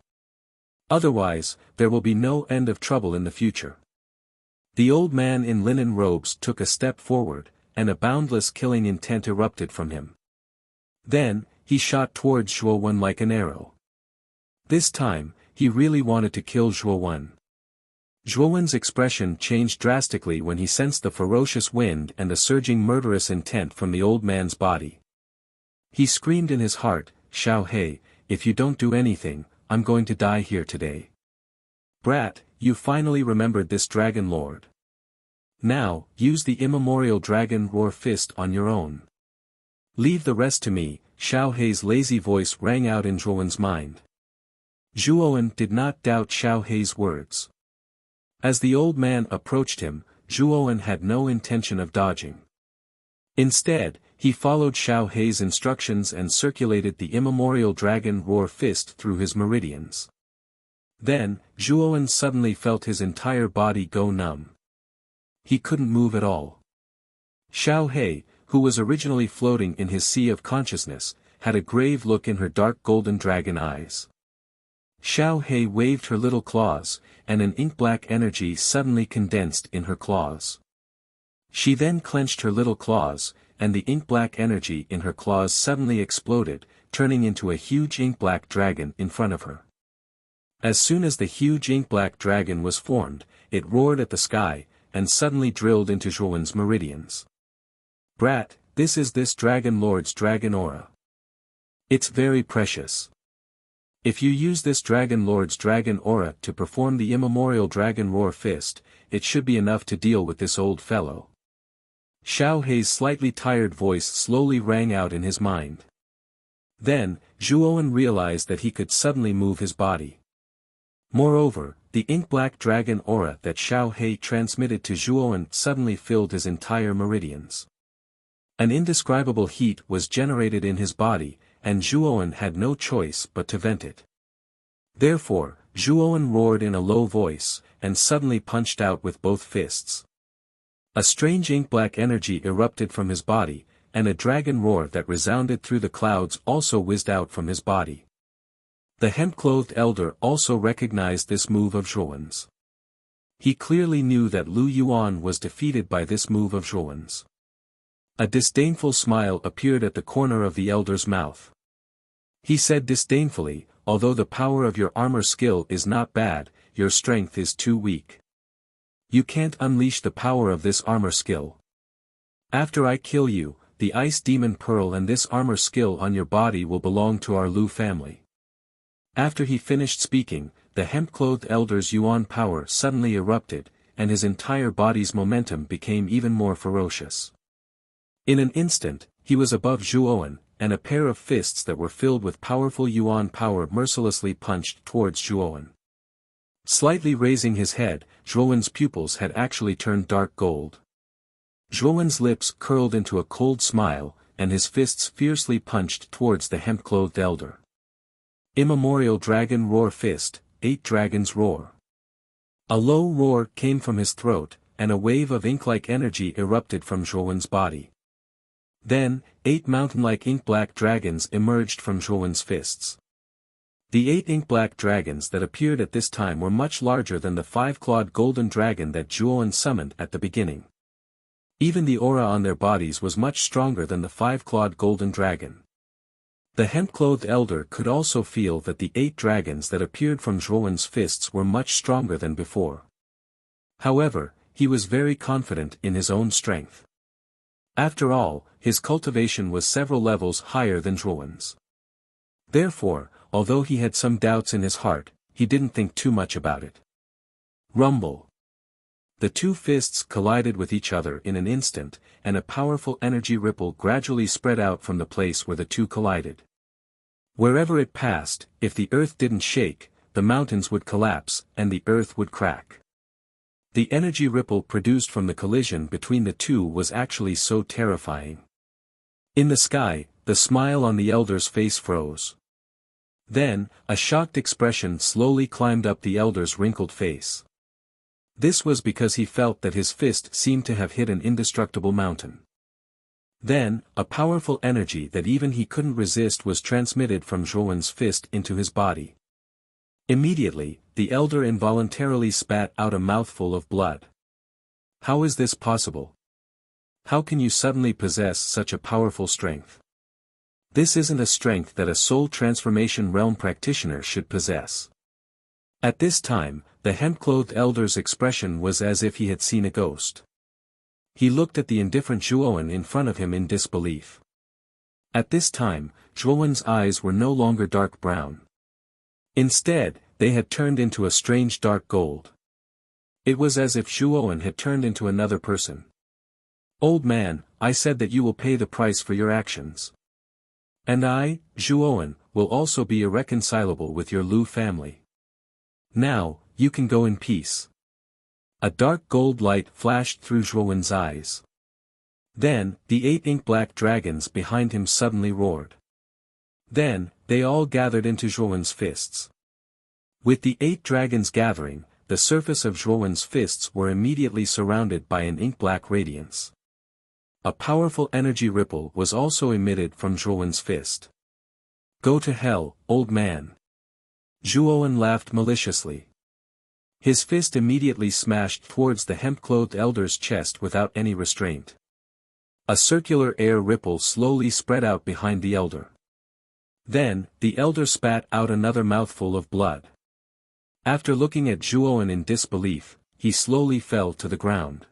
Otherwise, there will be no end of trouble in the future. The old man in linen robes took a step forward, and a boundless killing intent erupted from him. Then, he shot towards Zhuowen like an arrow. This time, he really wanted to kill Zhuowen. Zhuowen's expression changed drastically when he sensed the ferocious wind and the surging murderous intent from the old man's body. He screamed in his heart, "Xiao Hei, if you don't do anything, I'm going to die here today. Brat, you finally remembered this dragon lord. Now, use the immemorial dragon roar fist on your own. Leave the rest to me, Xiao Hei's lazy voice rang out in Zhuowen's mind. Zhuowen did not doubt Xiao Hei's words. As the old man approached him, Zhuowen had no intention of dodging. Instead, he followed Xiao Hei's instructions and circulated the immemorial dragon roar fist through his meridians. Then, Zhuowen suddenly felt his entire body go numb. He couldn't move at all. Xiao Hei, who was originally floating in his sea of consciousness, had a grave look in her dark golden dragon eyes. Xiao Hei waved her little claws, and an ink-black energy suddenly condensed in her claws. She then clenched her little claws, and the ink-black energy in her claws suddenly exploded, turning into a huge ink-black dragon in front of her. As soon as the huge ink-black dragon was formed, it roared at the sky, and suddenly drilled into Zhuowen's meridians. Brat, this is this dragon lord's dragon aura. It's very precious. If you use this dragon lord's dragon aura to perform the immemorial dragon roar fist, it should be enough to deal with this old fellow. Xiao Hei's slightly tired voice slowly rang out in his mind. Then, Zhuowen realized that he could suddenly move his body. Moreover, the ink-black dragon aura that Xiao Hei transmitted to Zhuowen suddenly filled his entire meridians. An indescribable heat was generated in his body, and Zhuowen had no choice but to vent it. Therefore, Zhuowen roared in a low voice, and suddenly punched out with both fists. A strange ink-black energy erupted from his body, and a dragon roar that resounded through the clouds also whizzed out from his body. The hemp-clothed elder also recognized this move of Zhuowen's. He clearly knew that Lu Yuan was defeated by this move of Zhuowen's. A disdainful smile appeared at the corner of the elder's mouth. He said disdainfully, although the power of your armor skill is not bad, your strength is too weak. You can't unleash the power of this armor skill. After I kill you, the ice demon pearl and this armor skill on your body will belong to our Lu family. After he finished speaking, the hemp-clothed elder's Yuan power suddenly erupted, and his entire body's momentum became even more ferocious. In an instant, he was above Zhuowen, and a pair of fists that were filled with powerful Yuan power mercilessly punched towards Zhuowen. Slightly raising his head, Zhuowen's pupils had actually turned dark gold. Zhuowen's lips curled into a cold smile, and his fists fiercely punched towards the hemp-clothed elder. Immemorial Dragon Roar Fist, 8 Dragons Roar. A low roar came from his throat, and a wave of ink-like energy erupted from Zhuowen's body. Then, 8 mountain-like ink-black dragons emerged from Zhuowen's fists. The 8 ink-black dragons that appeared at this time were much larger than the 5-clawed golden dragon that Zhuowen summoned at the beginning. Even the aura on their bodies was much stronger than the 5-clawed golden dragon. The hemp-clothed elder could also feel that the 8 dragons that appeared from Zhuowen's fists were much stronger than before. However, he was very confident in his own strength. After all, his cultivation was several levels higher than Zhuowen's. Therefore, although he had some doubts in his heart, he didn't think too much about it. Rumble. The 2 fists collided with each other in an instant, and a powerful energy ripple gradually spread out from the place where the 2 collided. Wherever it passed, if the earth didn't shake, the mountains would collapse, and the earth would crack. The energy ripple produced from the collision between the 2 was actually so terrifying. In the sky, the smile on the elder's face froze. Then, a shocked expression slowly climbed up the elder's wrinkled face. This was because he felt that his fist seemed to have hit an indestructible mountain. Then, a powerful energy that even he couldn't resist was transmitted from Zhuowen's fist into his body. Immediately, the elder involuntarily spat out a mouthful of blood. How is this possible? How can you suddenly possess such a powerful strength? This isn't a strength that a soul transformation realm practitioner should possess. At this time, the hemp-clothed elder's expression was as if he had seen a ghost. He looked at the indifferent Zhuowen in front of him in disbelief. At this time, Zhuowen's eyes were no longer dark brown. Instead, they had turned into a strange dark gold. It was as if Zhuowen had turned into another person. "Old man, I said that you will pay the price for your actions. And I, Zhuowen, will also be irreconcilable with your Lu family. Now, you can go in peace." A dark gold light flashed through Zhuowen's eyes. Then, the 8 ink-black dragons behind him suddenly roared. Then, they all gathered into Zhuowen's fists. With the 8 dragons gathering, the surface of Zhuowen's fists were immediately surrounded by an ink-black radiance. A powerful energy ripple was also emitted from Zhuowen's fist. "Go to hell, old man." Zhuowen laughed maliciously. His fist immediately smashed towards the hemp-clothed elder's chest without any restraint. A circular air ripple slowly spread out behind the elder. Then, the elder spat out another mouthful of blood. After looking at Zhuowen in disbelief, he slowly fell to the ground.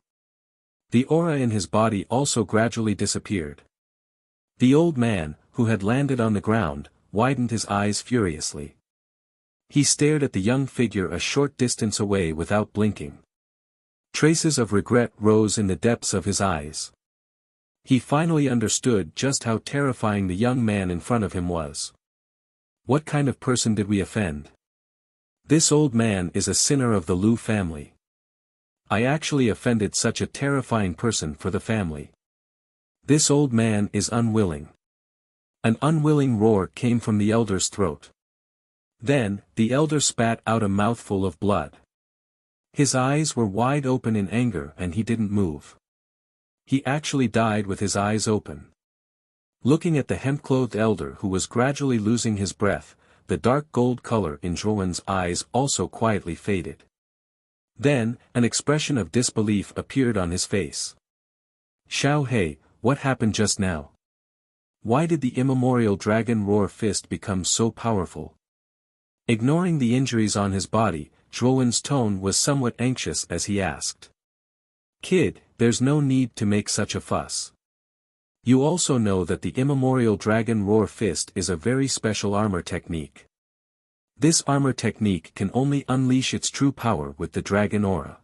The aura in his body also gradually disappeared. The old man, who had landed on the ground, widened his eyes furiously. He stared at the young figure a short distance away without blinking. Traces of regret rose in the depths of his eyes. He finally understood just how terrifying the young man in front of him was. What kind of person did we offend? This old man is a sinner of the Lu family. I actually offended such a terrifying person for the family. This old man is unwilling. An unwilling roar came from the elder's throat. Then, the elder spat out a mouthful of blood. His eyes were wide open in anger and he didn't move. He actually died with his eyes open. Looking at the hemp-clothed elder who was gradually losing his breath, the dark gold color in Zhuowen's eyes also quietly faded. Then, an expression of disbelief appeared on his face. "Xiao He, what happened just now? Why did the immemorial dragon roar fist become so powerful?" Ignoring the injuries on his body, Zhuowen's tone was somewhat anxious as he asked. "Kid, there's no need to make such a fuss. You also know that the immemorial dragon roar fist is a very special armor technique. This armor technique can only unleash its true power with the dragon aura.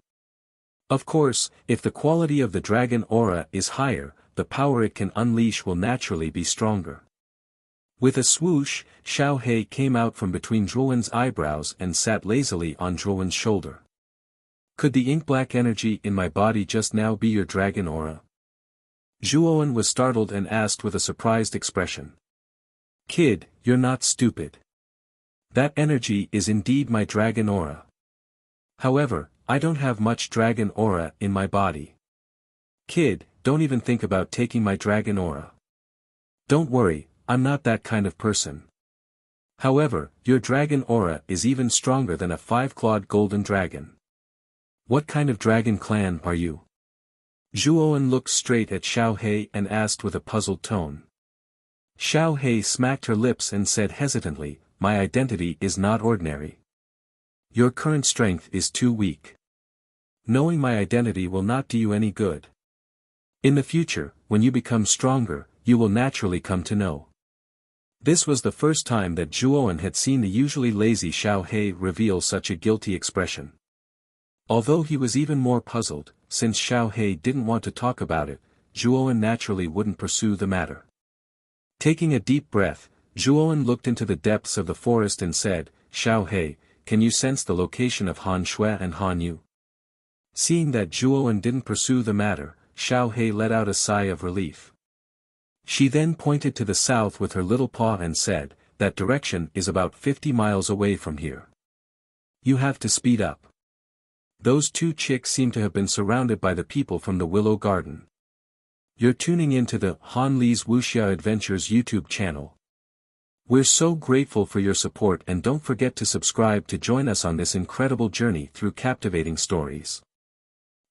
Of course, if the quality of the dragon aura is higher, the power it can unleash will naturally be stronger." With a swoosh, Xiao He came out from between Zhuowen's eyebrows and sat lazily on Zhuowen's shoulder. "Could the ink-black energy in my body just now be your dragon aura?" Zhuowen was startled and asked with a surprised expression. "Kid, you're not stupid. That energy is indeed my dragon aura. However, I don't have much dragon aura in my body. Kid, don't even think about taking my dragon aura. Don't worry, I'm not that kind of person. However, your dragon aura is even stronger than a 5-clawed golden dragon. What kind of dragon clan are you?" Zhuowen looked straight at Xiao He and asked with a puzzled tone. Xiao He smacked her lips and said hesitantly, "My identity is not ordinary. Your current strength is too weak. Knowing my identity will not do you any good. In the future, when you become stronger, you will naturally come to know." This was the first time that Zhuowen had seen the usually lazy Xiao He reveal such a guilty expression. Although he was even more puzzled, since Xiao He didn't want to talk about it, Zhuowen naturally wouldn't pursue the matter. Taking a deep breath, Zhuowen looked into the depths of the forest and said, "Xiao He, can you sense the location of Han Shui and Han Yu?" Seeing that Zhuowen didn't pursue the matter, Xiao He let out a sigh of relief. She then pointed to the south with her little paw and said, "That direction is about 50 miles away from here. You have to speed up. Those 2 chicks seem to have been surrounded by the people from the Willow Garden." You're tuning into the Han Li's Wuxia Adventures YouTube channel. We're so grateful for your support and don't forget to subscribe to join us on this incredible journey through captivating stories.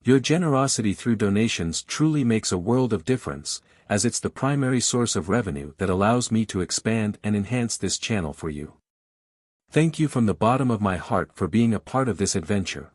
Your generosity through donations truly makes a world of difference, as it's the primary source of revenue that allows me to expand and enhance this channel for you. Thank you from the bottom of my heart for being a part of this adventure.